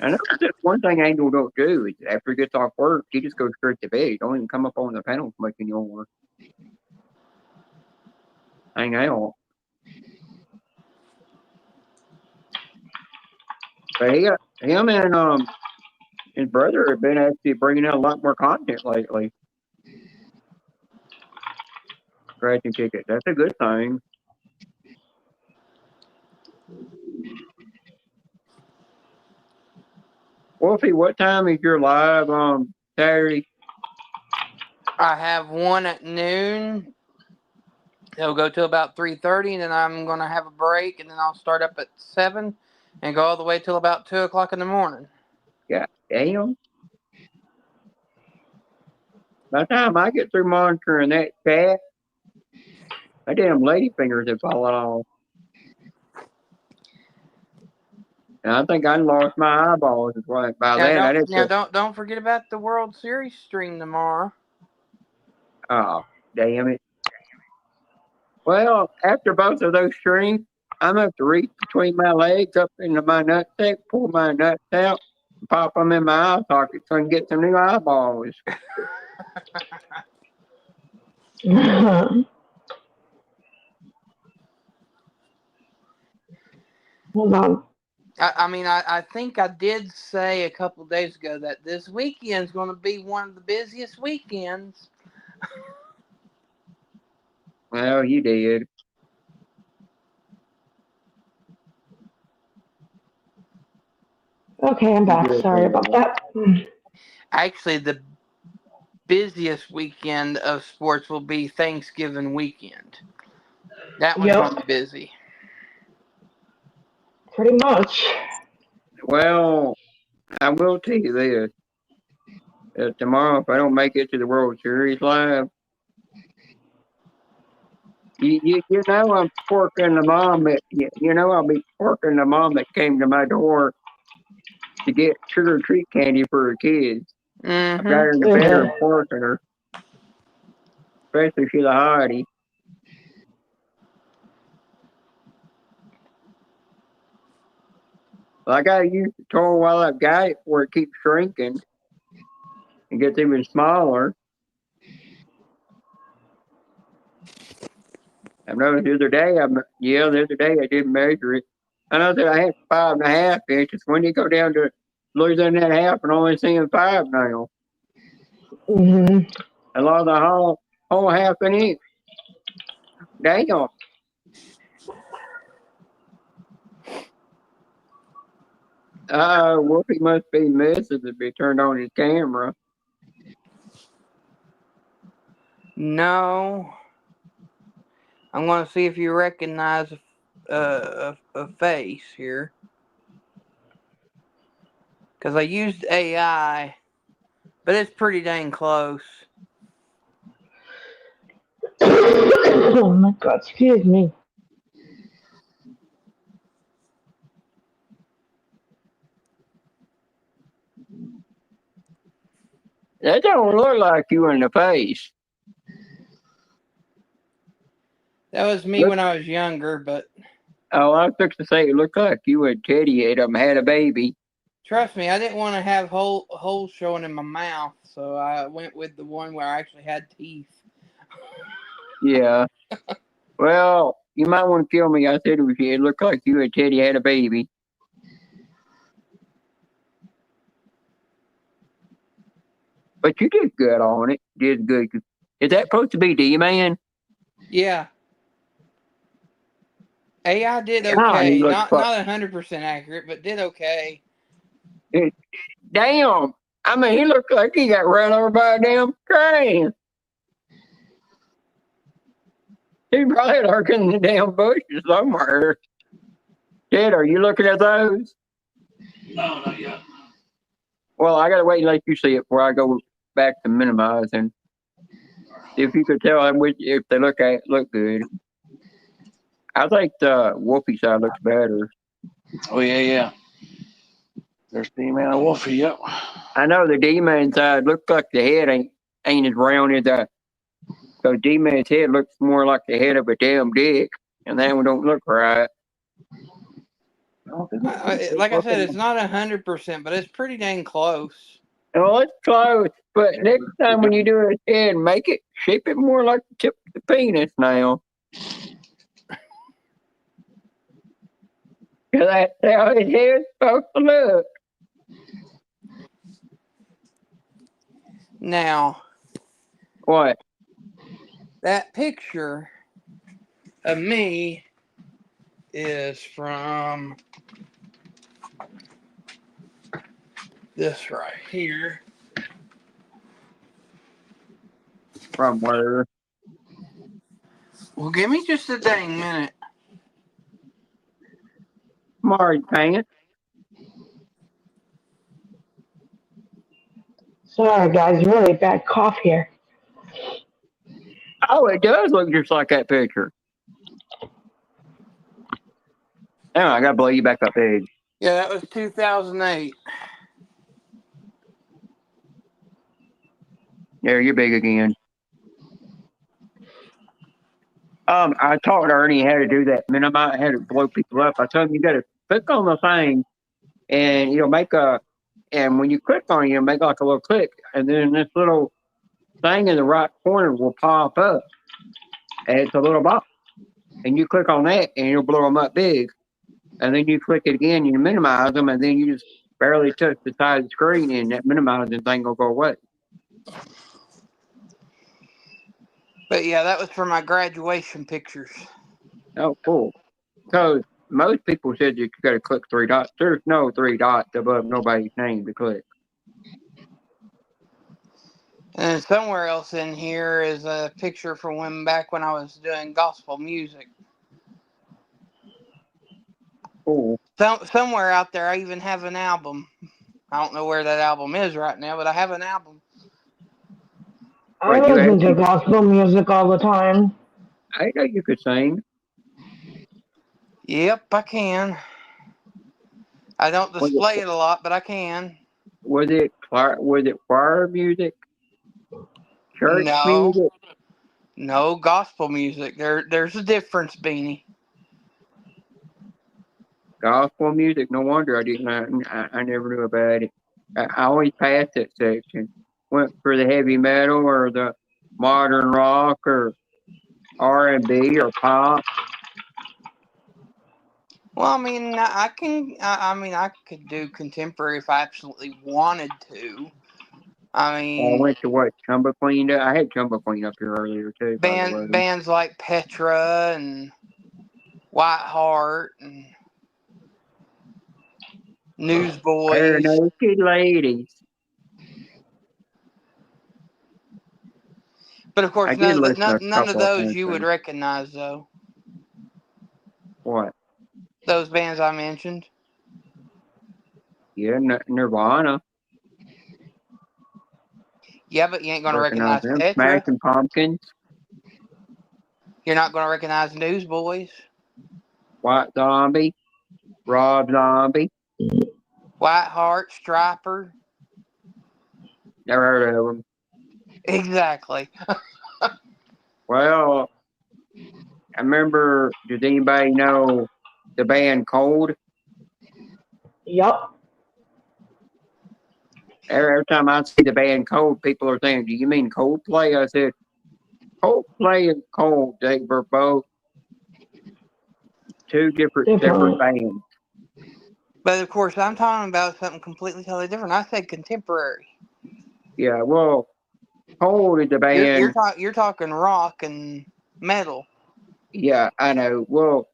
I know that's one thing Angel don't do is after he gets off work, he just goes straight to bed. He don't even come up on the panel much anymore. Hang out. But him and his brother have been actually bringing out a lot more content lately. Scratching tickets. That's a good thing. Wolfie, what time is your live Saturday? I have one at noon. It'll go to about 3:30, and then I'm gonna have a break, and then I'll start up at 7 and go all the way till about 2 o'clock in the morning. Yeah, damn. By the time I get through monitoring that chat, my damn lady fingers have fallen off. And I think I lost my eyeballs as well. By then, Don't forget about the World Series stream tomorrow. Oh, damn it. Well, after both of those streams, I'm up to reach between my legs up into my nutsack, pull my nuts out, and pop them in my eye socket so I can get some new eyeballs. Hold on. I mean, I think I did say a couple days ago that this weekend's going to be one of the busiest weekends. Well, you did. Okay, I'm back. You did, Sorry about that. Actually, the busiest weekend of sports will be Thanksgiving weekend. That one's going to be busy. Pretty much. Well, I will tell you this. Tomorrow, if I don't make it to the World Series live, you know I'm porking the mom that you know I'll be porking the mom that came to my door to get sugar treat candy for her kids. I've got her in the bedroom porking her, especially if she's a hottie. Well, I gotta use the toy while I've got it where it keeps shrinking and gets even smaller. I noticed the other day, I did measure it. I know that I had 5.5 inches. When you go down to losing that half and only seeing 5 now. Mm-hmm. I lost the whole half an inch. Damn. Whoopi must be missing if he turned on his camera. No. I'm going to see if you recognize a face here. Because I used AI, but it's pretty dang close. Oh my God, excuse me. That don't look like you in the face. That was me when I was younger, but... Oh, I was fixing to say it looked like you and Teddy had a baby. Trust me, I didn't want to have holes showing in my mouth, so I went with the one where I actually had teeth. Yeah. Well, you might want to kill me. I said it looked like you and Teddy had a baby. But you did good on it. Did good. Is that supposed to be D-Man? Yeah. AI did okay. Not 100% accurate, but did okay. Damn. I mean, he looked like he got run over by a damn train. He probably lurking in the damn bushes somewhere. Ted, are you looking at those? No, not yet. Well, I gotta wait and let you see it before I go back to minimizing. If you could tell if they look good. I think the Wolfie side looks better. Oh yeah. There's D-Man and Wolfie. Yep. I know the D-Man side looks like the head ain't as round as the. So D-Man's head looks more like the head of a damn dick, and that one don't look right. Like I said, it's not 100%, but it's pretty dang close. Well, it's close, but next time when you do his head, shape it more like the tip of the penis now. Because that's how his head's supposed to look. Now, What? That picture of me is from this right here. From where? Well, give me just a dang minute. Marge pants. Sorry, guys, really bad cough here. Oh, it does look just like that picture. Hang on, I gotta blow you back up, Edge. Yeah, that was 2008. There, you're big again. I taught Ernie how to do that. Minimize, how to blow people up. I told him you got to click on the thing, and you'll make a. And when you click on it, you'll make like a little click, and then this little thing in the right corner will pop up, and it's a little box. And you click on that, and you'll blow them up big. And then you click it again, you minimize them, and then you just barely touch the side of the screen, and that minimizing thing will go away. But yeah, that was for my graduation pictures. Oh, cool. Because most people said you got to click 3 dots. There's no 3 dots above nobody's name to click. And somewhere else in here is a picture from back when I was doing gospel music. Cool. Somewhere out there, I even have an album. I don't know where that album is right now, but I have an album. I listen to gospel music all the time. I know you could sing. Yep, I can. I don't display it a lot, but I can. Was it choir music? Church music? No, gospel music. There's a difference, Beanie. Gospel music? No wonder I didn't. I never knew about it. I always passed that section. Went for the heavy metal or the modern rock or R&B or pop. Well, I mean, I could do contemporary if I absolutely wanted to. I mean, I went to what Chumba Queen. I had Chumba Queen up here earlier too. Bands like Petra and Whiteheart and Newsboys. They're naked ladies. But of course, none of those you would recognize, though. What? Those bands I mentioned. Yeah, Nirvana. Yeah, but you ain't going to recognize Petra. Smashing Pumpkins. You're not going to recognize Newsboys. White Zombie. Rob Zombie. Whiteheart, Striper. Never heard of them. Exactly. Well, I remember, does anybody know the band Cold? Yep. Every time I see the band Cold, people are saying, do you mean Coldplay? I said, Coldplay and Cold, they were both two different bands. But of course, I'm talking about something completely totally different. I said contemporary. Yeah, well, Cold is the band. You're talking rock and metal. Yeah, I know. Well,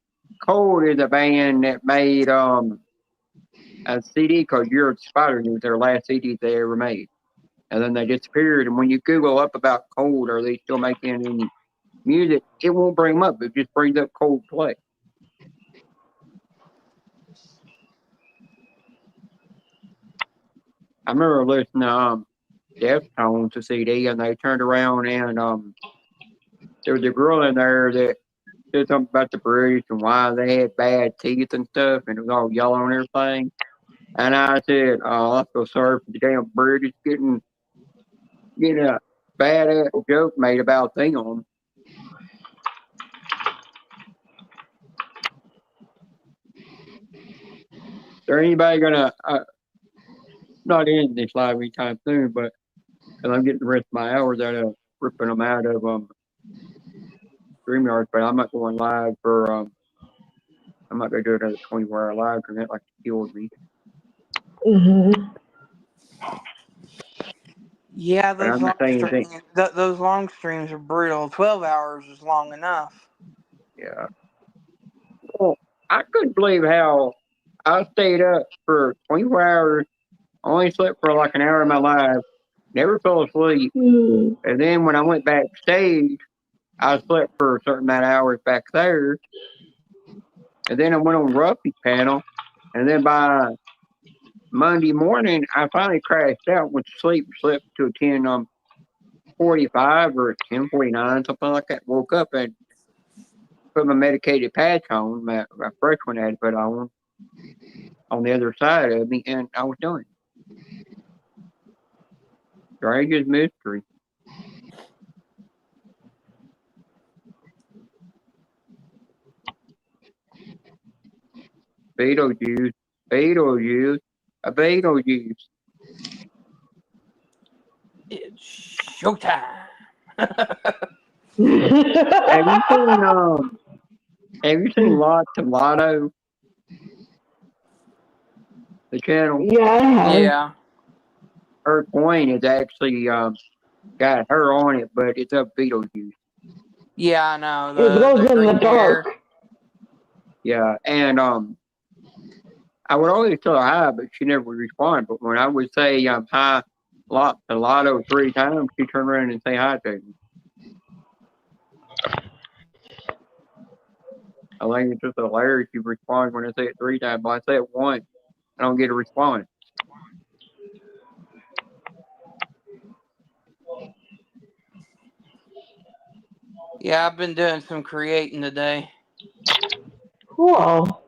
Cold is a band that made a CD called Year of Spider. It was their last CD they ever made. And then they disappeared. And when you Google up about Cold, are they still making any music? It won't bring them up. It just brings up Coldplay. I remember listening to Deftones, a CD, and they turned around and there was a girl in there that said something about the British and why they had bad teeth and stuff, and it was all yellow and everything. And I said, I feel sorry for the damn British getting a bad joke made about them. Is there anybody gonna not end this live anytime soon, but because I'm getting the rest of my hours out of ripping them out of StreamYard, but I'm not going live for I'm not gonna do another 24-hour live because that like killed me. Yeah, those long streams are brutal. 12 hours is long enough. Yeah. Well, I couldn't believe how I stayed up for 24 hours, only slept for like an hour of my life, never fell asleep. And then when I went backstage, I slept for a certain amount of hours back there. And then I went on Ruffy's panel. And then by Monday morning, I finally crashed out, went to sleep, slept to 10:45 or 10:49, something like that. Woke up and put my medicated patch on, my fresh one I had to put on the other side of me, and I was done. Strangest mystery. Beetlejuice, Beetlejuice, a Beetlejuice. It's showtime. Have you seen Lots of Lotto, the channel? Yeah, I have. Yeah. Her coin is actually got her on it, but it's a Beetlejuice. Yeah, I know. It glows in the green hair. dark. Yeah, and I would always tell her hi, but she never would respond. But when I would say hi, Lotto 3 times, she turned around and say hi to me. I think it's just hilarious. You respond when I say it 3 times, but I say it once, I don't get a response. Yeah, I've been doing some creating today. Cool.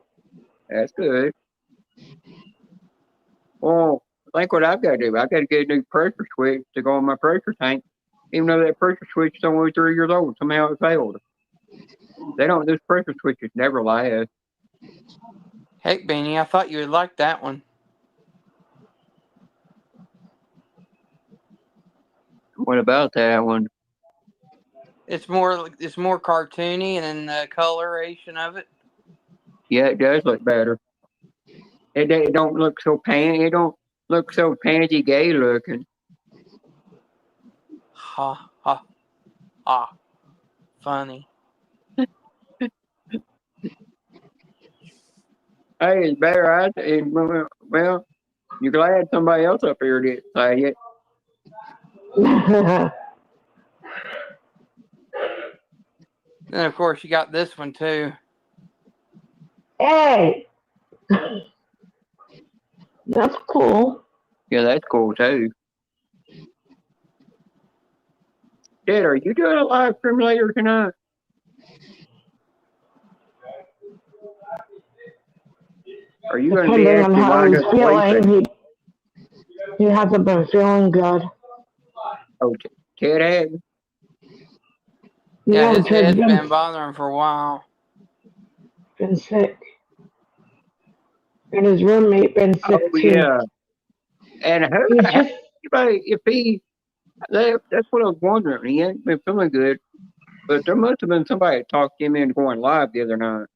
That's good. Well, I think what I've got to do, I've got to get a new pressure switch to go on my pressure tank. Even though that pressure switch is only 3 years old, somehow it failed. Those pressure switches never last. Heck, Beanie, I thought you would like that one. What about that one? It's more cartoony and the coloration of it. Yeah, it does look better. It don't look so It don't look so pansy gay looking. Ha ha ha! Funny. Hey, it's better. Well, you're glad somebody else up here didn't say it. Then of course you got this one too. Hey, that's cool. Yeah, that's cool too. Dad, are you doing a live stream later tonight? Are you going to be Depending on actually how wind he's up sleeping? feeling, he hasn't been feeling good. Oh, Ted hadn't? Yeah, No, his Ted's head's been bothering for a while. been sick. And his roommate been sick Oh, too. yeah. And He's just that's what I was wondering. He hasn't been feeling good, but there must have been somebody that talked him into going live the other night.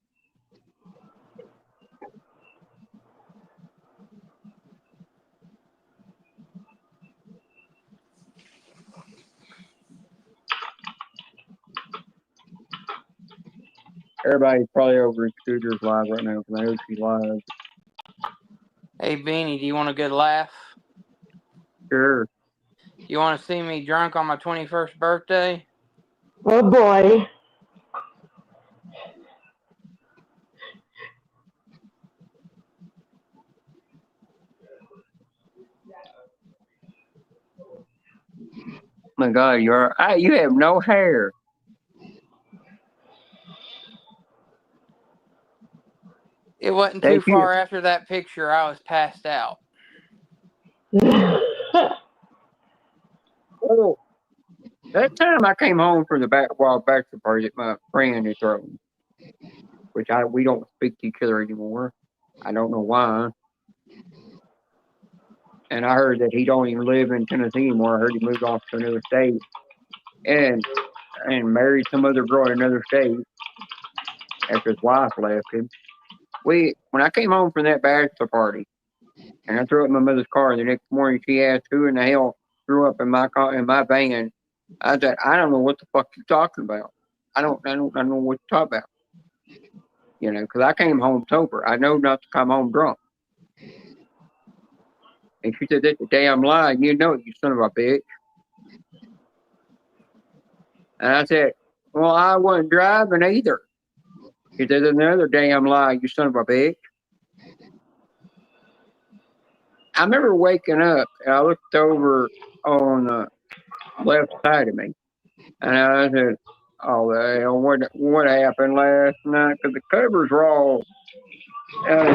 Everybody's probably over at Scooter's live right now because I know she's live. Hey, Beanie, do you want a good laugh? Sure. You want to see me drunk on my 21st birthday? oh boy. My God, you have no hair. It wasn't too far after that picture I was passed out. Oh, that time I came home from the bachelor party that my friend is throwing, which we don't speak to each other anymore. I don't know why. And I heard that he don't even live in Tennessee anymore. I heard he moved off to another state and married some other girl in another state after his wife left him. When I came home from that bachelor party and I threw up in my mother's car, the next morning she asked who in the hell threw up in my car in my van. I said, I don't know what the fuck you're talking about. I don't know what you're talking about. You know, because I came home sober. I know not to come home drunk. And she said, that's a damn lie. You know it, you son of a bitch. And I said, well, I wasn't driving either. She said, another damn lie, you son of a bitch. I remember waking up and I looked over on the left side of me. And I said, oh, the hell, what happened last night? Because the covers were all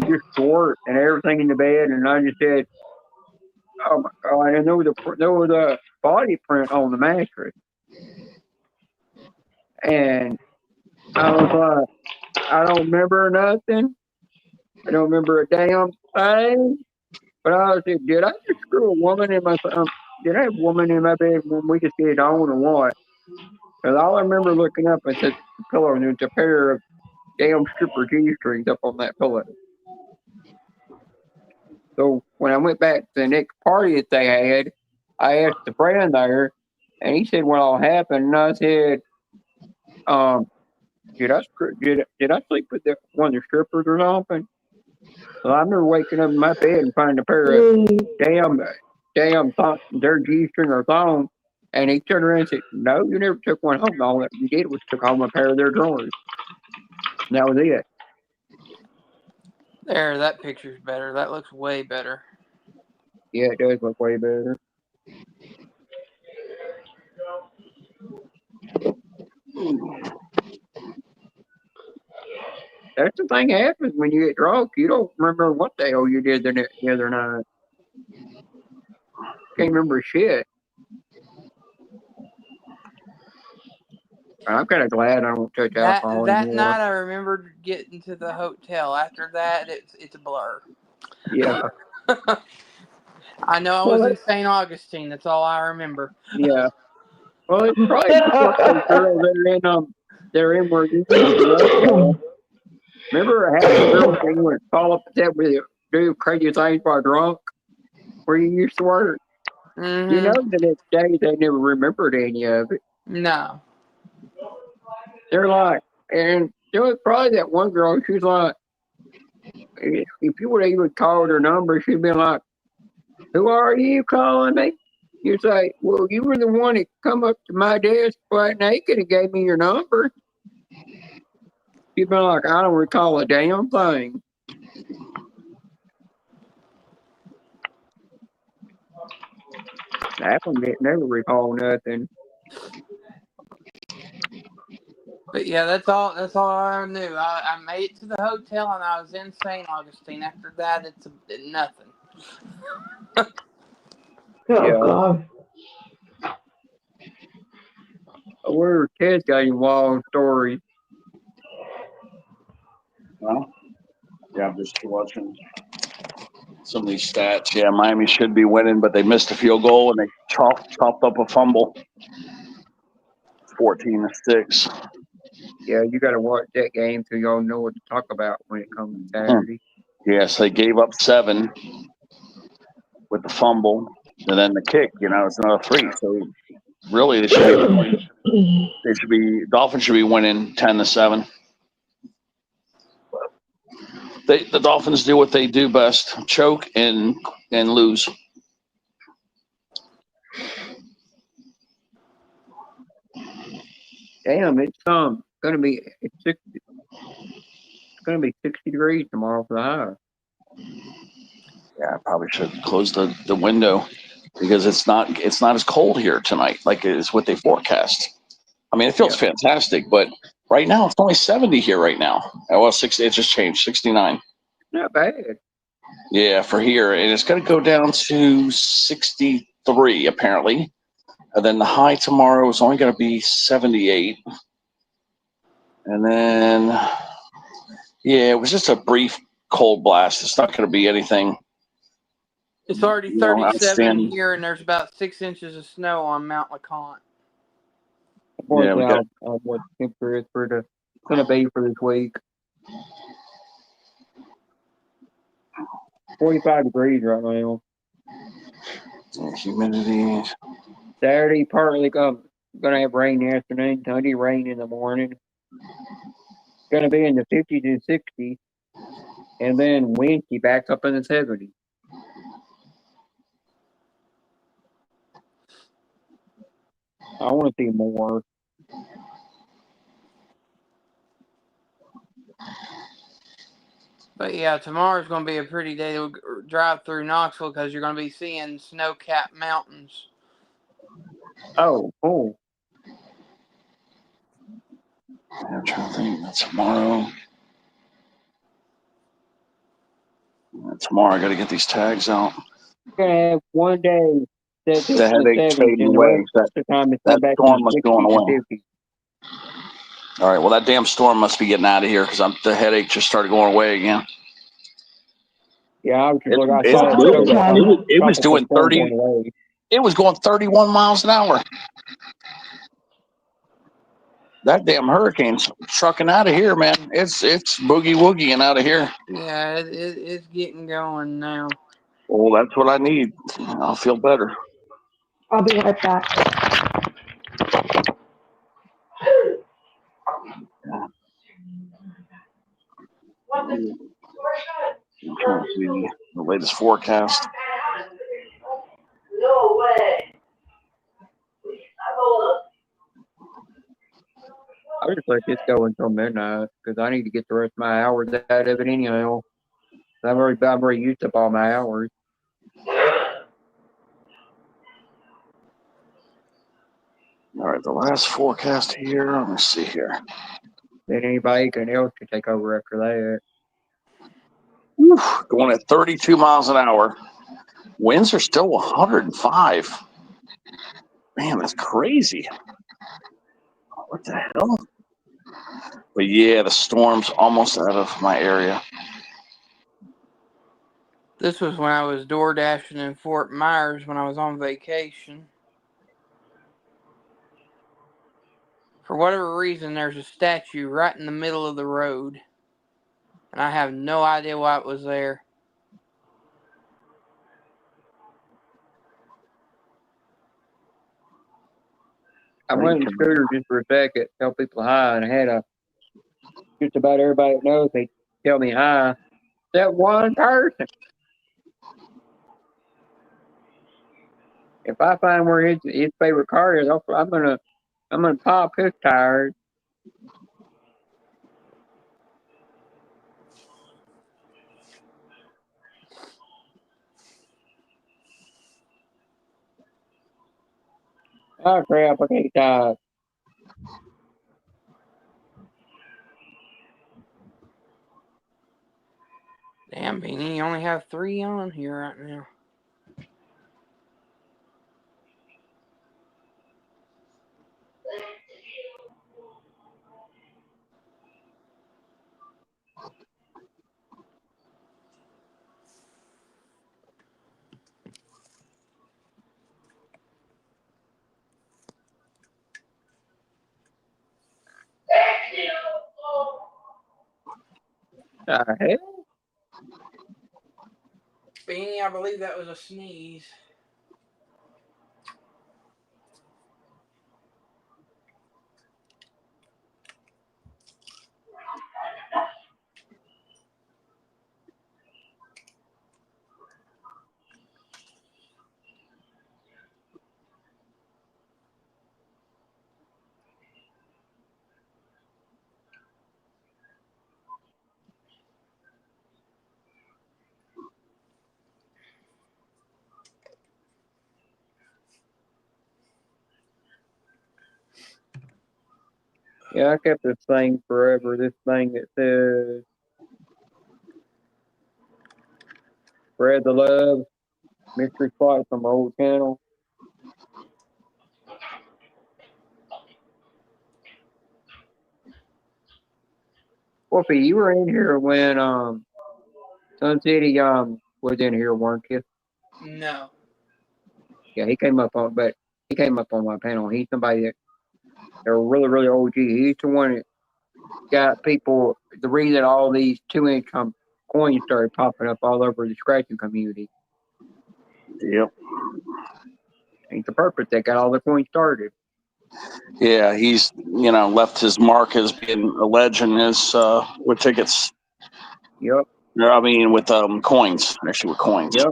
just short and everything in the bed. And I just said, oh my God. And there was a body print on the mattress. And I was like, I don't remember nothing. I don't remember a damn thing. But I said, did I just screw a woman in my did I have a woman in my bed when we just get on or what? Because all I remember looking up at the pillow and there's a pair of damn stripper G strings up on that pillow. So when I went back to the next party that they had, I asked the friend there, and he said what all happened. And I said, did I sleep with one of the strippers or something? So I remember waking up in my bed and finding a pair of their G string or thong. And he turned around and said, no, you never took one home. All that you did was took home a pair of their drawers. And that was it. There, that picture's better. That looks way better. Yeah, it does look way better. That's the thing happens when you get drunk. You don't remember what the hell you did the other night. Can't remember shit. I'm kind of glad I don't touch alcohol That anymore. night, I remembered getting to the hotel. After that, it's a blur. Yeah. I know I was in St. Augustine. That's all I remember. Yeah. Well, it's probably one of those girls they're in where you remember how the girls thing would fall up that with do crazy things while drunk where you used to work? Mm-hmm. You know the next day they never remembered any of it. No. They're like, and there was probably that one girl, she's like, if you would have even called her number, she'd be like, who are you calling me? You say, well, you were the one that come up to my desk flat naked and gave me your number. She'd be like, I don't recall a damn thing. That one didn't never recall nothing. But yeah, that's all I knew. I made it to the hotel and I was in St. Augustine. After that, it's nothing. God. Where Ted's got any wild stories. Well, yeah, I'm just watching some of these stats. Yeah, Miami should be winning, but they missed a field goal and they chopped up a fumble. 14-6. Yeah, you got to watch that game so y'all know what to talk about when it comes to Saturday. Yes, they gave up 7 with the fumble, and then the kick. It's another 3. So really, Dolphins should be winning 10-7. The Dolphins do what they do best: choke and lose. Damn, it's gonna be 60. It's gonna be 60 degrees tomorrow for the high. Yeah, I probably should close the window because it's not as cold here tonight like it is what they forecast. I mean, it feels fantastic, but right now it's only 70 here right now. Well, 60. It just changed, 69. Not bad. Yeah, for here, and it's going to go down to 63 apparently, and then the high tomorrow is only going to be 78, and then it was just a brief cold blast. It's not going to be anything. It's already 37 here, and there's about 6 inches of snow on Mount LeConte. Yeah, we got what temperature it's going to be for this week. 45 degrees right now. Humidity. Saturday, partly going to have rain in the afternoon. Sunday, rain in the morning. Going to be in the 50s and 60s. And then Wednesday, back up in the 70s. I want to see more. But yeah, tomorrow's going to be a pretty day to drive through Knoxville because you're going to be seeing snow-capped mountains. Oh, cool. I'm trying to think. That's tomorrow. Tomorrow I got to get these tags out. We're going to have one day that's the headache fading away. That storm must be going away. All right. Well, that damn storm must be getting out of here because the headache just started going away again. Yeah, I was just It's, looking. I it's saw it moving. showed up a It was couple doing 30. performed on the way. It was going 31 miles an hour. That damn hurricane's trucking out of here, man. It's boogie woogieing out of here. Yeah, it's getting going now. Well, that's what I need. I'll feel better. I'll be right back. I'm trying to see the latest forecast. No way. I would just let this go until midnight because I need to get the rest of my hours out of it anyhow. I'm already used up all my hours. All right, the last forecast here. Let me see here. Then anybody else can take over after that. Whew, going at 32 miles an hour. Winds are still 105. Man, that's crazy. What the hell? But yeah, the storm's almost out of my area. This was when I was door dashing in Fort Myers when I was on vacation. For whatever reason, there's a statue right in the middle of the road. And I have no idea why it was there. I went on the scooter just for a second, tell people hi, and I had just about everybody that knows, they tell me hi. That one person. If I find where his favorite car is, I'm gonna pop his tires. Oh crap! I can't talk. Damn, Beanie, you only have 3 on here right now. Hell? Beanie, I believe that was a sneeze. Yeah, I kept this thing forever. This thing that says "Spread the Love" mystery spot from my old channel. Wolfie, you were in here when Sun City was in here, weren't you? No. Yeah, he came up on my panel. He's somebody that they're really, really OG. He's the one that got people the reason all these 2-inch coins started popping up all over the scratching community. Yep. He's the purpose that got all the coins started. Yeah, he's left his mark as being a legend with tickets. Yep. I mean, with coins, actually with coins. Yep.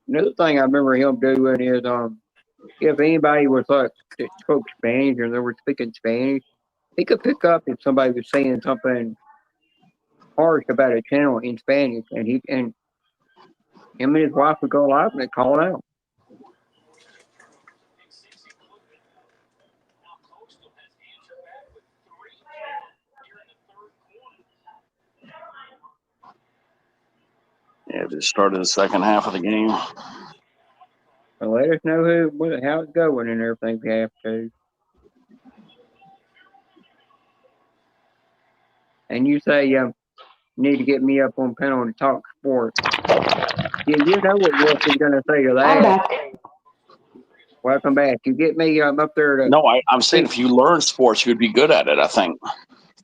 Another thing I remember him doing is if anybody was like that spoke Spanish or they were speaking Spanish, he could pick up if somebody was saying something harsh about a channel in Spanish, and him and his wife would go live and they call it out. Yeah, just started the second half of the game. Well, let us know how it's going and everything if you have to. And you say you need to get me up on panel to talk sports. Yeah, you know what Wolfie's going to say to I'm that. back. Welcome back. You get me up there to. No, I'm saying if you learn sports, you'd be good at it, I think.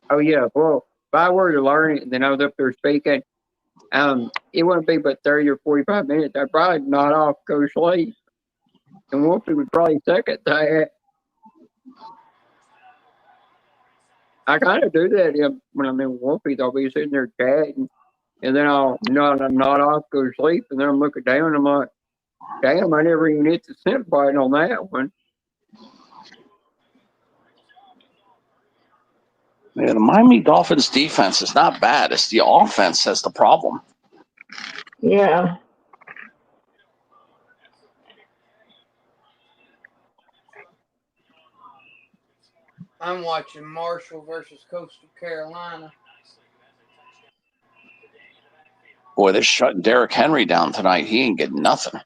Oh, yeah. Well, if I were to learn it and then I was up there speaking, it wouldn't be but 30 or 45 minutes. I'd probably nod off, go to sleep. And Wolfie would probably second that. I kind of do that when I'm in Wolfie's. I'll be sitting there chatting, and then I'll nod off, go to sleep, and then I'm looking down, and I'm like, damn, I never even hit the send button on that one. Yeah, the Miami Dolphins defense is not bad. It's the offense that's the problem. Yeah. I'm watching Marshall versus Coastal Carolina. Boy, they're shutting Derrick Henry down tonight. He ain't getting nothing.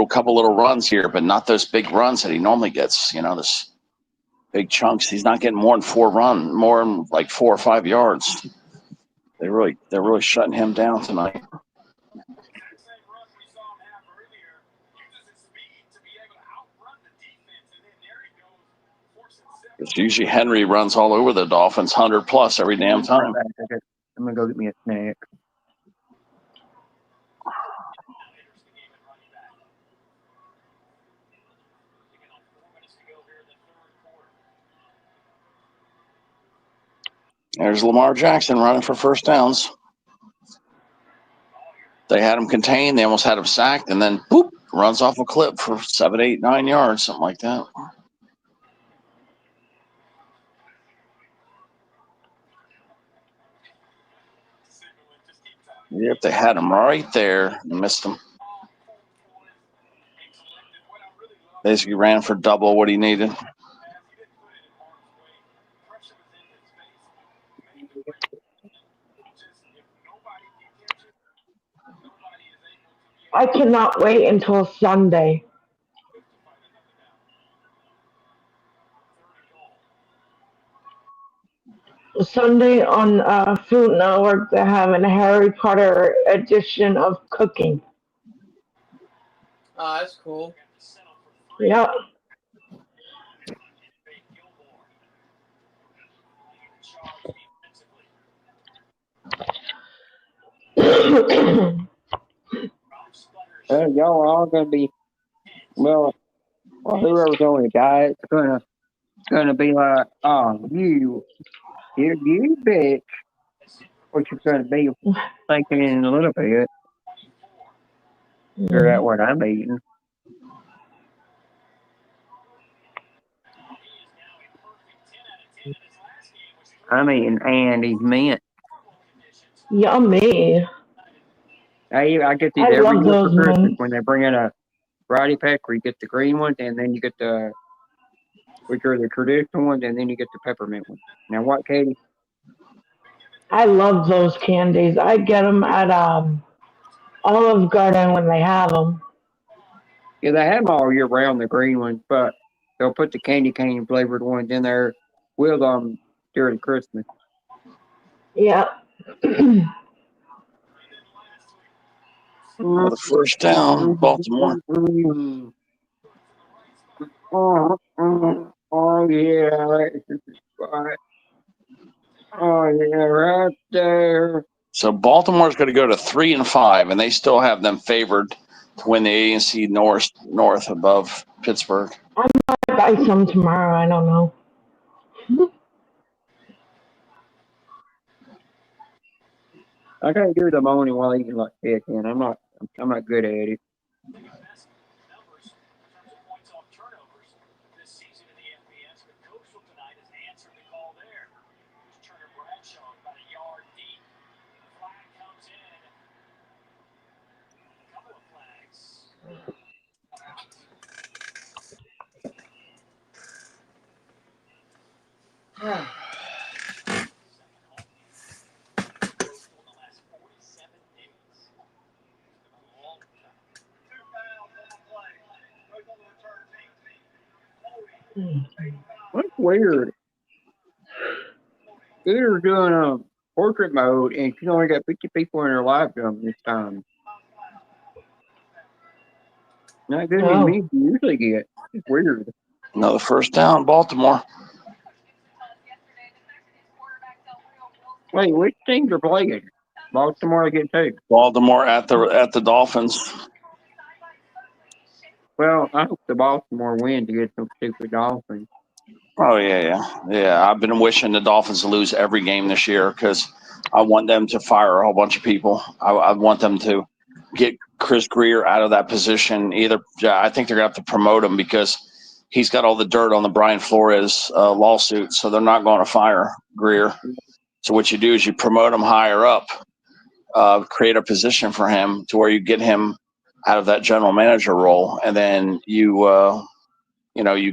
Couple little runs here, but not those big runs that he normally gets. This big chunks. He's not getting more than like 4 or 5 yards. They're really shutting him down tonight. It's usually Henry runs all over the Dolphins, 100+ every damn time. I'm gonna go get me a snack. There's Lamar Jackson running for first downs. They had him contained. They almost had him sacked, and then boop, runs off a clip for 7, 8, 9 yards, something like that. Yep, they had him right there and missed him. Basically ran for double what he needed. I cannot wait until Sunday. Sunday on Food Network, they're having a Harry Potter edition of cooking. Oh, that's cool. Yep. Y'all are all gonna be whoever's on the diet's gonna be like, oh, you bitch. What you're gonna be thinking in a little bit. Figure out what I'm eating. I'm eating Andy's mint. Yummy. I get these I every love year for those Christmas mints. when they bring in a variety pack where you get the green ones and then you get which are the traditional ones, and then you get the peppermint ones. Now what, Katie? I love those candies. I get them at Olive Garden when they have them. Yeah, they have them all year round, the green ones, but they'll put the candy cane flavored ones in there with during Christmas. Yeah. Another first down, Baltimore. Oh yeah, oh yeah, right there. So Baltimore's going to go to 3-5, and they still have them favored to win the ANC North above Pittsburgh. I might buy some tomorrow. I don't know. I can't do the moaning while eating like chicken. I'm not good at it. That's weird. They're doing a portrait mode, and she only got 50 people in her live room this time. Not good as many as you usually get. It's weird. Another first down, Baltimore. Wait, which teams are playing? Baltimore again too. Baltimore at the Dolphins. Well, I hope the Baltimore win to get some stupid Dolphins. Oh yeah. I've been wishing the Dolphins to lose every game this year because I want them to fire a whole bunch of people. I want them to get Chris Greer out of that position. I think they're gonna have to promote him because he's got all the dirt on the Brian Flores lawsuit, so they're not going to fire Greer. So what you do is you promote him higher up, create a position for him to where you get him out of that general manager role, and then you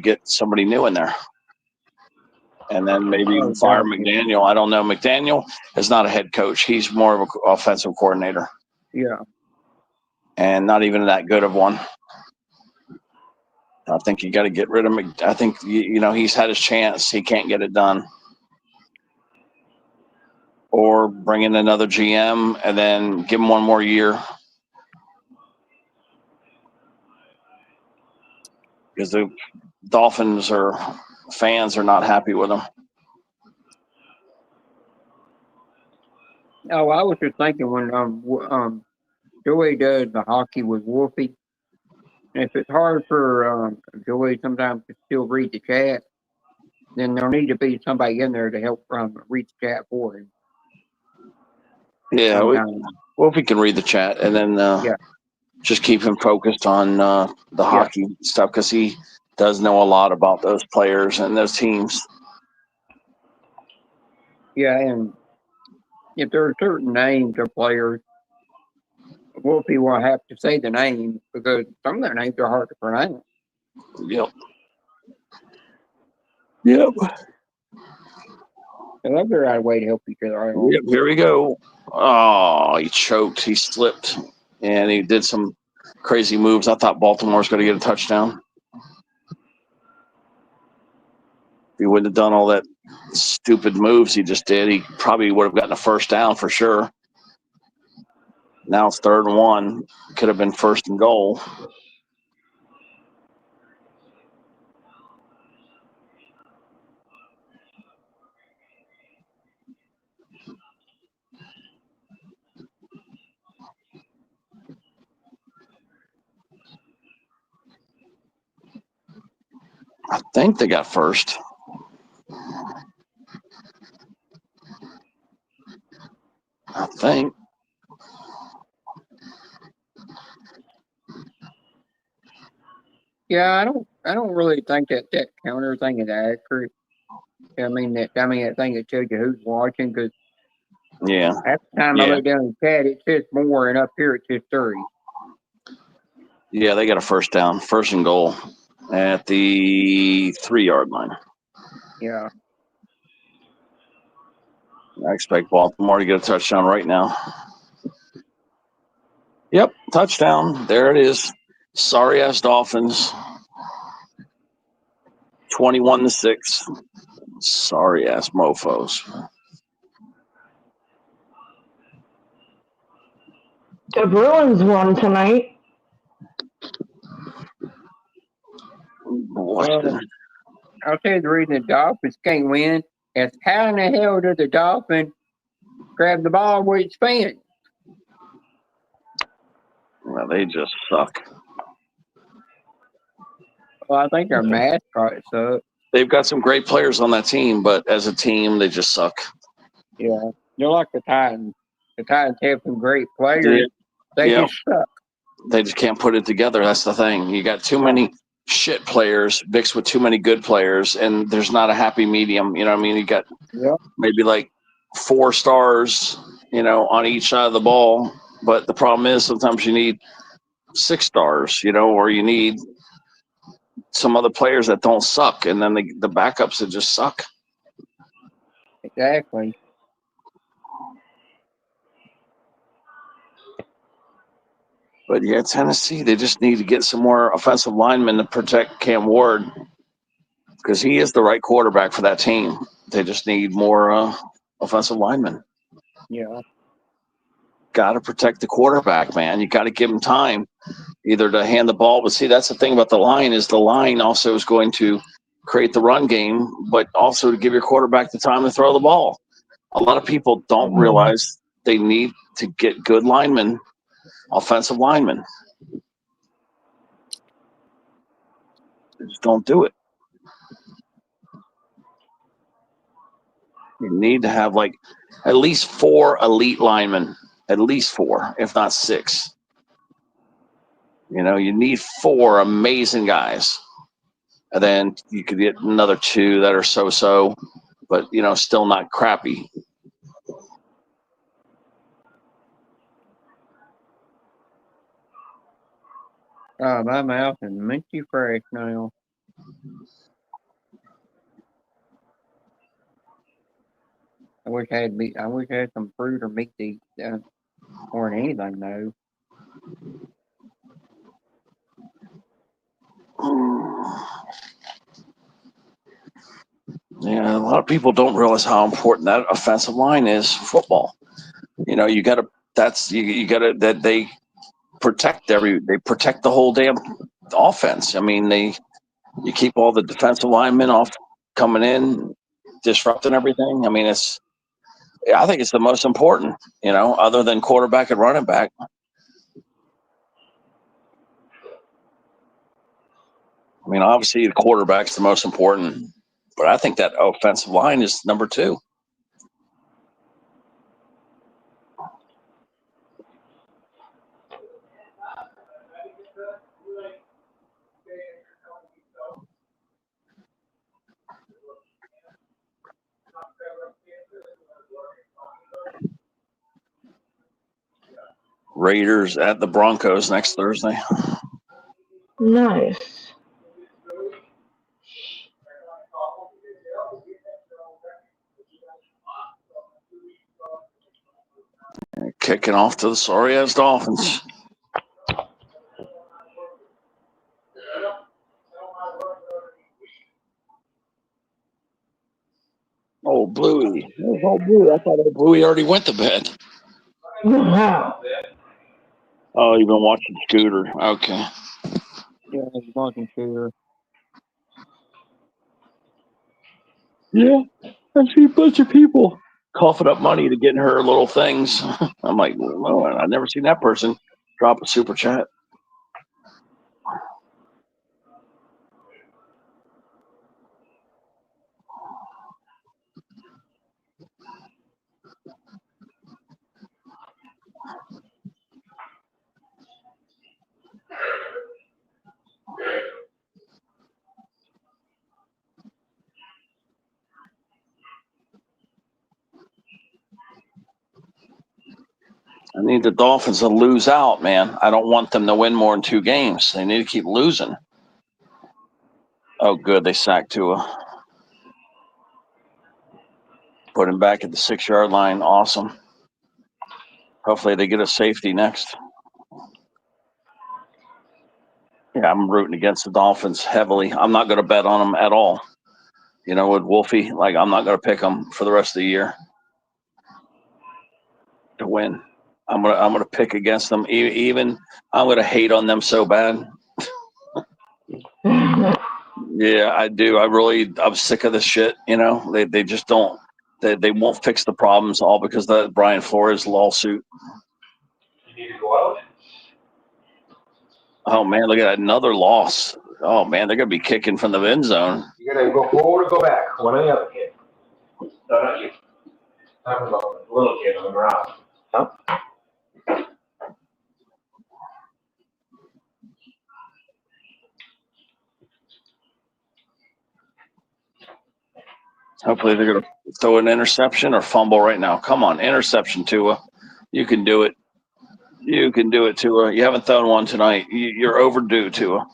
get somebody new in there. And then maybe you fire McDaniel. I don't know. McDaniel is not a head coach. He's more of an offensive coordinator. Yeah. And not even that good of one. I think you got to get rid of him. I think, he's had his chance. He can't get it done. Or bring in another GM and then give him one more year. Because the Dolphins fans are not happy with him. Oh, I was just thinking when Joey does the hockey with Wolfie, and if it's hard for Joey sometimes to still read the chat, then there'll need to be somebody in there to help read the chat for him. Yeah, Wolfie can read the chat, and then just keep him focused on the hockey stuff because he does know a lot about those players and those teams. Yeah, and if there are certain names of players, Wolfie will have to say the names because some of their names are hard to pronounce. Yep. And they'll figure out a way to help each other out. Yep, here we go. Oh, he choked. He slipped. And he did some crazy moves. I thought Baltimore was going to get a touchdown. If he wouldn't have done all that stupid moves he just did, he probably would have gotten a first down for sure. Now it's 3rd and 1. Could have been 1st and goal. I think they got first. I think. Yeah, I don't really think that counter thing is accurate. I mean that thing that tells you who's watching because at the time I look down in the chat it says more and up here it says 30. Yeah, they got a first down, 1st and goal at the 3-yard line. Yeah. I expect Baltimore to get a touchdown right now. Yep, touchdown. There it is. Sorry ass Dolphins. 21-6. Sorry ass mofos. The Bruins won tonight. I'll tell you the reason the Dolphins can't win is how in the hell did the Dolphins grab the ball with its fans? Well, they just suck. Well, I think their mascot sucks. They've got some great players on that team, but as a team, they just suck. Yeah, they're like the Titans. The Titans have some great players. They just suck. They just can't put it together. That's the thing. You got too many shit players mixed with too many good players, and there's not a happy medium. You know what I mean? You got maybe like 4 stars, on each side of the ball. But the problem is sometimes you need 6 stars, or you need some other players that don't suck, and then the backups that just suck. Exactly. But yeah, Tennessee, they just need to get some more offensive linemen to protect Cam Ward. because he is the right quarterback for that team. They just need more offensive linemen. Yeah. Got to protect the quarterback, man. You got to give him time either to hand the ball. But see, that's the thing about the line is the line also is going to create the run game, but also to give your quarterback the time to throw the ball. A lot of people don't realize they need to get good linemen, offensive linemen. They just don't do it. You need to have like at least 4 elite linemen, at least 4, if not 6. You know, you need 4 amazing guys. And then you could get another 2 that are so-so, but, you know, still not crappy. My mouth is minty fresh now. I wish I had meat. I wish I had some fruit or meat to eat more than anything, though. Yeah, a lot of people don't realize how important that offensive line is for football. You know, you got to. That's you got to that they protect the whole damn offense. I mean, you keep all the defensive linemen off coming in, disrupting everything. I mean, I think it's the most important, you know, other than quarterback and running back. I mean, obviously the quarterback's the most important, but I think that offensive line is number 2. Raiders at the Broncos next Thursday. Nice. Kicking off to the sorry-ass Dolphins. Oh, Bluey. Oh, Bluey. I thought Bluey already went to bed. Wow. Oh, you've been watching Scooter. Okay. Yeah, I was watching Scooter. Yeah, I see a bunch of people coughing up money to get in her little things. I'm like, well, I've never seen that person drop a super chat. I need the Dolphins to lose out, man. I don't want them to win more than 2 games. They need to keep losing. Oh, good. They sacked Tua. Put him back at the 6-yard line. Awesome. Hopefully they get a safety next. Yeah, I'm rooting against the Dolphins heavily. I'm not going to bet on them at all. You know, with Wolfie, like I'm not going to pick them for the rest of the year to win. I'm gonna pick against them. Even I'm going to hate on them so bad. Yeah, I do. I'm sick of this shit. You know, they just don't. They won't fix the problems all because of that Brian Flores lawsuit. You need to go out. Oh man, look at that, another loss. Oh man, they're gonna be kicking from the end zone. You gotta go forward or go back. One or the other kid. No, not you. Talking about the little kid on the ground. Huh? Hopefully they're gonna throw an interception or fumble right now. Come on, interception, Tua. You can do it. You can do it, Tua. You haven't thrown one tonight. You're overdue, Tua.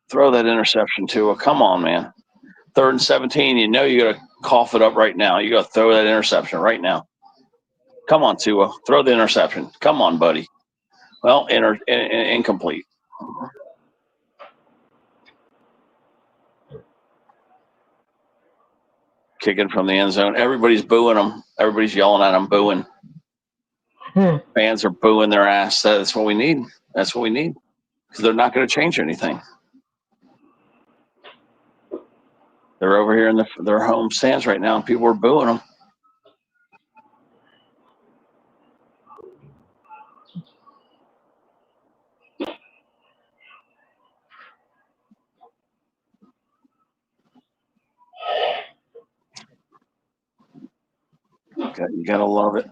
Throw that interception, Tua. Come on, man. 3rd and 17. You know you got to cough it up right now. You got to throw that interception right now. Come on, Tua. Throw the interception. Come on, buddy. Well, incomplete. kicking from the end zone. Everybody's booing them. Everybody's yelling at them, booing. Fans are booing their ass. That's what we need. That's what we need. Because they're not going to change anything. They're over here in their home stands right now, and people are booing them. You gotta love it.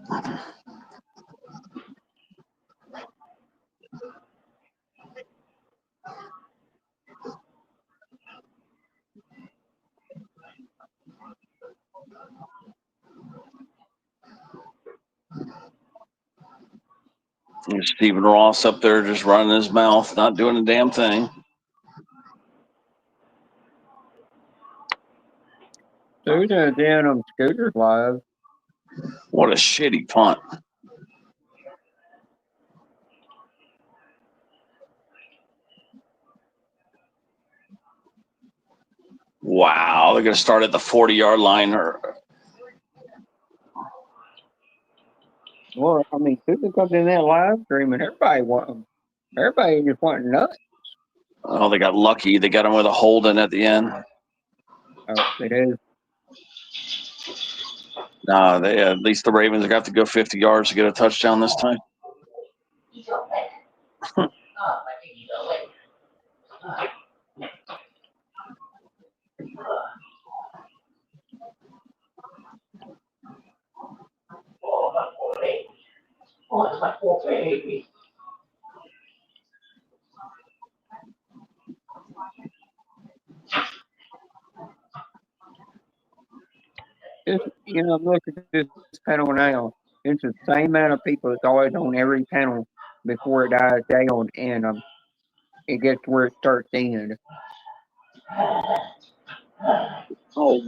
There's Stephen Ross up there just running his mouth, not doing a damn thing. Who's down on Scooters Live? What a shitty punt. Wow, they're going to start at the 40-yard line. Well, I mean, Scooters comes in that live stream, and everybody just wanting nuts. Oh, they got lucky. They got him with a holding at the end. Oh, it is. No, at least the Ravens are going to have to go 50 yards to get a touchdown this time. Look at this panel now. It's the same amount of people that's always on every panel before it dies down, and it gets to where it starts to end. Well,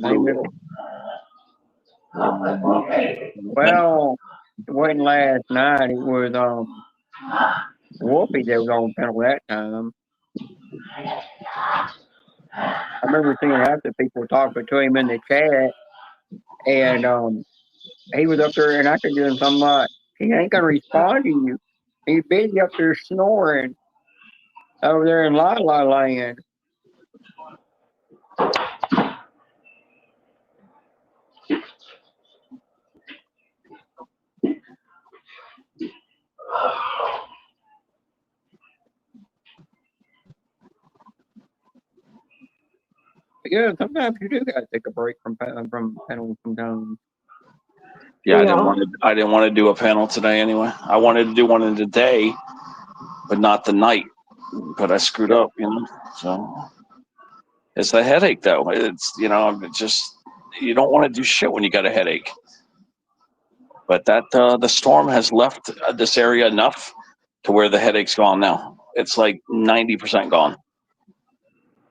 it wasn't last night. It was Wolfie that was on panel that time. I remember seeing half the people talking to him in the chat, and he was up there, and I could do him something like, he ain't gonna respond to you. He's busy up there snoring over there in La La Land. Yeah, sometimes you do gotta take a break from panels sometimes. Yeah, I didn't want to do a panel today anyway. I wanted to do one in the day, but not the night. But I screwed up, So it's a headache, though. It's just you don't want to do shit when you got a headache. But that the storm has left this area enough to where the headache's gone now. It's like 90% gone.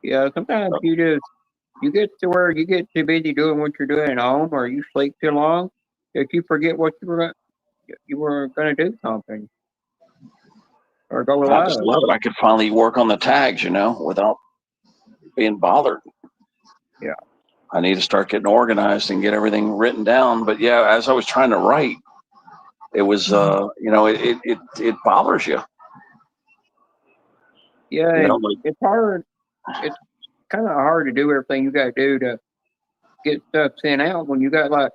Yeah, sometimes you get to where you get too busy doing what you're doing at home, or you sleep too long that you forget what you were going to do something or go live. I just love it. I could finally work on the tags, without being bothered. Yeah. I need to start getting organized and get everything written down. But yeah, as I was trying to write, it was, it bothers you. Yeah, it's hard. It's kind of hard to do everything you got to do to get stuff sent out when you got like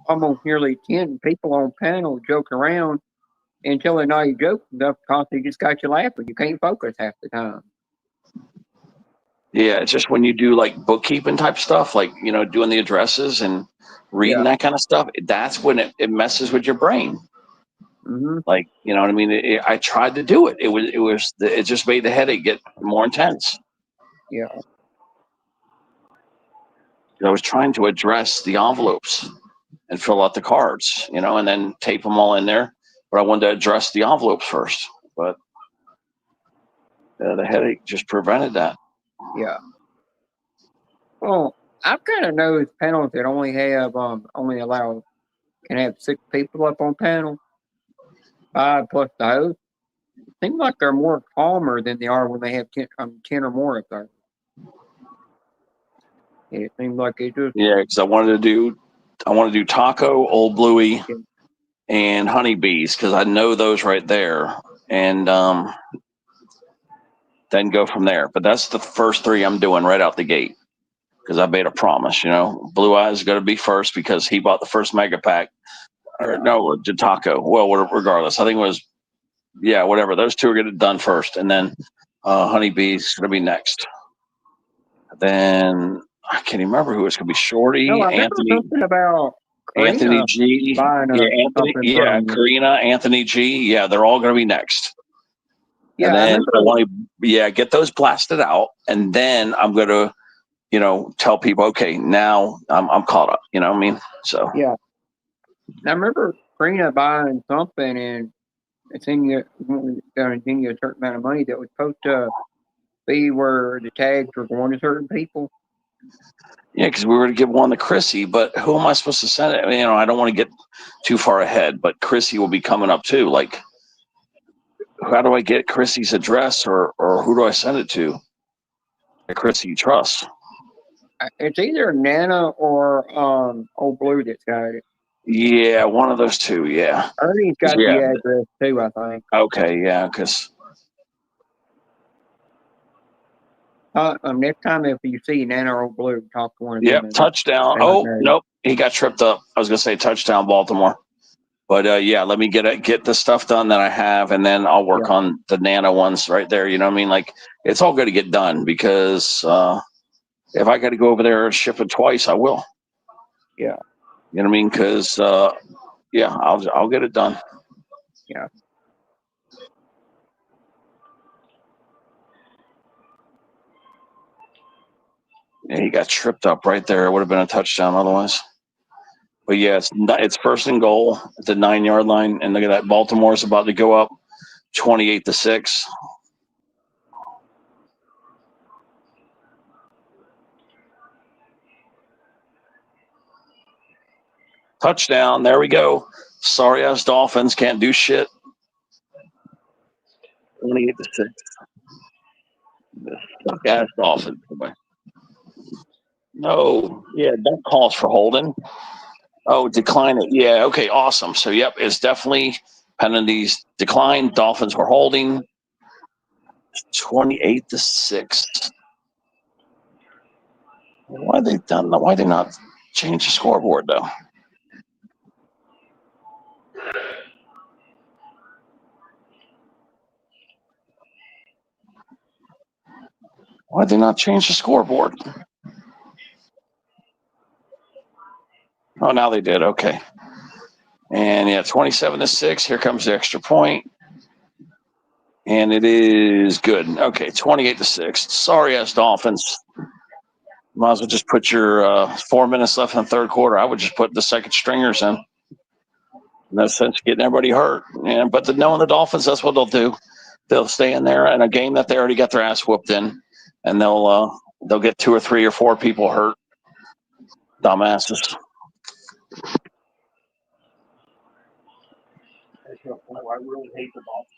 almost nearly 10 people on panel joking around until they know you joke enough because they just got you laughing. You can't focus half the time. Yeah, it's just when you do like bookkeeping type stuff, like, doing the addresses and reading that kind of stuff, that's when it messes with your brain. Mm-hmm. Like, you know what I mean? I tried to do it. It just made the headache get more intense. Yeah. I was trying to address the envelopes and fill out the cards, and then tape them all in there. But I wanted to address the envelopes first. But the headache just prevented that. Yeah. Well, I've kind of noticed panels that only can have 6 people up on panel, 5 plus the host. Seems like they're more calmer than they are when they have 10 or more up there. It seems like it just Yeah, because I want to do Taco, Old Bluey, Yeah. and Honeybees because I know those right there, and then go from there. But that's the first three I'm doing right out the gate because I made a promise. Blue Eyes is going to be first because he bought the first mega pack. Or no, Taco. Well, regardless, I think it was whatever. Those two are getting done first, and then Honeybees going to be next. Then I can't even remember who it's going to be. No, Shorty, I remember something about Anthony Karina G. buying something from you. Karina, Anthony G. Yeah, they're all going to be next. Yeah, And I then remember. I want to, get those blasted out, and then I'm going to, tell people, okay, now I'm caught up. You know what I mean? So Yeah, I remember Karina buying something, and it's in you going to send you a certain amount of money that was supposed to be where the tags were going to certain people. yeah, because we were to give one to Chrissy, but who am I supposed to send it? I don't want to get too far ahead, but Chrissy will be coming up too. Like, how do I get Chrissy's address, or who do I send it to? Chrissy you trust. It's either Nana or Old Blue that's got it. Yeah, one of those two. Yeah. Ernie's got Yeah. the address too, I think. Okay. Yeah. Because next time if you see Nana or Old Blue, talk to one of them. Yep, touchdown. Oh, nope, he got tripped up. I was gonna say touchdown, Baltimore. But let me get the stuff done that I have, and then I'll work on the Nana ones right there. You know what I mean? Like, it's all going to get done because if I got to go over there and ship it twice, I will. Yeah. You know what I mean? Because I'll get it done. Yeah. Yeah, he got tripped up right there. It would have been a touchdown otherwise. But yeah, it's first and goal at the 9-yard line, and look at that. Baltimore's about to go up 28-6. Touchdown. There we go. Sorry ass Dolphins can't do shit. 28-6. Suck ass Dolphins. No. Yeah, that calls for holding. Oh, decline it. Yeah, okay, awesome. So yep, it's definitely penalties declined. Dolphins were holding 28-6. Why they not change the scoreboard though? Why'd they not change the scoreboard? Oh, now they did. Okay. And 27-6. Here comes the extra point. And it is good. Okay, 28-6. Sorry ass Dolphins. Might as well just put your 4 minutes left in the third quarter. I would just put the second stringers in. No sense getting everybody hurt. Yeah, but knowing the Dolphins, that's what they'll do. They'll stay in there in a game that they already got their ass whooped in, and they'll get 2 or 3 or 4 people hurt. Dumbasses. I really hate the Dolphins.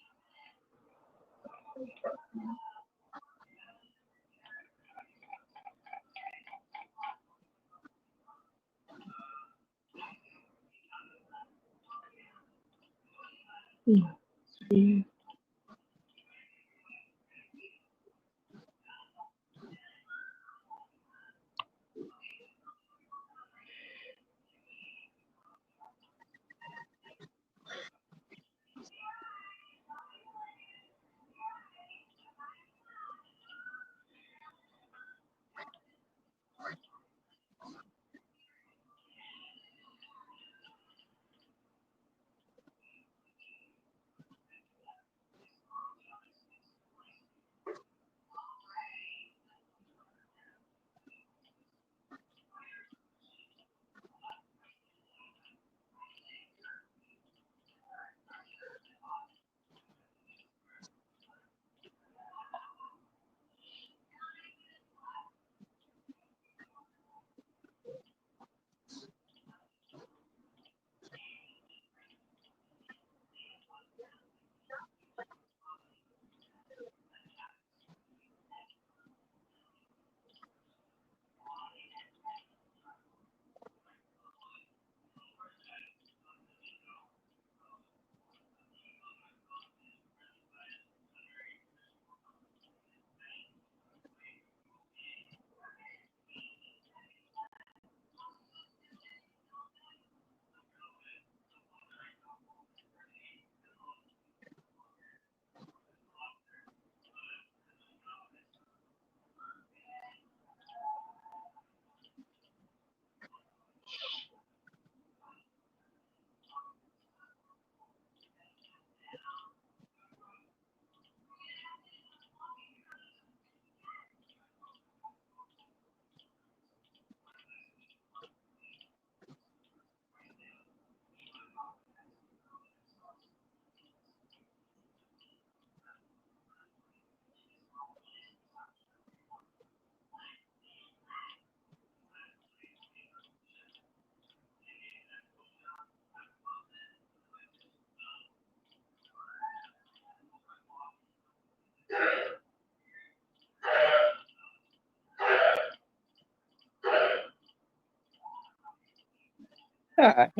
Hell,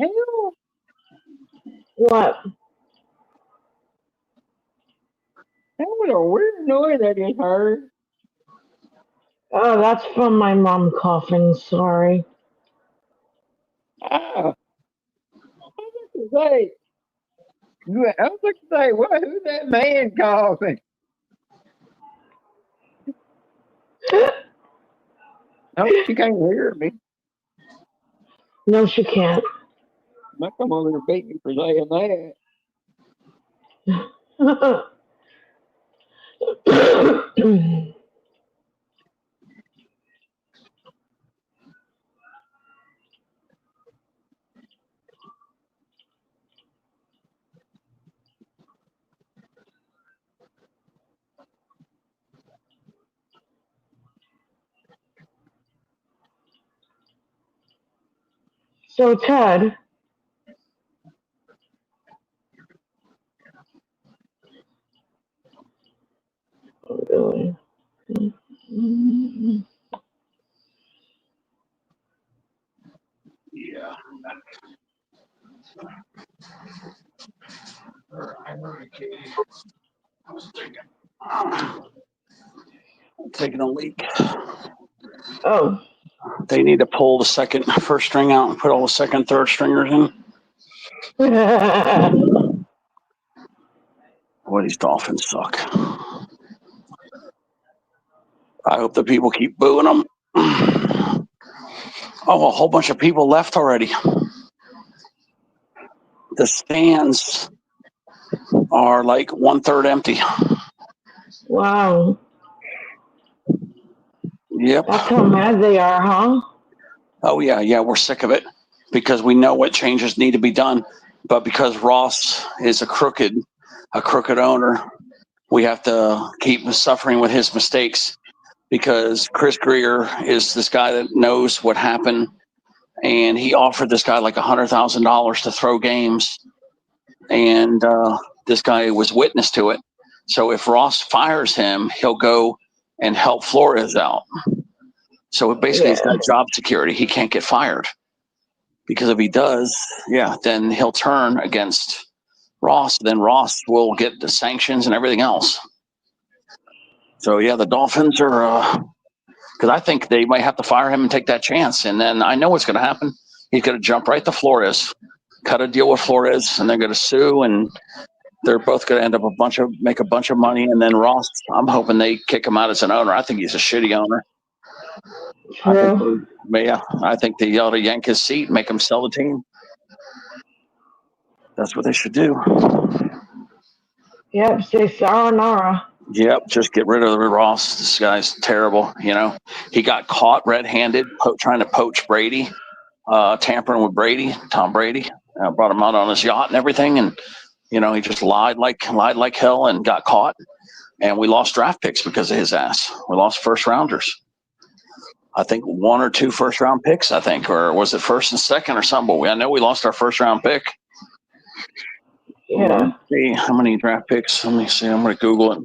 What? that was a weird noise I just heard. Oh, that's from my mom coughing. Sorry. Ah, I was to say, I was to say, what? Who's that man coughing? No, she can't hear me. No, she can't. My come over and beat me for saying that. So, Ted, Yeah. Taking a leak. oh, They need to pull the first string out and put all the second, third stringers in. Boy, these Dolphins suck. I hope the people keep booing them. Oh, a whole bunch of people left already. The stands are like 1/3 empty. wow. Yep. That's how mad they are, huh? Oh yeah, we're sick of it because we know what changes need to be done. But because Ross is a crooked owner, we have to keep suffering with his mistakes because Chris Greer is this guy that knows what happened, and he offered this guy like $100,000 to throw games, and this guy was witness to it. So if Ross fires him, he'll go and help Flores out. So basically, he's Yeah. got job security. He can't get fired because if he does, then he'll turn against Ross. Then Ross will get the sanctions and everything else. So yeah, the Dolphins are because I think they might have to fire him and take that chance. And then I know what's going to happen. He's going to jump right to Flores, cut a deal with Flores, and they're going to sue, and they're both going to end up make a bunch of money. And then Ross, I'm hoping they kick him out as an owner. I think he's a shitty owner. True. I think they ought to yank his seat, make him sell the team. That's what they should do. Yep, say sayonara. Yep, just get rid of Ross. This guy's terrible. You know, he got caught red-handed trying to poach Brady, tampering with Tom Brady. Brought him out on his yacht and everything, and you know he just lied like hell and got caught. And we lost draft picks because of his ass. We lost first rounders. I think 1 or 2 first round picks. I think, or was it first and second or something? But I know we lost our first round pick. Yeah. Let's see how many draft picks. Let me see. I'm going to Google it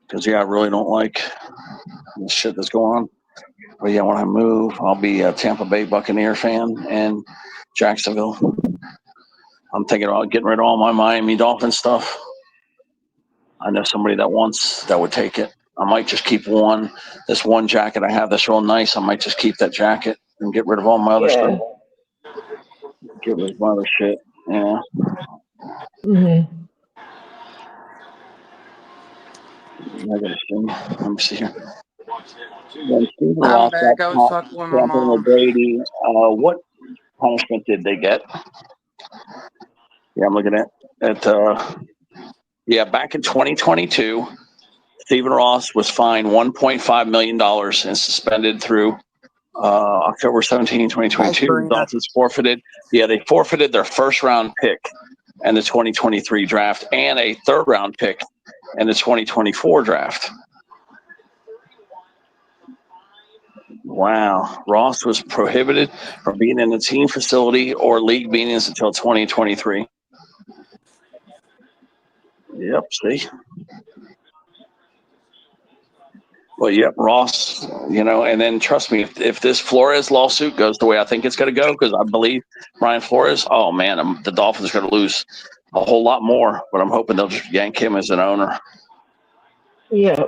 because I really don't like the shit that's going on. But yeah, when I move, I'll be a Tampa Bay Buccaneer fan and Jacksonville. I'm thinking about getting rid of all my Miami Dolphins stuff. I know somebody that would take it. I might just keep this one jacket I have that's real nice. I might just keep that jacket and get rid of all my other stuff. Get rid of my other shit. Yeah. Mm-hmm. I gotta see. Let me see here. When Stephen I'm Ross back. I was got talking with my tampering with mom. Brady, what punishment did they get? Yeah, I'm looking at back in 2022, Stephen Ross was fined $1.5 million and suspended through October 17, 2022. The Dolphins forfeited. Yeah, they forfeited their first round pick in the 2023 draft and a third round pick in the 2024 draft. Wow. Ross was prohibited from being in the team facility or league meetings until 2023. Yep, see? Well, yep, Ross. And then trust me, if this Flores lawsuit goes the way I think it's going to go, because I believe Brian Flores. Oh man, the Dolphins are going to lose a whole lot more. But I'm hoping they'll just yank him as an owner. Yeah.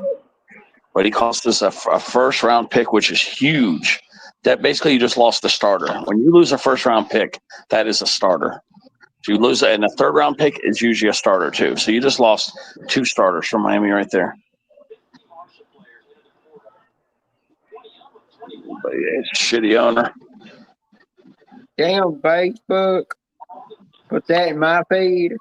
But he cost us a first round pick, which is huge. That basically you just lost the starter. When you lose a first round pick, that is a starter. If you lose it, and a third round pick is usually a starter too. So you just lost 2 starters from Miami right there. But yeah, it's a shitty owner. Damn Facebook. Put that in my feed.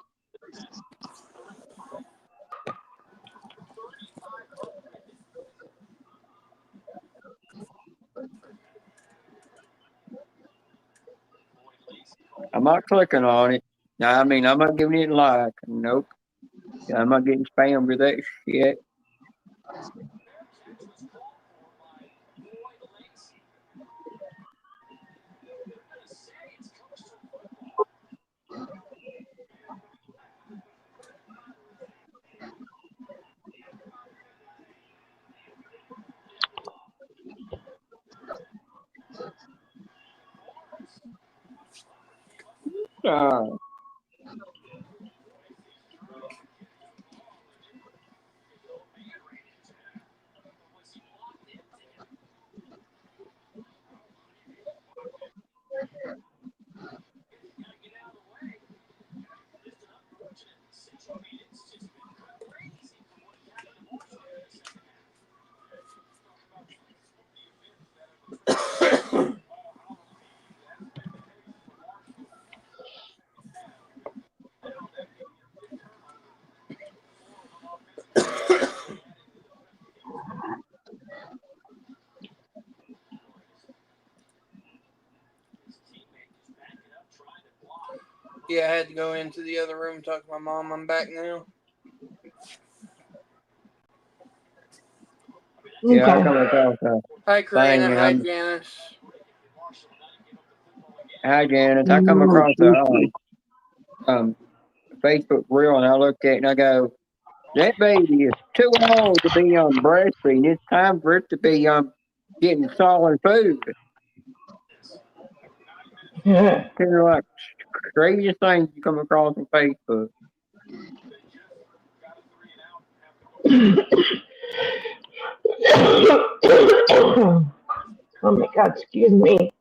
I'm not clicking on it. I'm not giving it a like. Nope. I'm not getting spammed with that shit. Oh. Yeah, I had to go into the other room and talk to my mom. I'm back now. Yeah, I Okay. come across a Hi, thing Karina. and Hi, I'm Janice. hi Janice. I come No, across a Facebook reel and I look at it and I go, that baby is too old to be on breastfeeding. It's time for it to be getting solid food. yeah. They're like craziest things you come across on Facebook. Oh my God, excuse me.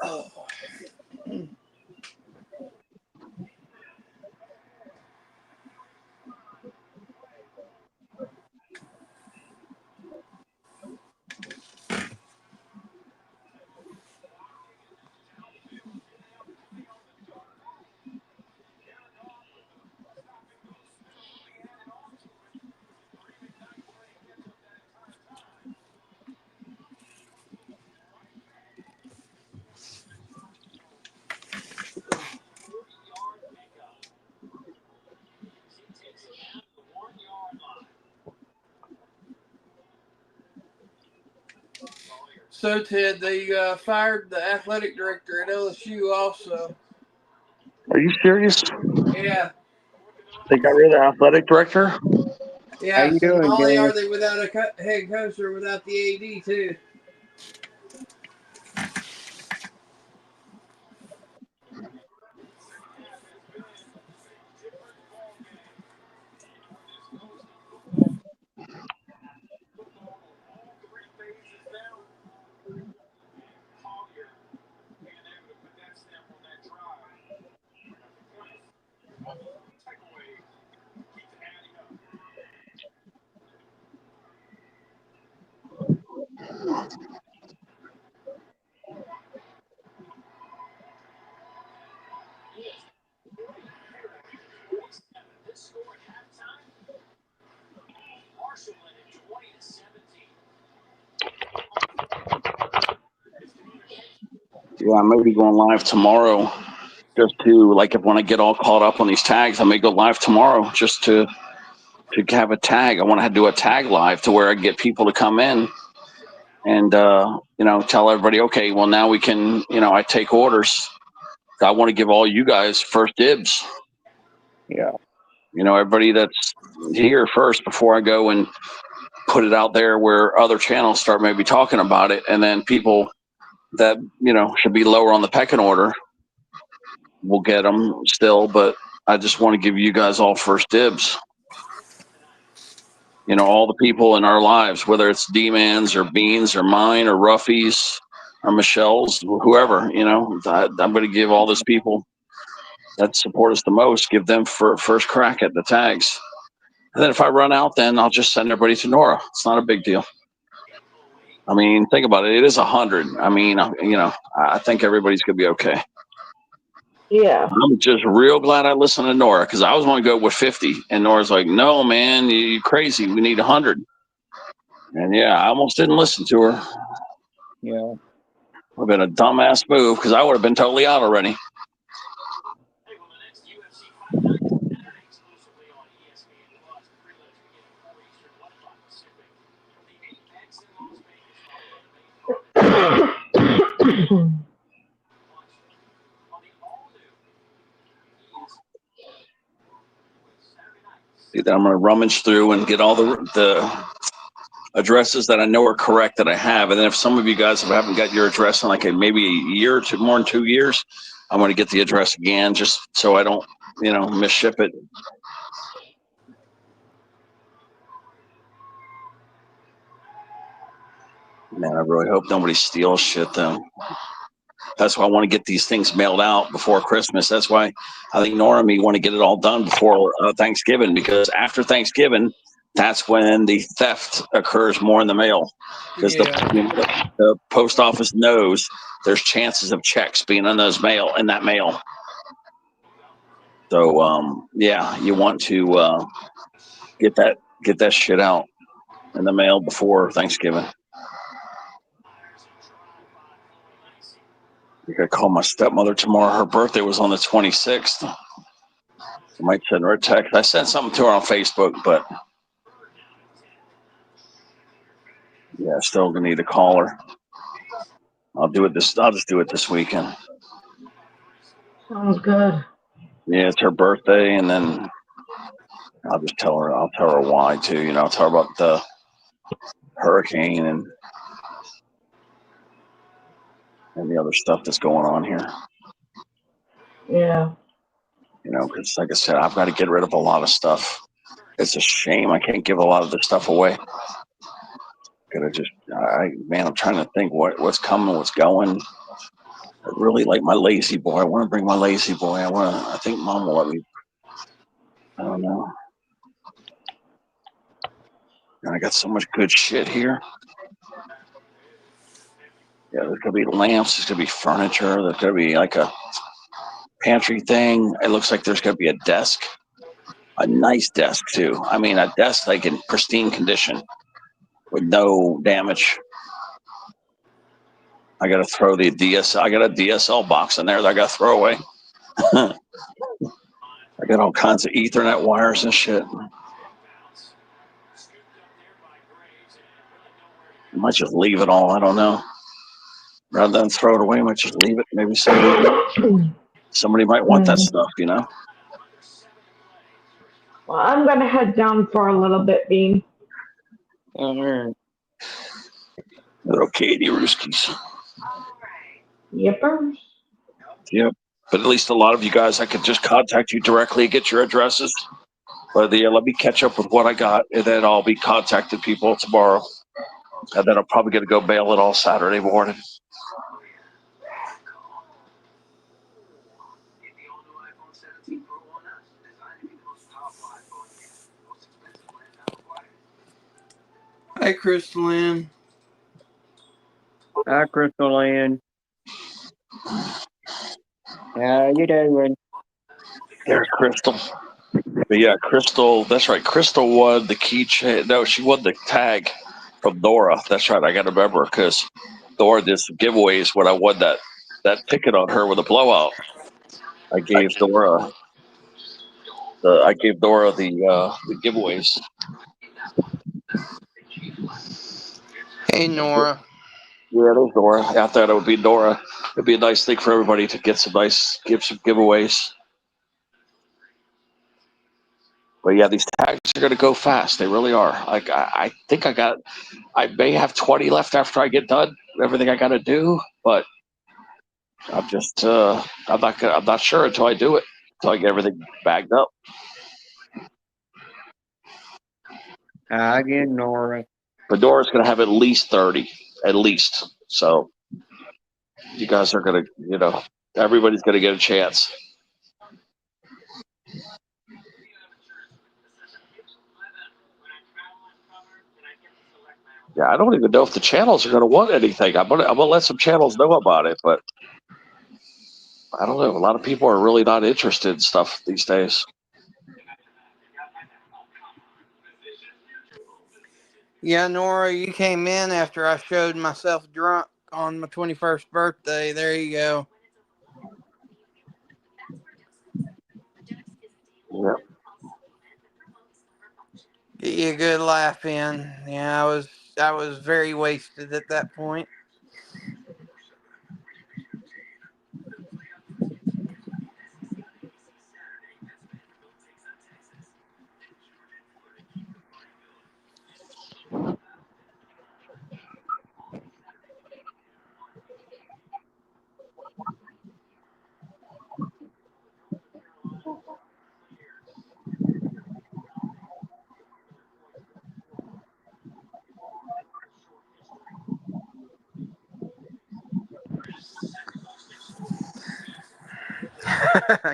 Oh. So, Ted, they fired the athletic director at LSU also. Are you serious? Yeah. They got rid of the athletic director? How Yeah, you so not doing, only are Janice? they without a head coach, they're without the AD, too. Yeah, I may be going live tomorrow just to like if when I get all caught up on these tags, I may go live tomorrow just to have a tag. I want to do a tag live to where I get people to come in and tell everybody, okay, well now we can, I take orders. I want to give all you guys first dibs. Yeah. Everybody that's here first before I go and put it out there where other channels start maybe talking about it, and then people that should be lower on the pecking order will get them still. But I just want to give you guys all first dibs. All the people in our lives, whether it's D-Man's or Beans or mine or Ruffy's or Michelle's, whoever, I'm going to give all those people that support us the most, give them first crack at the tags. And then if I run out, then I'll just send everybody to Nora. It's not a big deal. I mean, think about it. It is 100. I mean, I think everybody's going to be okay. Yeah. I'm just real glad I listened to Nora because I was going to go with 50. And Nora's like, no, man, you're crazy. We need 100. And yeah, I almost didn't listen to her. Yeah. Would have been a dumbass move because I would have been totally out already. I'm going to rummage through and get all the addresses that I know are correct that I have. And then if some of you guys haven't got your address in like maybe a year or two, more than 2 years, I'm going to get the address again just so I don't, misship it. Man, I really hope nobody steals shit though. That's why I want to get these things mailed out before Christmas. That's why I think Nora and me want to get it all done before Thanksgiving, because after Thanksgiving, that's when the theft occurs more in the mail. Because the post office knows there's chances of checks being in that mail. So yeah, you want to get that shit out in the mail before Thanksgiving. I gotta call my stepmother tomorrow. Her birthday was on the 26th. I might send her a text. I sent something to her on Facebook, but yeah, still gonna need to call her. I'll just do it this weekend. Sounds good. Yeah, it's her birthday, and then I'll tell her why too. I'll tell her about the hurricane and the other stuff that's going on here. Yeah. Because like I said, I've got to get rid of a lot of stuff. It's a shame I can't give a lot of this stuff away. I'm trying to think what's coming, what's going. I really like my Lazy Boy. I want to bring my Lazy Boy. I think Mom will let me. I don't know. And I got so much good shit here. Yeah, there's gonna be lamps. There's gonna be furniture. There's gonna be like a pantry thing. It looks like there's gonna be a desk, a nice desk too. I mean, a desk like in pristine condition with no damage. I gotta throw the DSL. I got a DSL box in there that I gotta throw away. I got all kinds of Ethernet wires and shit. I might just leave it all. I don't know. Rather than throw it away, I might just leave it. Maybe somebody might want that stuff, Well, I'm gonna head down for a little bit, Bean. All right. Little Katie Rooskies. Yippers. Yep. But at least a lot of you guys, I could just contact you directly, get your addresses. But let me catch up with what I got, and then I'll be contacting people tomorrow. And then I'm probably going to go bail it all Saturday morning. Hey, Crystalline. Hi, Crystalline. How you doing? There's Crystal. But yeah, Crystal, that's right. Crystal won the keychain. No, she won the tag from Nora. That's right. I got to remember because Nora did some giveaways when I won that that ticket on her with a blowout. I gave Dora the giveaways. Hey, Nora. Yeah, there's Dora. I thought it would be Dora. It'd be a nice thing for everybody to give some giveaways. But yeah, these tags are going to go fast. They really are. Like I think I may have 20 left after I get done everything I got to do, but I'm just I'm not sure until I do it, until I get everything bagged up. I get Nora. But Dora's going to have at least 30, at least. So you guys are going to, everybody's going to get a chance. Yeah, I don't even know if the channels are going to want anything. I'm gonna let some channels know about it, but I don't know. A lot of people are really not interested in stuff these days. Yeah, Nora, you came in after I showed myself drunk on my 21st birthday. There you go. Yeah. Get you a good laugh in. Yeah, I was very wasted at that point.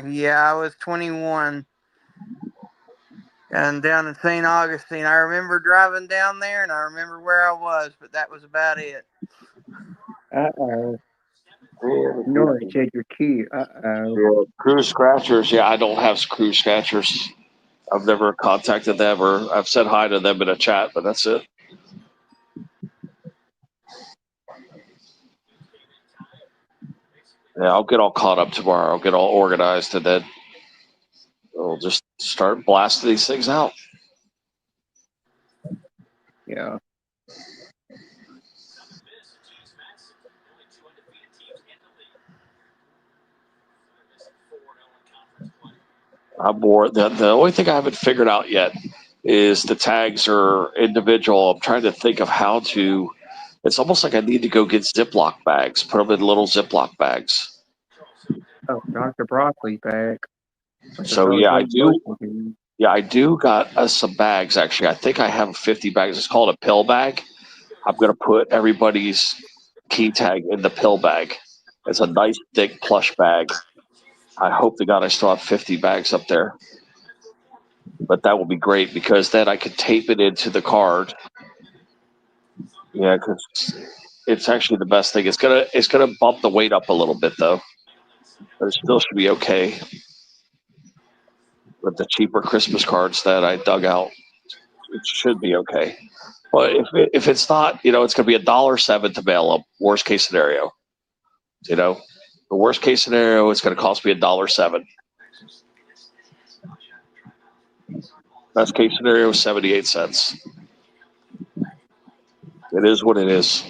Yeah, I was 21 and down in St. Augustine. I remember driving down there and I remember where I was, but that was about it. Uh-oh. Nora said you're cute. Uh-oh. Yeah, crew scratchers. Yeah, I don't have crew scratchers. I've never contacted them, or I've said hi to them in a chat, but that's it. Yeah, I'll get all caught up tomorrow. I'll get all organized, and then we'll just start blasting these things out. Yeah. I'm more. The only thing I haven't figured out yet is the tags are individual. I'm trying to think of how to. It's almost like I need to go get Ziploc bags, put them in little Ziploc bags. Oh, Dr. Broccoli bag. So yeah, I do. Yeah, I do got some bags actually. I think I have 50 bags. It's called a pill bag. I'm gonna put everybody's key tag in the pill bag. It's a nice thick plush bag. I hope to God I still have 50 bags up there. But that will be great because then I could tape it into the card. Yeah, because it's actually the best thing. It's gonna bump the weight up a little bit though, but it still should be okay. With the cheaper Christmas cards that I dug out, it should be okay. But if it's not, it's gonna be $1.07 to mail them. Worst case scenario, the worst case scenario, it's gonna cost me $1.07. Best case scenario is 78 cents. It is what it is.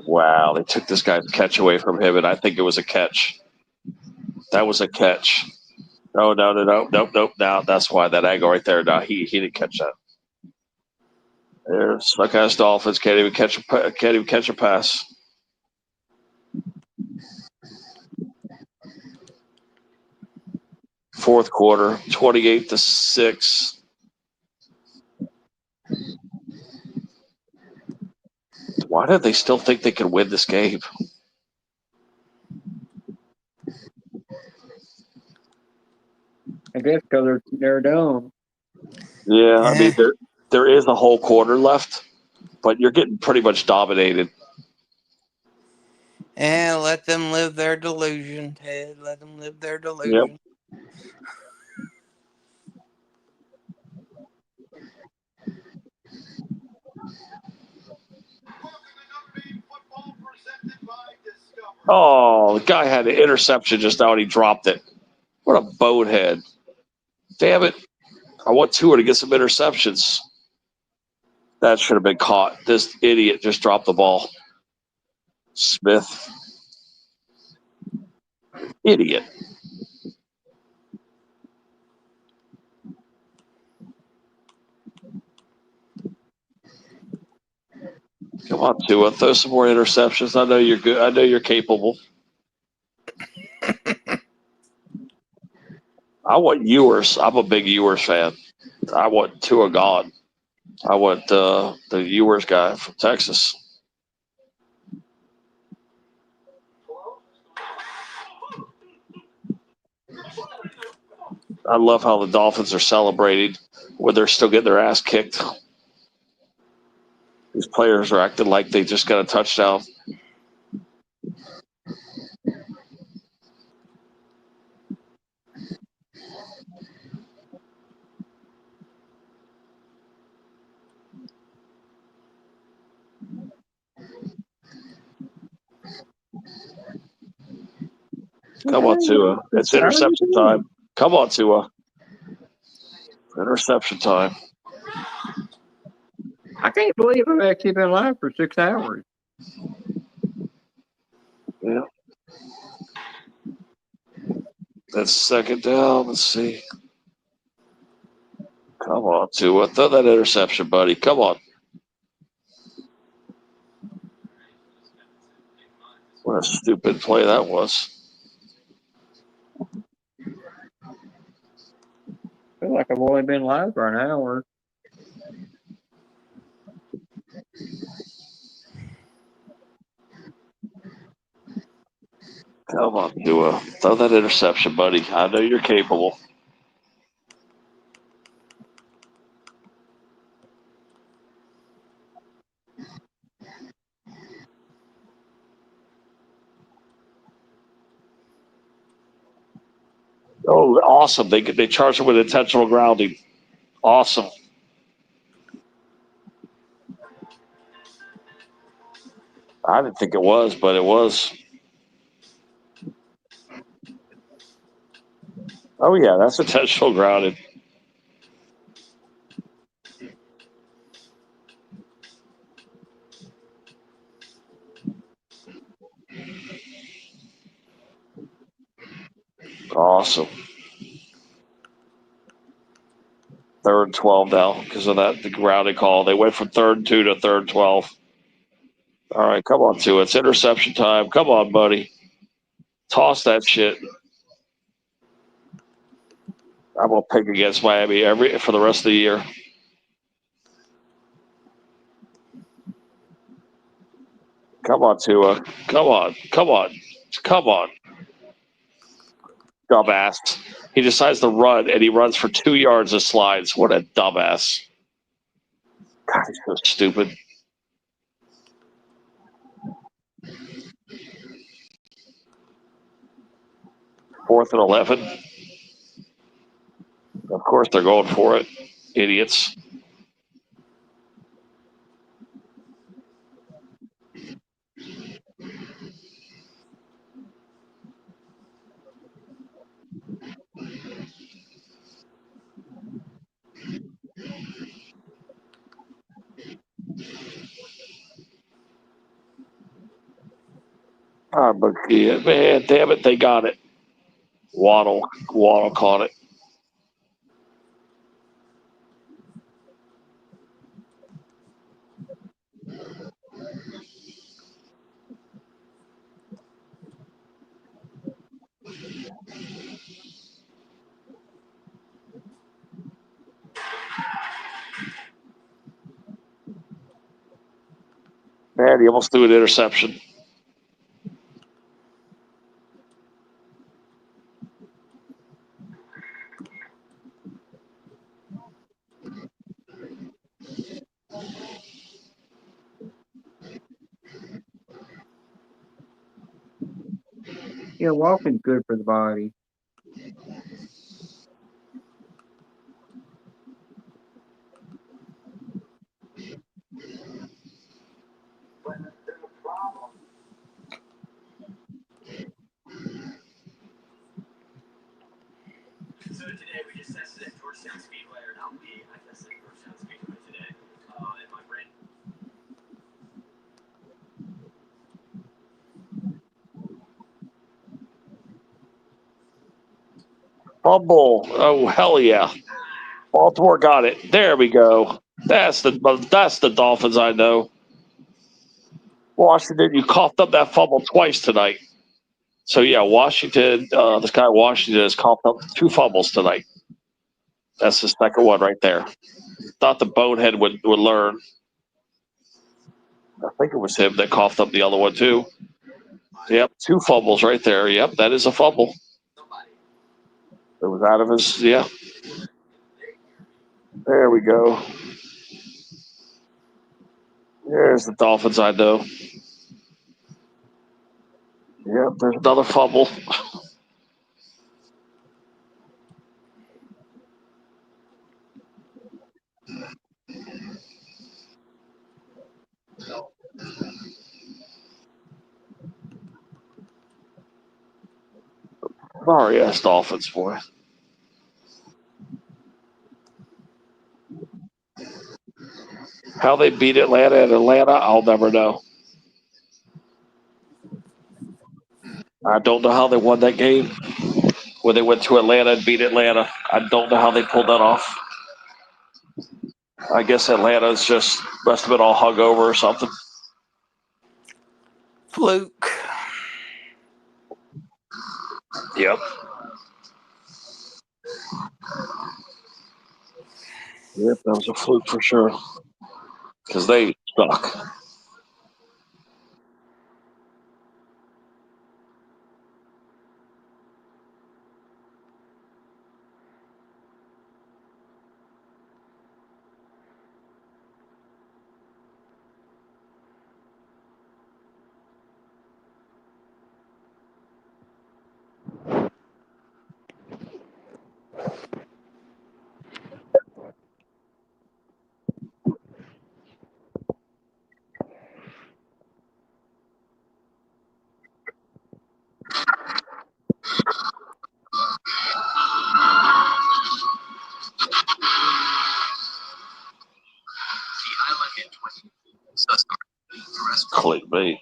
Wow, they took this guy's catch away from him, and I think it was a catch. That was a catch. Oh, no. Now that's why that angle right there. No, he didn't catch that. There's suck ass Dolphins can't even catch a pass. Fourth quarter, 28-6. Why do they still think they can win this game? I guess because they're dumb. Yeah, I mean there is a whole quarter left, but you're getting pretty much dominated. And let them live their delusion, Ted. Let them live their delusion. Yep. Oh, the guy had an interception just now and he dropped it. What a bonehead. Damn it. I want Tua to get some interceptions. That should have been caught. This idiot just dropped the ball. Smith. Idiot. Come on, Tua. Throw some more interceptions. I know you're good. I know you're capable. I want Ewers. I'm a big Ewers fan. I want Tua gone. I want the Ewers guy from Texas. I love how the Dolphins are celebrating when they're still getting their ass kicked. These players are acting like they just got a touchdown. Come on, Tua. It's interception time. Come on, Tua. Interception time. I can't believe I've actually been live for 6 hours. Yeah. That's second down. Let's see. Come on, Tua. Throw that interception, buddy. Come on. What a stupid play that was. I feel like I've only been live for an hour. Come on, Tua. Throw that interception, buddy. I know you're capable. Oh, awesome. They charged him with intentional grounding. Awesome. I didn't think it was, but it was. Oh, yeah, that's intentional grounding. Awesome. 3rd and 12 now because of the grounding call. They went from 3rd and 2 to 3rd and 12. All right, come on, Tua. It's interception time. Come on, buddy. Toss that shit. I'm gonna pick against Miami for the rest of the year. Come on, Tua. Come on. Come on. Come on. Dumbass. He decides to run and he runs for 2 yards and slides. What a dumbass. God, he's so stupid. Fourth and 11. Of course they're going for it. Idiots. But yeah, man, damn it, they got it. Waddle caught it. Man, he almost threw an interception. Yeah, walking's good for the body. Fumble. Oh, hell yeah. Baltimore got it. There we go. That's the Dolphins I know. Washington, you coughed up that fumble twice tonight. So yeah, Washington, this guy Washington has coughed up 2 fumbles tonight. That's the second one right there. Thought the bonehead would learn. I think it was him that coughed up the other one too. Yep, 2 fumbles right there. Yep, that is a fumble. It was out of his, yeah. There we go. There's the Dolphins I know. Yep, there's another fumble. Sorry ass Dolphins, boy. How they beat Atlanta at Atlanta, I'll never know. I don't know how they won that game when they went to Atlanta and beat Atlanta. I don't know how they pulled that off. I guess Atlanta's just must have been all hungover or something. Fluke. Yep. Yep, that was a fluke for sure. Because they suck. Clickbait.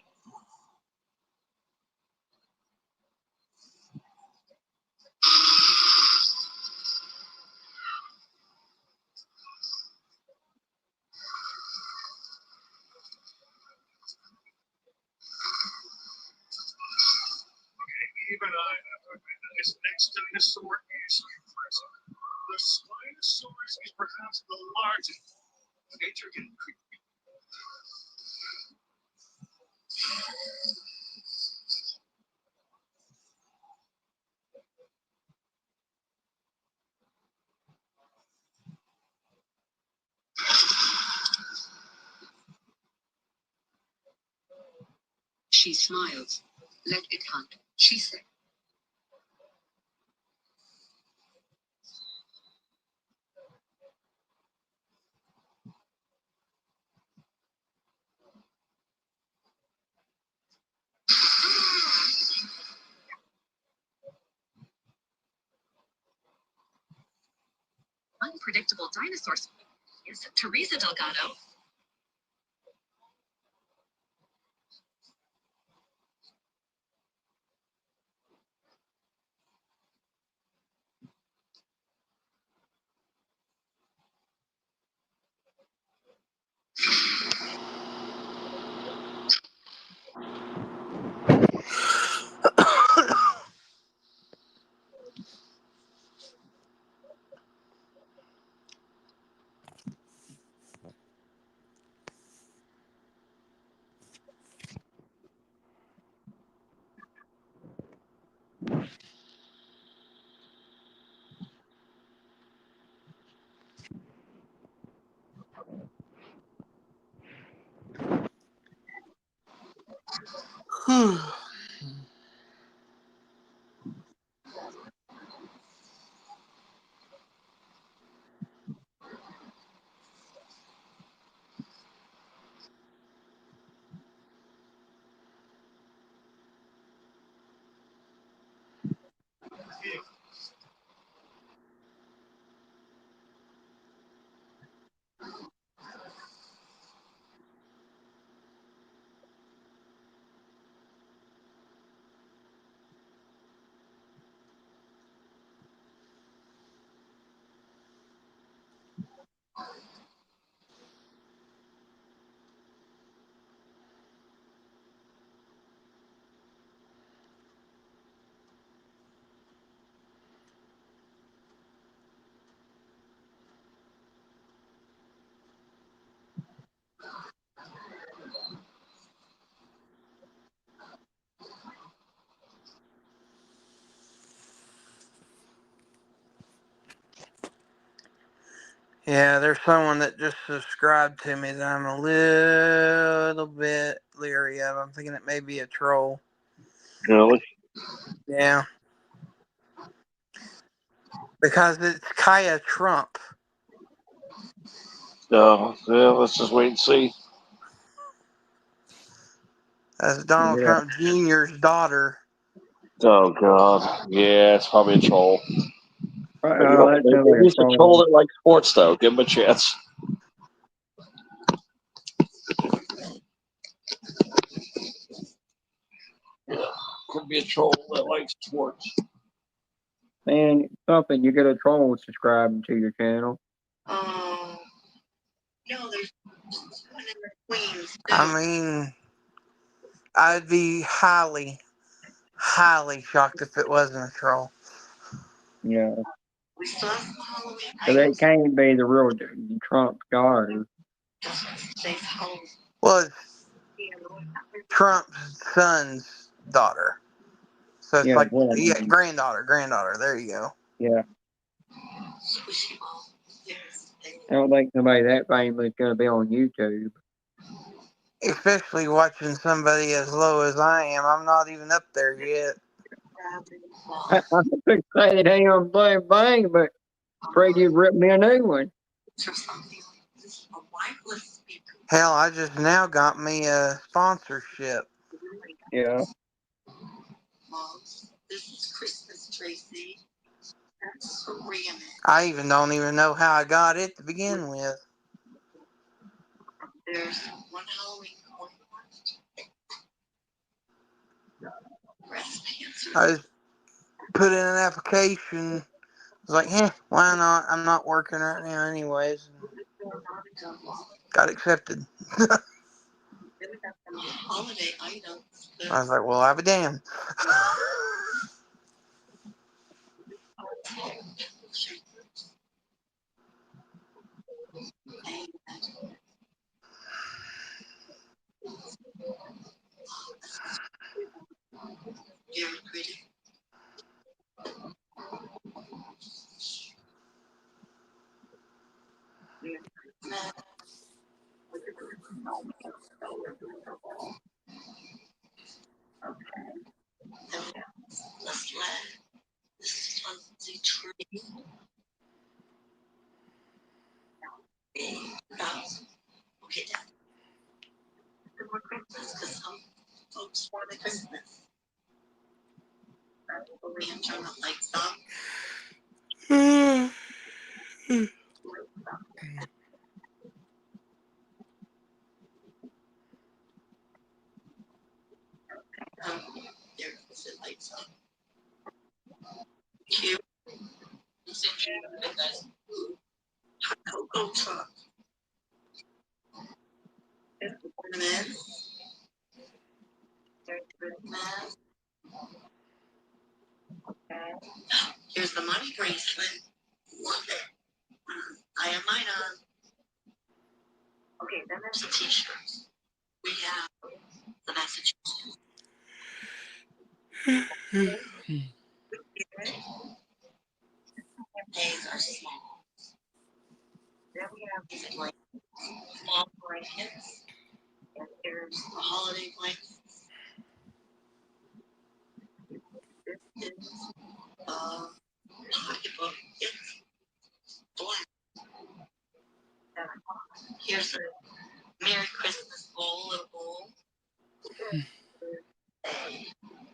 Even this next dinosaur is impressive. The Spinosaurus is perhaps the largest. Nature can creepy. She smiled. Let it hunt, she said. Unpredictable dinosaurs. Is Teresa Delgado. Yeah, there's someone that just subscribed to me that I'm a little bit leery of. I'm thinking it may be a troll. Really? Yeah. Because it's Kaya Trump. Yeah, let's just wait and see. That's Donald Yeah. Trump Jr.'s daughter. Oh God, yeah, it's probably a troll. But, That sounds like maybe a it's a troll troll. that likes sports, though. Give him a chance. Could be a troll that likes sports. Man, something you get a troll subscribing to your channel. No, there's one in the Queens. I mean, I'd be highly, highly shocked if it wasn't a troll. Yeah. We still have some Halloween So that items. can't be the real Trump daughter. Safe Halloween. Well, it's Trump's son's daughter. So it's Yeah, like, well, yeah, granddaughter. There you go. yeah. Squishy ball. Yes. I don't think somebody that famous is gonna be on YouTube. Especially watching somebody as low as I am. I'm not even up there yet. I could say that ain't on blame bang, but afraid you'd rip me a new one. Hell, I just now got me a sponsorship. Yeah. This is Christmas, Tracy. That's Korean. I don't even know how I got it to begin with. There's one Halloween coin. I just put in an application. I was like, why not? I'm not working right now anyways. Got accepted. Holiday items. I was like, well, I'll be damned. Very pretty. Let's let this fuzzy tree. Okay, Dad. More Christmas because some folks want the Christmas. We have turned the lights on. There goes the lights on. Cute. Hot cocoa truck. Ornaments. Here's the money bracelet. Love it. I have mine on. Okay, then there's the t-shirts. We have the Massachusetts. Days are small. Then we have these like small blankets. And there's the holiday blankets. This is pocketbook. It's black. Here's a Merry Christmas bowl, little bowl.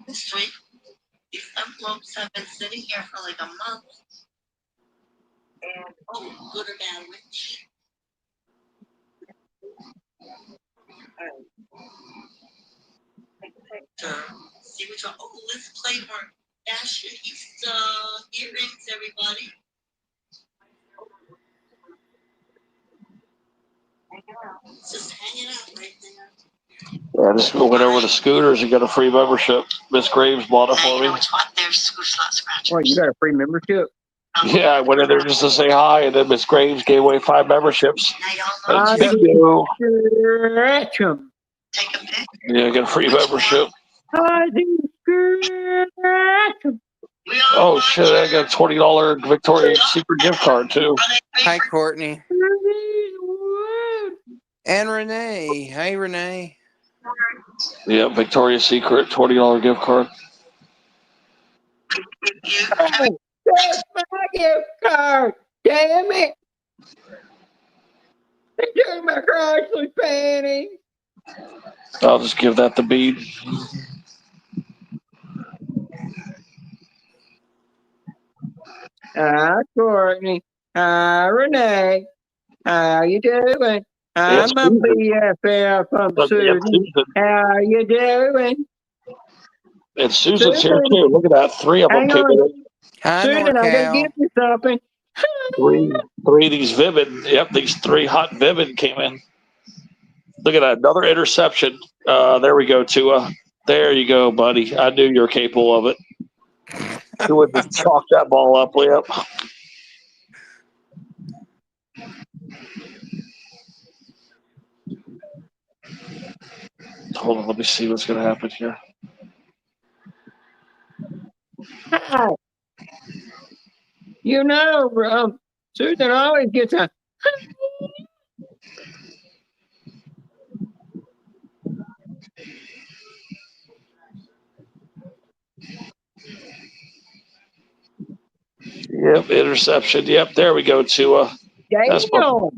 This week, these envelopes have been sitting here for like a month. And good or bad witch. See which one. Oh, Liz Claiborne fashionista earrings, everybody. Just hanging out right there. Yeah, I just went over to Scooters and got a free membership. Miss Graves bought it for me. There's slot scratchers. What, you got a free membership? Yeah, I went in there just to say hi, and then Miss Graves gave away 5 memberships. I Thank you. scratch 'em. Take a pic. Yeah, I got a free membership. I do scratch 'em. We all Oh shit! I got a $20 Victoria's Secret gift card too. Hi, Courtney. And Renee. Hey, Renee. Yeah, Victoria's Secret $20 gift card. Oh, that's my gift card. Damn it. They took my Chrysler panties. I'll just give that the bead. Hi, Courtney. Hi, Renee. How you doing? It's I'm a Susan. BFF from It's Susan. Susan. How you doing? And Susan's here Susan, too. Look at that. 3 of them hang came on. in. Hi, Susan, I gotta NorCal. give you something. Three of these Vivid. Yep, these 3 hot Vivid came in. Look at that. Another interception. There we go, Tua. There you go, buddy. I knew you were capable of it. Tua just chalked that ball up. Yep. Hold on, let me see what's going to happen here. Hi. You know, Susan always gets a. Yep, interception. Yep, there we go, Tua. That's Damn.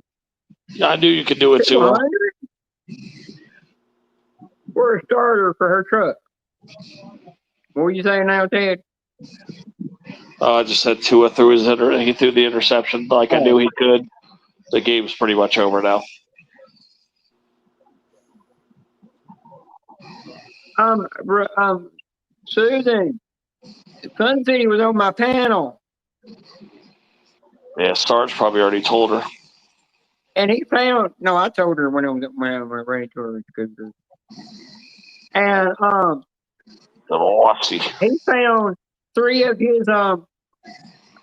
I knew you could do it, Tua. 200 for a starter for her truck. What were you saying now, Ted? I just said Tua threw he threw the interception like I knew he could. The game's pretty much over now. Susan, Sun City was on my panel. Yeah, Sarge probably already told her. And he found, no, I told her when I was ready to her scooter. And he found 3 of his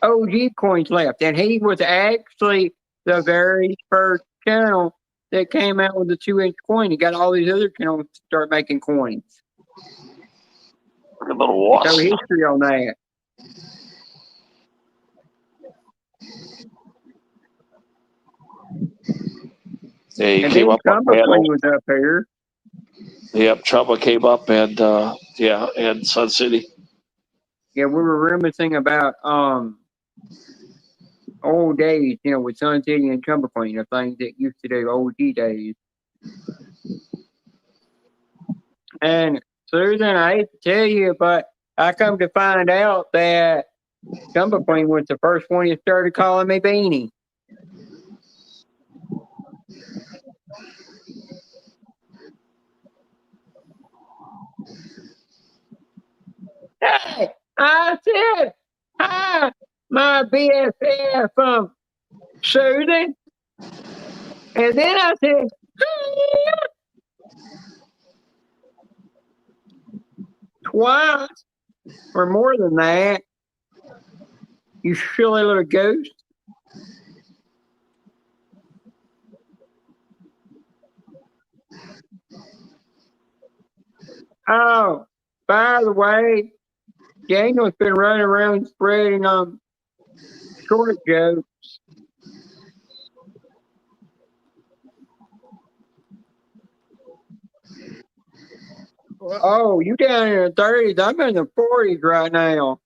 OG coins left, and he was actually the very first channel that came out with the 2-inch coin. He got all these other channels to start making coins. A little wasp. No history on that. Yeah, he and came then up on Chumba was up here. Yep, Chumba came up and and Sun City. Yeah, we were reminiscing about old days, with Sun City and Chumba Queen, the things that used to do, OG days. And Susan, I hate to tell you, but I come to find out that Chumba Queen was the first one you started calling me Beanie. Hey, I said, hi, my BFF Susan. And then I said, hi. Twice or more than that. You silly little ghost. Oh, by the way, Daniel's been running around spreading short jokes. Oh, you down in the 30s. I'm in the 40s right now.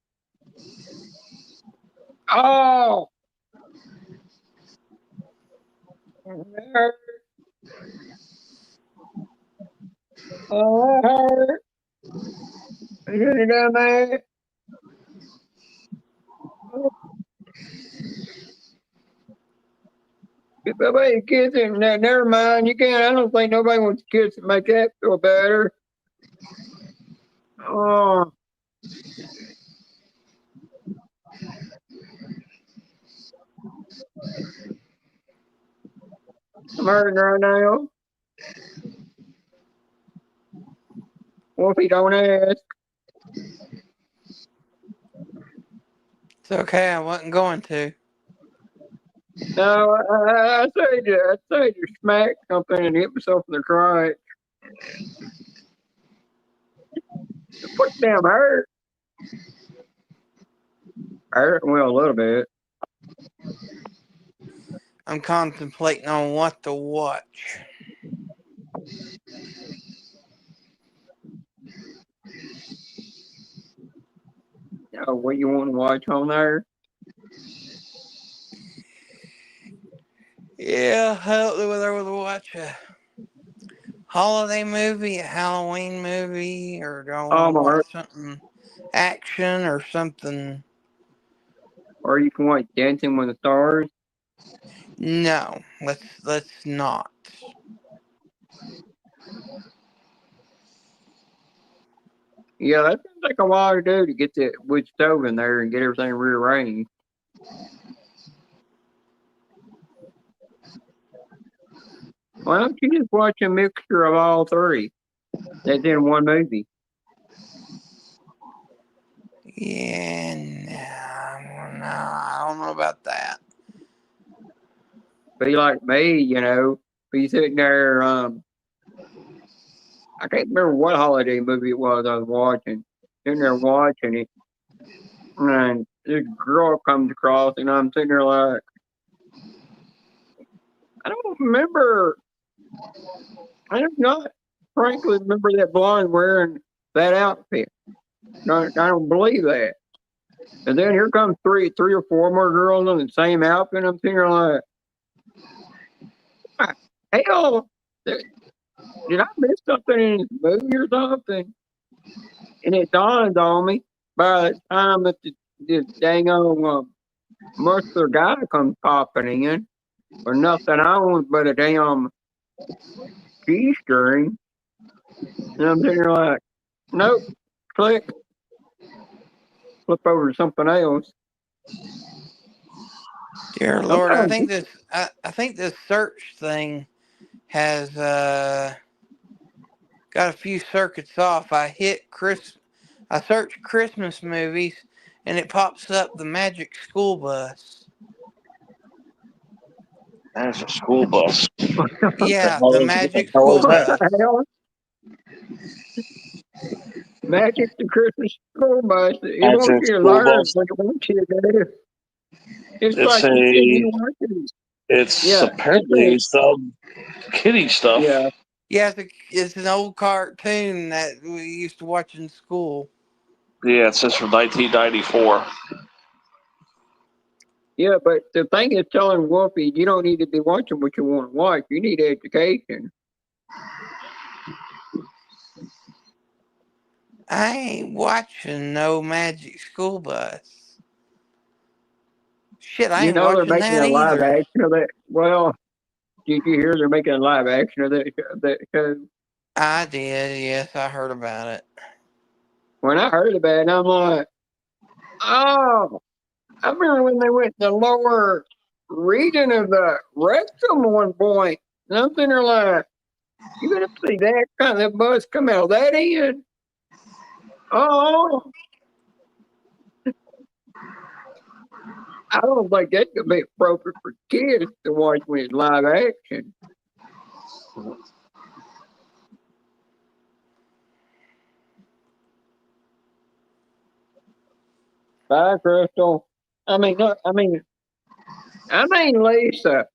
Oh. Oh, that hurt. You it down there? If nobody gets it, never mind. You can't. I don't think nobody wants kids to make that feel better. Oh. I'm hurting right now. Wolfie, don't ask. It's okay. I wasn't going to. No, I said you smacked something and hit myself in the crotch. The foot damn hurt. Well, a little bit. I'm contemplating on what to watch. What you want to watch on there? Yeah, I don't know whether I want to watch a holiday movie, a Halloween movie, or do I want to Or watch something action or something? or you can watch Dancing with the Stars. No, let's not. Yeah, that seems like a while to do to get the wood stove in there and get everything rearranged. Why don't you just watch a mixture of all three? That's in one movie. Yeah, no, I don't know about that. Be like me, be sitting there. I can't remember what holiday movie it was I was watching. Sitting there watching it, and this girl comes across, and I'm sitting there like, I don't remember. I do not, frankly, remember that blonde wearing that outfit. I don't believe that. And then here comes three or four more girls in the same outfit. I'm sitting there like, hell, did I miss something in this movie or something? And it dawned on me by the time that the dang old muscular guy comes popping in, or nothing on but a damn G string. And I'm sitting there like, nope, click, flip over to something else. Dear Lord, I Sometimes, think this search thing has got a few circuits off. I search Christmas movies, and it pops up the Magic School Bus. That's a school bus. Yeah, What the the Magic hell School is that? Bus. the hell? Magic the Christmas school bus. It That's wants a you to school learn bus. what it wants you to do. It's It's like you said a you wanted. it's Yeah, apparently some kiddie stuff. yeah, Yeah, it's an old cartoon that we used to watch in school. Yeah, it says from 1994. yeah. But the thing is telling Wolfie, you don't need to be watching what you want to watch. You need education. I ain't watching no Magic School Bus. Shit, I You ain't know they're watching making that a live either. action of that. Well, did you hear they're making a live action of that show? I did, yes, I heard about it. When I heard about it, I'm like, oh, I remember when they went to the lower region of the rectum at one point. And I'm sitting there like, you gonna see that kind of bus come out of that end? Oh, I don't think that could be appropriate for kids to watch when it's live action. Bye, Crystal. I mean, look, I mean, Lisa.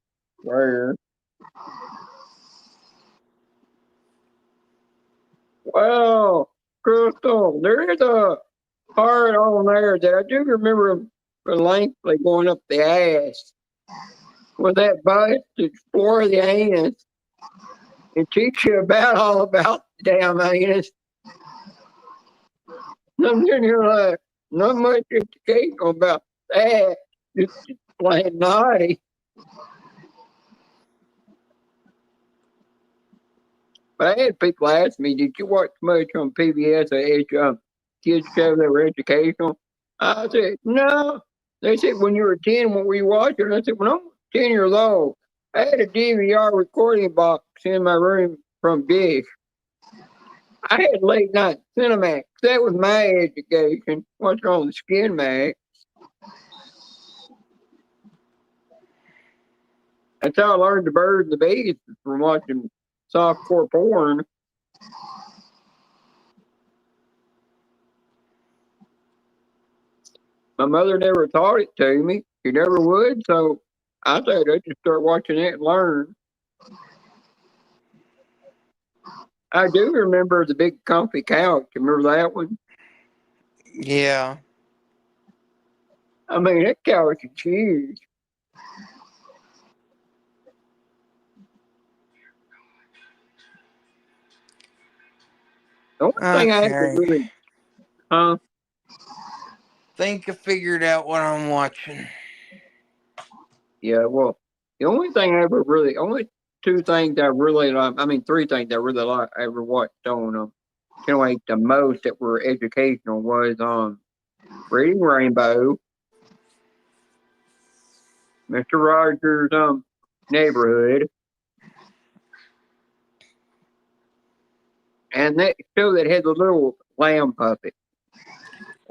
Where? Well, Crystal, there is a part on there that I do remember lengthily going up the ass with that bus to explore the anus and teach you about all about the damn anus. I'm sitting here like, not much education about that. Just plain naughty. But I had people ask me, did you watch much on PBS or kids show that were educational? I said, no. They said, when you were 10, what were you watching? I said, when I was 10 years old, I had a DVR recording box in my room from Dish. I had late night Cinemax. That was my education. Watching on the Skin Max. That's how I learned the birds and the bees from watching softcore porn. My mother never taught it to me. She never would, so I thought I'd just start watching it and learn. I do remember the big comfy couch. Remember that one? Yeah. I mean, that couch is huge. The only thing I ever Okay. really, huh? Think I figured out what I'm watching. Yeah, well, the only thing I ever really, only two things I really like, I mean, three things I really like, I ever watched on Channel 8 the most that were educational was Reading Rainbow, Mr. Rogers' Neighborhood, and that show that had the little lamb puppet.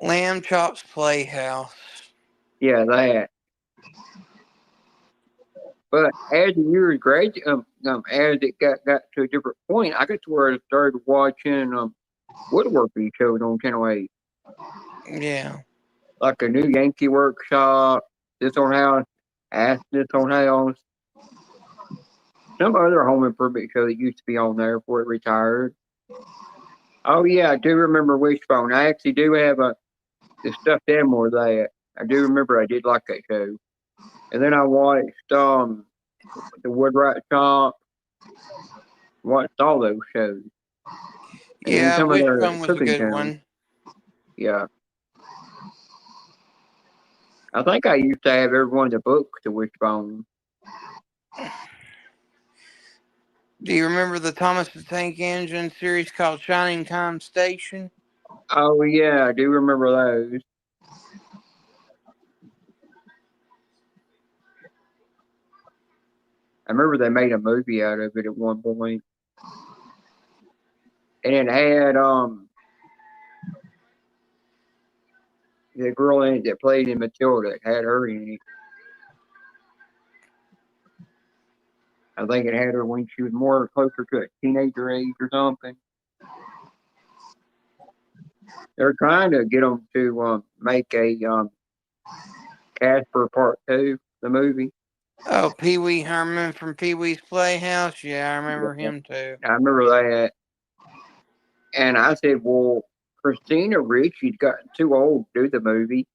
Lamb Chops Playhouse. Yeah, that. But as the years as it got to a different point, I got to where I started watching woodworking shows on Channel 8. Yeah. Like a new Yankee Workshop, This Old House, Ask This Old House. Some other home improvement show that used to be on there before it retired. Oh yeah, I do remember Wishbone. I actually do have the stuffed animal of that. I do remember I did like that show. And then I watched the Woodwright Shop. Watched all those shows. And then Yeah, some of their Wishbone was a cooking good channels. one. Yeah. I think I used to have every one of the books to Wishbone. Do you remember the Thomas the Tank Engine series called Shining Time Station? Oh yeah, I do remember those. I remember they made a movie out of it at one point. And it had the girl in it that played in Matilda. It had her in it. I think it had her when she was more closer to a teenager age or something. They're trying to get them to make a Casper Part 2, the movie. Oh, Pee Wee Herman from Pee Wee's Playhouse? Yeah, I remember him too. I remember that. And I said, well, Christina Ricci's gotten too old to do the movie.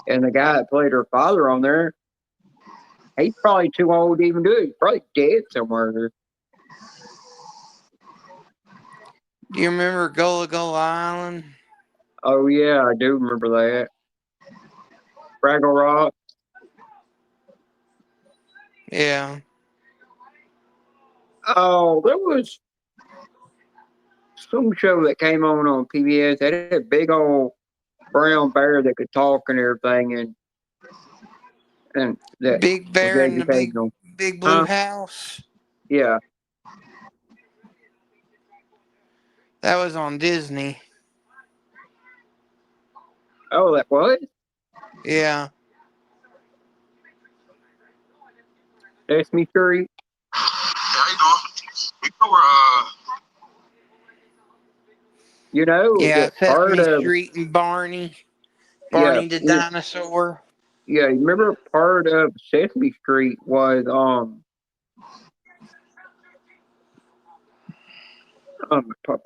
And the guy that played her father on there, he's probably too old to even do it. He's probably dead somewhere. Do you remember Gullah Gullah Island? Oh, yeah, I do remember that. Fraggle Rock. Yeah. Oh, there was some show that came on PBS that had a big old brown bear that could talk and everything, and that Big was Bear in the educational. big blue house? Yeah. That was on Disney. Oh, that was? Yeah. Sesame Street? Yeah, how you doing? We cover You know, Yeah, that part Sesame of, Street and Barney. yeah, Barney the dinosaur. yeah, you remember part of Sesame Street was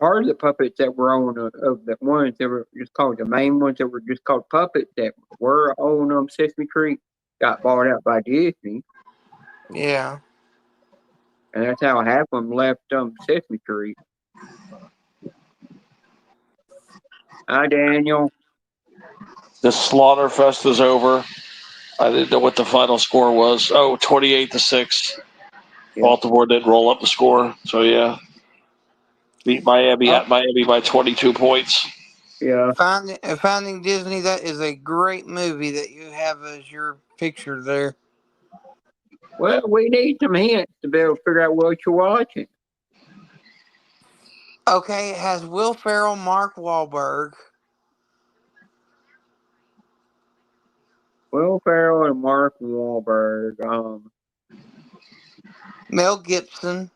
part of the puppets that were on of the ones that were just called the main ones that were just called puppets that were on Sesame Street got bought out by Disney, Yeah. and that's how half of them left Sesame Street. Hi, Daniel. The Slaughterfest is over. I didn't know what the final score was. Oh, 28-6. Yeah. Baltimore did roll up the score. So, yeah. Beat Miami at Miami by 22 points. Yeah. Finding Disney, that is a great movie that you have as your picture there. Well, we need some hints to be able to figure out what you're watching. Okay, it has Will Ferrell, Mark Wahlberg. Will Ferrell and Mark Wahlberg. Mel Gibson.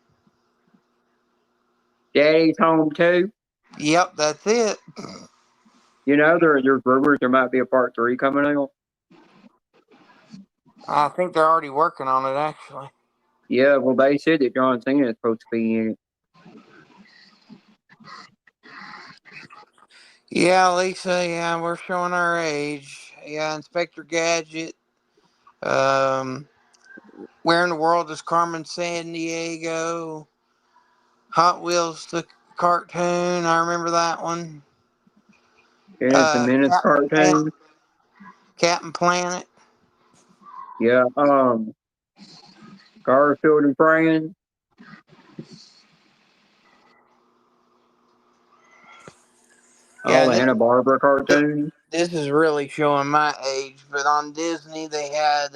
Daddy's Home too. Yep, that's it. You know, there's rumors there might be a part 3 coming out. I think they're already working on it, actually. Yeah, well, they said that John Cena is supposed to be in it. Yeah, Lisa. Yeah, we're showing our age. Yeah, Inspector Gadget. Where in the world is Carmen Sandiego? Hot Wheels, the cartoon. I remember that one. Yeah, it's a Menace cartoon. Captain Planet. Yeah, Garfield and Friends. Yeah, All the Hanna-Barbera cartoons. this is really showing my age. But on Disney, they had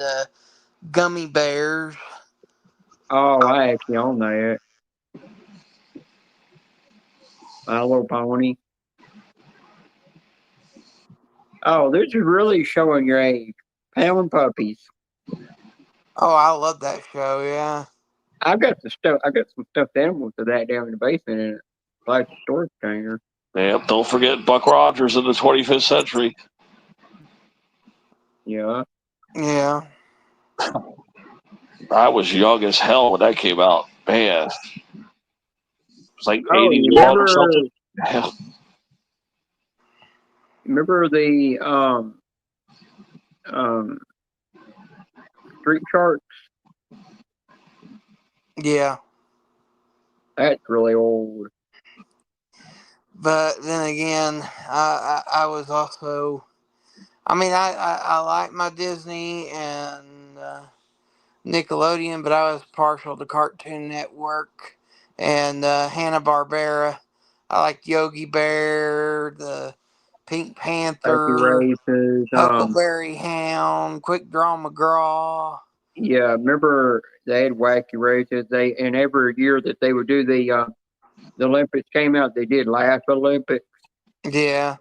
Gummy Bears. Oh, I actually own that. My Little Pony. Oh, this is really showing your age. Pound Puppies. Oh, I love that show. Yeah. I got some stuffed animals of that down in the basement in a like storage container. Yep. Don't forget Buck Rogers in the 25th century. Yeah. Yeah. I was young as hell when that came out. Man. It was like Oh, 81 or something. Yeah. Remember the Street Sharks? Yeah. That's really old. But then again, I was also. I mean, I like my Disney and Nickelodeon, but I was partial to Cartoon Network and Hanna-Barbera. I liked Yogi Bear, the Pink Wacky Panther, Races. Huckleberry Hound, Quick Draw McGraw. Yeah, remember they had Wacky Races. And every year that they would do the Olympics came out, they did Laugh Olympics. Yeah,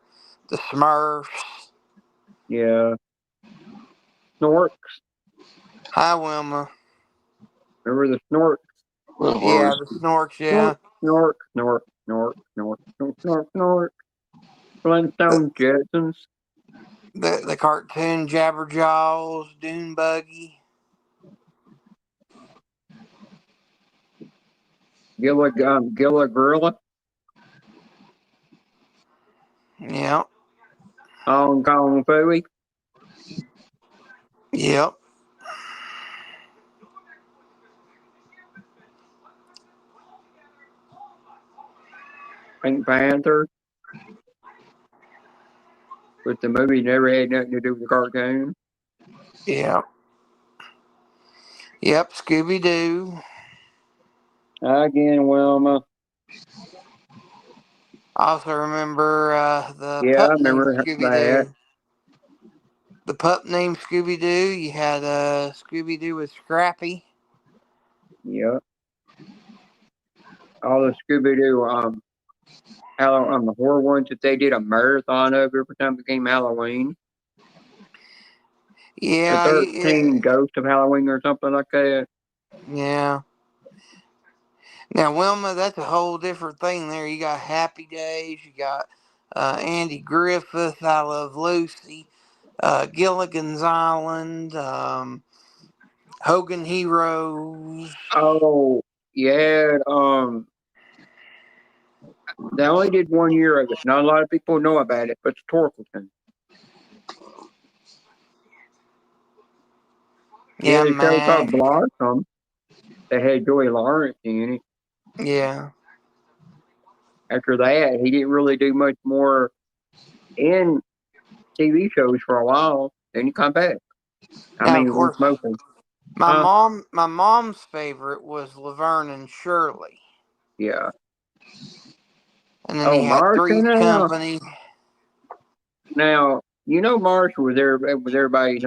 the Smurfs. Yeah. Snorks. Hi, Wilma. Remember the Snorks? Yeah, the Snorks, yeah. Snork, Snork, Snork, Snork, Snork, Snork, Snork. Flintstone Jetsons. The cartoon Jabberjaws, Dune Buggy. Gilla Gorilla. Yep. Hong Kong Phooey. Yep. Pink Panther. But the movie never had nothing to do with the cartoon. Yep. Yep, Scooby Doo. Again, Wilma. I also remember the Yeah, I pup named remember Scooby that. Doo. The pup named Scooby Doo. You had Scooby Doo with Scrappy. Yep. All the Scooby Doo the horror ones that they did a marathon of every time it came Halloween. Yeah. The 13 Ghosts of Halloween or something like that. Yeah. Now, Wilma, that's a whole different thing there. You got Happy Days. You got Andy Griffith, I Love Lucy, Gilligan's Island, Hogan Heroes. Oh, yeah. They only did 1 year of it. Not a lot of people know about it, but it's Torkelson. Yeah, the show called Max. Blossom. They had Joey Lawrence in it. Yeah. After that, he didn't really do much more in TV shows for a while. Then he come back. Now, of course, mostly. my mom's favorite was Laverne and Shirley. Yeah. And then he had Three's Company. Now, Marsh was there with everybody,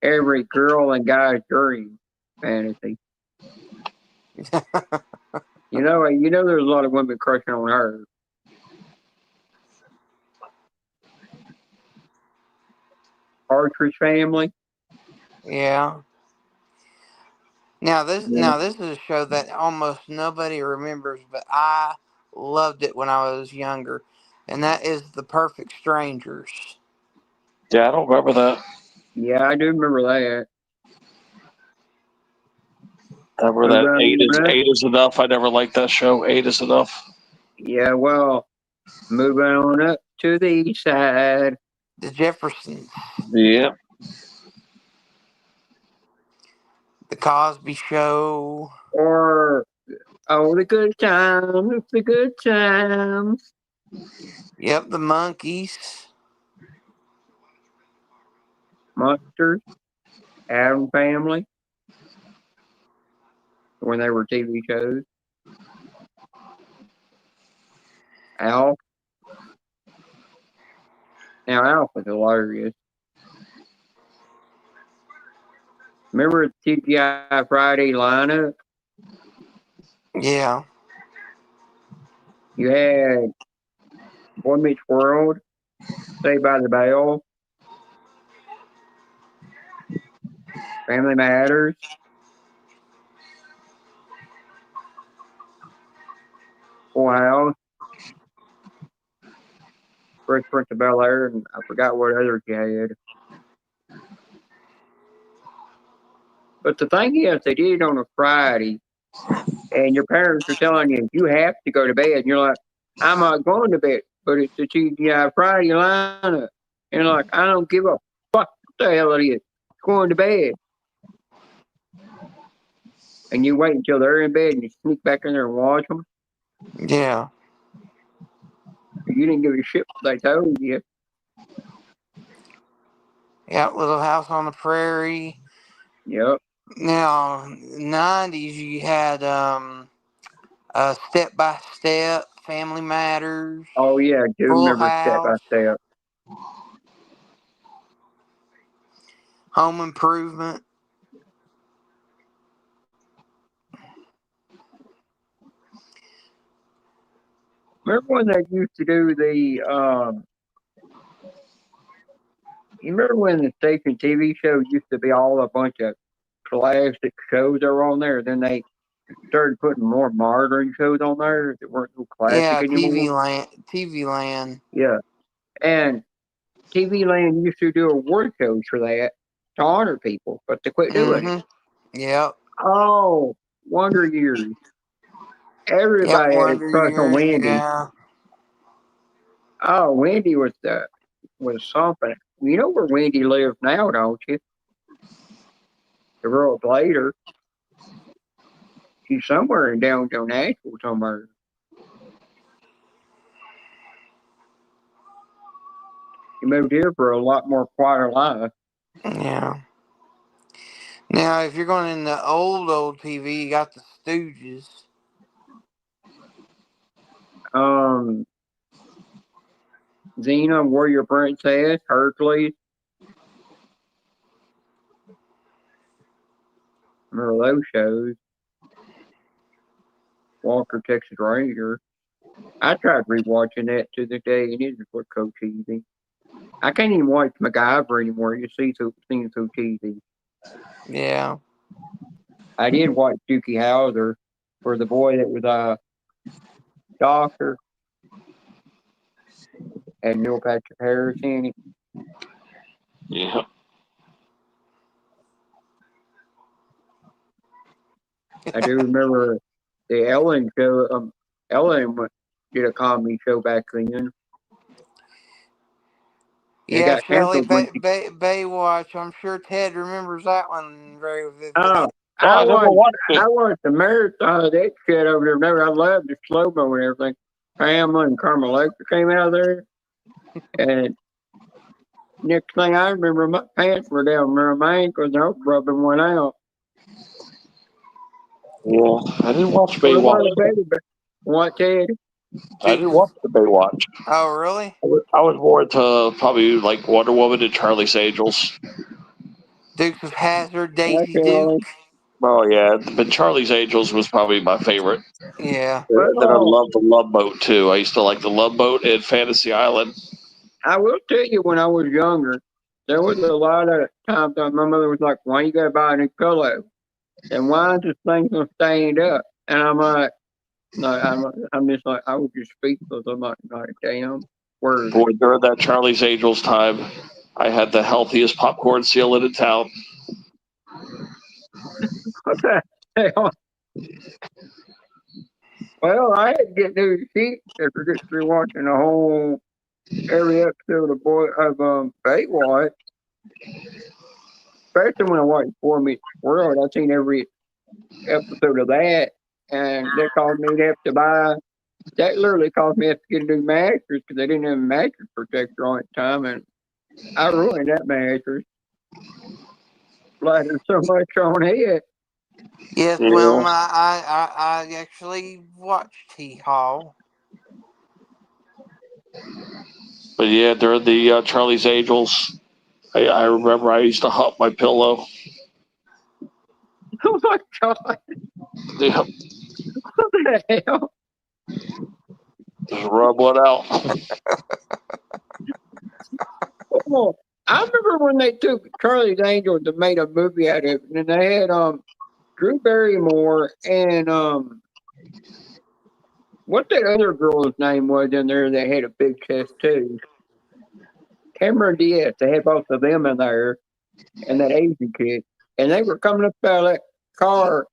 every girl and guy's dream fantasy. there's a lot of women crushing on her. Partridge Family. Yeah. Now this is a show that almost nobody remembers, but I loved it when I was younger. and that is The Perfect Strangers. Yeah, I don't remember that. Yeah, I do remember that. I remember Move that on up. eight is enough. I never liked that show. Eight is enough. Yeah, well, moving on up to the east side. The Jeffersons. Yeah. The Cosby Show. Or oh, the good times, the good times. Yep, The Monkees. Monsters, Adam Family, when they were TV shows. Alf. Now Alf was hilarious. Remember the TGI Friday lineup? Yeah. You had Boy Meets World, Saved by the Bell, Family Matters, Full House, Fresh Prince of Bel Air, and I forgot what others you had. But the thing is, they did it on a Friday, and your parents are telling you you have to go to bed, and you're like, I'm not going to bed, but it's the TGI Friday lineup, and like, I don't give a fuck what the hell it is. Going to bed, and you wait until they're in bed, and you sneak back in there and watch them. Yeah. You didn't give a shit what they told you. Yep, Little House on the Prairie. Yep. Now, 90s, you had Step by Step, Family Matters, Oh yeah, I do Full remember Step by House, Step. Home Improvement. Remember when they used to do the you remember when the station TV show used to be all a bunch of classic shows that were on there? Then they started putting more modern shows on there that weren't so classic Yeah, anymore. TV Land. Yeah. And TV Land used to do award shows for that to honor people, but they quit doing it. Yep. Oh, Wonder Years. Yep, Everybody had a Wonder crush on Years. Wendy. Yeah. Oh, Wendy was something. You know where Wendy lives now, don't you? The girl that played her. She's somewhere in downtown Nashville somewhere. She moved here for a lot more quieter life. Yeah. Now, if you're going in the old TV, you got the Stooges. Xena, Warrior Princess, Hercules. Remember those shows? Walker, Texas Ranger. I tried rewatching that to this day, and it was so cheesy. I can't even watch MacGyver anymore. You see, seems so cheesy. Yeah. I did watch Dookie Howser for the boy that was a doctor, and Neil Patrick Harris in it. Yeah. I do remember the Ellen show. Ellen did a comedy show back then. It Yeah, got Shelley canceled when Baywatch. I'm sure Ted remembers that one very vividly. oh, Oh, I never watched I it. watched the marathon of that shit over there. Remember, I loved the slow mo and everything. Pamela and Carmela came out of there, and next thing I remember, my pants were down near my ankles, and I was rubbing one out. Yeah, I didn't watch What about Baywatch. the baby? What, Ted? I didn't watch the Baywatch. Oh, really? I was more into probably like Wonder Woman and Charlie's Angels. Dukes of Hazzard, Daisy Okay. Duke. Oh yeah, but Charlie's Angels was probably my favorite. Yeah. Then I love the Love Boat too. I used to like the Love Boat and Fantasy Island. I will tell you, when I was younger, there was a lot of times that my mother was like, "Why you gotta buy a new pillow? And why is this thing gonna stand up?" And I'm like, No, I'm just like, I was just speechless. I'm like, damn, word. Boy, during that Charlie's Angels time, I had the healthiest popcorn ceiling in town. What the hell? Well, I had to get new sheets after get through watching the whole every episode of Baywatch. Especially when I watched Boy Meets World, I've seen every episode of that, and they caused me to have to buy. That literally caused me to have to get a new mattress because they didn't have a mattress protector on at the time, and I ruined that mattress. Flattened so much on it. Yes, Yeah. Wilma, I actually watched T Hall. But yeah, during the Charlie's Angels, I remember I used to hump my pillow. Oh my god! Yeah, What the hell? just rub one out. Oh, I remember when they took Charlie's Angels and made a movie out of it, and they had Drew Barrymore and what that other girl's name was in there that had a big chest too. Cameron Diaz. They had both of them in there, and that Asian kid, and they were coming up out of that car,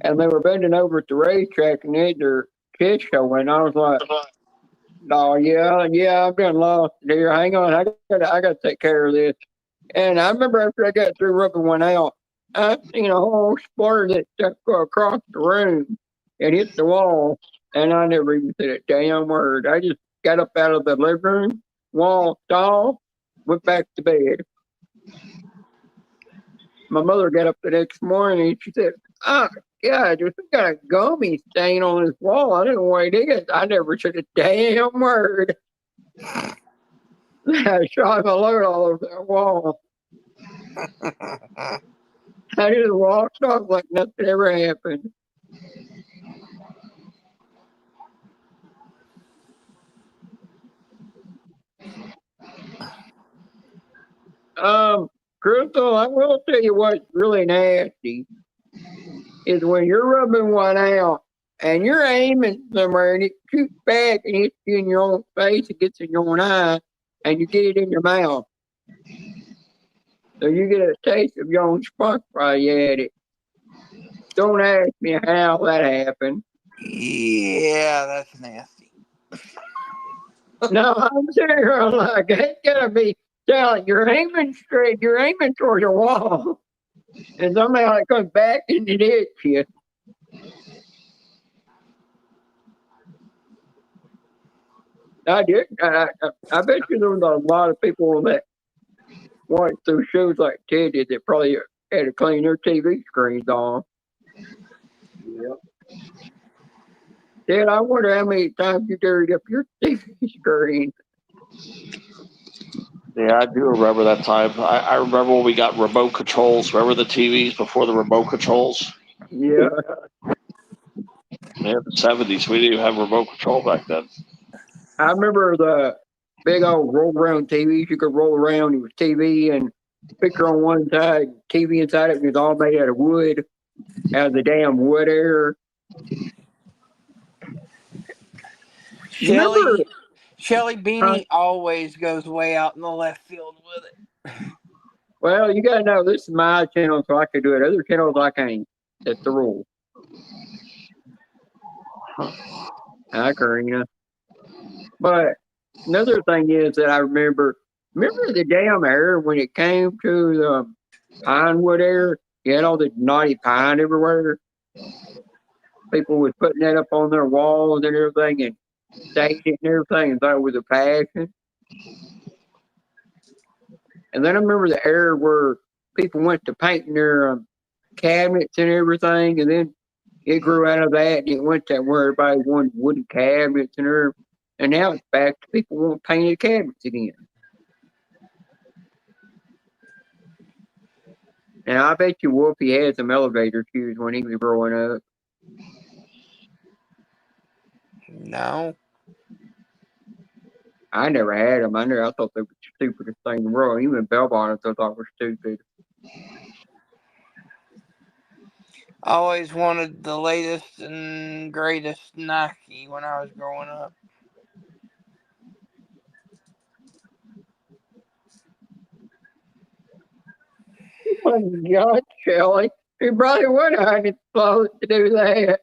and they were bending over at the racetrack, and they had their chest showing. I was like, "Oh yeah, I've been lost here. Hang on, I got to take care of this." And I remember after I got through rubbing one out, I seen a whole splur that stuck across the room and hit the wall, and I never even said a damn word. I just got up out of the living room, walked off, went back to bed. My mother got up the next morning and she said, "Oh, God, there's got a gummy stain on this wall. I don't know what it is." I never said a damn word. I shot my load all over that wall. I just walked off like nothing ever happened. Crystal, I will tell you what's really nasty is when you're rubbing one out and you're aiming somewhere and it shoots back and hits you in your own face, it gets in your own eye, and you get it in your mouth. So you get a taste of your own spunk while you at it. Don't ask me how that happened. Yeah, that's nasty. No, I'm serious. Like, it's gotta be telling you're aiming straight, you're aiming towards your wall, and somehow it comes back and it hits you. I did. I bet you there was a lot of people that watch those shows like Ted did that probably had to clean their TV screens off. Yep. Ted, I wonder how many times you dirtied up your TV screen. Yeah, I do remember that time. I remember when we got remote controls. Remember the TVs before the remote controls? Yeah. Yeah, the 70s. We didn't even have remote control back then. I remember the big old roll around TVs. You could roll around. It was TV and picture on one side, TV inside it, and it was all made out of wood, out of the damn wood air. Shelly Beanie always goes way out in the left field with it. Well, you got to know this is my channel, so I can do it. Other channels, I can't. That's the rule. Hi, Karina. But another thing is that I remember the damn air when it came to the pinewood air. You had all the naughty pine everywhere. People was putting that up on their walls and everything and stained it and everything and thought it was a passion. And then I remember the era where people went to painting their cabinets and everything, and then it grew out of that and it went to where everybody wanted wooden cabinets and everything. And now it's back to people want painted cabinets again. And I bet you Wolfie had some elevator shoes when he was growing up. No. I never had them. I thought they were the stupidest thing in the world. Even bell bottoms I thought were stupid. I always wanted the latest and greatest Nike when I was growing up. Oh my God, Shelley. You probably would have had it close to do that.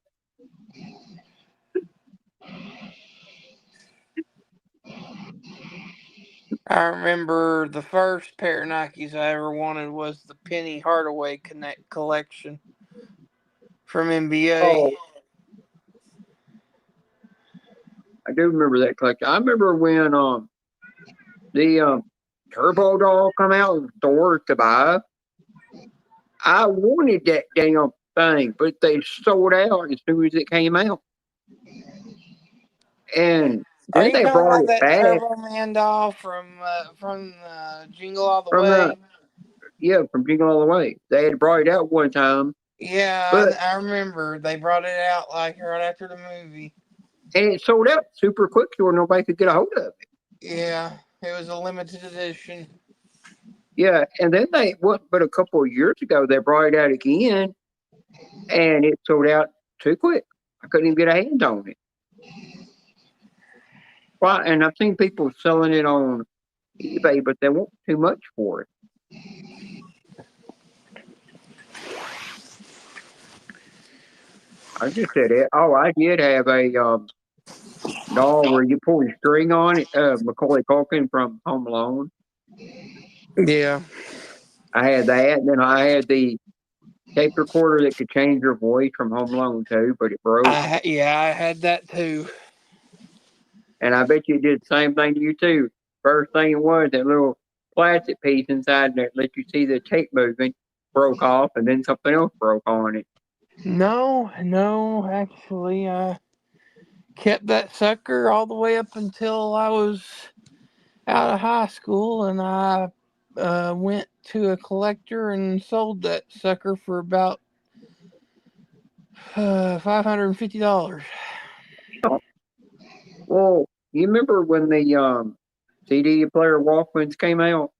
I remember the first pair of Nikes I ever wanted was the Penny Hardaway Connect collection from NBA. Oh, I do remember that collection. I remember when the Turbo Doll come out in stores to buy. I wanted that damn thing, but they sold out as soon as it came out. And Are then you they talking brought about it that back Turbo Man doll from Jingle All the from Way? from Jingle All the Way. They had brought it out one time, Yeah, but I remember they brought it out like right after the movie. and it sold out super quick so nobody could get a hold of it. Yeah, it was a limited edition. Yeah, and then they what? But a couple of years ago they brought it out again, and it sold out too quick. I couldn't even get a hand on it. Well, and I've seen people selling it on eBay, but they want too much for it. I just said it. Oh, I did have a doll where you pull the string on it. Macaulay Culkin from Home Alone. Yeah. I had that, and then I had the tape recorder that could change your voice from Home Alone too, but it broke. I had that too. And I bet you it did the same thing to you too. First thing it was that little plastic piece inside that let you see the tape moving broke off, and then something else broke on it. No, actually, I kept that sucker all the way up until I was out of high school, and I went to a collector and sold that sucker for about $550. Well, you remember when the CD player Walkmans came out?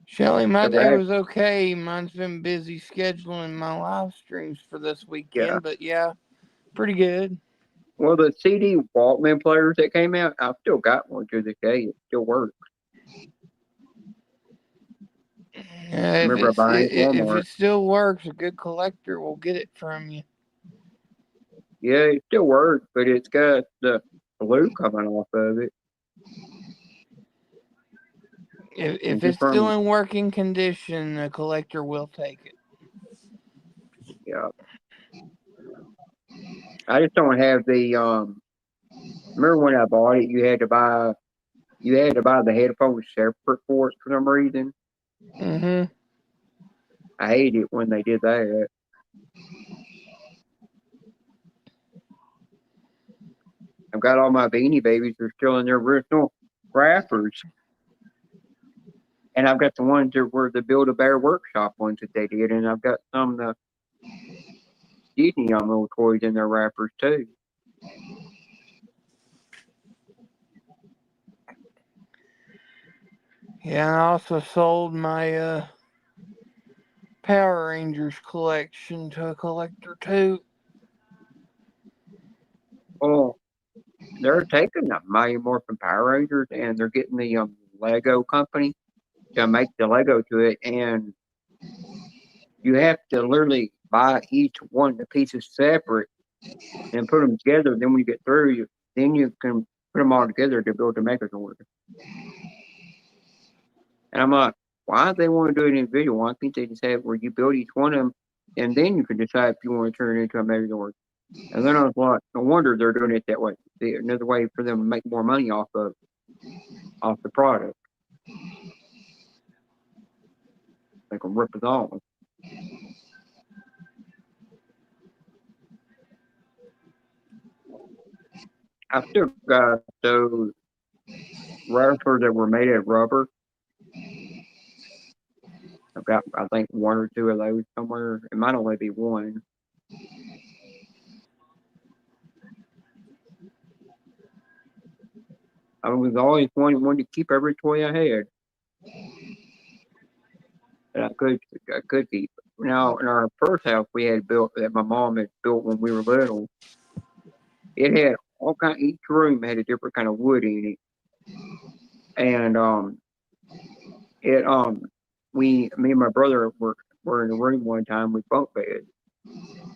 Shelly, my day Ever had? was okay. Mine's been busy scheduling my live streams for this Yeah. weekend, but yeah, pretty good. Well, the CD Walkman players that came out, I've still got one to this day. It still works. I remember buying it at If Walmart. it still works, a good collector will get it from you. Yeah, it still works, but it's got the glue coming off of it. If Just it's still from in working condition, a collector will take it. yeah. I just don't have the remember when I bought it you had to buy the headphones separate for it for some reason. Mm-hmm. I hate it when they did that. I've got all my Beanie Babies are still in their original wrappers. And I've got the ones that were the Build a Bear Workshop ones that they did, and I've got some of the Disney little toys in their wrappers too. Yeah, I also sold my Power Rangers collection to a collector too. Oh, they're taking the Mighty Morphin Power Rangers and they're getting the Lego company to make the Lego to it, and you have to literally buy each one of the pieces separate and put them together. Then when you get through, then you can put them all together to build the Megazord. And I'm like, why do they want to do it individual? Why can't they just have where you build each one of them, and then you can decide if you want to turn it into a Megazord? And then I was like, no wonder they're doing it that way. Another way for them to make more money off the product. They can rip us off. I've still got those wrappers that were made of rubber. I've got, I think, one or two of those somewhere. It might only be one. I was always wanting to keep every toy I had. that I could keep. Now, in our first house we had built that my mom had built when we were little, it had all kind. Each room had a different kind of wood in it, and it me and my brother were in a room one time with bunk beds,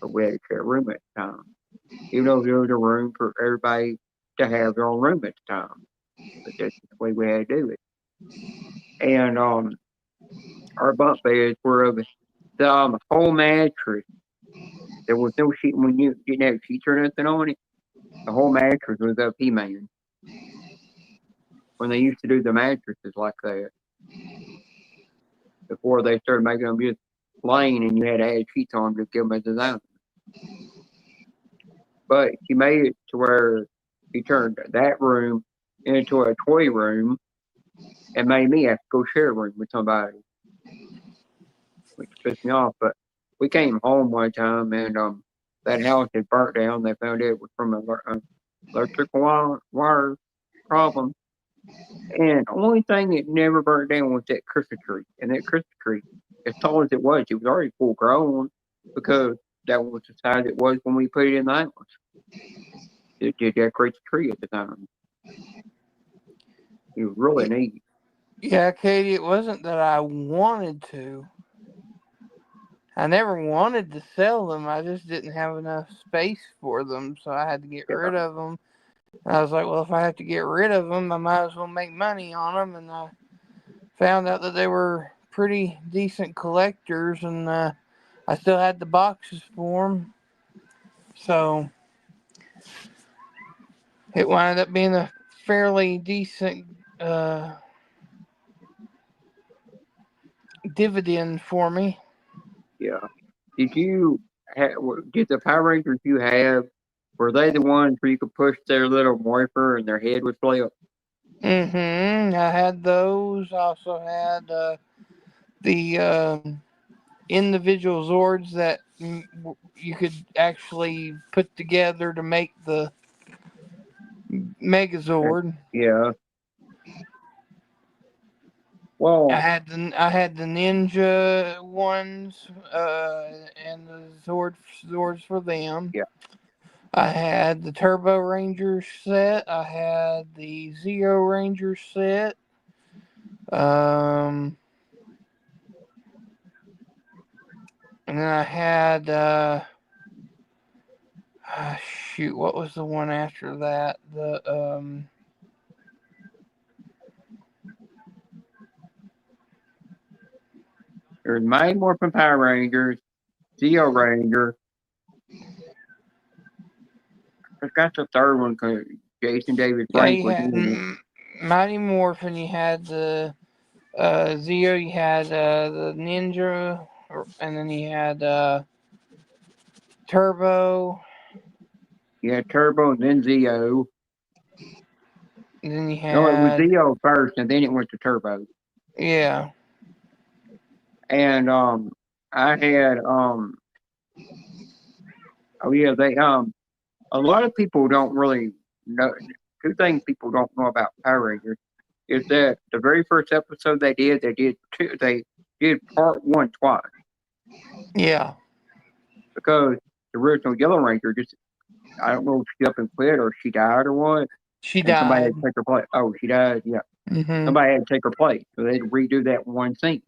but we had to share a room at the time. Even though there was a room for everybody to have their own room at the time, but that's the way we had to do it. And our bunk beds were of the whole mattress. There was no sheet when you didn't have sheets or nothing on it. The whole mattress was of He-Man. When they used to do the mattresses like that, before they started making them just plain and you had to add sheets on to give them a design. But she made it to where she turned that room into a toy room and made me have to go share a room with somebody, which pissed me off. But we came home one time and that house had burnt down. They found it was from an electrical wire problem. And the only thing that never burnt down was that Christmas tree. And that Christmas tree, as tall as it was already full grown because that was the size it was when we put it in the house. It did decorate the tree at the time. It was really neat. Yeah, Katie, it wasn't that I wanted to. I never wanted to sell them. I just didn't have enough space for them, so I had to get rid of them. And I was like, well, if I have to get rid of them, I might as well make money on them. And I found out that they were pretty decent collectors, and I still had the boxes for them. So it wound up being a fairly decent dividend for me. Yeah. Did the Power Rangers you have, were they the ones where you could push their little morpher and their head would flip? Mm-hmm. I had those. I also had the individual Zords that you could actually put together to make the Megazord. Yeah. Well, I had the Ninja ones and the Zords for them. yeah. I had the Turbo Ranger set. I had the Zeo Ranger set. And then I had shoot, what was the one after that? There's Mighty Morphin Power Rangers, Zeo Ranger. I got the third one because Jason David Frank you was had in it. Mighty Morphin. You had the Zeo. You had the Ninja, and then you had Turbo. You had Turbo and then Zeo. And then you had No, it was Zeo first, and then it went to Turbo. Yeah. And I had they a lot of people don't really know. Two things people don't know about Power Rangers is that the very first episode they did part one twice. Yeah. Because the original Yellow Ranger I don't know if she up and quit or she died or what. She and somebody died. had to take her place. Oh, she died. Yeah. Mm-hmm. Somebody had to take her place, so they had to redo that one scene.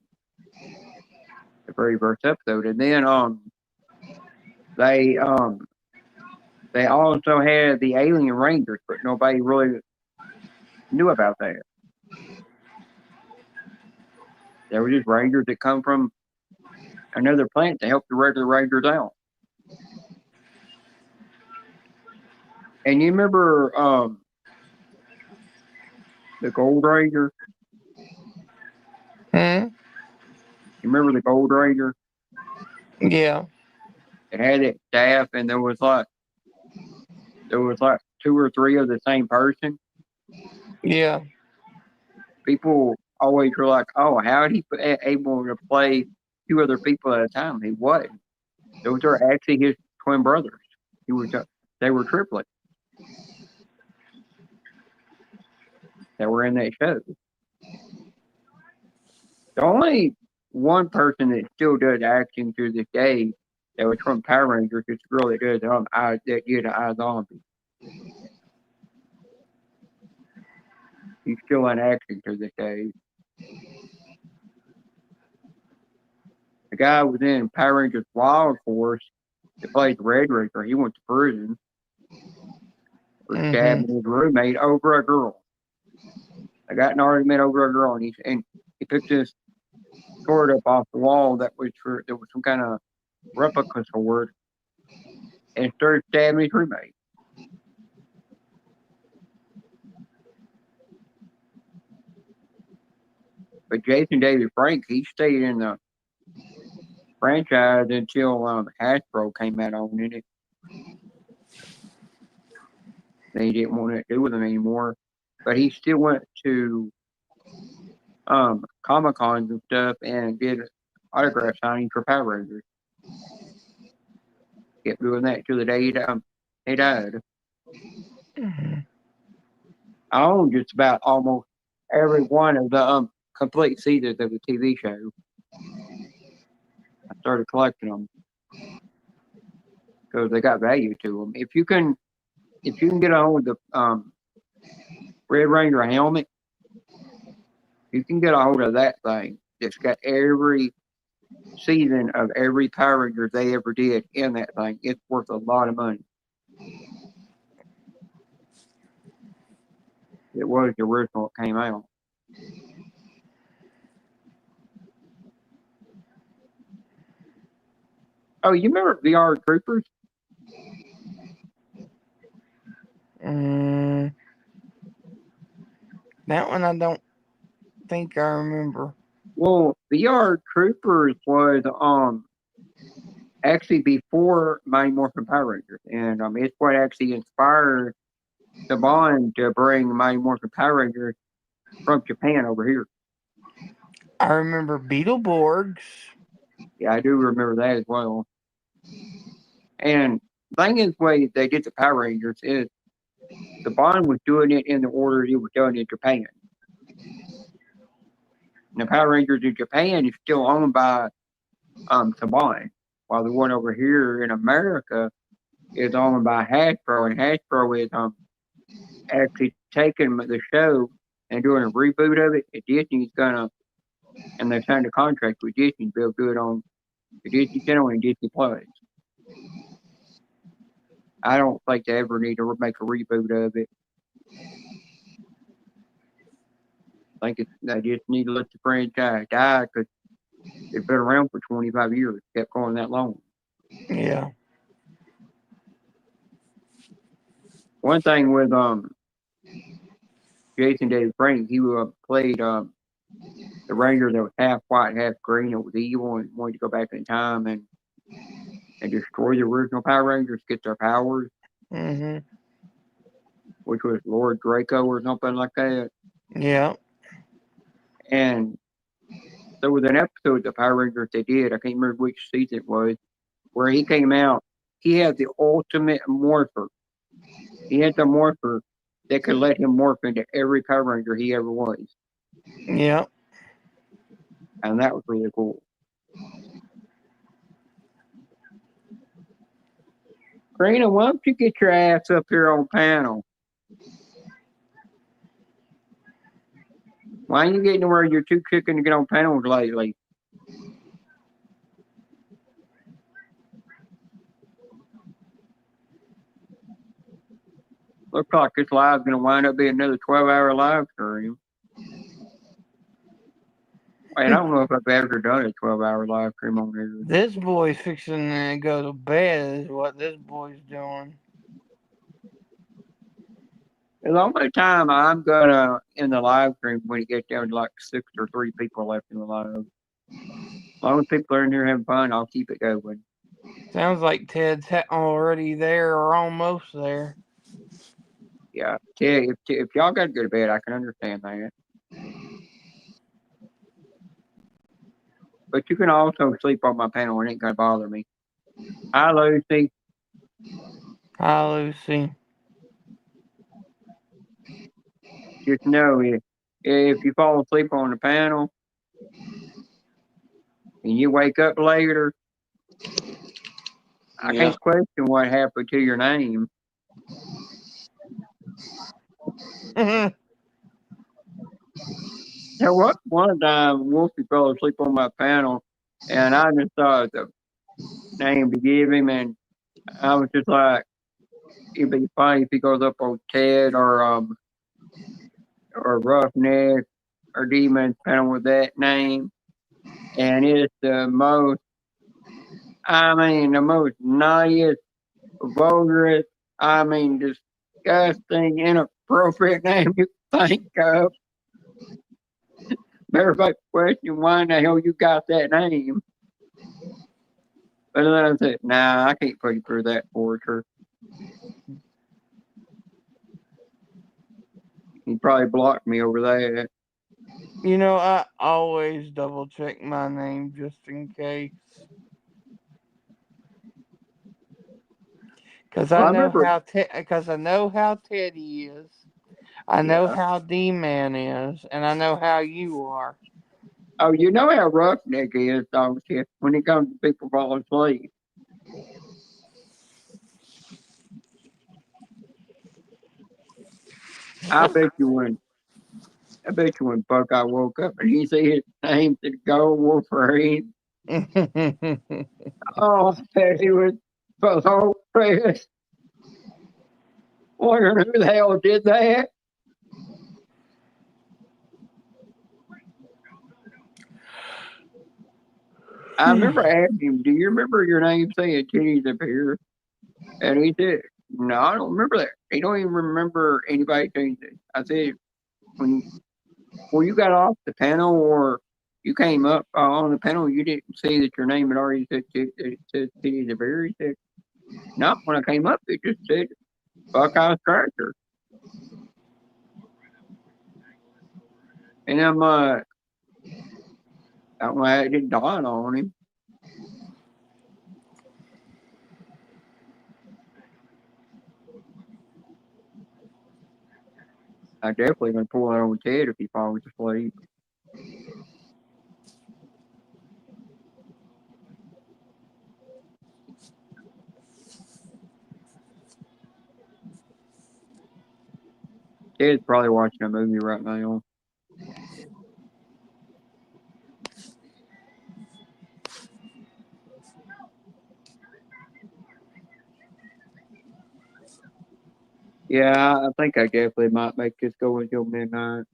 The very first episode, and then they also had the Alien Rangers, but nobody really knew about that. There were just Rangers that come from another planet to help the regular Rangers out. And you remember the Gold Ranger? Hmm? You remember the Gold Ranger? Yeah. It had its staff, and there was like 2 or 3 of the same person. Yeah. People always were like, "Oh, how did he able to play 2 other people at a time?" He wasn't. Those are actually his twin brothers. They were triplets that were in that show. The only one person that still does acting to this day that was from Power Rangers. It's a girl that does that did iZombie. He's still in acting to this day. The guy was in Power Rangers Wild Force that played Red Ranger. He went to prison for stabbing his roommate over a girl. I got an argument over a girl, and he picked this sword up off the wall that was some kind of replica sword, and started stabbing his roommate. But Jason David Frank, he stayed in the franchise until Hasbro came out on it. They didn't want to do with him anymore. But he still went to Comic Cons and stuff and did autograph signing for Power Rangers. Kept doing that till the day he died. I own just about almost every one of the complete seasons of the TV show. I started collecting them because they got value to them. If you can get a hold of the Red Ranger helmet, you can get a hold of that thing. It's got every season of every Power Ranger they ever did in that thing. It's worth a lot of money. It was the original that came out. Oh, you remember VR Troopers? That one I don't think I remember. Well, VR Troopers was actually before Mighty Morphin Power Rangers, and it's what actually inspired Saban to bring Mighty Morphin Power Rangers from Japan over here. I remember Beetleborgs. Yeah, I do remember that as well. And the thing is, the way they did the Power Rangers is Saban was doing it in the order he was doing it in Japan. And the Power Rangers in Japan is still owned by Saban, while the one over here in America is owned by Hasbro, and Hasbro is actually taking the show and doing a reboot of it. And Disney's and they signed a contract with Disney to be able to do it on the Disney Channel and Disney Plus. I don't think they ever need to make a reboot of it. I think they just need to let the franchise die because it's been around for 25 years. It kept going that long. Yeah. One thing with Jason David Frank, he played the Ranger that was half white, half green. It was evil and wanted to go back in time and destroy the original Power Rangers, get their powers. Which was Lord Draco or something like that. Yeah. And there was an episode of the Power Rangers they did, I can't remember which season it was, where he came out. He had the ultimate morpher. He had the morpher that could let him morph into every Power Ranger he ever was. Yeah. And that was really cool. Karina, why don't you get your ass up here on panel? Why ain't you getting to where you're too kicking to get on panels lately? Looks like this live's going to wind up being another 12-hour live stream. Wait, I don't know if I've ever done a 12-hour live stream on here. This boy's fixing to go to bed is what this boy's doing. The only time I'm gonna in the live stream when it gets down to like 6 or 3 people left in the live. As long as people are in here having fun, I'll keep it going. Sounds like Ted's already there or almost there. Yeah, if y'all got to go to bed, I can understand that. But you can also sleep on my panel and it ain't gonna bother me. Hi, Lucy. Hi, Lucy. Just know if you fall asleep on the panel, and you wake up later, I Yeah. can't question what happened to your name. So what? One time, Wolfie fell asleep on my panel, and I just thought the name to give him, and I was just like, it'd be funny if he goes up on Ted or Roughneck or Demon panel with that name, and it's the most. I mean, the most naughtiest, vulgarest. I mean, disgusting, inappropriate name you think of. Everybody question why in the hell you got that name. But then I said, nah, I can't put you through that torture. He probably blocked me over that. You know, I always double check my name just in case. Because Well, I I know remember, how Teddy is. I know yeah. how D-Man is, and I know how you are. Oh, you know how Roughneck is, don't you? When it comes to people falling asleep. I bet you when Buckeye woke up and he see his name to go Wolverine. Oh, I bet he was so pissed. Wondering who the hell did that. I remember asking him, do you remember your name saying titties up here? And he said, no, I don't remember that. He don't even remember anybody saying that. I said, when you got off the panel or you came up on the panel, you didn't see that your name had already said titties up here. He said, no, when I came up, it just said Buckeye Tractor. And I'm like, I don't know how it didn't dawn on him. I definitely gonna pull that on Ted if he falls asleep. Ted's probably watching a movie right now. Yeah, I think I definitely might make this go until midnight.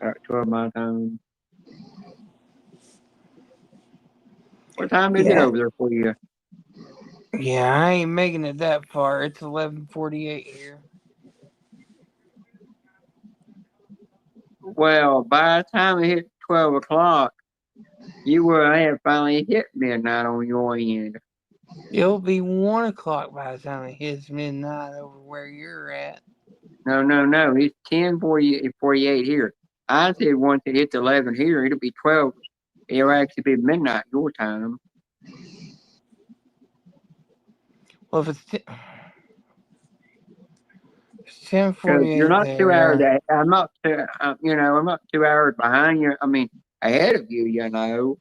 At 12 my time. What time is it Yeah. over there for you? Yeah, I ain't making it that far. It's 11:48 here. Well, by the time it hits 12 o'clock, you will have finally hit midnight on your end. It'll be 1 o'clock by the time it hits midnight over where you're at. No. It's 10:48 here. I said once it hits 11 here, it'll be 12. It'll actually be midnight your time. Well, if it's Because you're 10:48 not 2 hours. there. I'm not. I'm not 2 hours behind you. I mean, ahead of you. You know.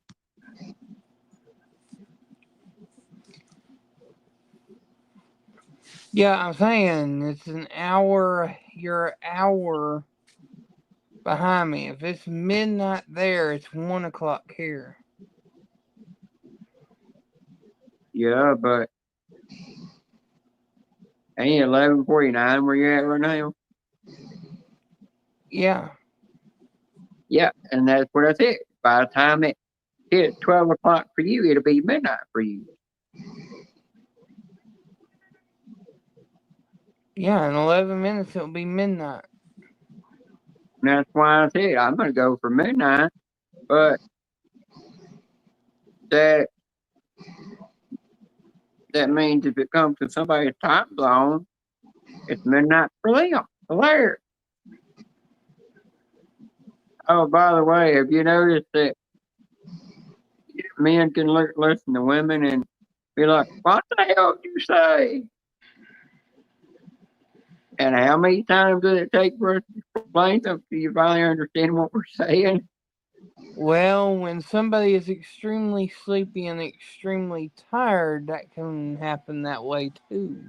Yeah, I'm saying it's an hour. You're an hour behind me. If it's midnight there, it's 1 o'clock here. Yeah, but ain't 11:49 where you're at right now? Yeah. Yeah, and that's what I said. By the time it hits 12 o'clock for you, it'll be midnight for you. Yeah, in 11 minutes it'll be midnight. And that's why I said I'm going to go for midnight, but that means if it comes to somebody's time zone, it's midnight for them. Hilarious. Oh, by the way, have you noticed that men can listen to women and be like, what the hell did you say? And how many times does it take for us to explain something so you finally understand what we're saying? Well, when somebody is extremely sleepy and extremely tired, that can happen that way too.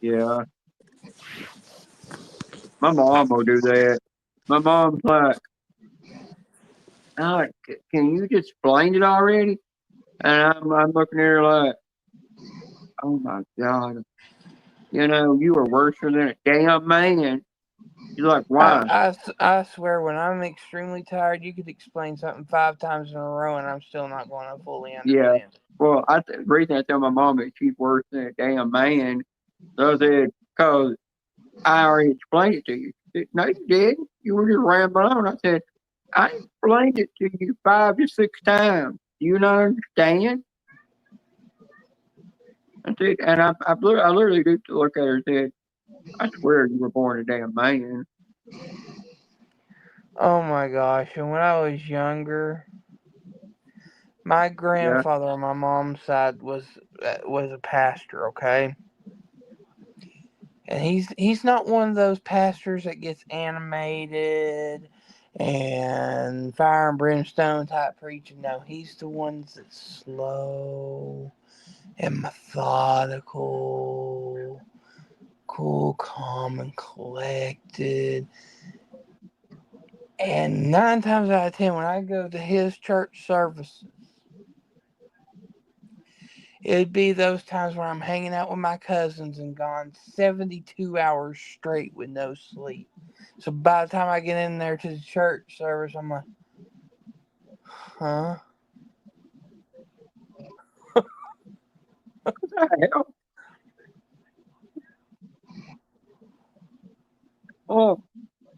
Yeah, my mom will do that. My mom's like, "Oh, can you just explain it already?" And I'm looking at her like, "Oh my God, you are worse than a damn man." She's like, "Why?" I swear, when I'm extremely tired, you could explain something 5 times in a row, and I'm still not going to fully Yeah. understand. Well, the reason I tell my mom that she's worse than a damn man, so I said, because I already explained it to you. She said, no, you didn't. You were just rambling on. I said, I explained it to you 5 to 6 times. Do you not understand? I said, and I literally do look at her and said, I swear you were born a damn man. Oh my gosh! And when I was younger, my Yeah. grandfather on my mom's side was a pastor. Okay, and he's not one of those pastors that gets animated and fire and brimstone type preaching. No, he's the ones that's slow and methodical, cool, calm, and collected. And 9 times out of 10, when I go to his church services, it'd be those times where I'm hanging out with my cousins and gone 72 hours straight with no sleep. So by the time I get in there to the church service, I'm like, huh? What the hell? Well,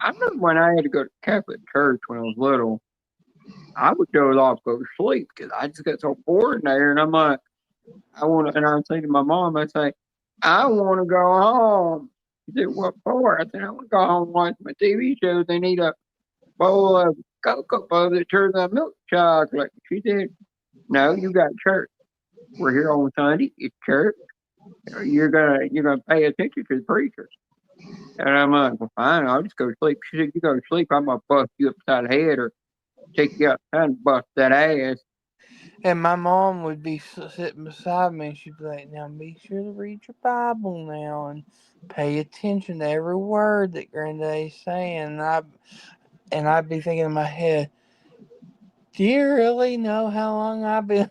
I remember when I had to go to Catholic church when I was little, I would doze off, go to sleep because I just got so bored in there. And I'm like, and I was saying to my mom, I say, I want to go home. She said, what for? I said, I want to go home and watch my TV shows. They need a bowl of cocoa puffs that turns out milk chocolate. She said, no, you got church. We're here on Sunday. It's church. You're gonna pay attention to the preacher. And I'm like, well, fine. I'll just go to sleep. She said, you go to sleep. I'm gonna bust you upside the head or take you outside and bust that ass. And my mom would be sitting beside me and she'd be like, now be sure to read your Bible now and pay attention to every word that Granddaddy's saying. And I'd be thinking in my head, do you really know how long I've been?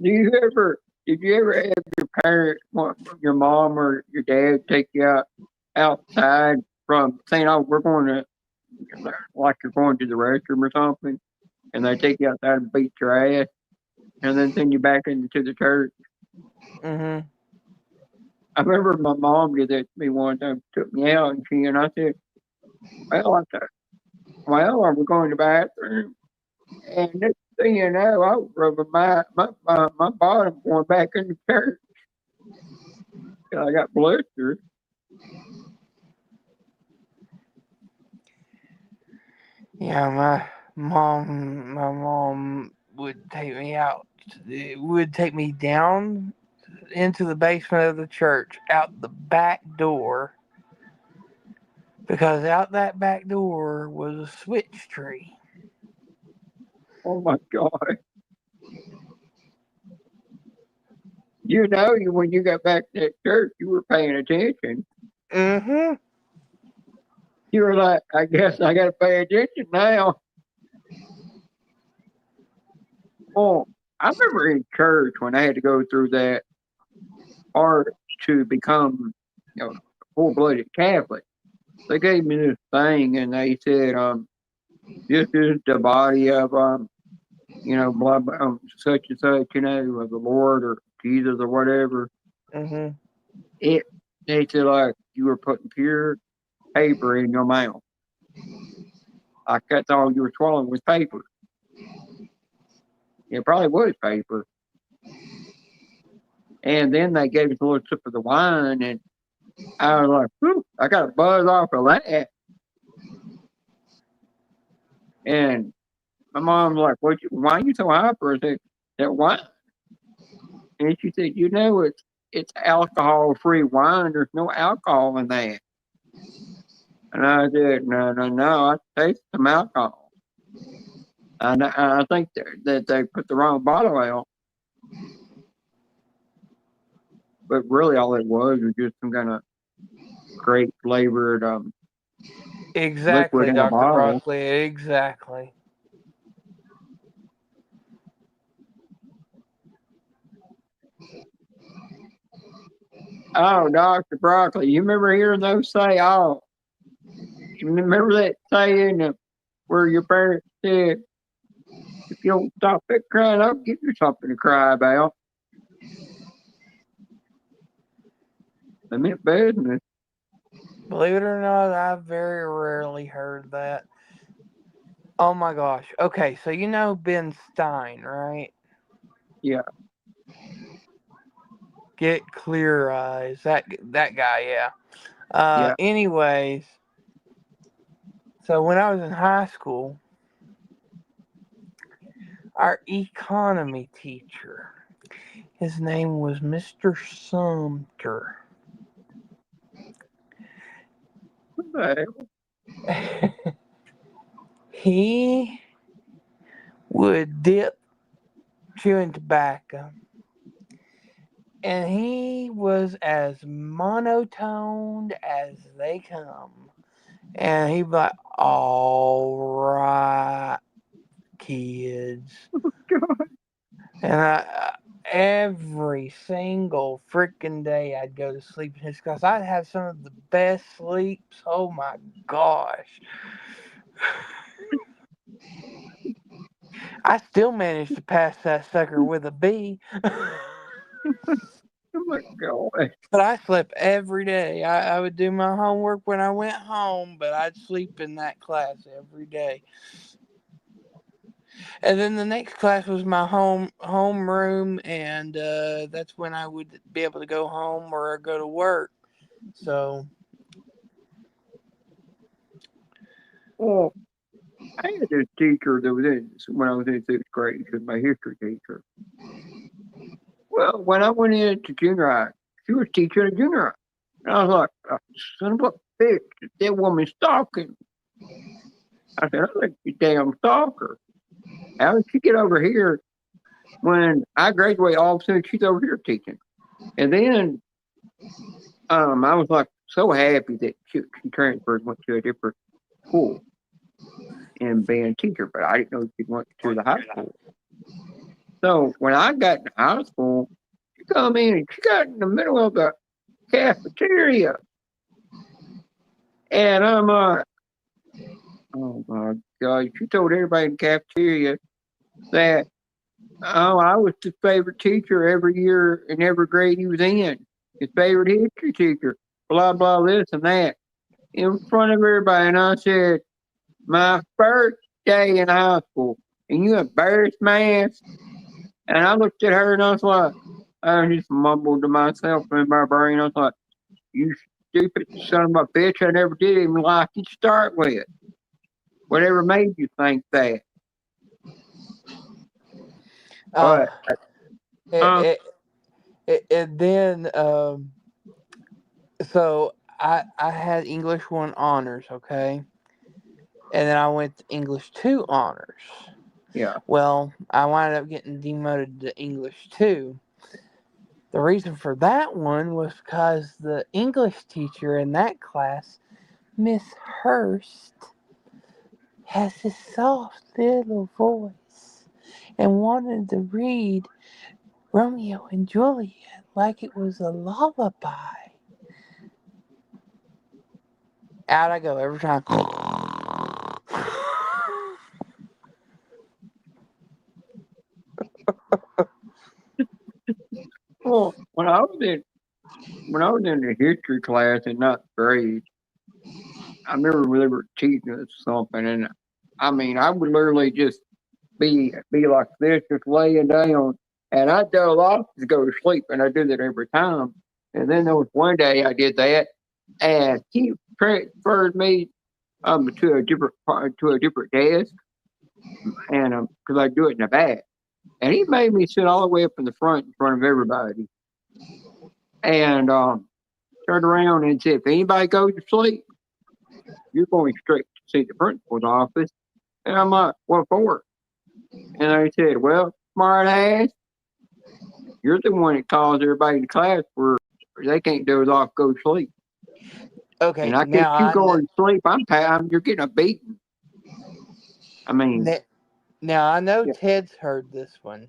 Did you ever have your parents, your mom or your dad take you outside from saying, oh, we're going to, like you're going to the restroom or something, and they take you outside and beat your ass and then send you back into the church? Mm-hmm. I remember my mom did that to me one time, took me out, and I said, well, we're going to the bathroom. And next thing you know, I was rubbing my bottom going back in the church. I got blisters. Yeah, my mom would take me out. It would take me down into the basement of the church, out the back door, because out that back door was a switch tree. Oh my God. When you got back to that church, you were paying attention. Mm-hmm. You were like, I guess I got to pay attention now. Oh, I remember in church when I had to go through that part to become, full-blooded Catholic. They gave me this thing and they said, this is the body of, blah, blah, such and such, of the Lord or Jesus or whatever. Mm-hmm. They said, like, you were putting pure paper in your mouth. Like that's all you were swallowing was paper. It probably was paper. And then they gave us a little sip of the wine, and I was like, whew, I got a buzz off of that. And my mom was like, why are you so hyper? I said, that wine. And she said, it's alcohol-free wine. There's no alcohol in that. And I said, no, I taste some alcohol. And I think that they put the wrong bottle out. But really all it was just some kind of grape flavored liquid Exactly, in a Dr. bottle. Broccoli. Exactly. Oh, Dr. Broccoli, you remember hearing those say, oh, you remember that saying where your parents said, if you don't stop that crying, I'll give you something to cry about. They meant business. Believe it or not, I've very rarely heard that. Oh my gosh. Okay, so you know Ben Stein, right? Yeah. Get Clear Eyes. That guy, yeah. Yeah. Anyways, so when I was in high school, our economy teacher, his name was Mr. Sumter. What the hell? He would dip chewing tobacco, and he was as monotoned as they come. And he'd be like, all right, kids. And every single freaking day I'd go to sleep in his class. I'd have some of the best sleeps. Oh my gosh. I still managed to pass that sucker with a B. Oh my God. But I slept every day. I would do my homework when I went home, but I'd sleep in that class every day. And then the next class was my homeroom, and that's when I would be able to go home or go to work. So, Well, I had this teacher that was when I was in sixth grade. She was my history teacher. Well, when I went into junior high, she was teaching at junior high. And I was like, son of a bitch, that woman's stalking. I said, I think you damn stalker. How did she get over here when I graduate? All of a sudden, she's over here teaching. And then I was like so happy that she transferred, went to a different school and being a teacher, but I didn't know she went to the high school. So when I got to high school, she come in and she got in the middle of the cafeteria. And I'm like, oh my God, she told everybody in the cafeteria that, oh, I was his favorite teacher every year in every grade he was in. His favorite history teacher, blah, blah, this and that. In front of everybody. And I said, my first day in high school, and you embarrassed my ass. And I looked at her and I was like, I just mumbled to myself in my brain. I was like, you stupid son of a bitch. I never did even like you to start with. Whatever made you think that? But, and then, so I had English 1 honors, okay? And then I went to English 2 honors. yeah. Well, I wound up getting demoted to English 2. The reason for that one was because the English teacher in that class, Miss Hurst, has this soft little voice and wanted to read Romeo and Juliet like it was a lullaby. Out I go every time. Well, when I was in the history class in ninth grade, I remember they were teaching us something, and I mean, I would literally just be like this, just laying down, and I'd doze off to go to sleep, and I do that every time. And then there was one day I did that, and he transferred me to a different desk, and because I do it in the back, and he made me sit all the way up in the front in front of everybody, and turned around and said, "If anybody goes to sleep, you're going straight to see the principal's office. And I'm like, what for? And they said, well, smart ass, you're the one that calls everybody in class where they can't do it off, go to sleep. Okay, And I guess you going to sleep, you're getting a beating. I mean, now I know yeah. Ted's heard this one,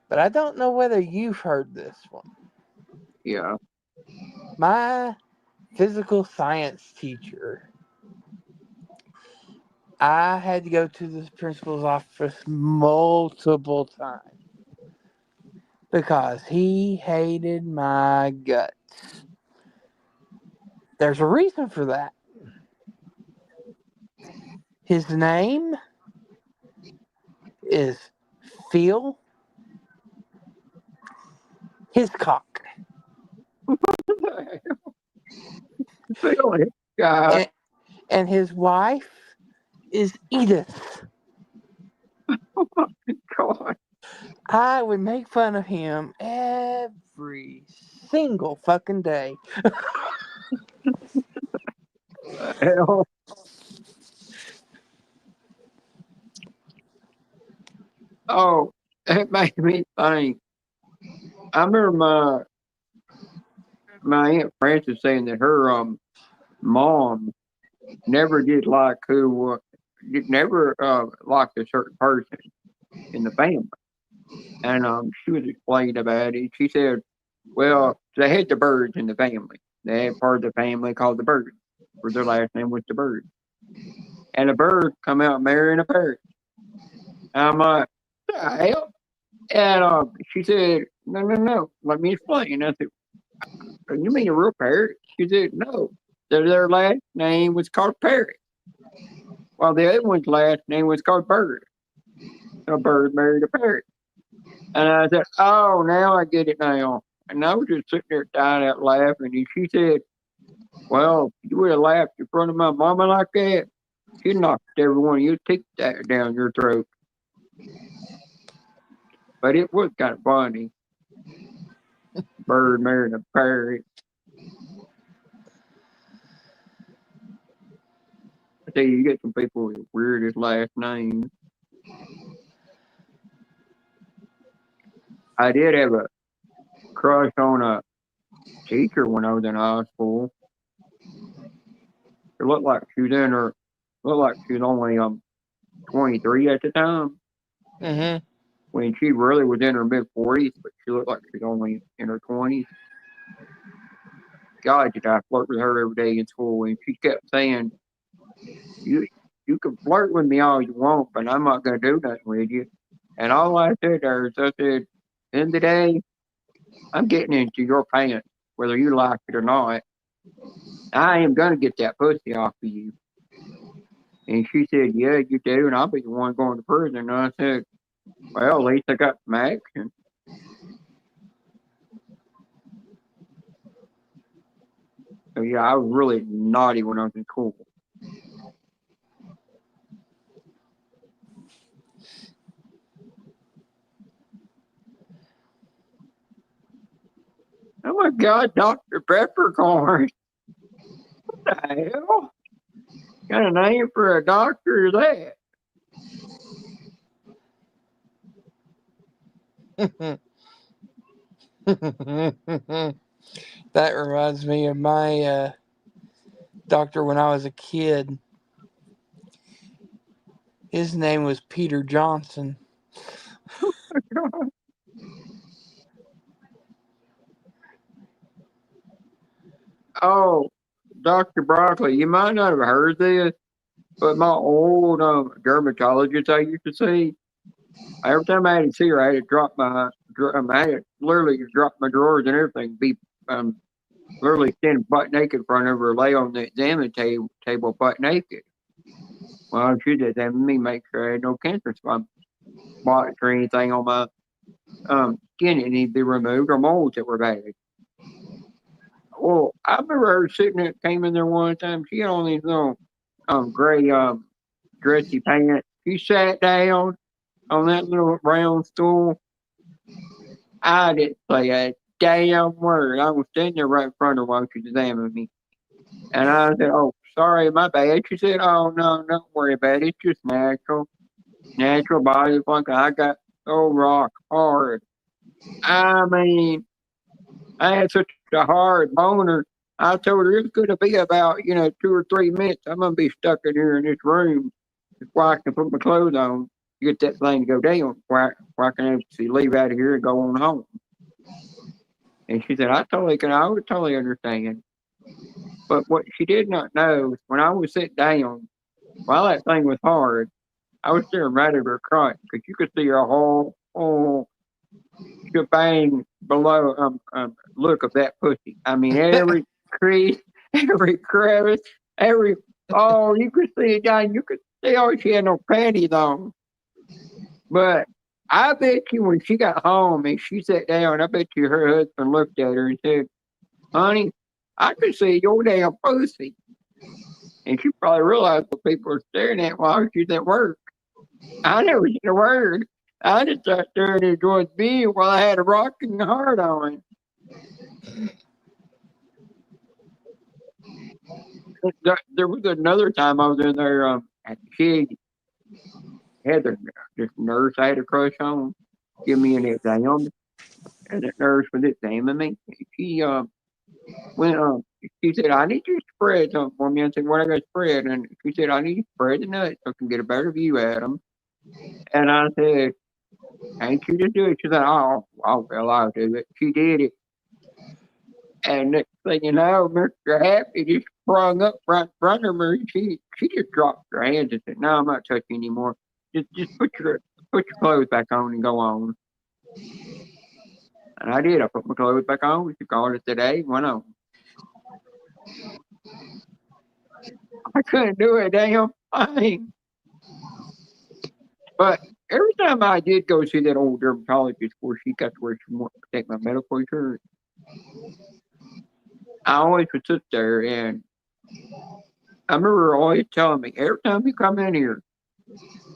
but I don't know whether you've heard this one. Yeah. My physical science teacher, I had to go to the principal's office multiple times because he hated my guts. There's a reason for that. His name is Phil Hiscock. Really? God. And his wife is Edith. Oh my God. I would make fun of him every single fucking day. Hell. Oh, it made me think. I remember my Aunt Frances saying that her mom never did like never liked a certain person in the family. And she was explaining about it. She said, well, they had the Birds in the family. They had part of the family called the Birds, where their last name was the Bird. And a bird come out marrying a bird. I'm like, the hell? And she said, no, let me explain. I said, you mean a real parrot? She said, no. Their last name was called Parrot. While the other one's last name was called Bird. A bird married a parrot. And I said, oh, now I get it now. And I was just sitting there dying out laughing. And she said, well, if you would have laughed in front of my mama like that, she'd knocked every one of your teeth down your throat. But it was kind of funny. Bird marrying a parrot. I tell you get some people with the weirdest last names. I did have a crush on a teacher when I was in high school. It looked like she was only 23 at the time. Mm-hmm. When she really was in her mid-40s, but she looked like she was only in her 20s. God, did I flirt with her every day in school, and she kept saying, you can flirt with me all you want, but I'm not going to do nothing with you. And all I said to her is, I said, in the day, I'm getting into your pants, whether you like it or not. I am going to get that pussy off of you. And she said, yeah, you do, and I'll be the one going to prison. And I said, well, at least I got some action. So, yeah, I was really naughty when I was in school. Oh my God, Dr. Peppercorn. What the hell? What kind of name for a doctor is that? That reminds me of my doctor when I was a kid. His name was Peter Johnson. Oh, Dr. Broccoli, you might not have heard this, but my old dermatologist I used to see, every time I had to see her, I had to drop I had to literally drop my drawers and everything, be literally stand butt naked in front of her, lay on the examining table butt naked. Well, she did that to me, make sure I had no cancer spots or anything on my skin that needed to be removed or moles that were bad. Well, I remember her sitting there, came in there one time. She had on these little gray dressy pants. She sat down on that little round stool. I didn't say a damn word. I was standing there right in front of her while she was examining me. And I said, oh, sorry, my bad. She said, oh, no, don't worry about it. It's just natural. Natural body function. I got so rock hard. I mean, I had such a hard boner. I told her it's going to be about, 2 or 3 minutes. I'm going to be stuck in here in this room before I can put my clothes on to get that thing to go down before I can actually leave out of here and go on home. And she said, I would totally understand. But what she did not know, when I was sitting down, while that thing was hard, I was staring right at her crotch because you could see her whole shebang below look of that pussy. I mean, every crease, every crevice, you could see it down. You could see she had no panties on. But I bet you when she got home and she sat down, I bet you her husband looked at her and said, honey, I could see your damn pussy. And she probably realized what people were staring at while she's at work. I never said a word. I just sat there and enjoyed the view while I had a rocking heart on. There was another time I was in there at the kid. This nurse I had a crush on give me an exam. And the nurse was examining me. She she said, I need you to spread something for me. I said, what I got to spread? And she said, I need you to spread the nuts so I can get a better view at them. And I said, ain't you just do it? She said, oh, well, I'll do it. She did it. And next thing you know, Mr. Happy just sprung up right in front of her. She just dropped her hands and said, no, I'm not touching anymore. Just put your clothes back on and go on. And I did. I put my clothes back on. She called it today. Went on. I couldn't do a damn thing. But every time I did go see that old dermatologist where she got to where she wanted to take my medical insurance, I always would sit there and I remember her always telling me, every time you come in here,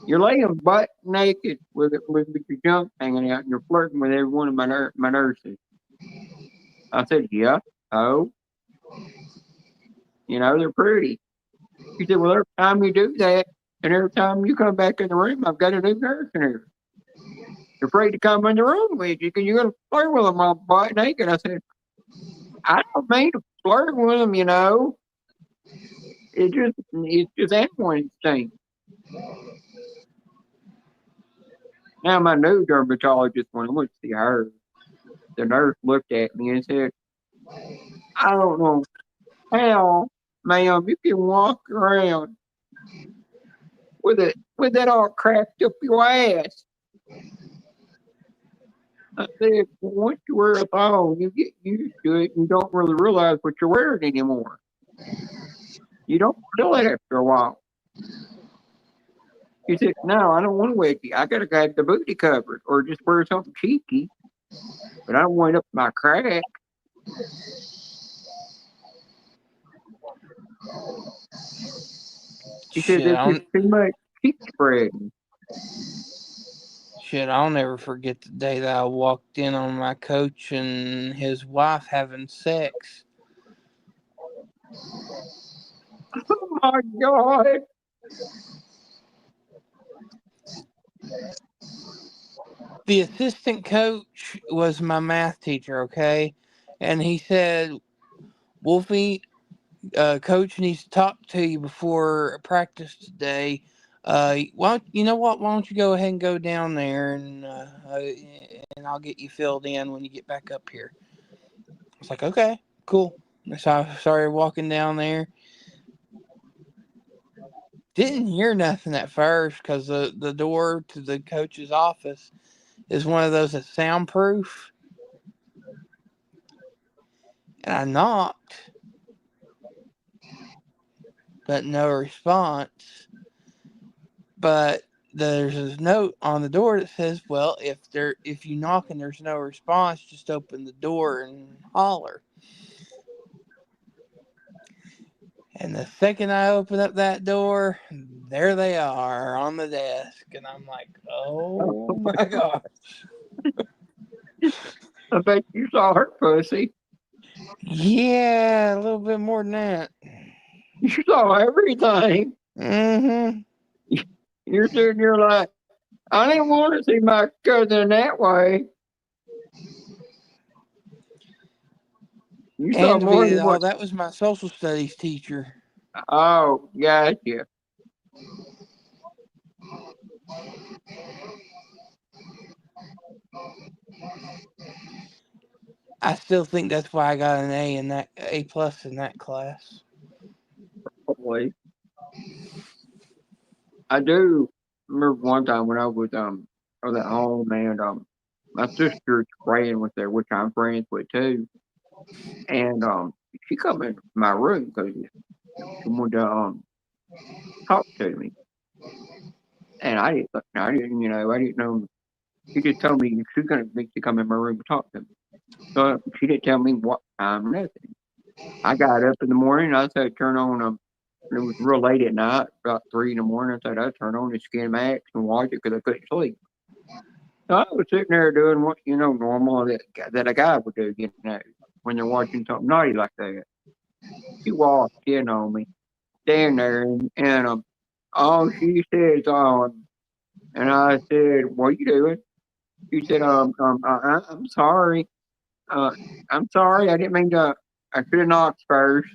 you're laying butt naked with your junk hanging out and you're flirting with every one of my nurses. I said, yeah, oh. They're pretty. She said, well, every time you do that, and every time you come back in the room, I've got a new nurse in here. You're afraid to come in the room with you because you're going to flirt with them all butt naked. I said, I don't mean to flirt with them, It's just animal instinct. Now, my new dermatologist, when I went to see her, the nurse looked at me and said, I don't know how, ma'am, you can walk around with that all cracked up your ass. I said, once you wear a thong, you get used to it and you don't really realize what you're wearing anymore. You don't feel it after a while. He said, no, I don't want to wedgie. I got to have the booty covered or just wear something cheeky. But I don't want up my crack. He said, there's too much cheek spreading. Shit, I'll never forget the day that I walked in on my coach and his wife having sex. Oh my God. The assistant coach was my math teacher, okay? And he said, Wolfie, coach needs to talk to you before practice today. Why don't you go ahead and go down there and I'll get you filled in when you get back up here. I was like, okay, cool. So I started walking down there. Didn't hear nothing at first because the door to the coach's office is one of those that's soundproof. And I knocked, but no response. But there's a note on the door that says, well, if you knock and there's no response, just open the door and holler. And the second I open up that door, there they are on the desk. And I'm like, oh my gosh. I bet you saw her pussy. Yeah, a little bit more than that. You saw everything. Mm-hmm. You're sitting there like, I didn't want to see my cousin that way. You saw more than Oh, what? that was my social studies teacher. Oh, gotcha. I still think that's why I got an A plus in that class. Boy, I do remember one time when I was at home and my sister's friend was there, which I'm friends with too, and she come in my room because she wanted to talk to me, and I didn't know. She just told me she's gonna need to come in my room and talk to me. So she didn't tell me what time, nothing. I got up in the morning. I said, turn on it was real late at night, about 3 in the morning. I said, I'd turn on the Skin Max and watch it because I couldn't sleep. So I was sitting there doing what, normal that a guy would do, when they're watching something naughty like that. She walked in on me, standing there, and all she said is, and I said, what are you doing? She said, I'm sorry. Uh, I'm sorry. I didn't mean to. I should have knocked first.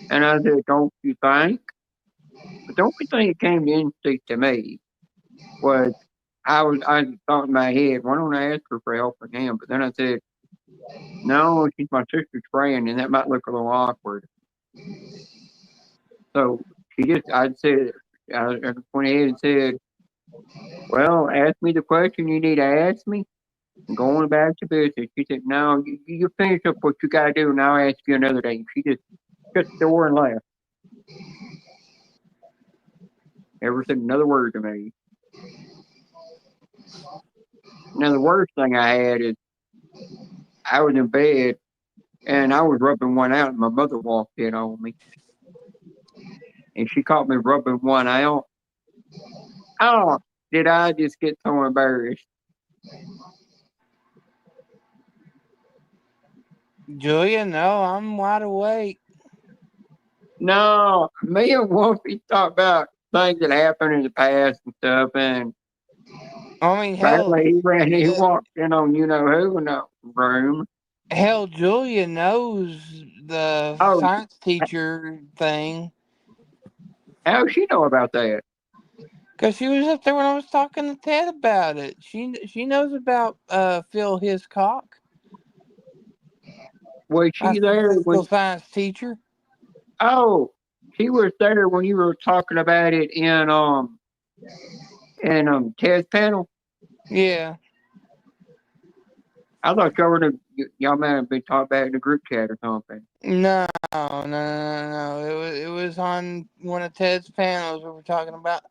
And I said, don't you think? But the only thing that came to instinct to me was I thought in my head, why don't I ask her for help from him? But then I said, no, she's my sister's friend, and that might look a little awkward. So I went ahead and said, well, ask me the question you need to ask me. And going back to business. She said, no, you finish up what you got to do, and I'll ask you another day. She just shut the door and left. Never said another word to me. Now, the worst thing I had is I was in bed and I was rubbing one out, and my mother walked in on me. And she caught me rubbing one out. Oh, did I just get so embarrassed? Julia, no, I'm wide awake. No, me and Wolfie talked about things that happened in the past and stuff, and I mean, hell, he walked in on who in the room. hell, Julia knows the Oh, science teacher thing. how does she know about that? Cause she was up there when I was talking to Ted about it. She knows about Phil Hiscock. Was My she there physical when? science teacher. Oh, she was there when you were talking about it in Ted's panel. Yeah. I thought y'all might have been talking about it in the group chat or something. No. It was on one of Ted's panels we were talking about.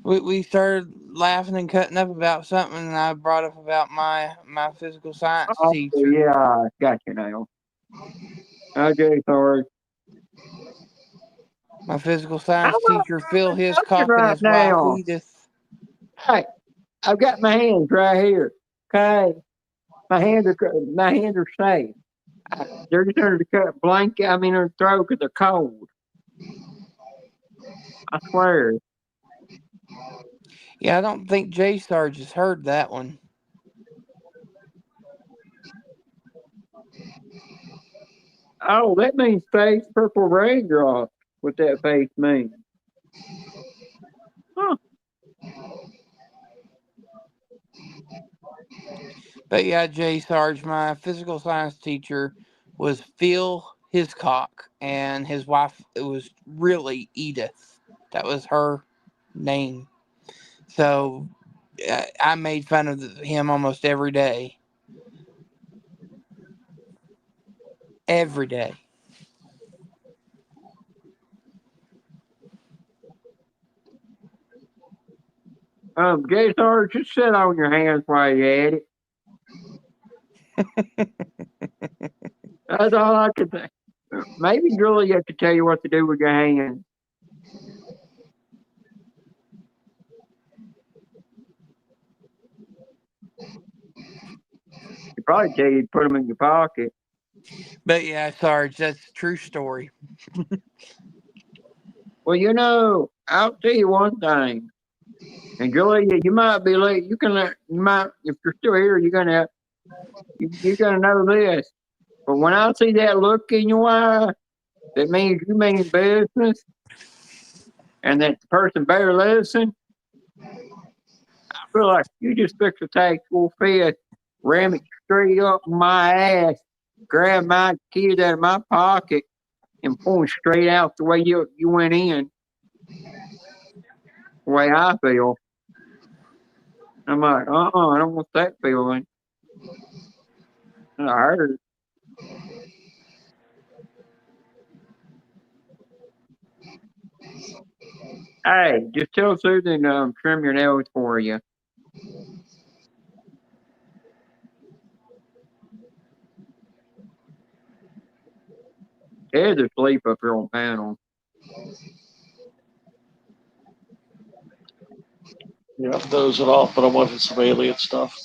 We started laughing and cutting up about something, and I brought up about my physical science Oh, teacher. yeah, gotcha now. Okay, sorry. My physical I'm science teacher, Phil talking Hiscock, and right his wife, now. Edith. Hey, I've got my hands right here. Okay, my hands are safe. They're just under the blanket. I'm in her throat because they're cold. I swear. Yeah, I don't think J Sarge has heard that one. Oh, that means face purple raindrops. What that face means? Huh? But yeah, J Sarge, my physical science teacher, was Phil Hiscock, and his wife, it was really Edith. That was her name. So I made fun of him almost every day. Every day. Jay Sarge, just sit on your hands while you're at it. That's all I can think. Maybe Julia could tell you what to do with your hands. She'd probably tell you to put them in your pocket. But yeah, Sarge, that's a true story. Well, I'll tell you one thing. And Julia, you might be late. You might, if you're still here, you're gonna know this. But when I see that look in your eye, that means you mean business, and that the person better listen. I feel like you just took the take full fist, ram it straight up my ass, grab my keys out of my pocket, and point straight out the way you went in. The way I feel. I'm like, I don't want that feeling. I heard. Hey, just tell Susan trim your nails for you. Ted's asleep up here on panel. Yeah, I'm dozing off, but I'm watching some alien stuff.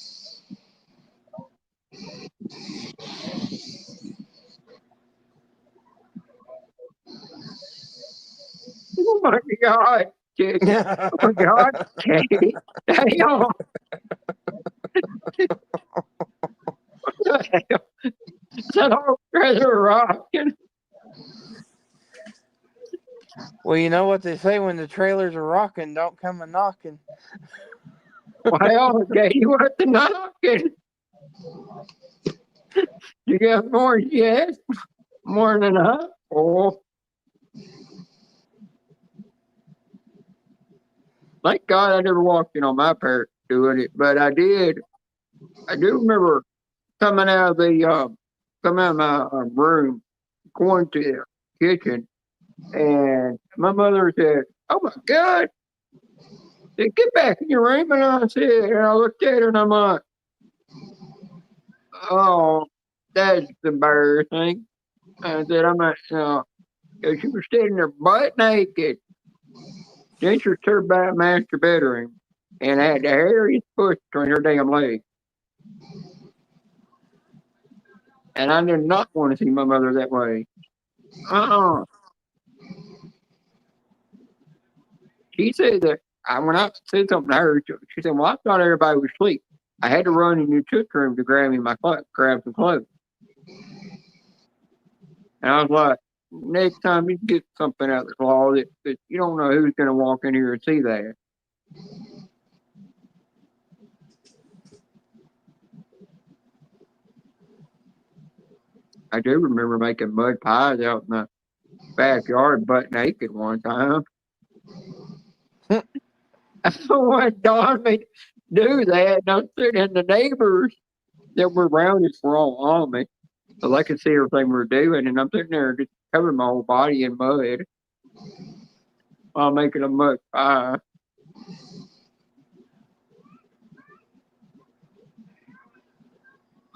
Oh my God, Katie. Oh my God, Katie. Damn. What the hell? Is that all trailer rocking? Well, you know what they say, when the trailers are rocking, don't come a knocking. Well, Katie, what the knocking? You got more yes? More than enough? Oh. Thank God I never walked in on my parents doing it, but I did. I do remember coming out of my room, going to the kitchen, and my mother said, "Oh my God, get back in your room." And I said, and I looked at her and I'm like, "Oh, that's embarrassing." I said, "I'm not." She was standing there butt naked. Then she was turned by a master bedroom and had the hairiest push between her damn legs. And I did not want to see my mother that way. She said that when I said something to her, she said, "Well, I thought everybody was asleep. I had to run in your took room to grab some clothes." And I was like, "Next time you get something out of the closet, that you don't know who's going to walk in here and see that." I do remember making mud pies out in the backyard butt naked one time. Someone dawned me to do that, and I'm sitting in the neighbors that were around us were all on me. So they could see everything we were doing, and I'm sitting there just covering my whole body in mud while making a mud pie.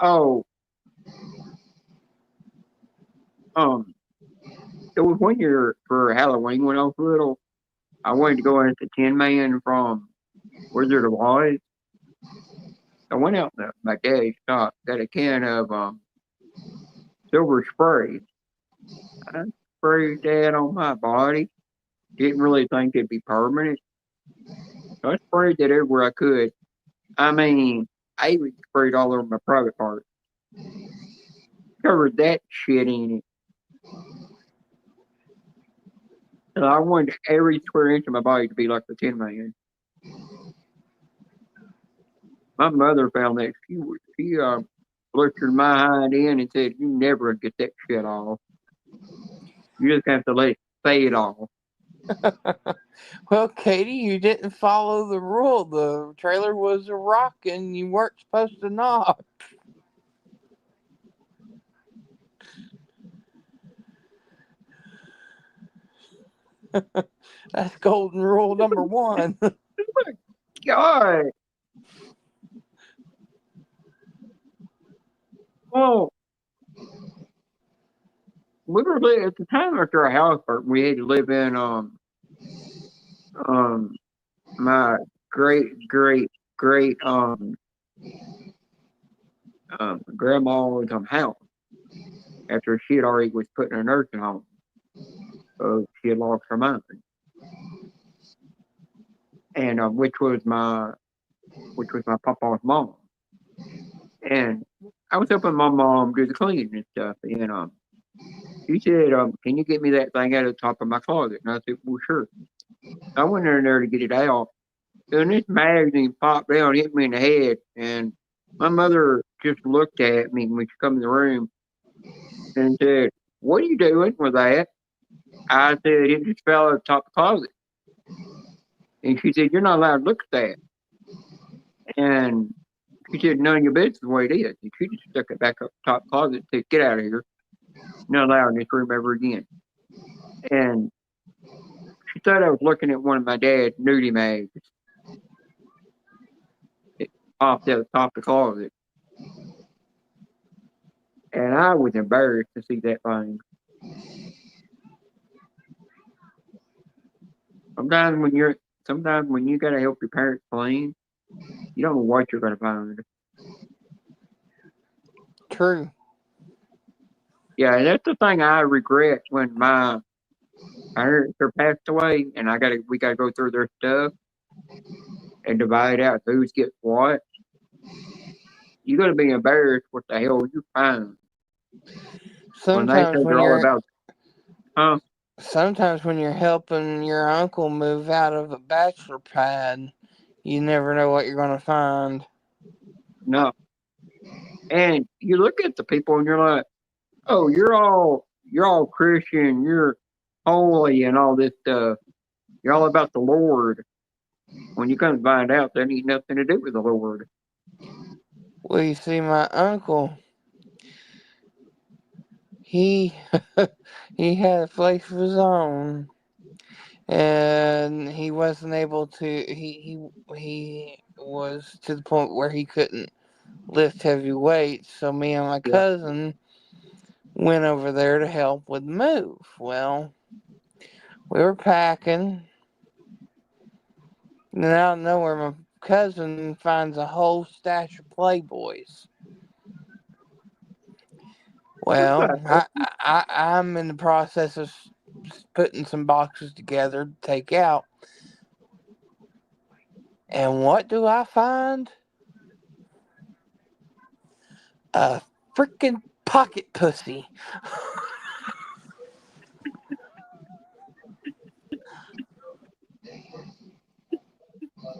Oh, it was one year for Halloween when I was little. I wanted to go as the Tin Man from Wizard of Oz. I went out to my dad's shop, got a can of silver spray. I sprayed that on my body. Didn't really think it'd be permanent. So I sprayed that everywhere I could. I mean, I even sprayed all over my private part. Covered that shit in it. So I wanted every square inch of my body to be like the Tin Man. My mother found that she butchered my hind in and said, "You never get that shit off. You just have to let it fade off." Well, Katie, you didn't follow the rule. The trailer was a rock and you weren't supposed to knock. That's golden rule number one. God. Well, we were at the time after our house burnt, we had to live in my great grandma's house after she had already was put in a nursing home. So she had lost her mind. and which was my papa's mom. And I was helping my mom do the cleaning and stuff. And she said, "Can you get me that thing out of the top of my closet?" And I said, "Well, sure." I went in there to get it out, and this magazine popped down, hit me in the head, and my mother just looked at me when she come in the room and said, "What are you doing with that?" I said, "It just fell out of the top of the closet." And she said, "You're not allowed to look at that." And she said, "None of your business the way it is." And she just stuck it back up the top closet and said, "Get out of here. Not allowed in this room ever again." And she thought I was looking at one of my dad's nudie mags. It popped out the top of the closet. And I was embarrassed to see that thing. Sometimes when you gotta help your parents clean, you don't know what you're gonna find. True. Yeah, and that's the thing I regret when my parents are passed away, and we gotta go through their stuff and divide out who's gets what. You gotta be embarrassed what the hell you find when they Sometimes say when they're all you're about, huh? sometimes when you're helping your uncle move out of a bachelor pad, you never know what you're gonna find. No. And you look at the people and you're like, oh, you're all Christian, you're holy and all this stuff. You're all about the Lord. When you come to find out that ain't nothing to do with the Lord. Well, you see, my uncle, he he had a place of his own, and he wasn't able to. He was to the point where he couldn't lift heavy weights. So me and my Yeah. cousin went over there to help with the move. Well, we were packing, and then out of nowhere, my cousin finds a whole stash of Playboys. Well, I'm in the process of putting some boxes together to take out. And what do I find? A freaking pocket pussy.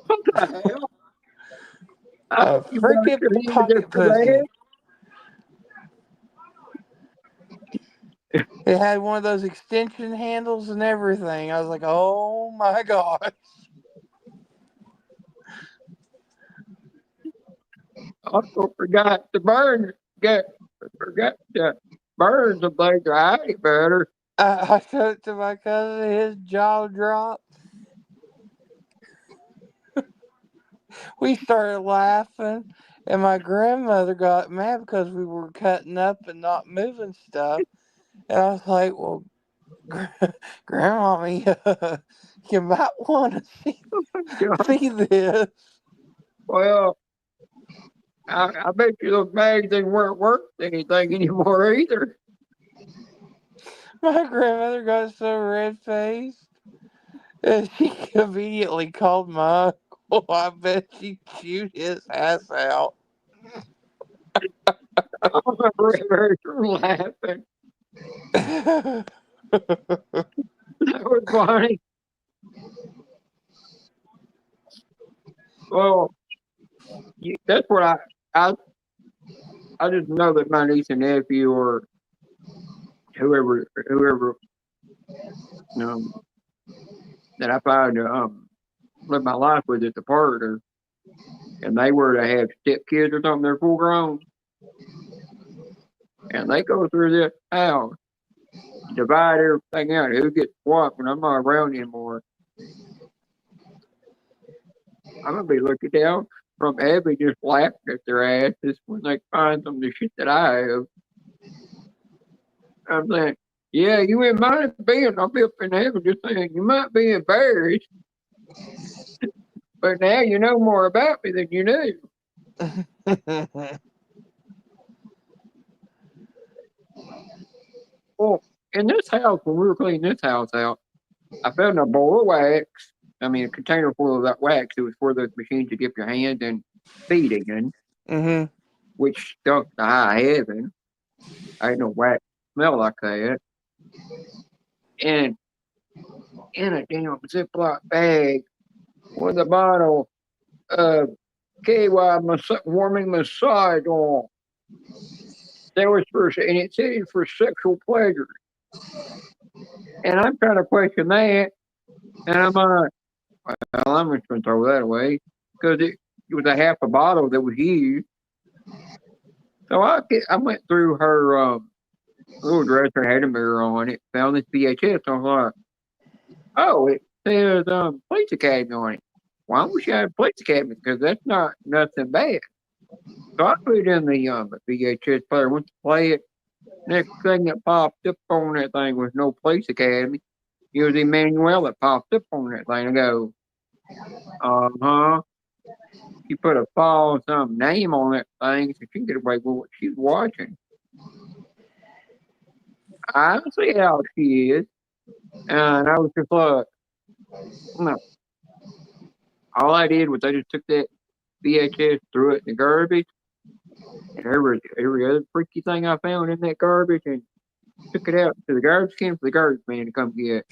What the hell? I A thought you washed freaking your hands pocket after that. pussy. It had one of those extension handles and everything. I was like, oh my god. Also forgot to burn. Forgot to burn the place to hide it better. I showed it to my cousin. His jaw dropped. We started laughing. And my grandmother got mad because we were cutting up and not moving stuff. And I was like, well, Grandma, you might want to see this. Well, I bet you those magazines weren't worth anything anymore either. My grandmother got so red faced. And she immediately called my uncle. I bet she chewed his ass out. I remember her laughing. That was funny. Well, that's what I just know that my niece and nephew or whoever um, that I find live my life with at the partner, and they were to have stepkids or something, they're full grown, and they go through this house, divide everything out, who gets what when I'm not around anymore. I'm gonna be looking down from Abby just laughing at their asses when they find some of the shit that I have. I'm saying, yeah, you ain't mind being, I'll be up in heaven just saying, you might be embarrassed, but now you know more about me than you knew. Well, in this house, when we were cleaning this house out, I found a bowl of wax a container full of that wax. It was for those machines to dip your hands and feet in, Mm-hmm. which stunk to high heaven. I ain't no wax smell like that. And in a damn Ziploc bag with a bottle of KY warming massage oil. That was and it said it for sexual pleasure. And I'm trying to question that. And I'm like, well, I'm just going to throw that away because it was a half a bottle that was used. So I went through her little dresser, had a mirror on it, found this VHS. I was like, oh, it says Police Academy on it. Why would she have Police Academy? Because that's not nothing bad. So I put it in the VHS player, went to play it. Next thing that popped up on that thing was no Police Academy. It was Emmanuel that popped up on that thing. I go, uh-huh. She put a false name on that thing so she can get away with what she's watching. I see how she is. And I was just like, no. All I did was I just took that VHS, threw it in the garbage, and every other freaky thing I found in that garbage, and took it out to the garbage can for the garbage man to come get.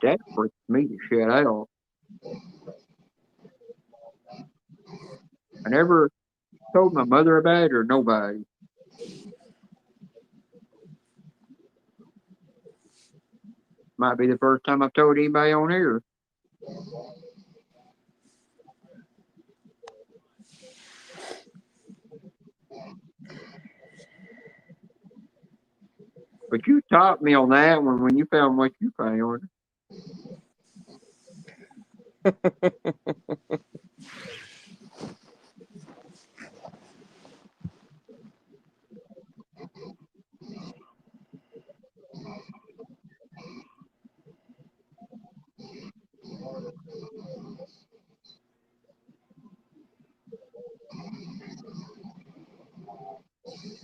That freaked me to shit out. I never told my mother about it or nobody. Might be the first time I've told anybody on here. But you topped me on that one when you found what you found.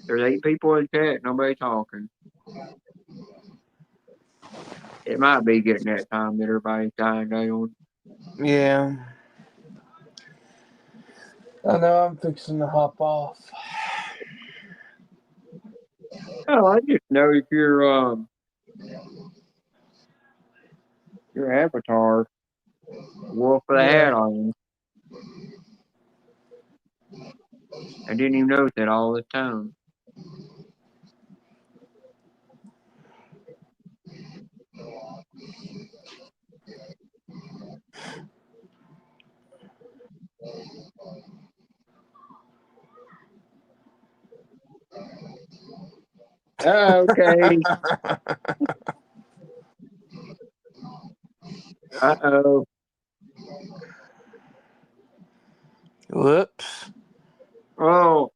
There's 8 people in chat, nobody talking. It might be getting that time that everybody's dying down. Yeah. I know I'm fixing to hop off. Oh, I just noticed your avatar, wolf with a hat on. I didn't even notice it all the time. Okay. Uh-oh. Whoops. Oh,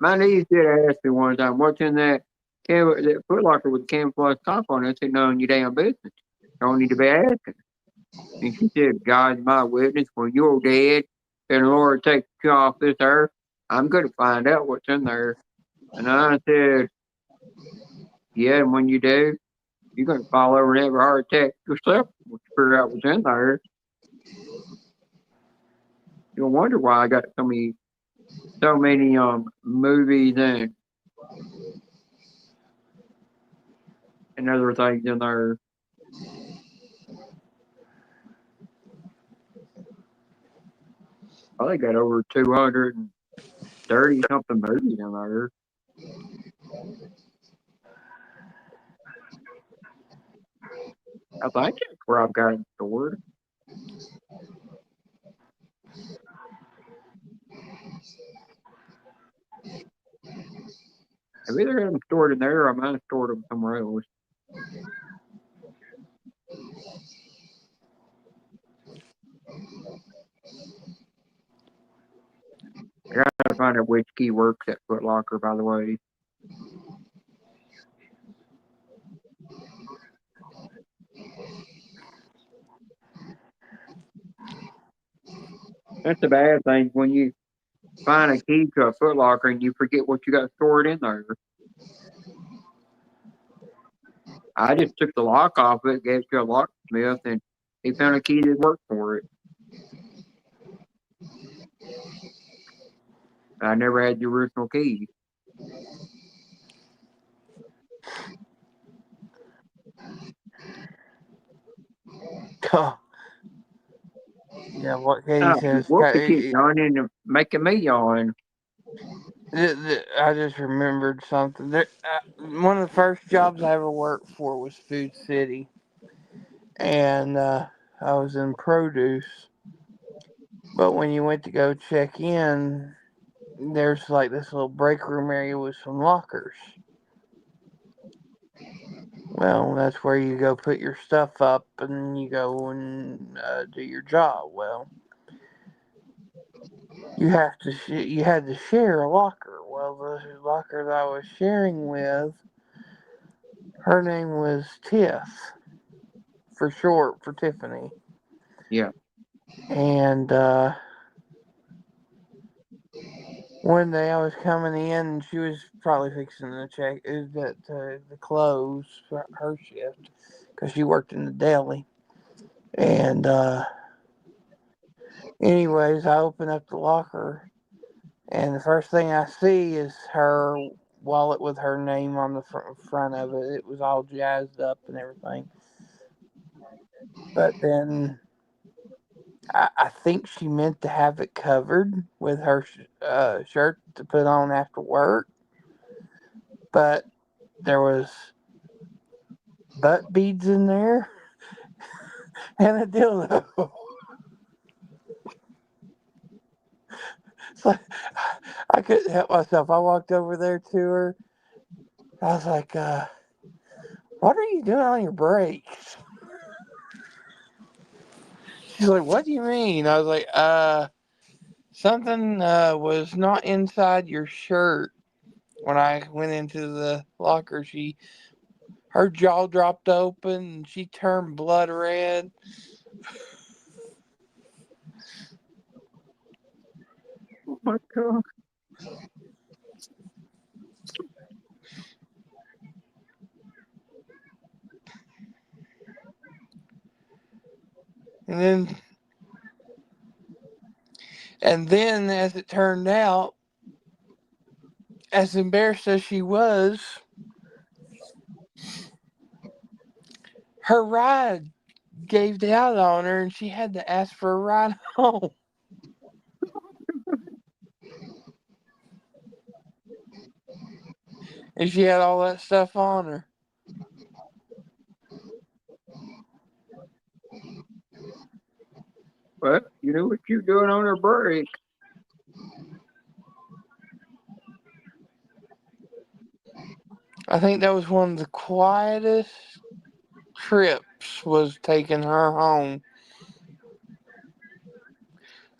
my niece did ask me one time, what's in that Foot Locker with the camouflage top on it? I said, none of your damn business. Don't need to be asking. And she said, God's my witness, when you're dead and the Lord takes you off this earth, I'm going to find out what's in there. And I said, yeah, and when you do, you're going to fall over and have a heart attack yourself to figure out what's in there. You'll wonder why I got so many movies and other things in there. I got over 230 something movies in there. I think that's where I've got them stored. I've either got them stored in there or I might have stored them somewhere else. I gotta find out which key works at Foot Locker, by the way. That's the bad thing when you find a key to a Foot Locker and you forget what you got stored in there. I just took the lock off it, gave it to a locksmith, and he found a key that worked for it. I never had the original key. Yeah, what Katie says. Wolfie keeps yawning and making me yawn. I just remembered something. One of the first jobs I ever worked for was Food City, and I was in produce. But when you went to go check in, there's like this little break room area with some lockers. Well, that's where you go put your stuff up and you go and do your job. Well, you had to share a locker. Well, the locker that I was sharing with, her name was Tiff, for short for Tiffany. Yeah. And one day I was coming in and she was probably fixing to check the clothes for her shift because she worked in the deli. And anyways, I open up the locker and the first thing I see is her wallet with her name on the front of it. It was all jazzed up and everything. But then I think she meant to have it covered with her shirt to put on after work. But there was butt beads in there and a dildo. So I couldn't help myself. I walked over there to her. I was like, what are you doing on your breaks? She's like, what do you mean? I was like, something was not inside your shirt. When I went into the locker, her jaw dropped open and she turned blood red. Oh my God. And then, as it turned out, as embarrassed as she was, her ride gave out on her and she had to ask for a ride home. And she had all that stuff on her. Well, you knew what you were doing on her break. I think that was one of the quietest trips, was taking her home.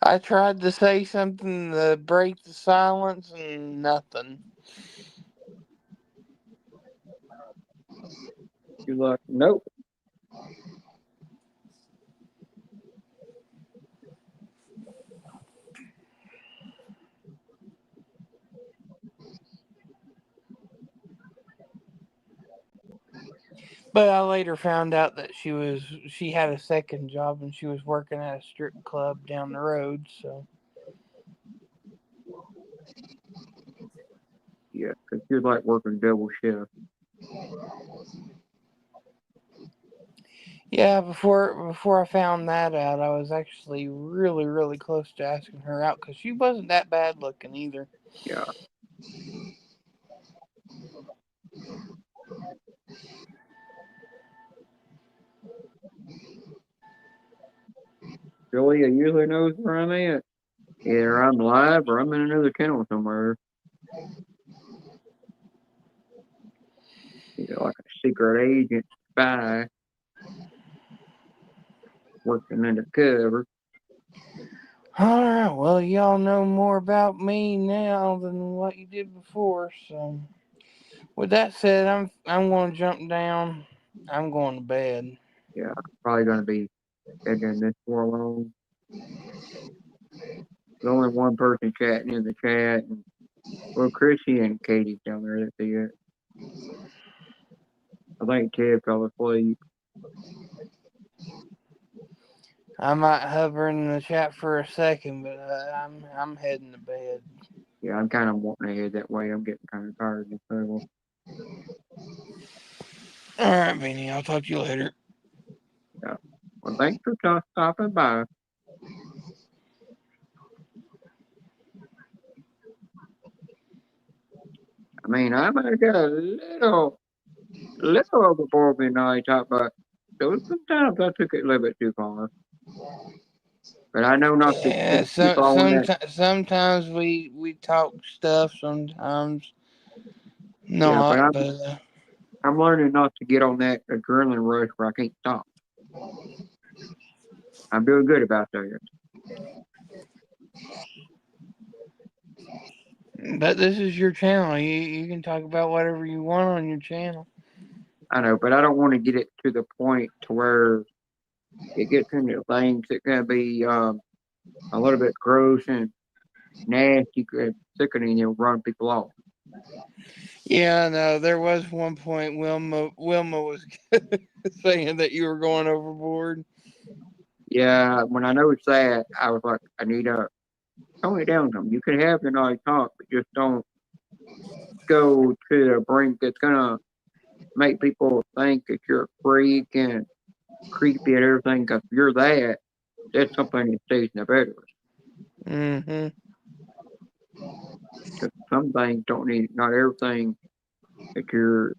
I tried to say something to break the silence and nothing. You're like, nope. But I later found out that she had a second job and she was working at a strip club down the road, so. Yeah, because you're like working double shift. Yeah, before I found that out, I was actually really, really close to asking her out because she wasn't that bad looking either. Yeah. Julia usually knows where I'm at. Either I'm live or I'm in another channel somewhere. You know, like a secret agent spy working undercover. Alright, well, y'all know more about me now than what you did before, so. With that said, I'm going to jump down. I'm going to bed. Yeah, probably going to be heading this for long. There's only one person chatting in the chat. And, well, Chrissy and Katie's down there. That's it. I think Ted fell asleep. I might hover in the chat for a second, but I'm heading to bed. Yeah, I'm kind of wanting to head that way. I'm getting kind of tired of the table. All right, Beanie. I'll talk to you later. Yeah. Well, thanks for stopping by. I mean, I might have got a little overboard with night talk, but sometimes I took it a little bit too far. But I know not to Yeah, keep on that. sometimes we talk stuff, sometimes Yeah, but not. But I'm learning not to get on that adrenaline rush where I can't stop. I'm doing good about that. but this is your channel. You can talk about whatever you want on your channel. I know, but I don't want to get it to the point to where it gets into things that can be a little bit gross and nasty, sickening, and run people off. Yeah, no, there was one point Wilma was saying that you were going overboard. Yeah, when I noticed that, I was like, I need to tone it down some. You can have the nice talk, but just don't go to the brink that's gonna make people think that you're a freak and creepy and everything. Because if you're that, that's something that stays in the bedroom. Mm-hmm. Because some things don't need, not everything that you're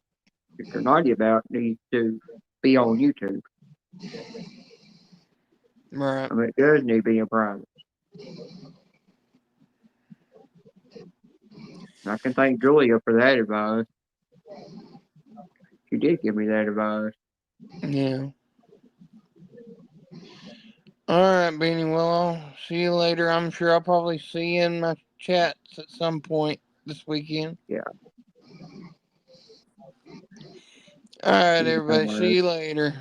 naughty about needs to be on YouTube. Right. I mean, it does need to be in private. And I can thank Julia for that advice. She did give me that advice. Yeah. All right, Beanie. Well, I'll see you later. I'm sure I'll probably see you in my chats at some point this weekend. Yeah. All right, See you everybody. somewhere. See you later.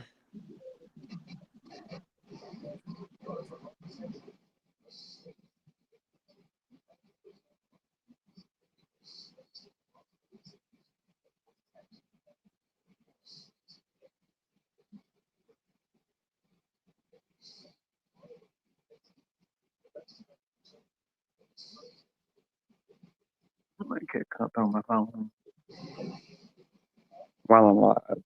I might get a cup on my phone while I'm live.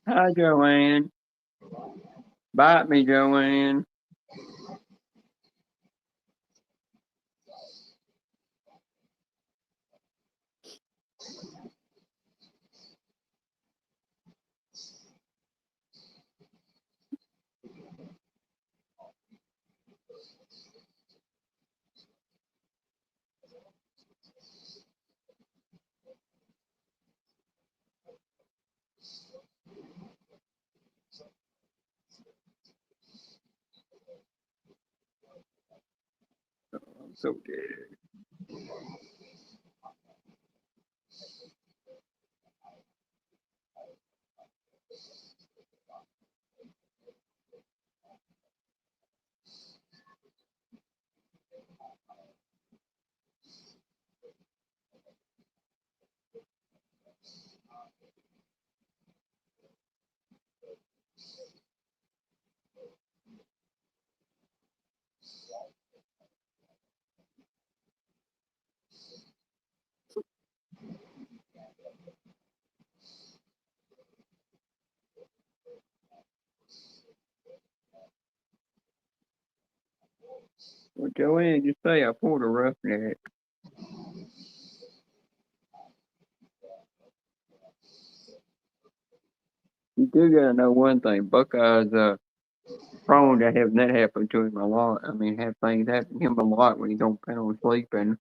Hi, Joanne. Bite me, Joanne. So dead. Well, Joanne, just say I pulled a roughneck. You do gotta know one thing. Buckeye's prone to having that happen to him a lot. I mean, have things happen to him a lot when he don't plan on sleeping.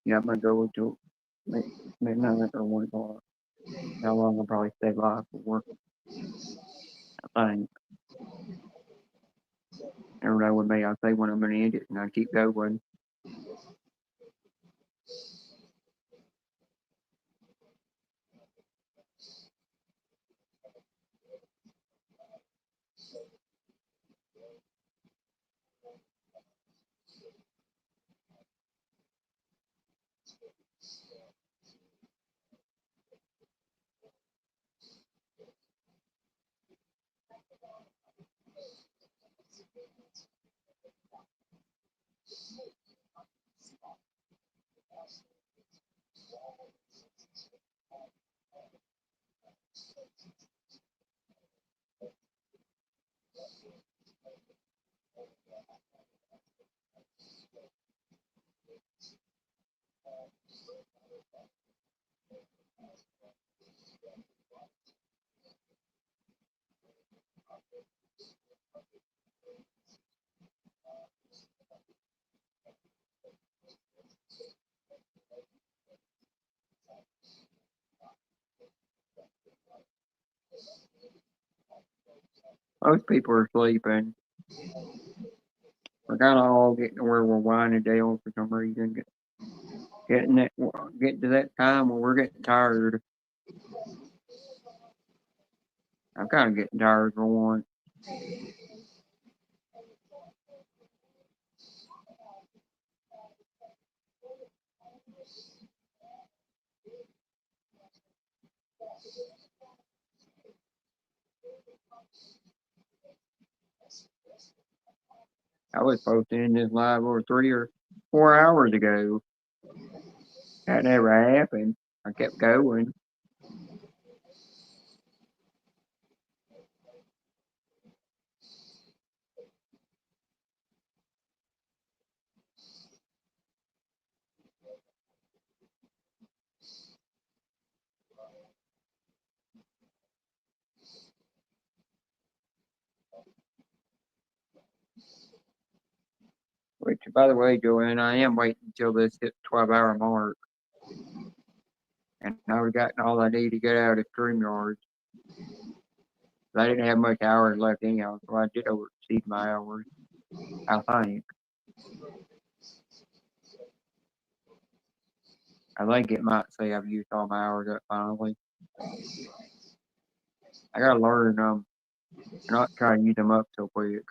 Yeah, I'm gonna go until midnight or 1 o'clock. How long I'll probably stay live for work, I think. Every day with me, I say when I'm gonna end it, and I keep going. Most people are sleeping. We're kind of all getting to where we're winding down for some reason. Getting to that time where we're getting tired. I'm kind of getting tired for once. I was posting in this live over 3 or 4 hours ago. That never happened. I kept going. Which, by the way, Joanne, I am waiting until this hits 12-hour mark. And I've gotten all I need to get out of StreamYard. I didn't have much hours left anyhow, so I did exceed my hours, I think. I think it might say I've used all my hours up finally. I gotta learn not try to use them up so quick.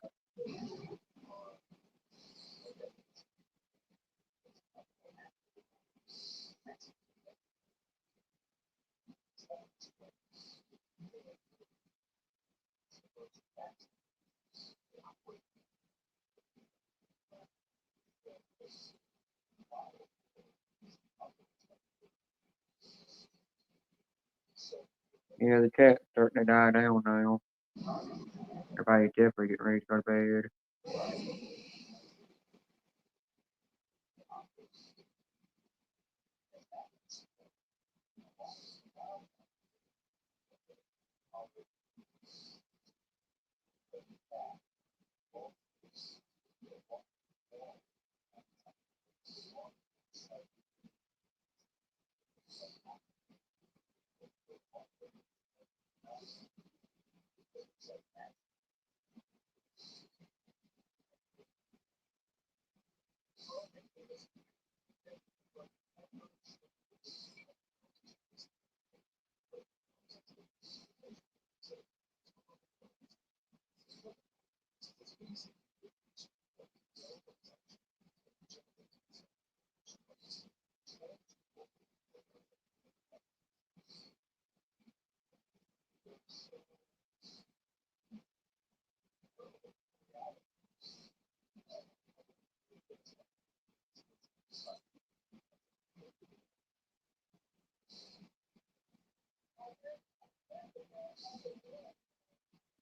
Yeah, the chat's starting to die down now. Everybody definitely getting ready to go to bed.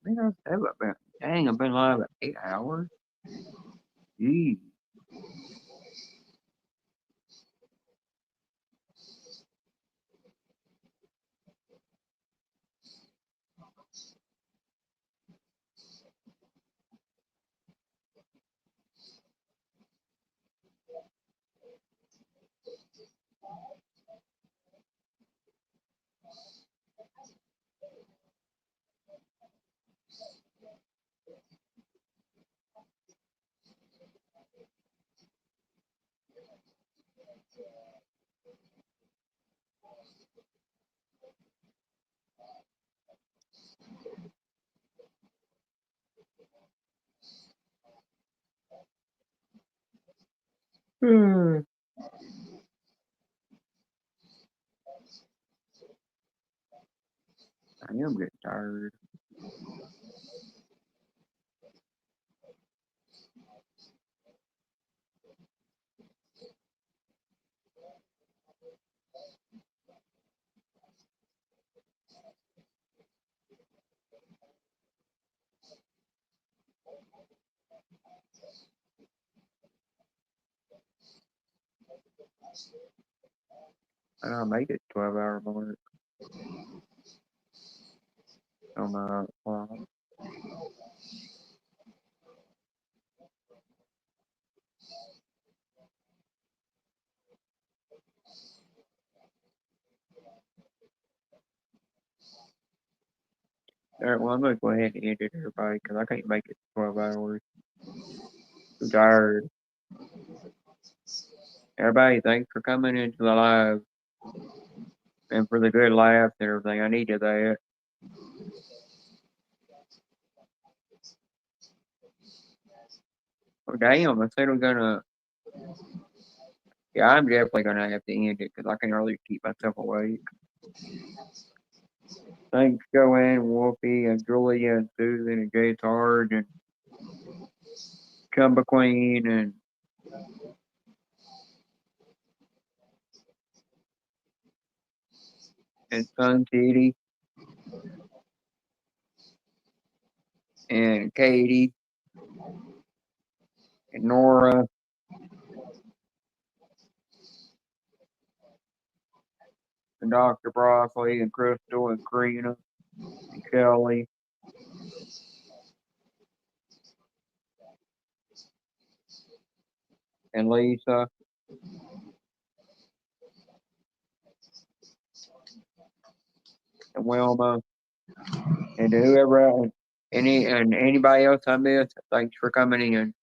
Man, dang, I've been live about 8 hours. Jeez. Hmm. I am getting tired. I made it 12-hour mark on my clock. All right, well, I'm going to go ahead and end it, everybody, because I can't make it 12 hours. I'm tired. Everybody, thanks for coming into the live and for the good laughs and everything. I needed that. Oh, damn, I said I'm going to. Yeah, I'm definitely going to have to end it because I can hardly keep myself awake. Thanks, Joanne, Wolfie, and Julia, and Susan, and Jay Hard, and Chumba Queen, and Sun City, and Katie, and Nora, and Dr. Broccoli, and Crystal, and Karina, and Kelly, and Lisa, and Wilma, and whoever else, and anybody else I missed. Thanks for coming in.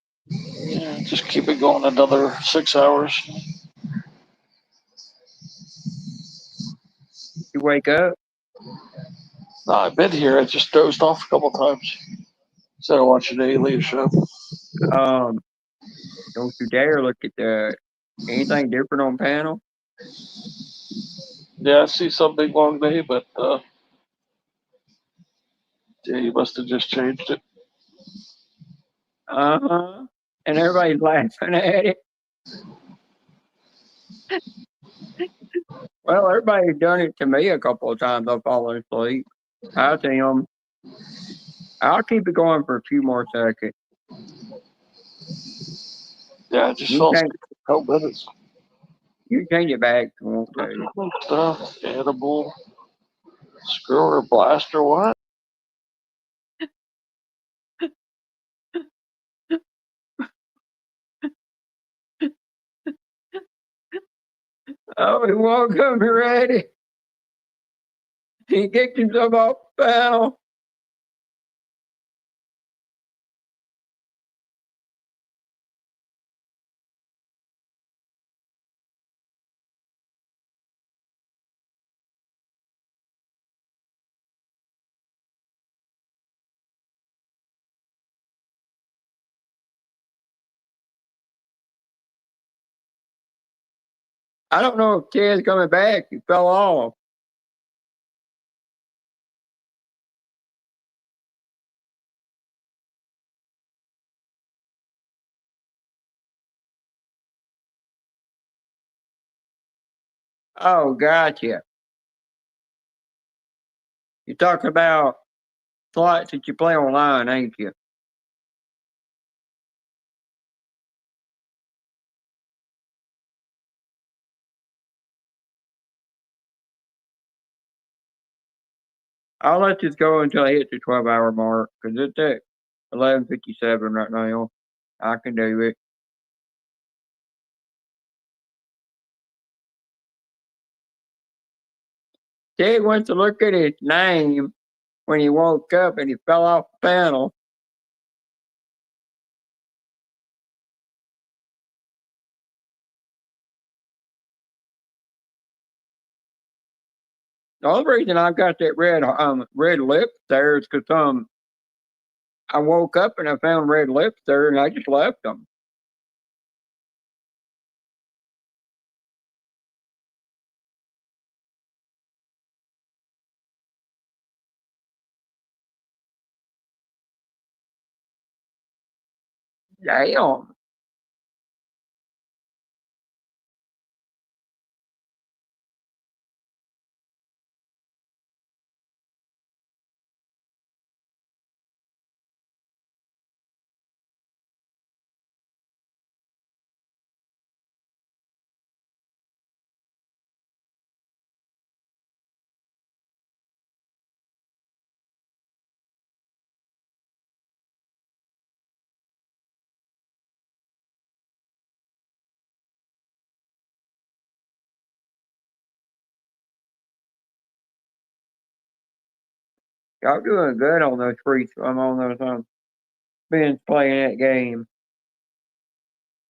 Yeah, just keep it going another 6 hours. You wake up? No, I've been here. I just dozed off a couple times instead of watching the alien show. Don't you dare look at anything different on panel. Yeah, I see some big long day, but yeah, you must have just changed it. And everybody's laughing at it. Well, everybody's done it to me a couple of times. I've fallen asleep. Hi, Tim. I'll keep it going for a few more seconds. Yeah, it just You saw change, 12 minutes. you change it back if you want to. Stuff, edible, screw or blaster, what? Oh, he woke up ready. He kicked himself off the panel. I don't know if Ted's coming back. He fell off. Oh, gotcha. You're talking about slots that you play online, ain't you? I'll let this go until I hit the 12-hour mark because it's at 11:57 right now. I can do it. Ted went to look at his name when he woke up and he fell off the panel. The only reason I've got that red lip there is because I woke up and I found red lips there and I just left them. Damn. Y'all doing good on those free. I'm on those spins playing that game.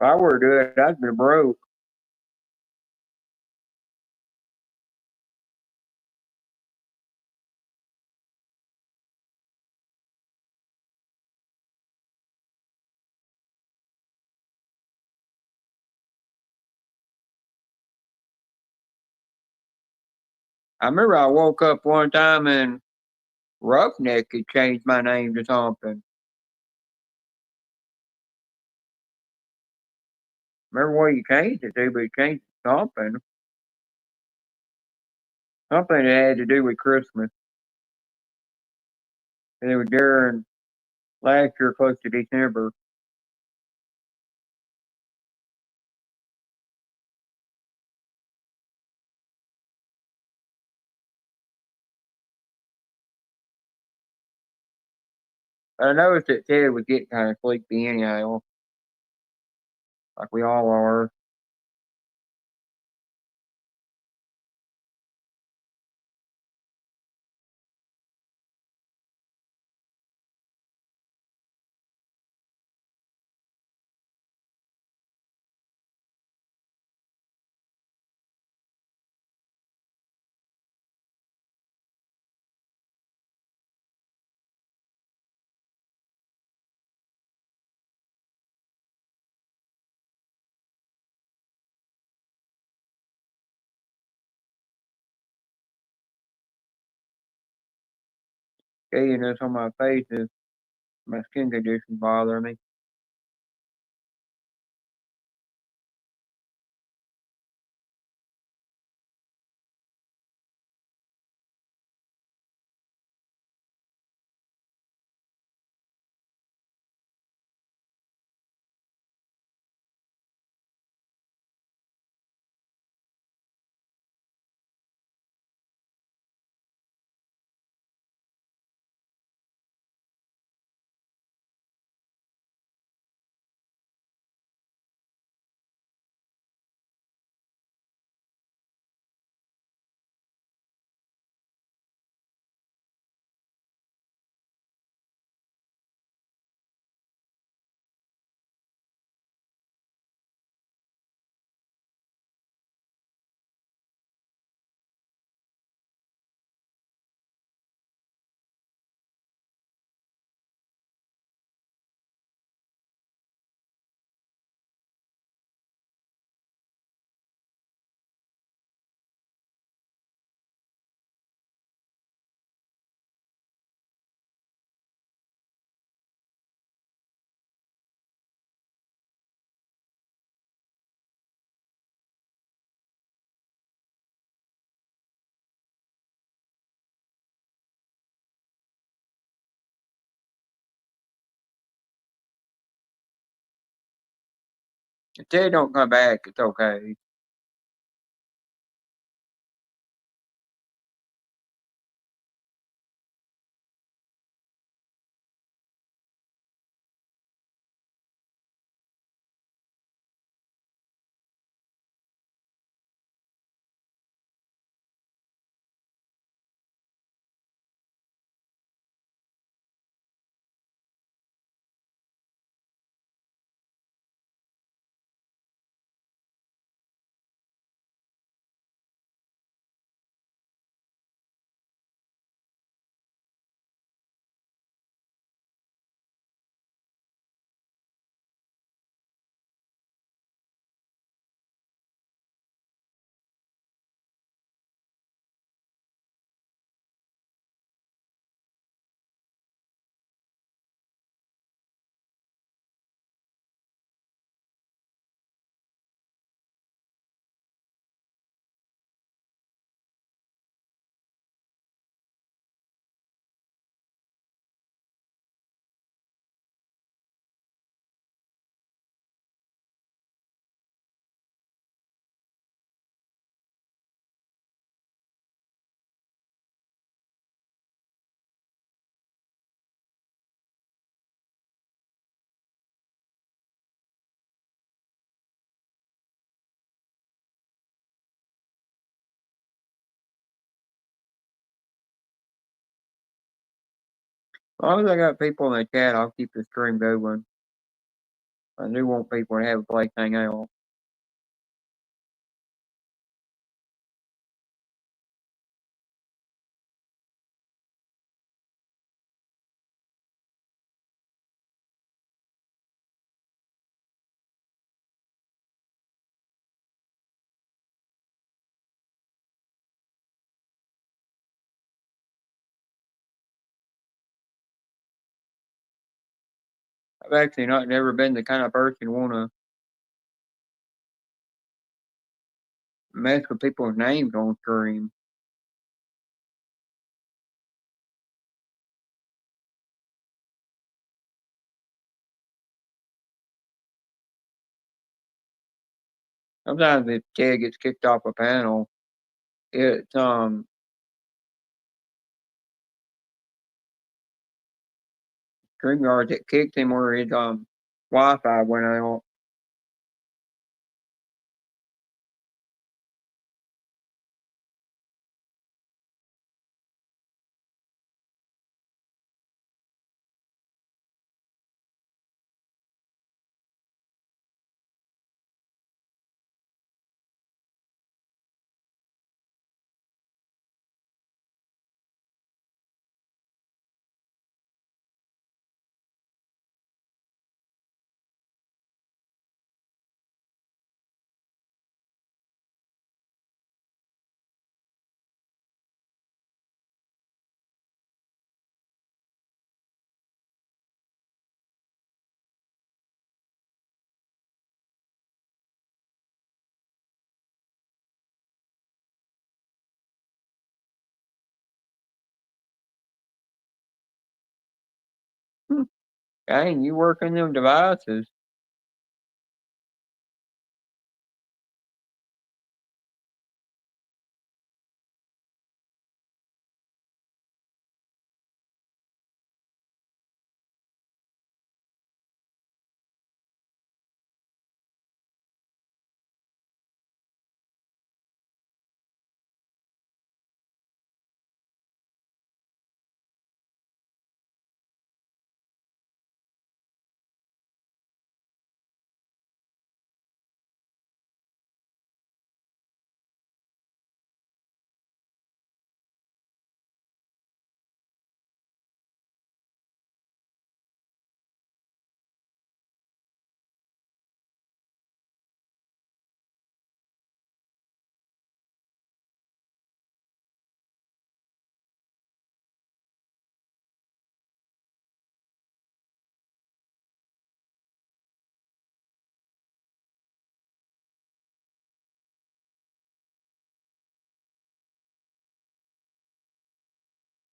If I were to do it, I'd be broke. I remember I woke up one time and Roughneck had changed my name to something. Remember what you changed it to, but you changed it to something. Something that had to do with Christmas. And it was during last year, close to December. I noticed that Ted was getting kind of sleepy anyhow, like we all are. Gayness on my face is my skin condition bothering me. If Ted don't come back, it's okay. As long as I got people in the chat, I'll keep the stream going. I do want people to have a place to hang out. I've actually not never been the kind of person want to mess with people's names on stream. Sometimes if Ted gets kicked off a panel, it's StreamYard that kicked him or his Wi-Fi went out. Dang, you working them devices.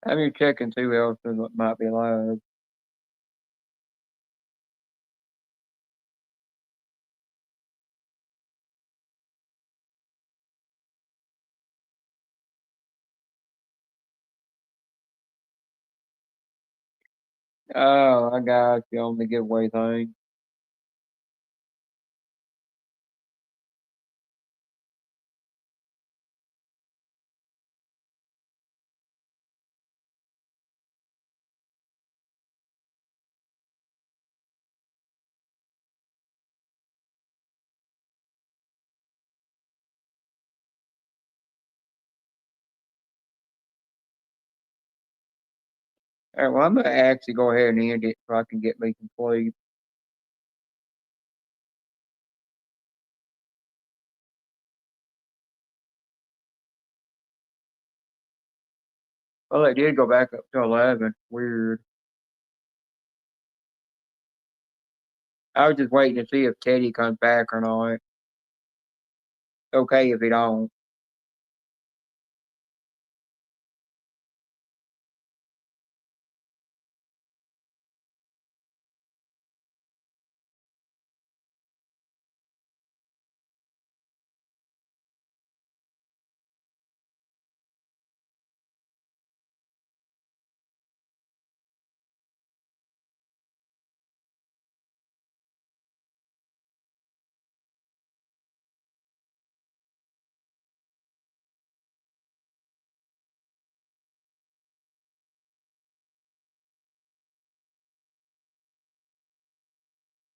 Have you check and see who else might be live. Oh, I got you on the giveaway thing. All right, well, I'm gonna actually go ahead and end it so I can get me some sleep. Well, it did go back up to 11. Weird. I was just waiting to see if Teddy comes back or not. Okay if he don't.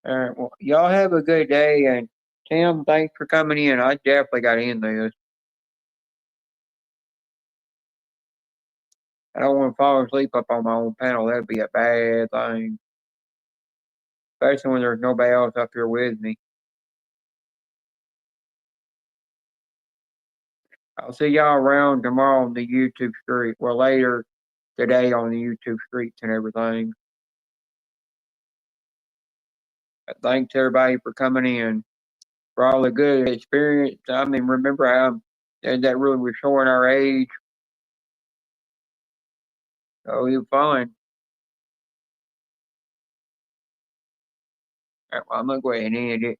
All right, well, y'all have a good day, and Tim, thanks for coming in. I definitely got in this. I don't want to fall asleep up on my own panel. That'd be a bad thing, especially when there's nobody else up here with me. I'll see y'all around tomorrow on the YouTube street. Well, later today on the YouTube streets and everything. But thanks everybody for coming in, for all the good experience. I mean, remember how that really was showing our age. Oh, you're fine. All right, well, I'm gonna go ahead and end it.